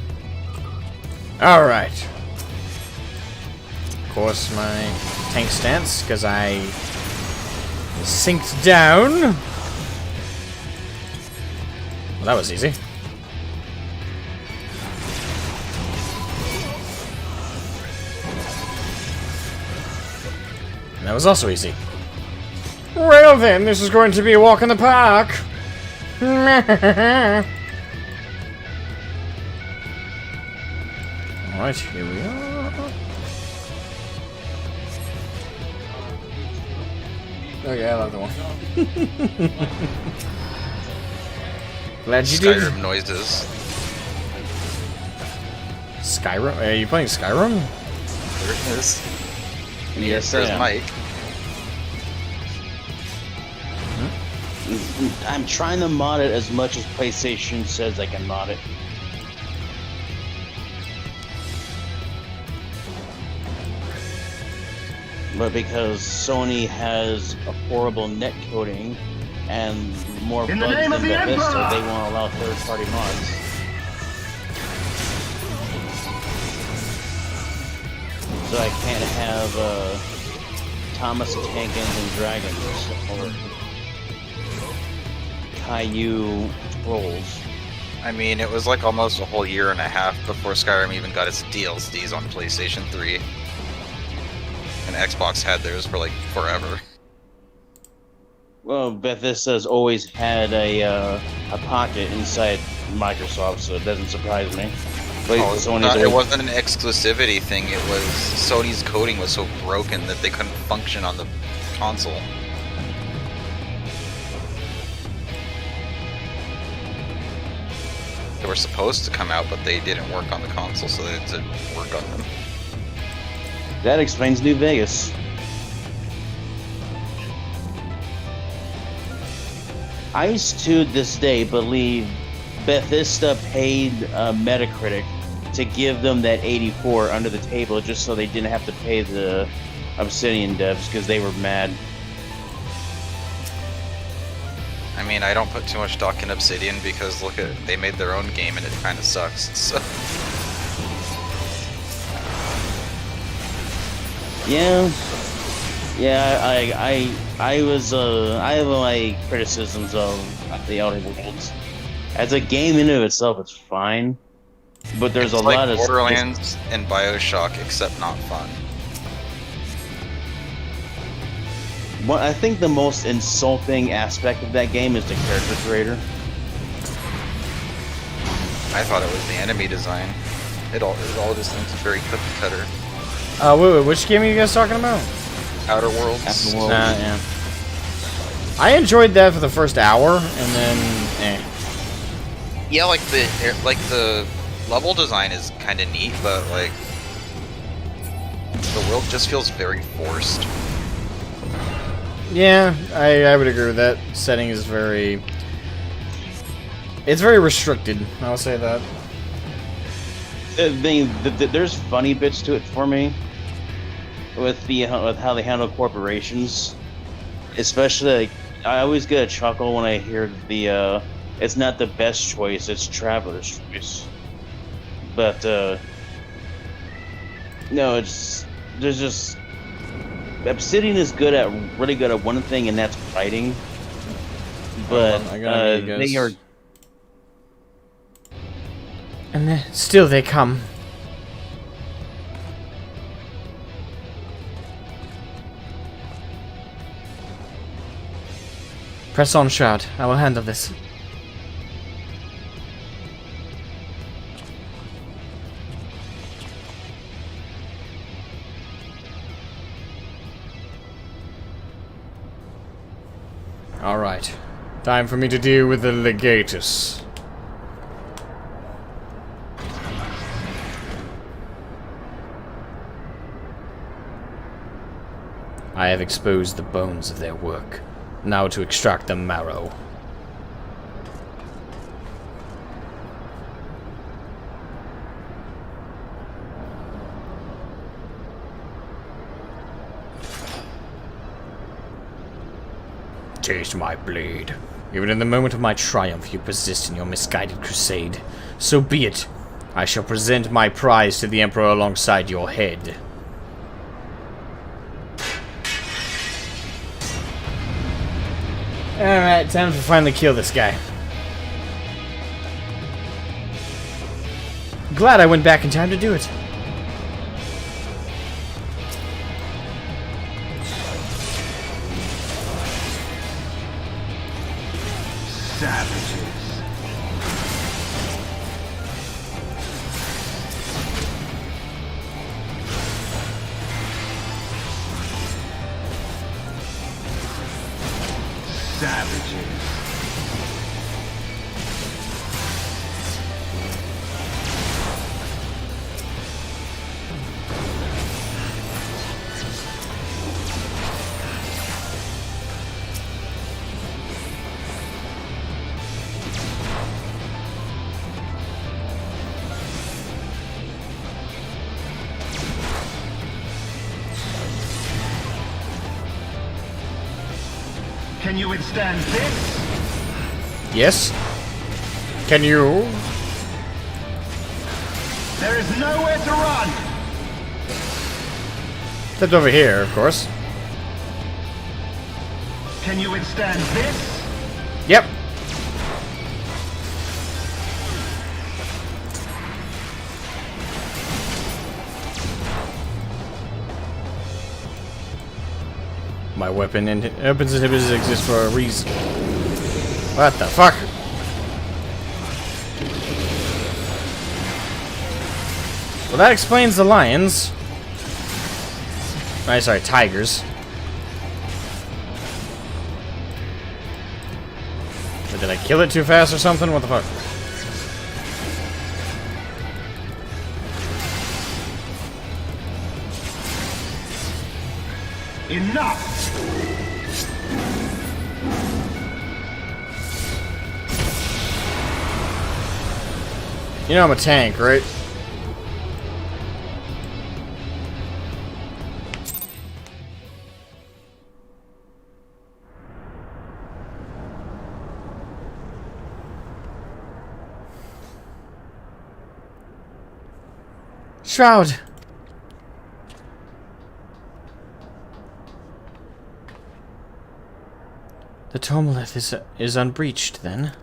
Speaker 3: Alright. Of course, my tank stance, because I synced down. Well, that was easy. And that was also easy. Well then, this is going to be a walk in the park. Alright, here we are. Okay, I love the one. Glad you did.
Speaker 12: Skyrim noises.
Speaker 1: Skyrim? Are you playing Skyrim?
Speaker 12: There it is.
Speaker 15: Yes,
Speaker 12: There's
Speaker 15: I am.
Speaker 12: Mike.
Speaker 15: I'm trying to mod it as much as PlayStation says I can mod it. But because Sony has a horrible net coding and more bugs than Bethesda, they won't allow third-party mods. So I can't have Thomas the Tank Engine Dragons or Caillou Trolls.
Speaker 12: I mean, it was like almost a whole year and a half before Skyrim even got its DLCs on PlayStation 3. And Xbox had theirs for like forever.
Speaker 15: Well, Bethesda's always had a pocket inside Microsoft, so it doesn't surprise me. But
Speaker 12: It wasn't an exclusivity thing, it was Sony's coding was so broken that they couldn't function on the console. They were supposed to come out, but they didn't work on the console, so they had to work on them.
Speaker 15: That explains New Vegas. I to this day believe Bethesda paid Metacritic to give them that 84 under the table just so they didn't have to pay the Obsidian devs because they were mad.
Speaker 12: I mean, I don't put too much stock in Obsidian because look at they made their own game and it kind of sucks. So.
Speaker 15: Yeah, I have my criticisms of the Outer Worlds. As a game in and of itself, it's fine, but there's
Speaker 12: it's
Speaker 15: a
Speaker 12: like
Speaker 15: lot of
Speaker 12: Borderlands and BioShock, except not fun.
Speaker 15: I think the most insulting aspect of that game is the character creator.
Speaker 12: I thought it was the enemy design. It all just seems very cookie cutter.
Speaker 1: Wait, which game are you guys talking about?
Speaker 12: Outer Worlds.
Speaker 1: Yeah. I enjoyed that for the first hour, and then,
Speaker 12: Yeah, like the level design is kind of neat, but like the world just feels very forced.
Speaker 1: Yeah, I would agree with that. Setting is it's very restricted. I'll say that.
Speaker 15: There's funny bits to it for me with how they handle corporations, especially. Like, I always get a chuckle when I hear the it's not the best choice, it's Traveler's choice. But no, there's just Obsidian is really good at one thing, and that's fighting. But they are.
Speaker 1: And then, still they come. Press on, Shroud. I will handle this. Alright. Time for me to deal with the Legatus. I have exposed the bones of their work. Now to extract the marrow. Taste my blade. Even in the moment of my triumph, you persist in your misguided crusade. So be it. I shall present my prize to the Emperor alongside your head. Alright, time to finally kill this guy. Glad I went back in time to do it.
Speaker 4: Savages. Savages.
Speaker 16: Can you withstand this?
Speaker 1: Yes. Can you?
Speaker 16: There is nowhere to run.
Speaker 1: Except over here, of course.
Speaker 16: Can you withstand this?
Speaker 1: Yep. My weapons inhibitors exist for a reason. What the fuck? Well, that explains the lions. Oh, sorry, tigers. But did I kill it too fast or something? What the fuck?
Speaker 16: Enough!
Speaker 1: You know I'm a tank, right?
Speaker 3: Shroud! The Tomolith is unbreached, then?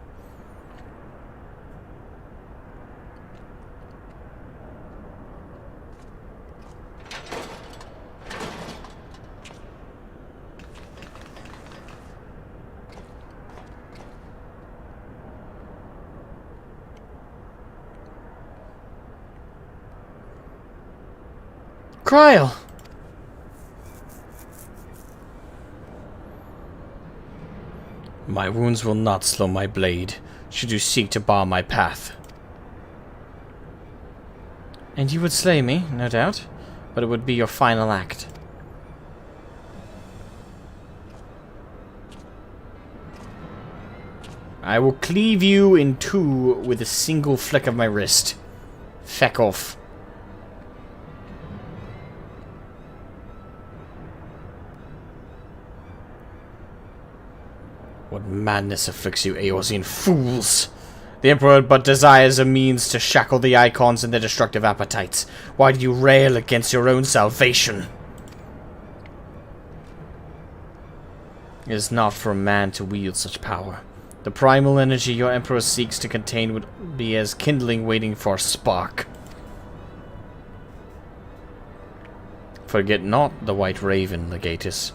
Speaker 3: Cryle! My wounds will not slow my blade, should you seek to bar my path. And you would slay me, no doubt, but it would be your final act.
Speaker 1: I will cleave you in two with a single flick of my wrist. Feck off. What madness afflicts you, Eorzean fools? The Emperor but desires a means to shackle the Icons and their destructive appetites. Why do you rail against your own salvation? It is not for a man to wield such power. The primal energy your Emperor seeks to contain would be as kindling waiting for a spark. Forget not the White Raven, Legatus.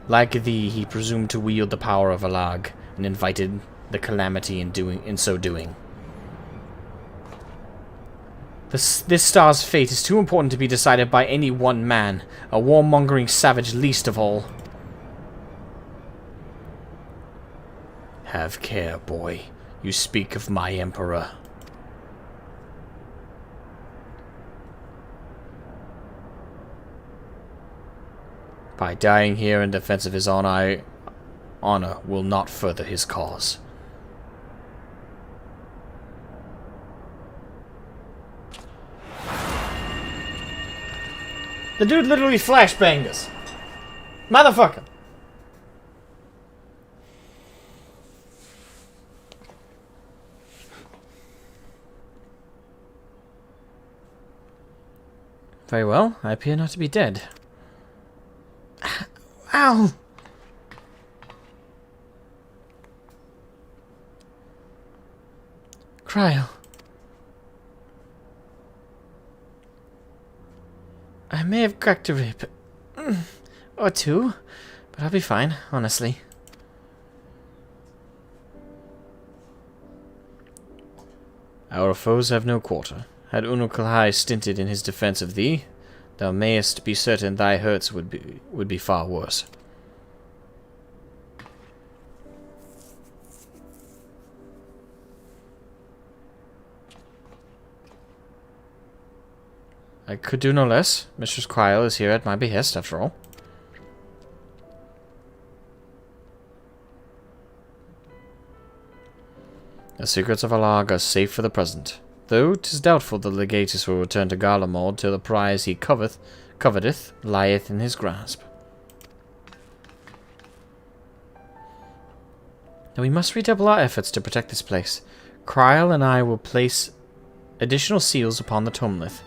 Speaker 1: Like thee, he presumed to wield the power of Alag, and invited the calamity in so doing. This star's fate is too important to be decided by any one man, a warmongering savage least of all. Have care, boy. You speak of my Emperor. By dying here in defense of his honor will not further his cause. The dude literally flashbanged us. Motherfucker.
Speaker 3: Very well, I appear not to be dead. Ow! Cryo. I may have cracked a rib. Or two. But I'll be fine, honestly.
Speaker 1: Our foes have no quarter. Had Unukalhai stinted in his defense of thee, thou mayest be certain thy hurts would be far worse.
Speaker 3: I could do no less. Mistress Cryle is here at my behest, after all.
Speaker 1: The secrets of Alag are safe for the present, though 'tis doubtful the Legatus will return to Garlemald till the prize he coveteth lieth in his grasp.
Speaker 3: Now we must redouble our efforts to protect this place. Kryl and I will place additional seals upon the tomlith.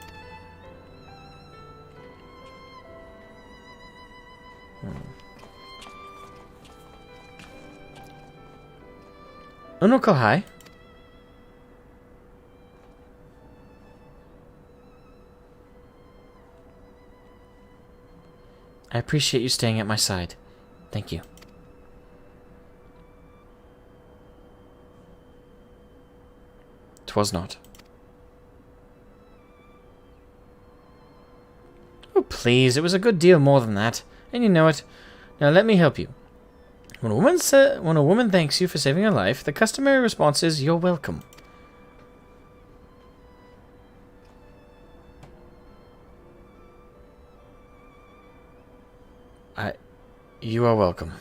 Speaker 3: Unokohai. I appreciate you staying at my side. Thank you. Was not. Oh, please, it was a good deal more than that, and you know it. Now let me help you. When a woman thanks you for saving her life, the customary response is, "You're welcome." You are welcome.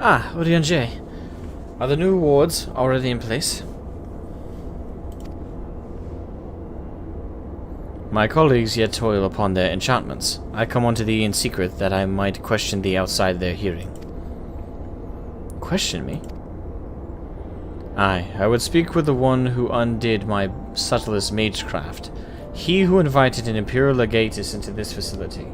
Speaker 3: Ah, Urianger. Are the new wards already in place? My colleagues yet toil upon their enchantments. I come unto thee in secret that I might question thee outside their hearing. Question me? Aye, I would speak with the one who undid my subtlest magecraft. He who invited an Imperial Legatus into this facility.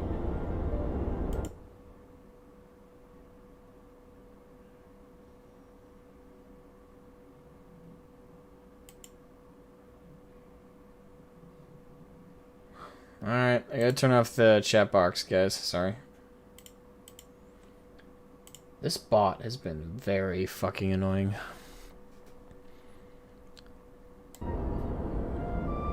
Speaker 3: Alright, I gotta turn off the chat box, guys. Sorry. This bot has been very fucking annoying.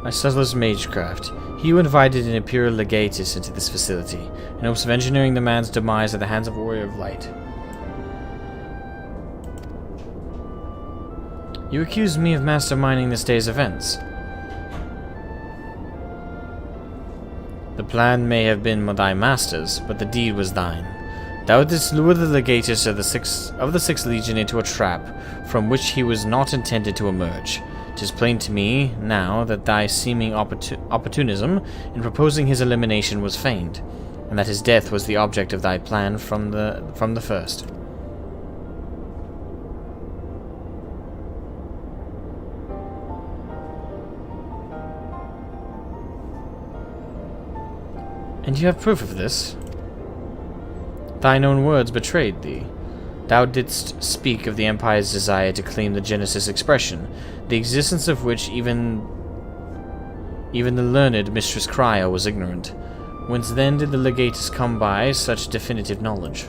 Speaker 3: My subtlest magecraft. He who invited an Imperial Legatus into this facility, in hopes of engineering the man's demise at the hands of a warrior of light. You accuse me of masterminding this day's events. The plan may have been thy master's, but the deed was thine. Thou didst lure the Legatus of the Sixth Legion into a trap from which he was not intended to emerge. 'Tis plain to me now that thy seeming opportunism in proposing his elimination was feigned, and that his death was the object of thy plan from the first. And you have proof of this? Thine own words betrayed thee. Thou didst speak of the Empire's desire to claim the Genesis expression, the existence of which even the learned Mistress Kryl was ignorant. Whence then did the Legatus come by such definitive knowledge?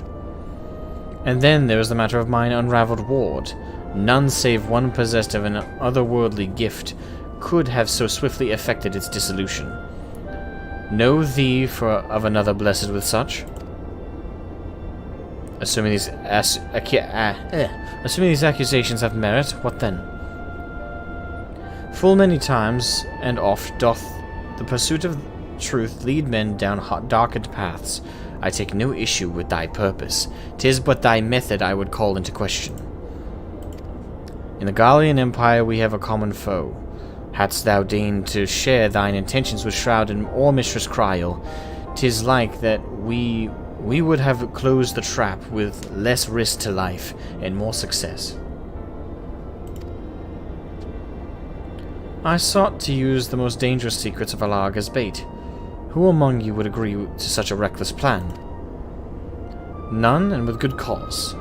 Speaker 3: And then there is the matter of mine unraveled ward. None save one possessed of an otherworldly gift could have so swiftly effected its dissolution. Know thee of another blessed with such? Assuming these accusations have merit, what then? Full many times and oft doth the pursuit of truth lead men down darkened paths. I take no issue with thy purpose. 'Tis but thy method I would call into question. In the Gallian Empire we have a common foe. Hadst thou deigned to share thine intentions with Shroud or Mistress Kryl, 'tis like that we would have closed the trap with less risk to life and more success. I sought to use the most dangerous secrets of Alarg as bait. Who among you would agree to such a reckless plan? None, and with good cause.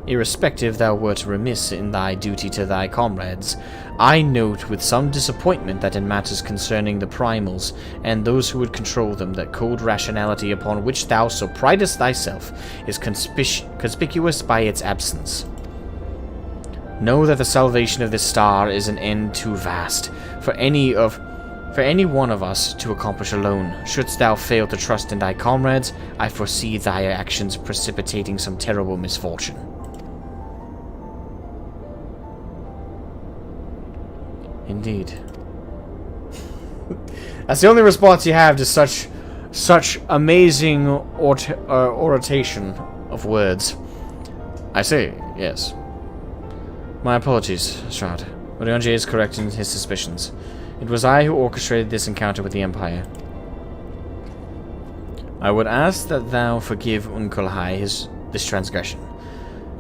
Speaker 3: Irrespective thou wert remiss in thy duty to thy comrades, I note with some disappointment that in matters concerning the primals, and those who would control them, that cold rationality upon which thou so pridest thyself is conspicuous by its absence. Know that the salvation of this star is an end too vast for any one of us to accomplish alone. Shouldst thou fail to trust in thy comrades, I foresee thy actions precipitating some terrible misfortune. Indeed. That's the only response you have to such amazing oration of words. I say, yes. My apologies, Shroud. Orionje is correct in his suspicions. It was I who orchestrated this encounter with the Empire. I would ask that thou forgive Unkulhai this transgression,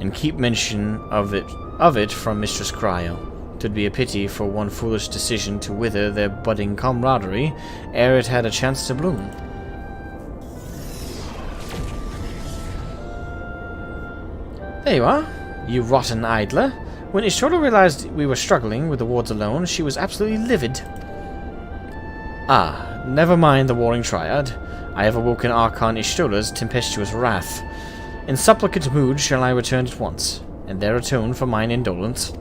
Speaker 3: and keep mention of it from Mistress Cryo. 'Twould be a pity for one foolish decision to wither their budding camaraderie ere it had a chance to bloom. There you are, you rotten idler. When Ishtola realized we were struggling with the wards alone, she was absolutely livid. Ah, never mind the warring Triad. I have awoken Archon Ishtola's tempestuous wrath. In supplicant mood shall I return at once, and there atone for mine indolence.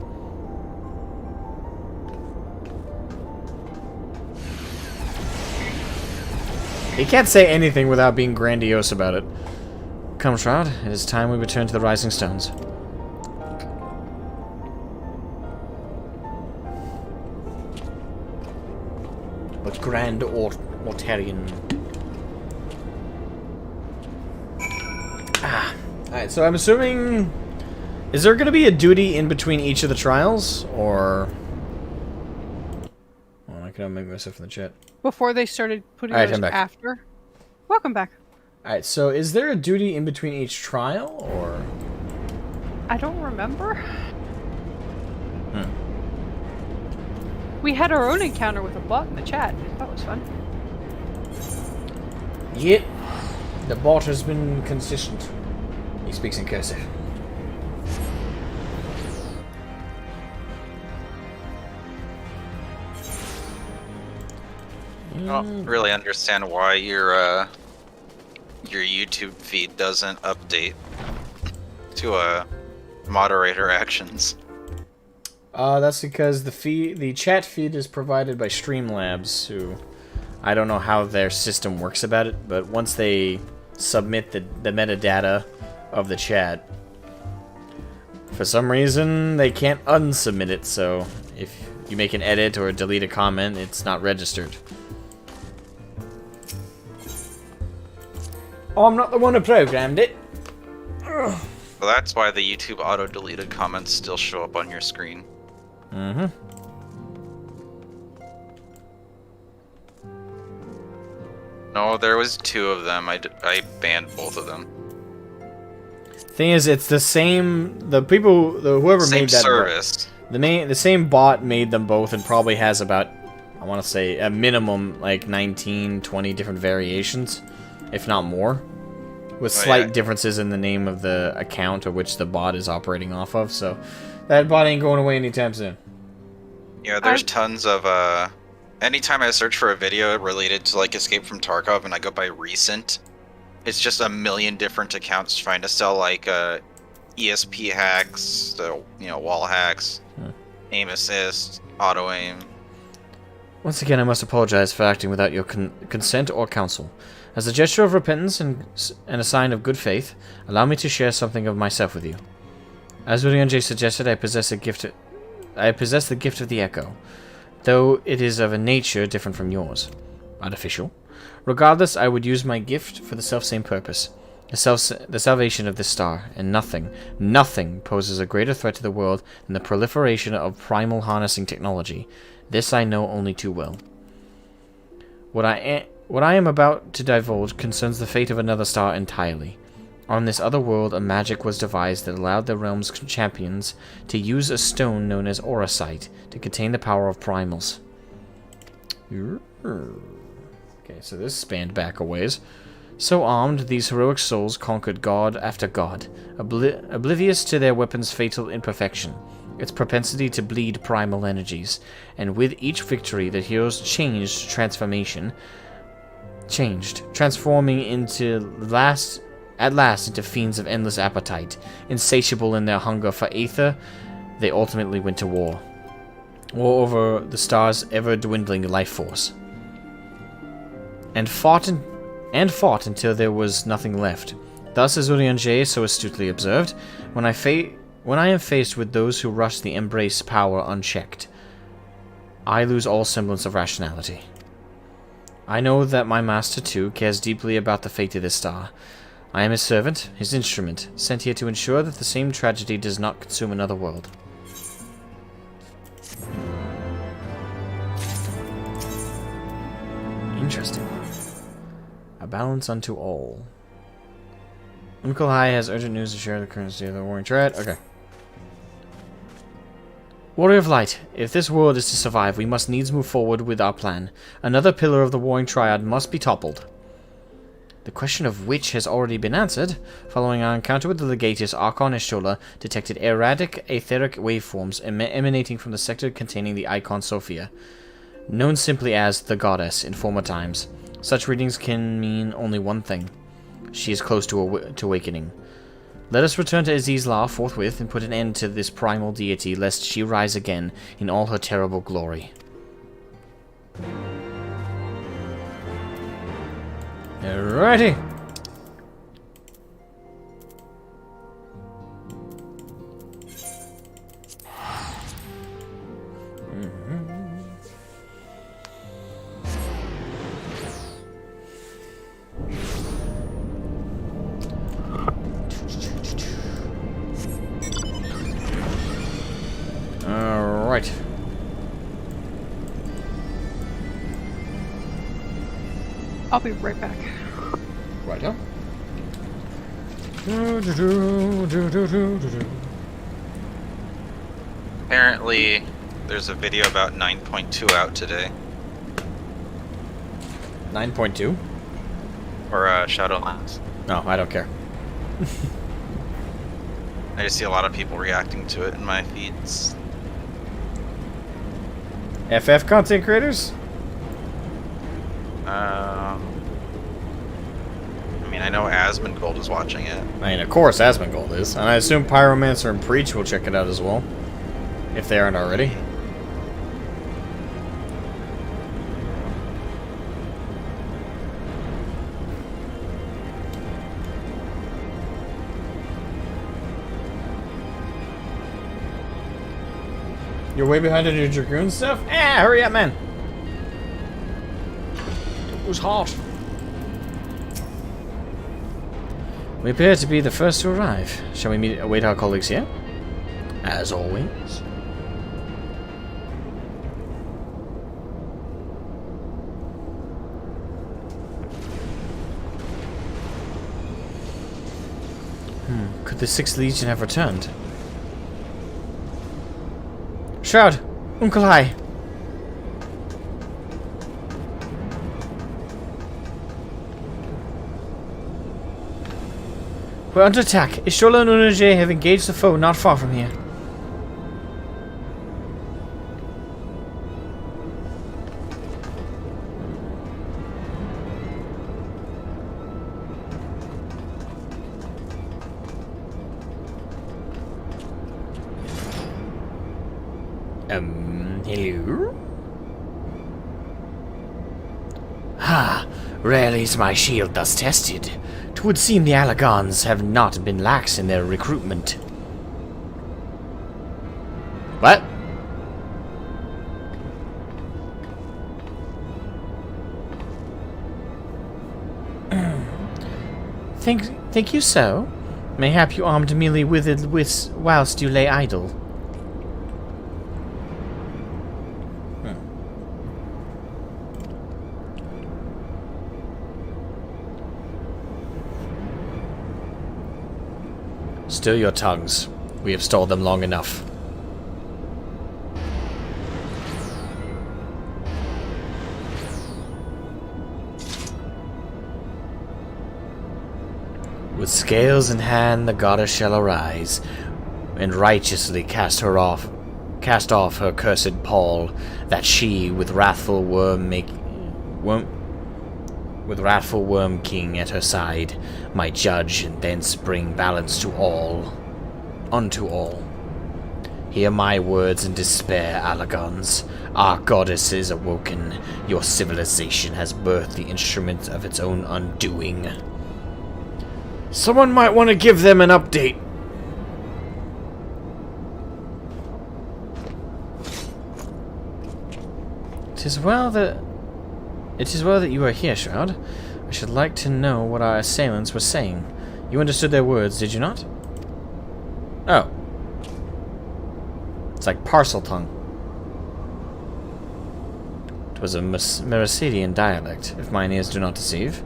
Speaker 3: He can't say anything without being grandiose about it. Come, Shroud, it is time we return to the Rising Stones. But Grand Mortarian. Alright, so I'm assuming... Is there going to be a duty in between each of the trials, or... Oh, I can make myself in the chat.
Speaker 11: Before they started putting those after. Welcome back.
Speaker 3: Alright, so is there a duty in between each trial, or...?
Speaker 11: I don't remember. We had our own encounter with a bot in the chat. That was fun.
Speaker 3: Yep. The bot has been consistent. He speaks in cursive.
Speaker 12: I don't really understand why your YouTube feed doesn't update to moderator actions.
Speaker 3: That's because the chat feed is provided by Streamlabs, who I don't know how their system works about it, but once they submit the metadata of the chat, for some reason they can't unsubmit it, so if you make an edit or delete a comment, it's not registered. Oh, I'm not the one who programmed it.
Speaker 12: Well, that's why the YouTube auto-deleted comments still show up on your screen.
Speaker 3: Mm-hmm.
Speaker 12: No, there was 2 of them. I banned both of them.
Speaker 3: Thing is, it's the same. Whoever
Speaker 12: Same
Speaker 3: made that
Speaker 12: service.
Speaker 3: The same bot made them both, and probably has about, I want to say, a minimum like 19, 20 different variations, if not more, with slight differences in the name of the account of which the bot is operating off of. So that bot ain't going away anytime soon.
Speaker 12: Yeah, there's tons of anytime I search for a video related to like Escape from Tarkov and I go by recent, it's just a million different accounts trying to sell like ESP hacks, wall hacks, aim assist, auto aim.
Speaker 3: Once again, I must apologize for acting without your consent or counsel. As a gesture of repentance and a sign of good faith, allow me to share something of myself with you. As Urianjay suggested, I possess the gift of the Echo, though it is of a nature different from yours. Artificial. Regardless, I would use my gift for the selfsame purpose. The salvation of this star, and nothing poses a greater threat to the world than the proliferation of primal harnessing technology. This I know only too well. What I am about to divulge concerns the fate of another star entirely. On this other world, a magic was devised that allowed the realm's champions to use a stone known as Auracite to contain the power of primals. Okay, so this spanned back a ways. So armed, these heroic souls conquered god after god, oblivious to their weapon's fatal imperfection, its propensity to bleed primal energies, and with each victory the heroes transforming at last into fiends of endless appetite. Insatiable in their hunger for aether, they ultimately went to war. War over the star's ever-dwindling life force. And fought until there was nothing left. Thus, as Urianger so astutely observed, when I am faced with those who rush the embrace power unchecked, I lose all semblance of rationality. I know that my master, too, cares deeply about the fate of this star. I am his servant, his instrument, sent here to ensure that the same tragedy does not consume another world. Interesting. A balance unto all. Uncle Hai has urgent news to share the current state of the warring triad. Okay. Warrior of Light, if this world is to survive, we must needs move forward with our plan. Another pillar of the warring triad must be toppled. The question of which has already been answered. Following our encounter with the Legatus, Archon Eshola detected erratic etheric waveforms emanating from the sector containing the icon Sophia, known simply as the Goddess in former times. Such readings can mean only one thing. She is close to awakening. Let us return to Aziz La forthwith and put an end to this primal deity, lest she rise again in all her terrible glory. Alrighty. Alright.
Speaker 11: I'll be right back.
Speaker 3: Righto.
Speaker 12: Apparently, there's a video about 9.2 out today.
Speaker 3: 9.2?
Speaker 12: Or Shadowlands.
Speaker 3: No, I don't care.
Speaker 12: I just see a lot of people reacting to it in my feeds.
Speaker 1: FF content creators?
Speaker 12: I mean, I know Asmongold is watching it.
Speaker 1: I mean, of course Asmongold is. And I assume Pyromancer and Preach will check it out as well. If they aren't already. You're way behind on your Dragoon stuff? Hurry up, man. It was hot.
Speaker 3: We appear to be the first to arrive. Shall we await our colleagues here? As always. Could the 6th Legion have returned? Shroud! Uncle Hai! We're under attack. Ishola and Unaje have engaged the foe not far from here.
Speaker 2: Hello? Ah, rarely is my shield thus tested. 'Twould seem the Allagons have not been lax in their recruitment.
Speaker 3: What?
Speaker 2: Think you so? Mayhap you armed merely with it whilst you lay idle.
Speaker 3: Still your tongues. We have stalled them long enough. scales in hand, the goddess shall arise, and righteously cast off her cursed pall, that she, with wrathful worm king at her side, might judge and thence bring balance unto all. Hear my words in despair, Alagons. Our goddess is awoken. Your civilization has birthed the instrument of its own undoing.
Speaker 1: Someone might want to give them an update.
Speaker 3: It is well that you are here, Shroud. I should like to know what our assailants were saying. You understood their words, did you not? Oh. It's like parcel tongue. It was a Mercidian dialect, if mine ears do not deceive,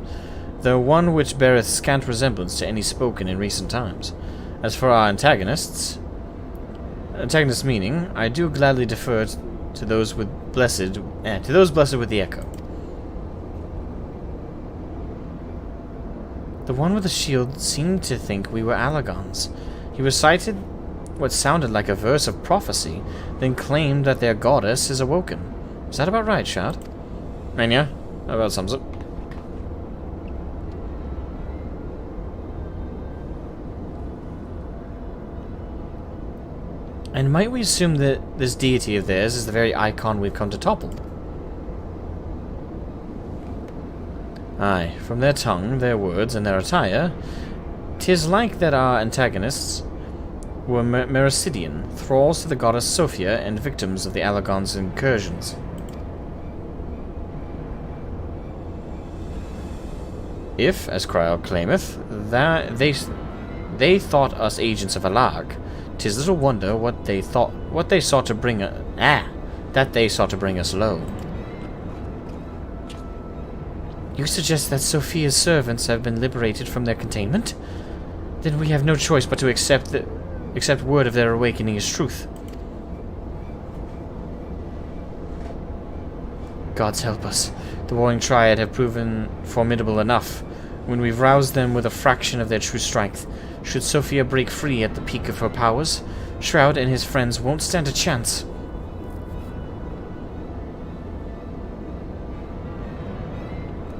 Speaker 3: though one which beareth scant resemblance to any spoken in recent times. As for our antagonists meaning, I do gladly defer to those blessed with the echo. The one with the shield seemed to think we were Alagons. He recited what sounded like a verse of prophecy, then claimed that their goddess is awoken. Is that about right, Shroud?
Speaker 1: Mania, that about sums it.
Speaker 3: And might we assume that this deity of theirs is the very icon we've come to topple? Aye, from their tongue, their words, and their attire, 'tis like that our antagonists were Mercidian, thralls to the goddess Sophia and victims of the Alagons' incursions. If, as Cryo claimeth, that they thought us agents of Alag, 'tis little wonder that they sought to bring us low. You suggest that Sophia's servants have been liberated from their containment? Then we have no choice but to accept word of their awakening as truth. Gods help us. The warring Triad have proven formidable enough. When we've roused them with a fraction of their true strength, should Sophia break free at the peak of her powers, Shroud and his friends won't stand a chance.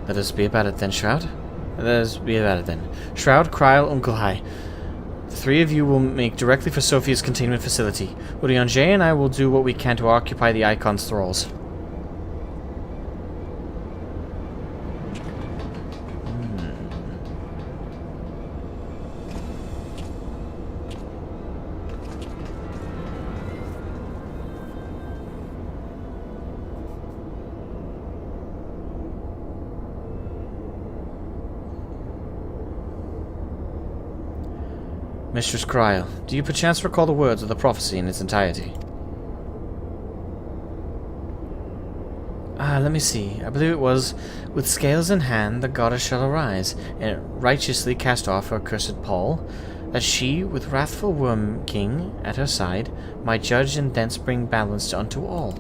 Speaker 3: Let us be about it then, Shroud. Shroud, Kryl, Unkelhai. The three of you will make directly for Sophia's containment facility. Urianger and I will do what we can to occupy the Icon's thralls. Mistress Kryl, do you perchance recall the words of the prophecy in its entirety? Let me see. I believe it was, with scales in hand, the goddess shall arise, and righteously cast off her cursed pall, that she, with wrathful worm king at her side, might judge and thence bring balance unto all.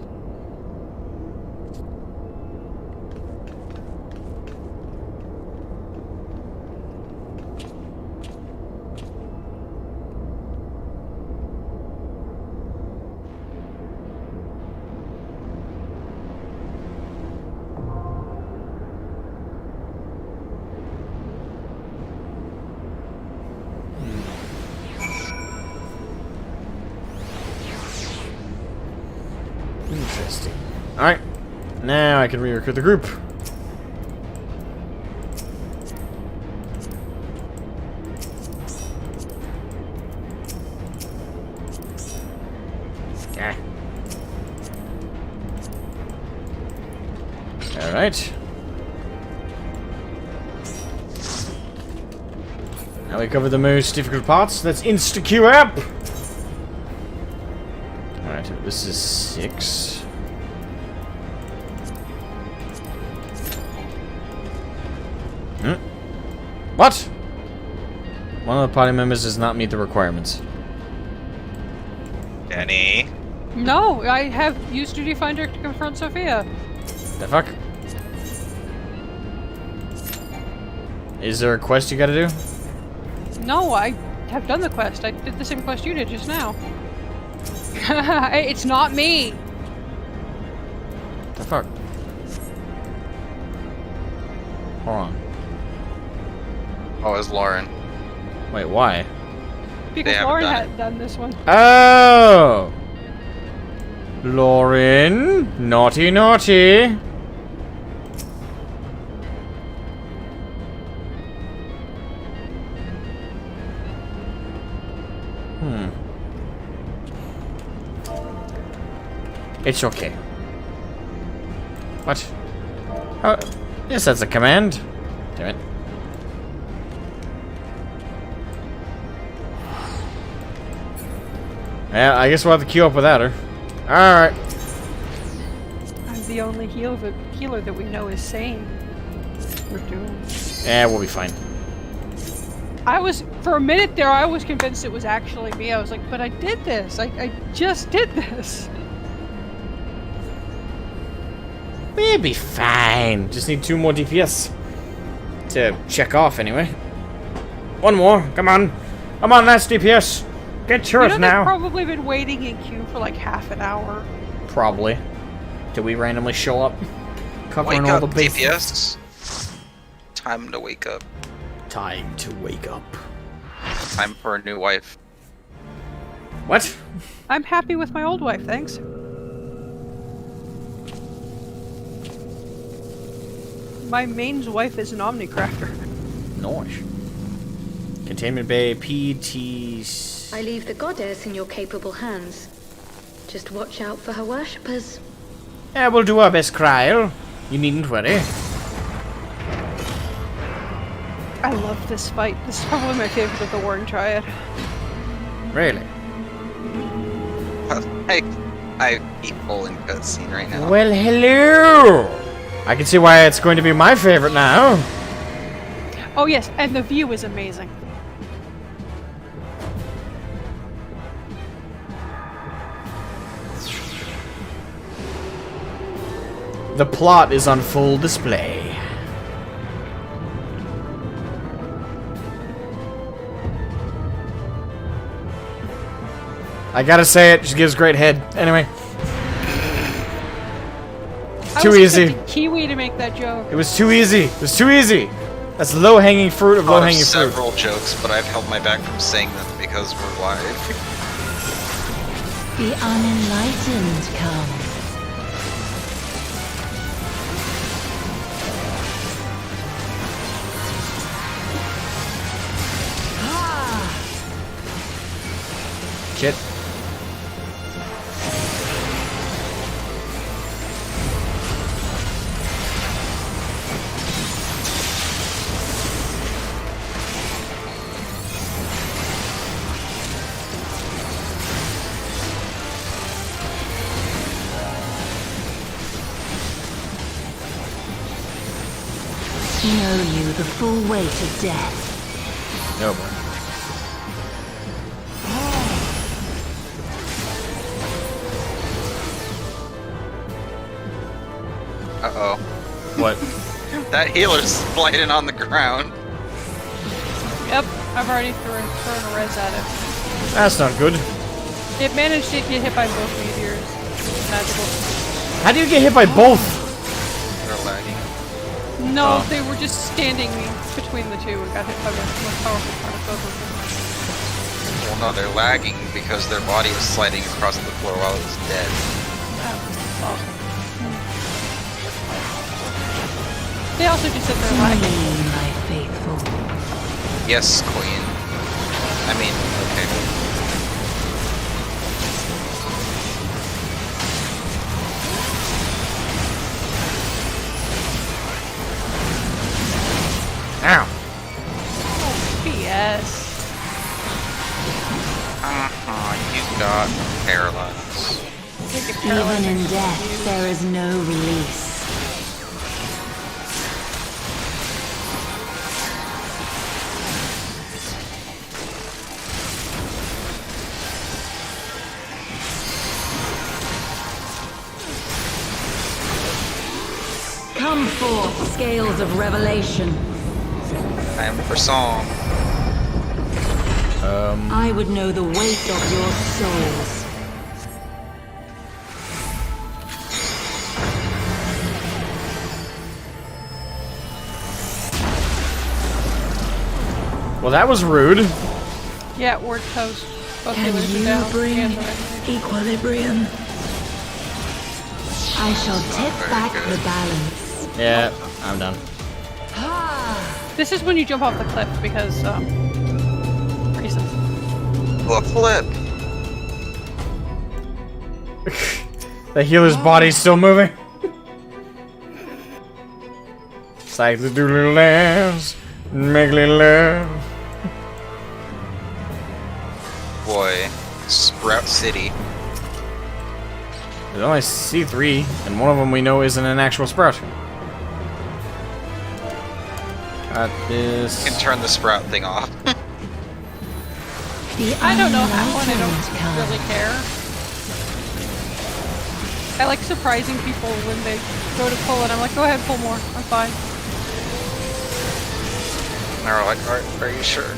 Speaker 1: Interesting. Alright. Now I can re-recruit the group. Alright. Now we covered the most difficult parts. Let's insta-queue up! Alright, this is 6. What? One of the party members does not meet the requirements.
Speaker 12: Danny?
Speaker 11: No, I have used Duty Finder to confront Sophia.
Speaker 1: The fuck? Is there a quest you gotta do?
Speaker 11: No, I have done the quest. I did the same quest you did just now. It's not me.
Speaker 1: The fuck? Hold on.
Speaker 12: Oh, it's Lauren.
Speaker 1: Wait, why?
Speaker 11: Because Lauren hadn't done this one.
Speaker 1: Oh! Lauren, naughty, naughty. It's okay. What? Oh, yes, that's a command. Damn it. Yeah, I guess we'll have to queue up without her. Alright.
Speaker 11: I'm the only healer that we know is sane. We're doomed.
Speaker 1: Yeah, we'll be fine.
Speaker 11: For a minute there, I was convinced it was actually me. I was like, but I did this. I just did this.
Speaker 1: We'll be fine. Just need 2 more DPS to check off anyway. 1 more. Come on. Come on, last DPS. Get yours
Speaker 11: They've
Speaker 1: now.
Speaker 11: probably been waiting in queue for like half an hour.
Speaker 1: Probably. Did we randomly show up? Covering
Speaker 12: Wake
Speaker 1: all
Speaker 12: up,
Speaker 1: the bases.
Speaker 12: DPS. Time to wake up.
Speaker 1: Time to wake up.
Speaker 12: Time for a new wife.
Speaker 1: What?
Speaker 11: I'm happy with my old wife, thanks. My main's wife is an Omnicrafter.
Speaker 1: Nice. Containment Bay, PT...
Speaker 13: I leave the goddess in your capable hands. Just watch out for her worshippers.
Speaker 1: Yeah, we'll do our best, Kryl. You needn't worry.
Speaker 11: I love this fight. This is probably my favorite of the Warring Triad.
Speaker 1: Really?
Speaker 12: I keep pulling cutscene right now.
Speaker 1: Well, hello! I can see why it's going to be my favorite now.
Speaker 11: Oh yes, and the view is amazing.
Speaker 1: The plot is on full display. I gotta say it, she gives great head. Anyway. Too easy.
Speaker 11: Kiwi to make that joke.
Speaker 1: It was too easy. It was too easy. That's low-hanging fruit of low-hanging fruit.
Speaker 12: Several jokes, but I've held my back from saying them because we're live.
Speaker 7: The unenlightened come.
Speaker 1: Shit.
Speaker 7: Know you the full weight of death.
Speaker 1: No more.
Speaker 12: Uh-oh.
Speaker 1: What?
Speaker 12: That healer's sliding on the ground.
Speaker 11: Yep, I've already thrown a res at it.
Speaker 1: That's not good.
Speaker 11: It managed to get hit by both meteors. Magical.
Speaker 1: How do you get hit by both?
Speaker 12: They're lagging.
Speaker 11: No, they were just standing between the two and got hit by the most powerful part of both of them.
Speaker 12: Well, no, they're lagging because their body was sliding across the floor while it was dead.
Speaker 11: They also just said they're lagging.
Speaker 7: My faithful.
Speaker 12: Yes, Queen. I mean, okay.
Speaker 1: Ow.
Speaker 11: BS.
Speaker 12: You got paralyzed.
Speaker 7: Even in death, there is no release. Come forth, scales of revelation.
Speaker 12: I am for song.
Speaker 13: I would know the weight of your souls.
Speaker 1: Well, that was rude.
Speaker 11: Yeah, word toast. Both
Speaker 13: Can
Speaker 11: healers are
Speaker 13: you
Speaker 11: down.
Speaker 13: bring
Speaker 11: And the rest.
Speaker 13: equilibrium? I shall tip back the balance.
Speaker 1: Yeah, I'm done.
Speaker 11: This is when you jump off the cliff because, reasons.
Speaker 12: Well, flip.
Speaker 1: The healer's body's still moving. It's like the do little dance, make little love.
Speaker 12: Boy, Sprout City.
Speaker 1: There's only C3, and one of them we know isn't an actual sprout. Got this.
Speaker 12: You can turn the Sprout thing off.
Speaker 11: I don't know how, and I don't really care. I like surprising people when they go to pull it. I'm like, go ahead, pull more. I'm fine.
Speaker 12: And they're like, are you sure?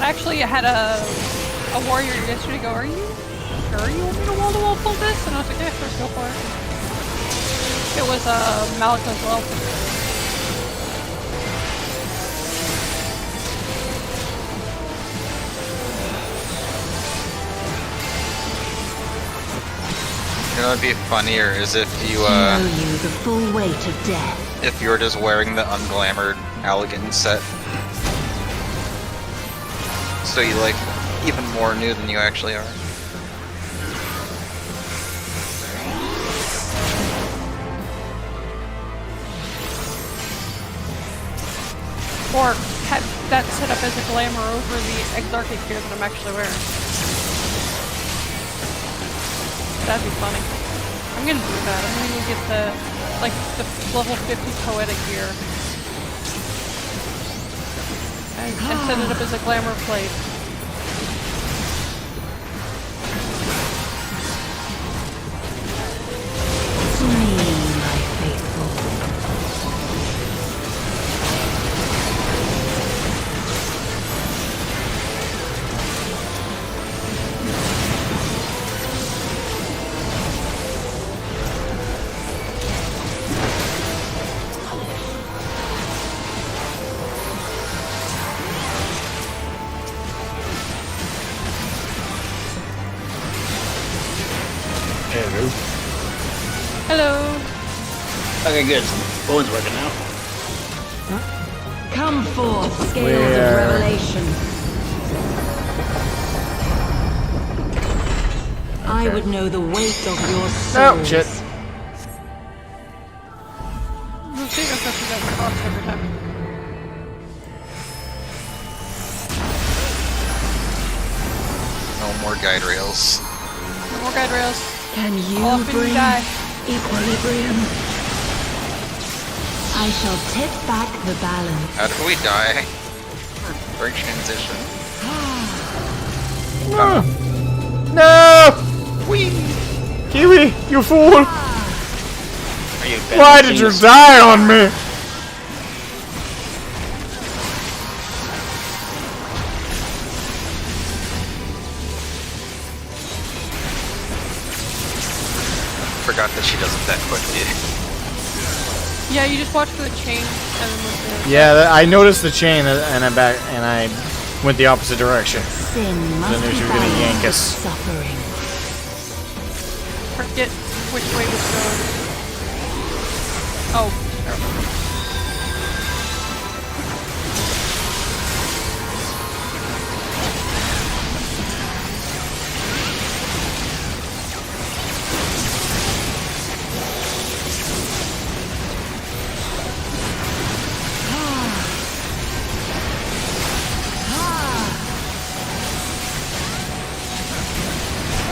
Speaker 11: Actually, I had a warrior yesterday go, are you sure you want me to wall-to-wall pull this? And I was like, yeah, sure, go for it. It was Malika as well.
Speaker 12: You know, it'd be funnier is if you,
Speaker 13: Know you the full weight of death.
Speaker 12: if you were just wearing the unglamored Allegan set. So you like even more new than you actually are.
Speaker 11: Or had that set up as a glamour over the Exarchic gear that I'm actually wearing. That'd be funny. I'm gonna do that. I'm gonna get the level 50 poetic gear. And set it up as a glamour plate.
Speaker 13: To me, my faithful.
Speaker 11: Hello.
Speaker 15: Okay, good. Bowen's working now.
Speaker 13: Come forth, scales
Speaker 1: Where?
Speaker 13: of revelation. I would know the weight of your souls.
Speaker 1: Oh, shit.
Speaker 11: We'll see if that's that cost every time.
Speaker 12: No more guide rails.
Speaker 11: No more guide rails.
Speaker 13: Can you
Speaker 11: All up and
Speaker 13: bring
Speaker 11: die.
Speaker 13: equilibrium? I shall tip back the balance.
Speaker 12: How did we die? Great transition.
Speaker 1: No! No! Kiwi, you fool!
Speaker 15: Are you
Speaker 1: Why did you die on me?
Speaker 12: Forgot that she does it that quickly.
Speaker 11: Yeah, you just watch for the chain and then look for
Speaker 1: Yeah, I noticed the chain and I went the opposite direction.
Speaker 13: Sin must
Speaker 1: Then
Speaker 13: be
Speaker 1: she was gonna yank
Speaker 13: balanced with
Speaker 1: us.
Speaker 13: suffering.
Speaker 11: forget which way this goes. Oh, there we go.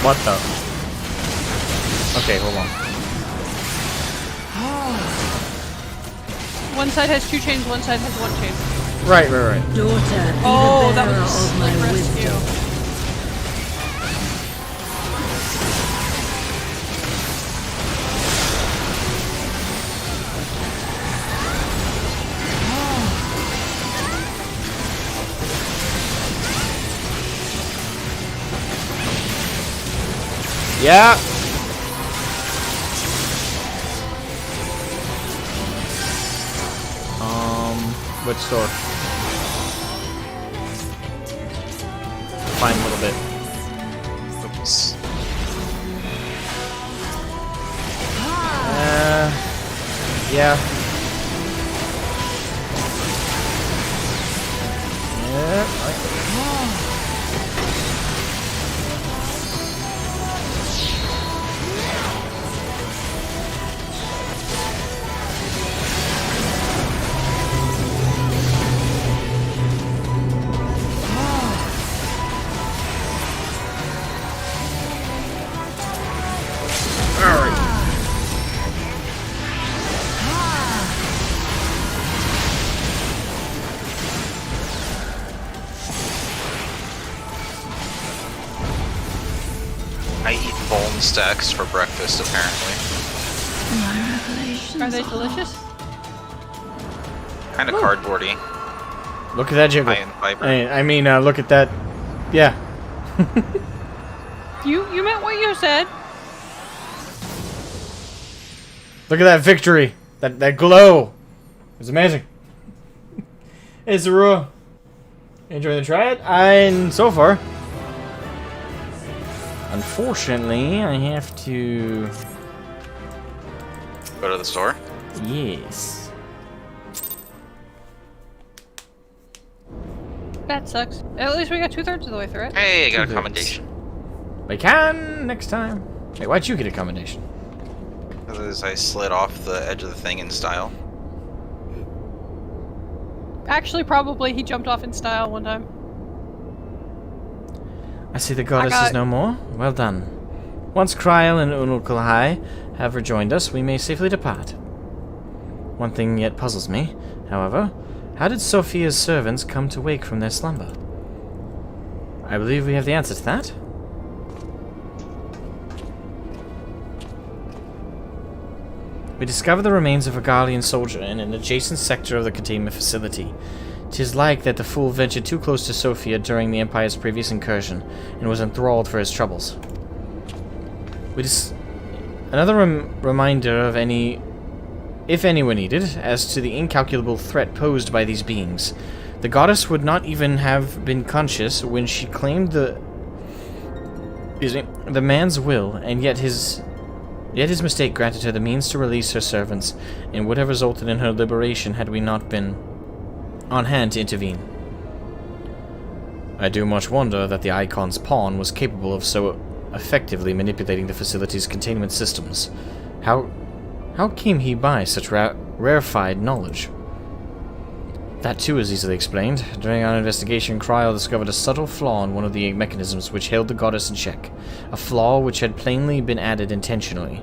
Speaker 1: What the? Okay, hold on.
Speaker 11: One side has two chains, one side has one chain.
Speaker 1: Right.
Speaker 13: Daughter, be
Speaker 11: Oh,
Speaker 13: the
Speaker 11: that
Speaker 13: bearer
Speaker 11: was a
Speaker 13: of my
Speaker 11: slick
Speaker 13: wisdom.
Speaker 11: rescue.
Speaker 1: Yeah. Which store? Fine, a little bit.
Speaker 12: Oops.
Speaker 1: Yeah. Yeah.
Speaker 12: I eat bone stacks for breakfast, apparently.
Speaker 11: Are they delicious?
Speaker 12: Kind of cardboardy.
Speaker 1: Look at that jiggle.
Speaker 12: High in fiber.
Speaker 1: I mean, look at that. Yeah.
Speaker 11: You meant what you said.
Speaker 1: Look at that victory. That glow. It's amazing. Hey, Zero. Enjoying the Triad? And so far. Unfortunately, I have to
Speaker 12: go to the store.
Speaker 1: Yes.
Speaker 11: That sucks. At least we got 2/3 of the way through it.
Speaker 12: Hey, I got a commendation.
Speaker 1: We can next time. Hey, why'd you get a commendation?
Speaker 12: Because I slid off the edge of the thing in style.
Speaker 11: Actually, probably he jumped off in style one time.
Speaker 3: I see the goddess is no more. Well done. Once Kryl and Unukulhai have rejoined us, we may safely depart. One thing yet puzzles me, however. How did Sophia's servants come to wake from their slumber? I believe we have the answer to that. We discover the remains of a Garlean soldier in an adjacent sector of the containment facility. 'Tis like that the fool ventured too close to Sophia during the Empire's previous incursion, and was enthralled for his troubles. Another reminder of if any were needed, as to the incalculable threat posed by these beings. The goddess would not even have been conscious when she claimed the man's will, and yet his mistake granted her the means to release her servants, and would have resulted in her liberation had we not been on hand to intervene. I do much wonder that the Icon's pawn was capable of so effectively manipulating the facility's containment systems. How came he by such rarefied knowledge? That too is easily explained. During our investigation, Kryl discovered a subtle flaw in one of the mechanisms which held the goddess in check, a flaw which had plainly been added intentionally.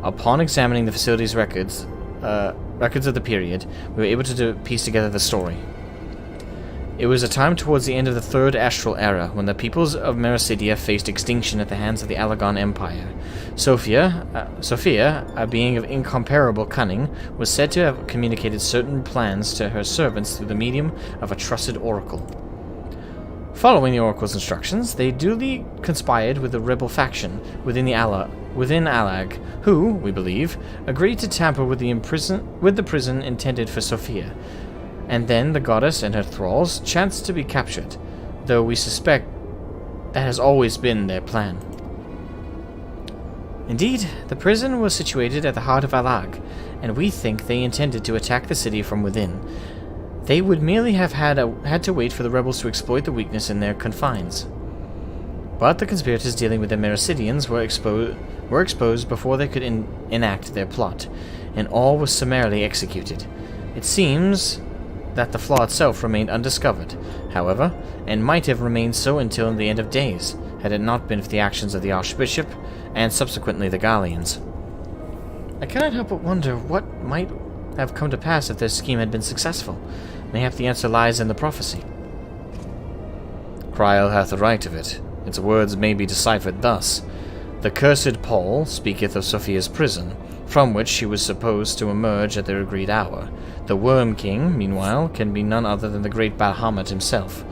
Speaker 3: Upon examining the facility's records of the period, we were able to piece together the story. It was a time towards the end of the Third Astral Era, when the peoples of Mericidia faced extinction at the hands of the Alagon Empire. Sophia, a being of incomparable cunning, was said to have communicated certain plans to her servants through the medium of a trusted oracle. Following the oracle's instructions, they duly conspired with the rebel faction within Alag, who, we believe, agreed to tamper with the prison intended for Sophia. And then the goddess and her thralls chanced to be captured, though we suspect that has always been their plan. Indeed, the prison was situated at the heart of Alag, and we think they intended to attack the city from within. They would merely have had to wait for the rebels to exploit the weakness in their confines. But the conspirators dealing with the Mericidians were exposed before they could enact their plot, and all was summarily executed. It seems that the flaw itself remained undiscovered, however, and might have remained so until the end of days, had it not been for the actions of the Archbishop, and subsequently the Garleans. I cannot help but wonder what might have come to pass if their scheme had been successful. Mayhap the answer lies in the prophecy. Kryl hath the right of it. Its words may be deciphered thus. The cursed Paul speaketh of Sophia's prison, from which she was supposed to emerge at their agreed hour. The Worm King, meanwhile, can be none other than the great Bahamut himself.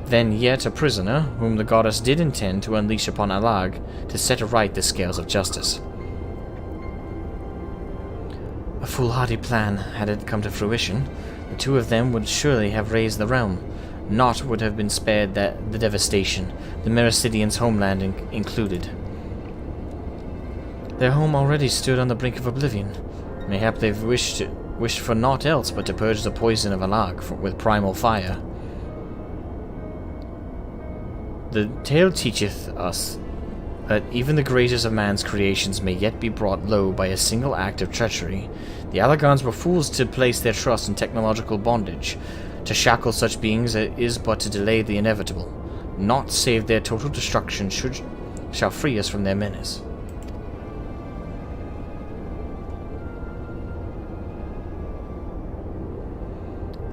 Speaker 3: Then yet a prisoner, whom the goddess did intend to unleash upon Alag to set aright the scales of justice. A foolhardy plan had it come to fruition. The two of them would surely have razed the realm. Naught would have been spared the devastation, the Meracidians' homeland included. Their home already stood on the brink of oblivion. Mayhap they've wished for naught else but to purge the poison of Alag with primal fire. The tale teacheth us that even the greatest of man's creations may yet be brought low by a single act of treachery. The Alagons were fools to place their trust in technological bondage. To shackle such beings is but to delay the inevitable. Naught save their total destruction shall free us from their menace.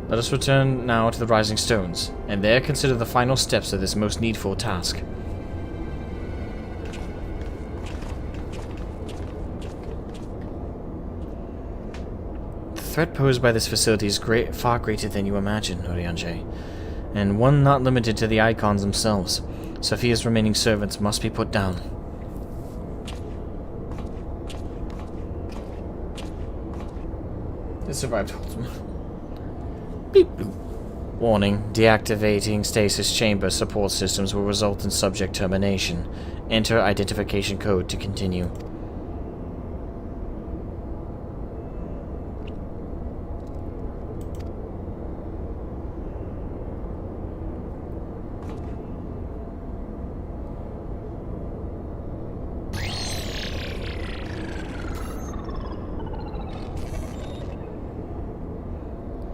Speaker 3: Let us return now to the Rising Stones, and there consider the final steps of this most needful task. The threat posed by this facility is far greater than you imagine, Urianger, and one not limited to the icons themselves. Sophia's remaining servants must be put down. They survived Holtzman. Beep boop. Warning, deactivating stasis chamber support systems will result in subject termination. Enter identification code to continue.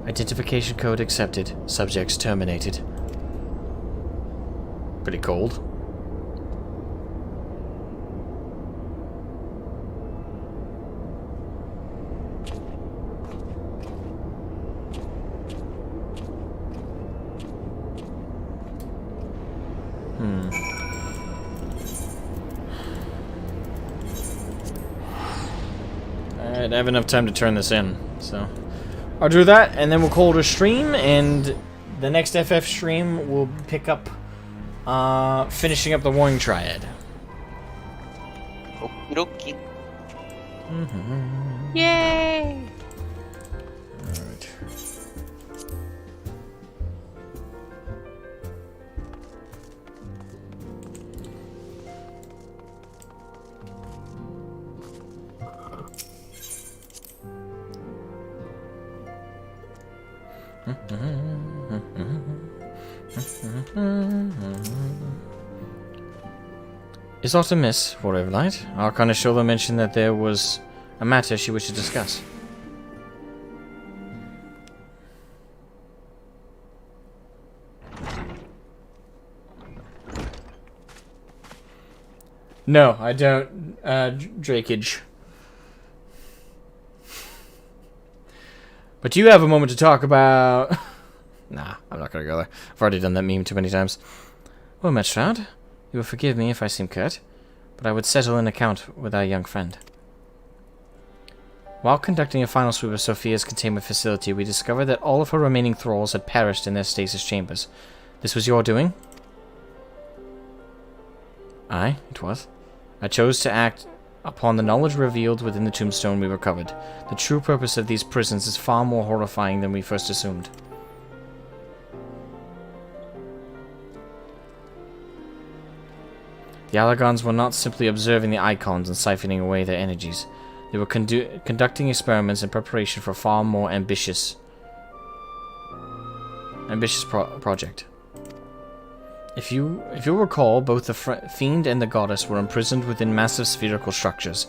Speaker 3: Identification code accepted. Subjects terminated. Pretty cold. I have enough time to turn this in, so I'll do that, and then we'll call it a stream, and the next FF stream will pick up finishing up the Warring Triad.
Speaker 17: Okie
Speaker 11: Yay!
Speaker 3: Alright. Is aught amiss, for Everlight? Arcana Shola mentioned that there was a matter she wished to discuss. No, I don't, Drakeage. But you have a moment to talk about... Nah, I'm not gonna go there. I've already done that meme too many times. Well, Metroud, you will forgive me if I seem curt, but I would settle an account with our young friend. While conducting a final sweep of Sophia's containment facility, we discovered that all of her remaining thralls had perished in their stasis chambers. This was your doing? Aye, it was. I chose to act upon the knowledge revealed within the tombstone we recovered. The true purpose of these prisons is far more horrifying than we first assumed. The Alagons were not simply observing the icons and siphoning away their energies. They were conducting experiments in preparation for a far more ambitious project. If you recall, both the Fiend and the Goddess were imprisoned within massive spherical structures.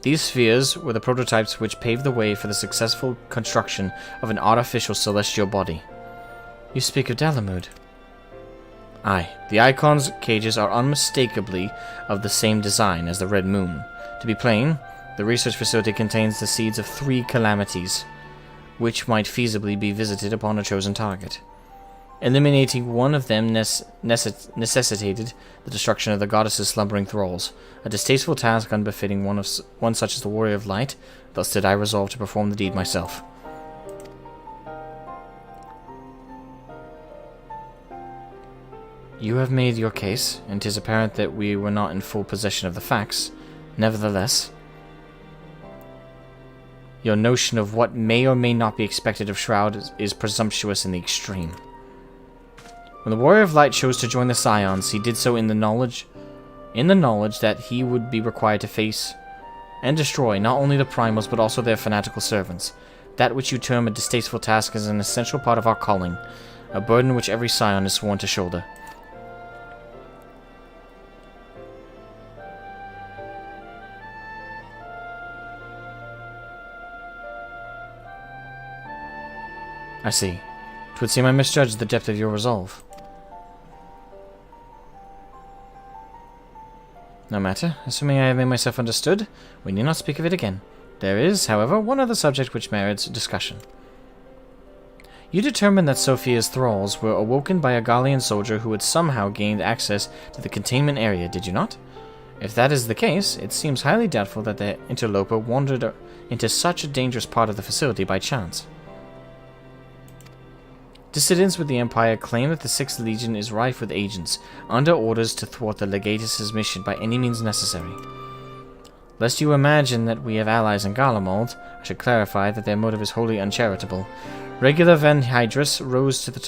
Speaker 3: These spheres were the prototypes which paved the way for the successful construction of an artificial celestial body. You speak of Dalamud. Aye, the Icon's cages are unmistakably of the same design as the Red Moon. To be plain, the research facility contains the seeds of 3 calamities, which might feasibly be visited upon a chosen target. Eliminating one of them necessitated the destruction of the goddess's slumbering thralls, a distasteful task unbefitting one such as the Warrior of Light. Thus did I resolve to perform the deed myself. You have made your case, and 'tis apparent that we were not in full possession of the facts. Nevertheless, your notion of what may or may not be expected of Shroud is presumptuous in the extreme. When the Warrior of Light chose to join the Scions, he did so in the knowledge that he would be required to face and destroy not only the Primals but also their fanatical servants. That which you term a distasteful task is an essential part of our calling, a burden which every Scion is sworn to shoulder. I see. 'Twould seem I misjudged the depth of your resolve. No matter. Assuming I have made myself understood, we need not speak of it again. There is, however, one other subject which merits discussion. You determined that Sophia's thralls were awoken by a Gallian soldier who had somehow gained access to the containment area, did you not? If that is the case, it seems highly doubtful that the interloper wandered into such a dangerous part of the facility by chance. Dissidents with the Empire claim that the 6th Legion is rife with agents, under orders to thwart the Legatus' mission by any means necessary. Lest you imagine that we have allies in Garlemald, I should clarify that their motive is wholly uncharitable. Regular Van Hydrus rose to the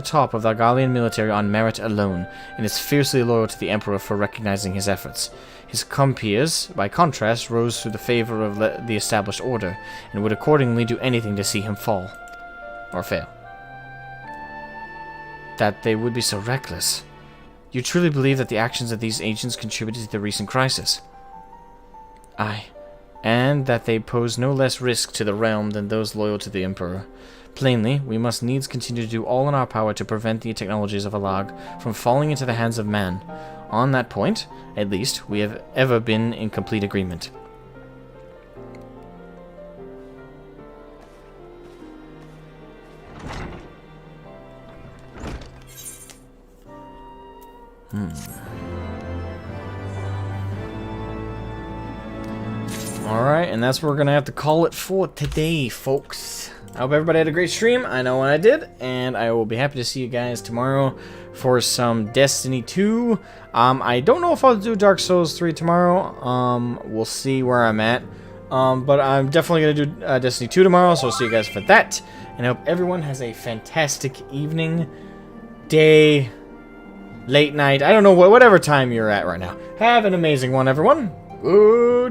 Speaker 3: top of the Gallian military on merit alone, and is fiercely loyal to the Emperor for recognizing his efforts. His compeers, by contrast, rose through the favor of the established order, and would accordingly do anything to see him fall. Or fail. That they would be so reckless. You truly believe that the actions of these agents contributed to the recent crisis? Aye. And that they pose no less risk to the realm than those loyal to the Emperor. Plainly, we must needs continue to do all in our power to prevent the technologies of Alag from falling into the hands of man. On that point, at least, we have ever been in complete agreement.
Speaker 1: Alright, and that's where we're going to have to call it for today, folks. I hope everybody had a great stream. I know I did, and I will be happy to see you guys tomorrow for some Destiny 2. I don't know if I'll do Dark Souls 3 tomorrow. We'll see where I'm at. But I'm definitely going to do Destiny 2 tomorrow, so I'll see you guys for that. And I hope everyone has a fantastic evening, day, late night. I don't know, whatever time you're at right now. Have an amazing one, everyone. Goodbye.